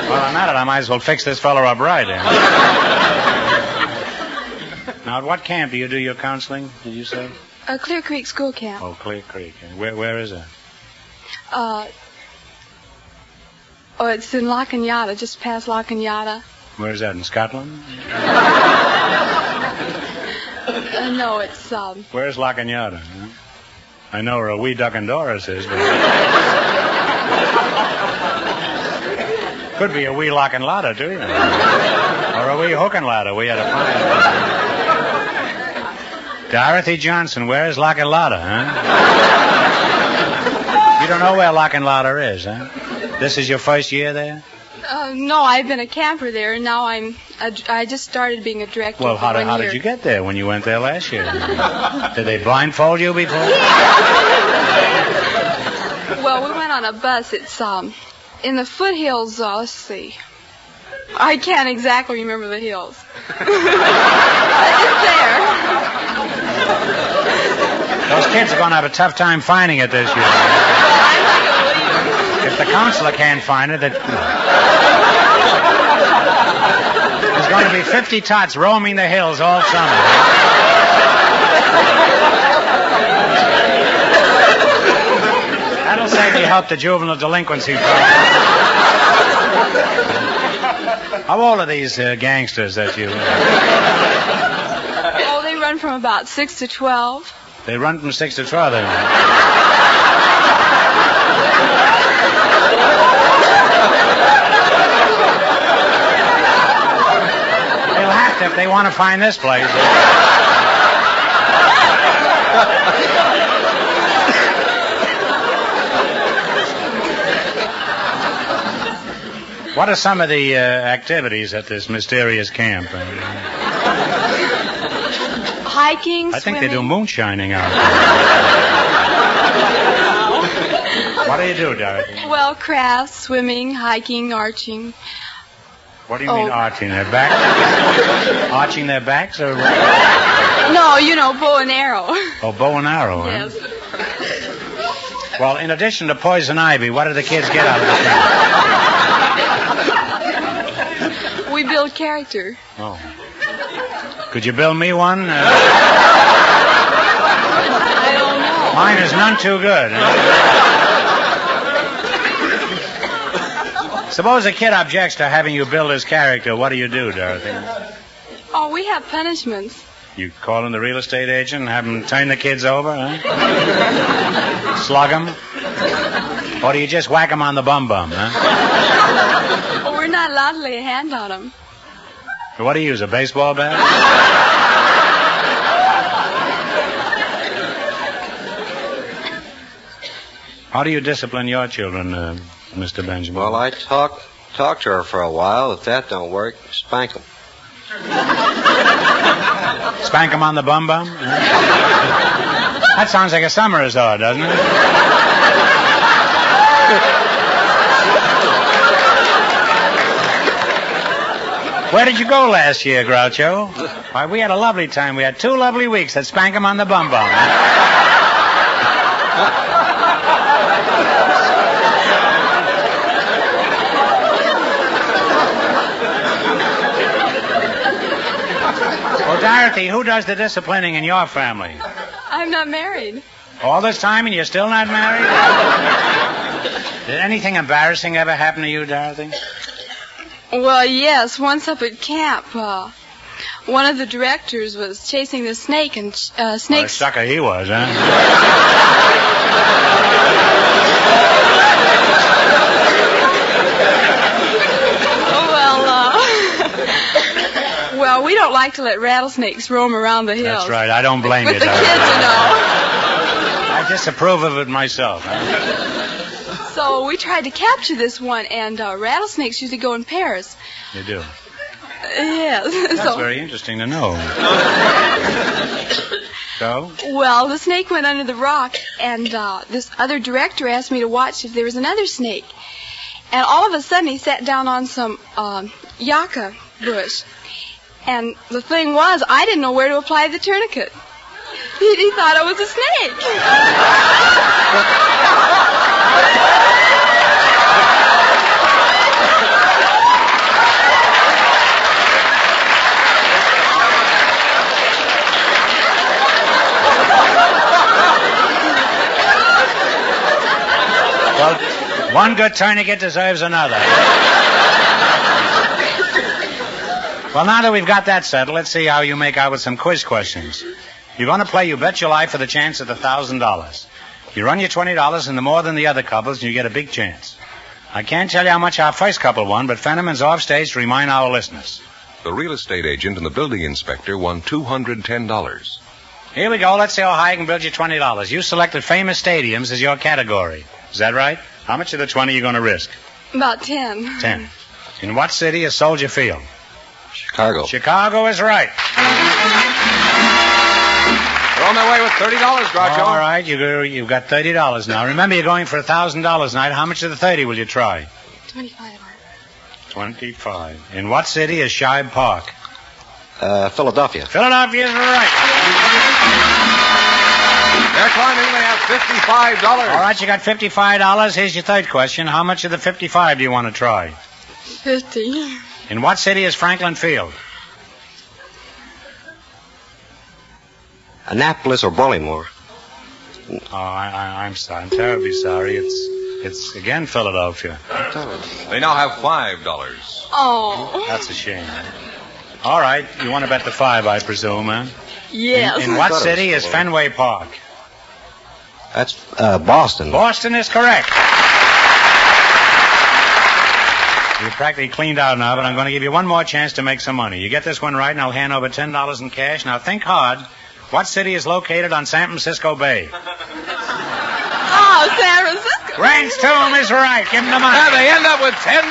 Well, I'm at it. I might as well fix this fellow up right. Now, at what camp do you do your counseling, did you say? Clear Creek School Camp. Oh, Clear Creek. Where is it? It's in Lochanyata, just past Lochanyata. Where is that, in Scotland? No, it's, Where's Lochanyata? Huh? I know where a wee duck and Doris is, but... Could be a wee lock and ladder, too. Or a wee hook and ladder. We had a fine... Dorothy Johnson, where's Lock and Ladder, huh? You don't know where Lock and Ladder is, huh? This is your first year there? No, I've been a camper there, and now I just started being a director. Well, how did you get there when you went there last year? Did they blindfold you before? Well, we went on a bus. It's in the foothills. Let's see. I can't exactly remember the hills. It's there. Those kids are going to have a tough time finding it this year. If the counselor can't find it, there's going to be 50 tots roaming the hills all summer. That'll certainly help the juvenile delinquency problem. How old are these gangsters that you... Oh, they run from about 6 to 12. They run from 6 to 12, then. They'll have to if they want to find this place. What are some of the activities at this mysterious camp? Hiking, I think swimming. they do moonshining out there. What do you do, Dorothy? Well, crafts, swimming, hiking, arching. What do you mean arching their backs? Arching their backs or what? No, bow and arrow. Oh, bow and arrow, huh? Yes. Well, in addition to poison ivy, what do the kids get out of the camp? We build character. Oh. Could you build me one? I don't know. Mine is none too good. Suppose a kid objects to having you build his character. What do you do, Dorothy? Oh, we have punishments. You call in the real estate agent and have him turn the kids over, huh? Slug them? Or do you just whack them on the bum-bum, huh? Oh, we're not allowed to lay a hand on them. What do you use, a baseball bat? How do you discipline your children, Mr. Benjamin? Well, I talk to her for a while. If that don't work, spank them. Spank them on the bum-bum? That sounds like a summer resort, doesn't it? Where did you go last year, Groucho? Why, we had a lovely time. We had 2 lovely weeks at Spank 'em on the bum-bum. Well, Dorothy, who does the disciplining in your family? I'm not married. All this time and you're still not married? Did anything embarrassing ever happen to you, Dorothy? Well, yes. Once up at camp, one of the directors was chasing the snake, and snakes... What a sucker he was, huh? Well, we don't like to let rattlesnakes roam around the hills. That's right. I don't blame With you, the Dorothy. kids, I disapprove of it myself. Huh? So we tried to capture this one, and rattlesnakes usually go in pairs. You do? Yes. That's very interesting to know. So? Well, the snake went under the rock, and this other director asked me to watch if there was another snake. And all of a sudden, he sat down on some yucca bush. And the thing was, I didn't know where to apply the tourniquet. He thought I was a snake. Well, one good tourniquet deserves another. Well, now that we've got that settled, let's see how you make out with some quiz questions. You're going to play You Bet Your Life for the chance at $1,000. You run your $20 into more than the other couples, and you get a big chance. I can't tell you how much our first couple won, but Fenneman's off stage to remind our listeners. The real estate agent and the building inspector won $210. Here we go. Let's see how high I can build you $20. You selected famous stadiums as your category. Is that right? How much of the 20 are you going to risk? About 10. 10. In what city is Soldier Field? Chicago. Chicago is right. You're on my way with $30, Groucho. All right, you've got $30 now. Remember, you're going for $1,000 tonight. How much of the 30 will you try? 25. 25. In what city is Shibe Park? Philadelphia. Philadelphia is right. They're climbing. They have $55. All right, you got $55. Here's your third question. How much of the 55 do you want to try? 50. In what city is Franklin Field? Annapolis or Baltimore. Oh, I'm sorry. I'm terribly sorry. It's again Philadelphia. They now have $5. Oh. That's a shame. All right, you want to bet the 5, I presume, huh? Yes. In what city is Fenway Park? That's Boston. Boston is correct. You're practically cleaned out now, but I'm going to give you one more chance to make some money. You get this one right, and I'll hand over $10 in cash. Now, think hard. What city is located on San Francisco Bay? Oh, San Francisco. Rance Tomb is right. Give him the money. And they end up with $10.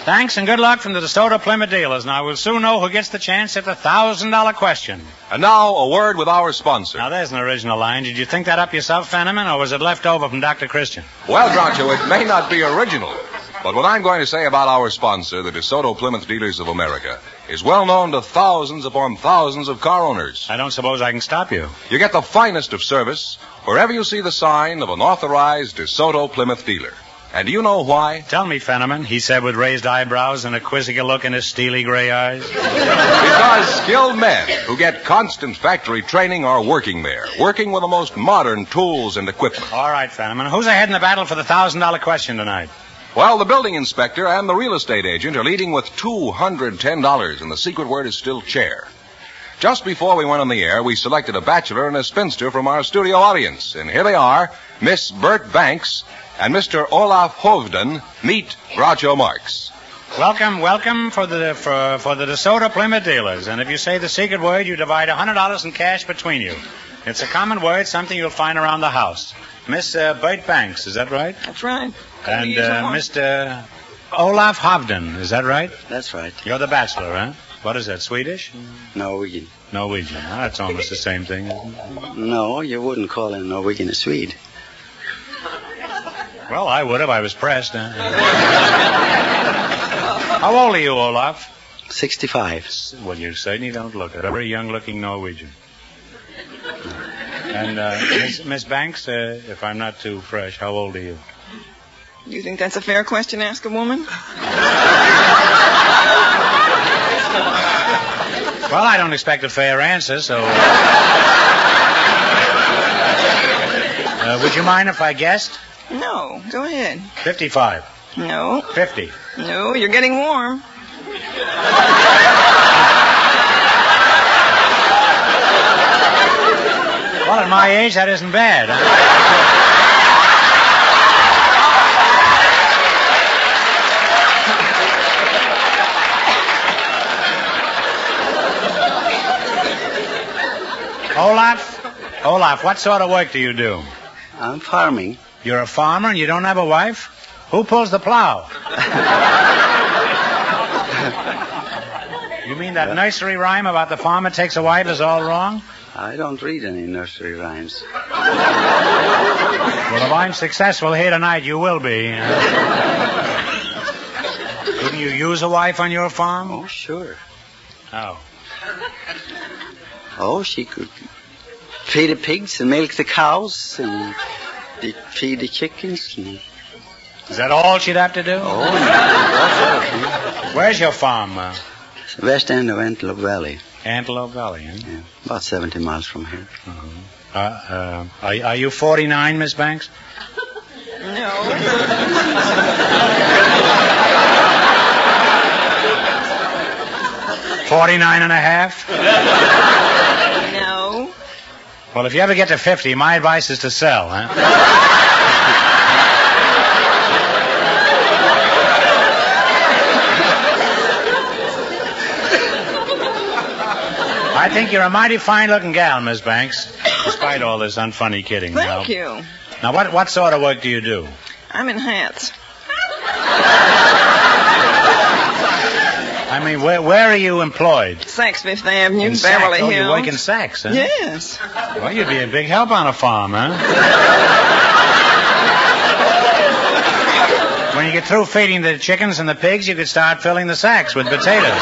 Thanks and good luck from the DeSoto Plymouth dealers. Now, we'll soon know who gets the chance at the $1,000 question. And now, a word with our sponsor. Now, there's an original line. Did you think that up yourself, Fenneman, or was it left over from Dr. Christian? Well, Groucho, it may not be original, but what I'm going to say about our sponsor, the DeSoto Plymouth Dealers of America, is well known to thousands upon thousands of car owners. I don't suppose I can stop you. You get the finest of service wherever you see the sign of an authorized DeSoto Plymouth dealer. And do you know why? Tell me, Fenneman, he said with raised eyebrows and a quizzical look in his steely gray eyes. Because skilled men who get constant factory training are working there, working with the most modern tools and equipment. All right, Fenneman, who's ahead in the battle for the $1,000 question tonight? Well, the building inspector and the real estate agent are leading with $210, and the secret word is still chair. Just before we went on the air, we selected a bachelor and a spinster from our studio audience. And here they are, Miss Bert Banks and Mr. Olaf Hovden. Meet Groucho Marx. Welcome for the DeSoto Plymouth dealers. And if you say the secret word, you divide $100 in cash between you. It's a common word, something you'll find around the house. Miss Bert Banks, is that right? That's right. And Mr. Olaf Hovden, is that right? That's right. You're the bachelor, huh? What is that, Swedish? Norwegian. Norwegian. Oh, that's almost the same thing, isn't it? No, you wouldn't call a Norwegian a Swede. Well, I would if I was pressed. Huh? How old are you, Olaf? 65. Well, you certainly don't look it. A very young-looking Norwegian. And Miss Banks, if I'm not too fresh, how old are you? You think that's a fair question to ask a woman? Well, I don't expect a fair answer, so... would you mind if I guessed? No, go ahead. 55. No. 50. No, you're getting warm. Well, at my age, that isn't bad. Olaf, what sort of work do you do? I'm farming. You're a farmer and you don't have a wife? Who pulls the plow? You mean that nursery rhyme about the farmer takes a wife is all wrong? I don't read any nursery rhymes. Well, if I'm successful here tonight, you will be. Couldn't you use a wife on your farm? Oh, sure. How? Oh, she could feed the pigs and milk the cows and feed the chickens. And... Is that all she'd have to do? Oh, no. Where's your farm? West end of Antelope Valley. Antelope Valley, huh? Yeah, about 70 miles from here. Are you 49, Miss Banks? No. 49 and a half? No. Well, if you ever get to 50, my advice is to sell, huh? I think you're a mighty fine-looking gal, Miss Banks, despite all this unfunny kidding. Thank you. Now, what sort of work do you do? I'm in hats. I mean, where are you employed? Saks Fifth Avenue, In Beverly Saks? Hills. Oh, you work in Saks, huh? Yes. Well, you'd be a big help on a farm, huh? When you get through feeding the chickens and the pigs, you could start filling the sacks with potatoes.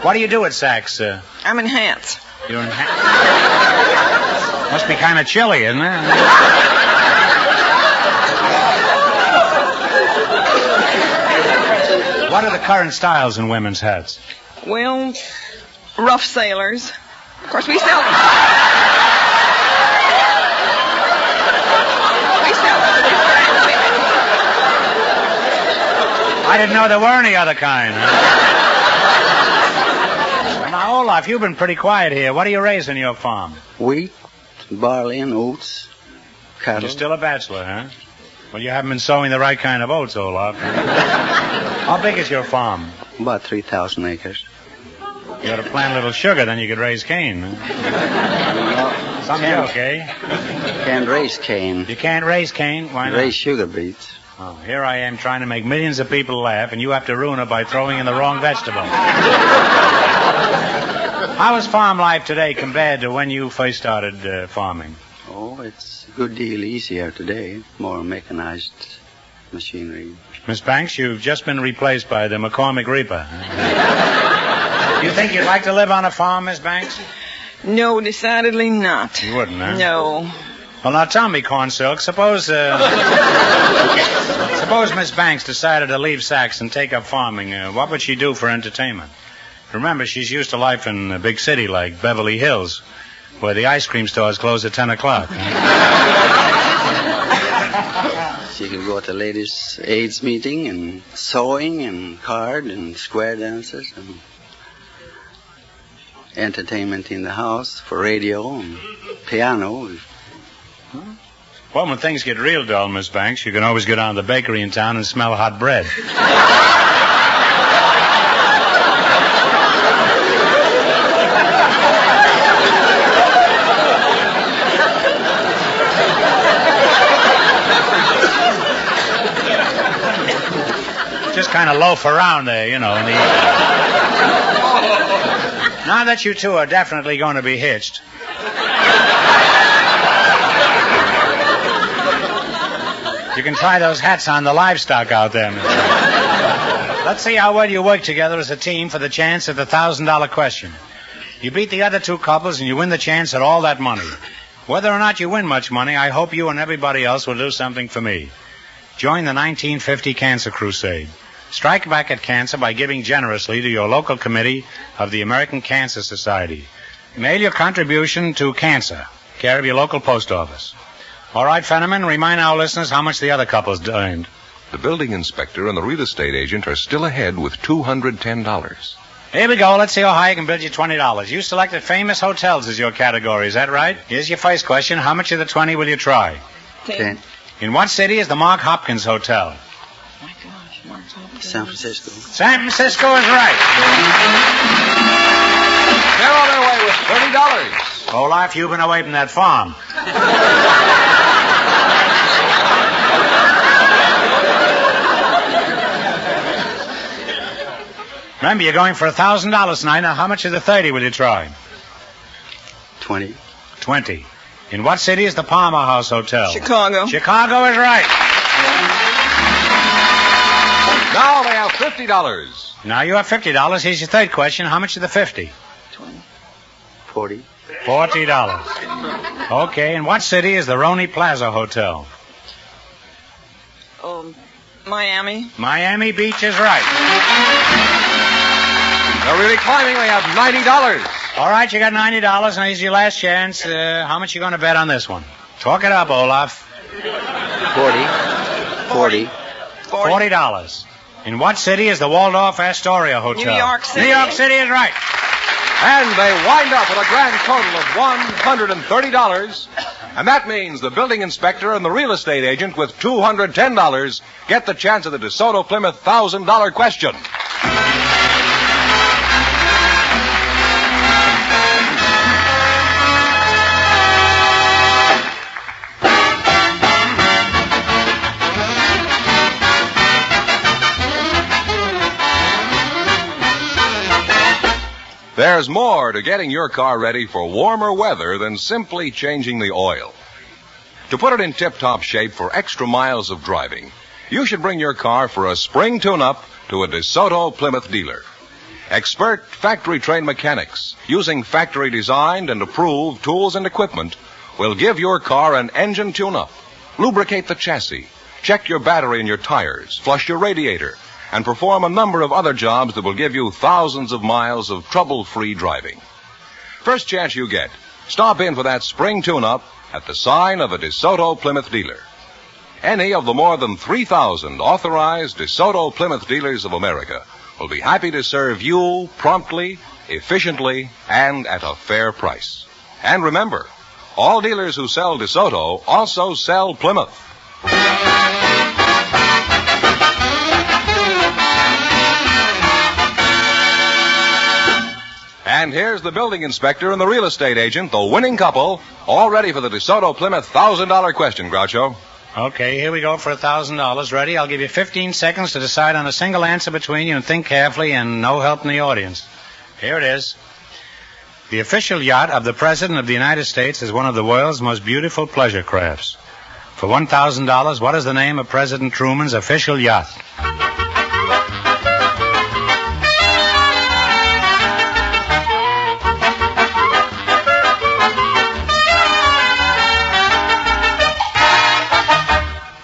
What do you do at Saks? I'm in hats. You're in hats? Must be kind of chilly, isn't it? What are the current styles in women's hats? Well, rough sailors. Of course, we sell them. I didn't know there were any other kind. Now, Olaf, you've been pretty quiet here. What do you raise in your farm? Wheat, barley, and oats. Cattle. You're still a bachelor, huh? Well, you haven't been sowing the right kind of oats, Olaf. How big is your farm? About 3,000 acres. You ought to plant a little sugar, then you could raise cane. Some joke, eh? Can't raise cane. You can't raise cane? Why not? Raise sugar beets. Oh, here I am trying to make millions of people laugh, and you have to ruin it by throwing in the wrong vegetable. How is farm life today compared to when you first started farming? Oh, it's a good deal easier today. More mechanized machinery. Miss Banks, you've just been replaced by the McCormick Reaper. You think you'd like to live on a farm, Miss Banks? No, decidedly not. You wouldn't, huh? No. Well, now tell me, Cornsilk, suppose Miss Banks decided to leave Sax and take up farming. What would she do for entertainment? Remember, she's used to life in a big city like Beverly Hills, where the ice cream stores close at 10 o'clock. She could go to ladies' aids meeting and sewing and card and square dances and entertainment in the house for radio and piano. Well, when things get real dull, Miss Banks, you can always go down to the bakery in town and smell hot bread. Just kind of loaf around there, you know. In the... Now that you two are definitely going to be hitched. You can try those hats on the livestock out there. Let's see how well you work together as a team for the chance at the $1,000 question. You beat the other two couples and you win the chance at all that money. Whether or not you win much money, I hope you and everybody else will do something for me. Join the 1950 Cancer Crusade. Strike back at cancer by giving generously to your local committee of the American Cancer Society. Mail your contribution to Cancer, care of your local post office. All right, Fenneman, remind our listeners how much the other couples earned. The building inspector and the real estate agent are still ahead with $210. Here we go. Let's see how high I can build you $20. You selected famous hotels as your category. Is that right? Here's your first question. How much of the 20 will you try? 10. In what city is the Mark Hopkins Hotel? My gosh, Mark's Hopkins. San Francisco. San Francisco is right. They're on their way with $30. Olaf, you've been away from that farm. Remember, you're going for $1,000 tonight. Now, how much of the 30 will you try? 20. 20. In what city is the Palmer House Hotel? Chicago. Chicago is right. Now they have $50. Now you have $50. Here's your third question. How much of the 50? 40. $40. Okay. In what city is the Roney Plaza Hotel? Miami. Miami Beach is right. They're really climbing. They have $90. All right, you got $90. Now here's your last chance. How much you going to bet on this one? Talk it up, Olaf. 40. $40. In what city is the Waldorf Astoria Hotel? New York City. New York City is right. And they wind up with a grand total of $130. And that means the building inspector and the real estate agent with $210 get the chance of the DeSoto Plymouth $1,000 question. There's more to getting your car ready for warmer weather than simply changing the oil. To put it in tip-top shape for extra miles of driving, you should bring your car for a spring tune-up to a DeSoto Plymouth dealer. Expert factory-trained mechanics, using factory-designed and approved tools and equipment, will give your car an engine tune-up, lubricate the chassis, check your battery and your tires, flush your radiator, and perform a number of other jobs that will give you thousands of miles of trouble-free driving. First chance you get, stop in for that spring tune-up at the sign of a DeSoto Plymouth dealer. Any of the more than 3,000 authorized DeSoto Plymouth dealers of America will be happy to serve you promptly, efficiently, and at a fair price. And remember, all dealers who sell DeSoto also sell Plymouth. And here's the building inspector and the real estate agent, the winning couple, all ready for the DeSoto Plymouth $1,000 question, Groucho. Okay, here we go for $1,000. Ready? I'll give you 15 seconds to decide on a single answer between you and think carefully and no help in the audience. Here it is. The official yacht of the President of the United States is one of the world's most beautiful pleasure crafts. For $1,000, what is the name of President Truman's official yacht?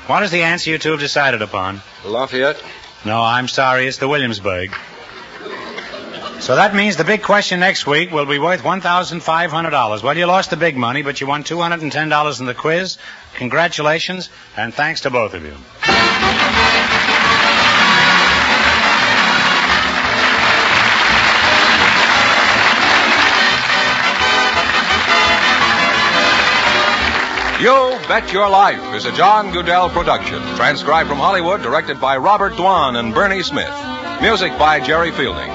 What is the answer you two have decided upon? Lafayette? No, I'm sorry. It's the Williamsburg. So that means the big question next week will be worth $1,500. Well, you lost the big money, but you won $210 in the quiz. Congratulations, and thanks to both of you. You Bet Your Life is a John Goodell production. Transcribed from Hollywood, directed by Robert Dwan and Bernie Smith. Music by Jerry Fielding.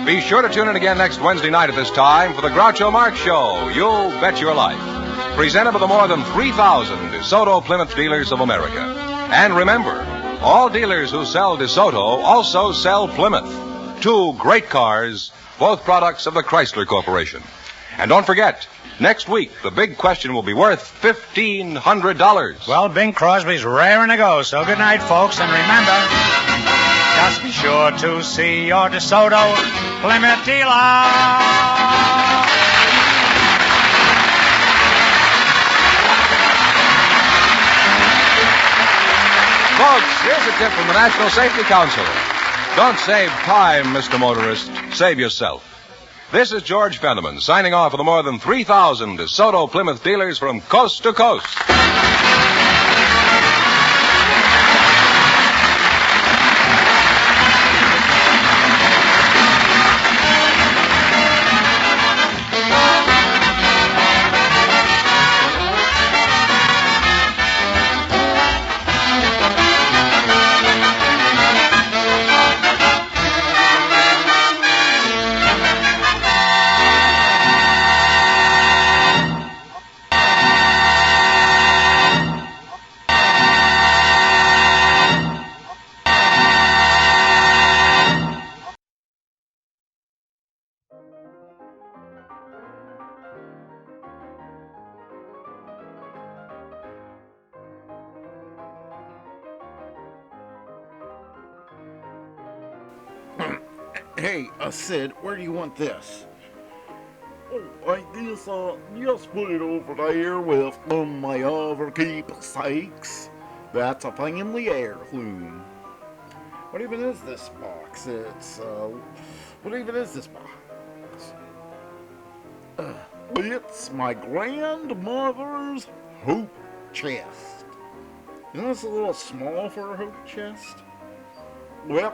Be sure to tune in again next Wednesday night at this time for the Groucho Marx Show, You Bet Your Life. Presented by the more than 3,000 DeSoto Plymouth dealers of America. And remember, all dealers who sell DeSoto also sell Plymouth. Two great cars, both products of the Chrysler Corporation. And don't forget, next week, the big question will be worth $1,500. Well, Bing Crosby's raring to go, so good night, folks, and remember, just be sure to see your DeSoto Plymouth dealer. Folks, here's a tip from the National Safety Council. Don't save time, Mr. Motorist. Save yourself. This is George Fenneman signing off for the more than 3,000 DeSoto Plymouth dealers from coast to coast. Hey, Sid, where do you want this? Oh, I guess, just put it over there with my other keepsakes. That's a family heirloom. What even is this box? What even is this box? It's my grandmother's hope chest. Isn't this a little small for a hope chest? Well,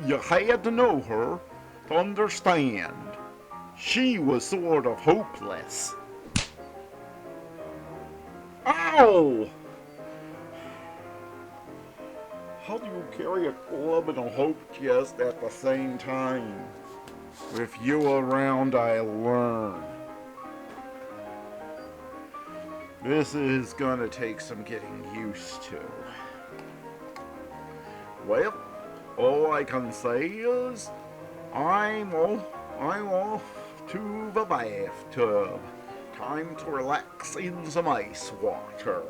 you had to know her to understand. She was sort of hopeless. Ow! How do you carry a club and a hope chest at the same time? With you around, I learn. This is gonna take some getting used to. Well, all I can say is, I'm off to the bathtub. Time to relax in some ice water.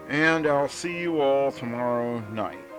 And I'll see you all tomorrow night.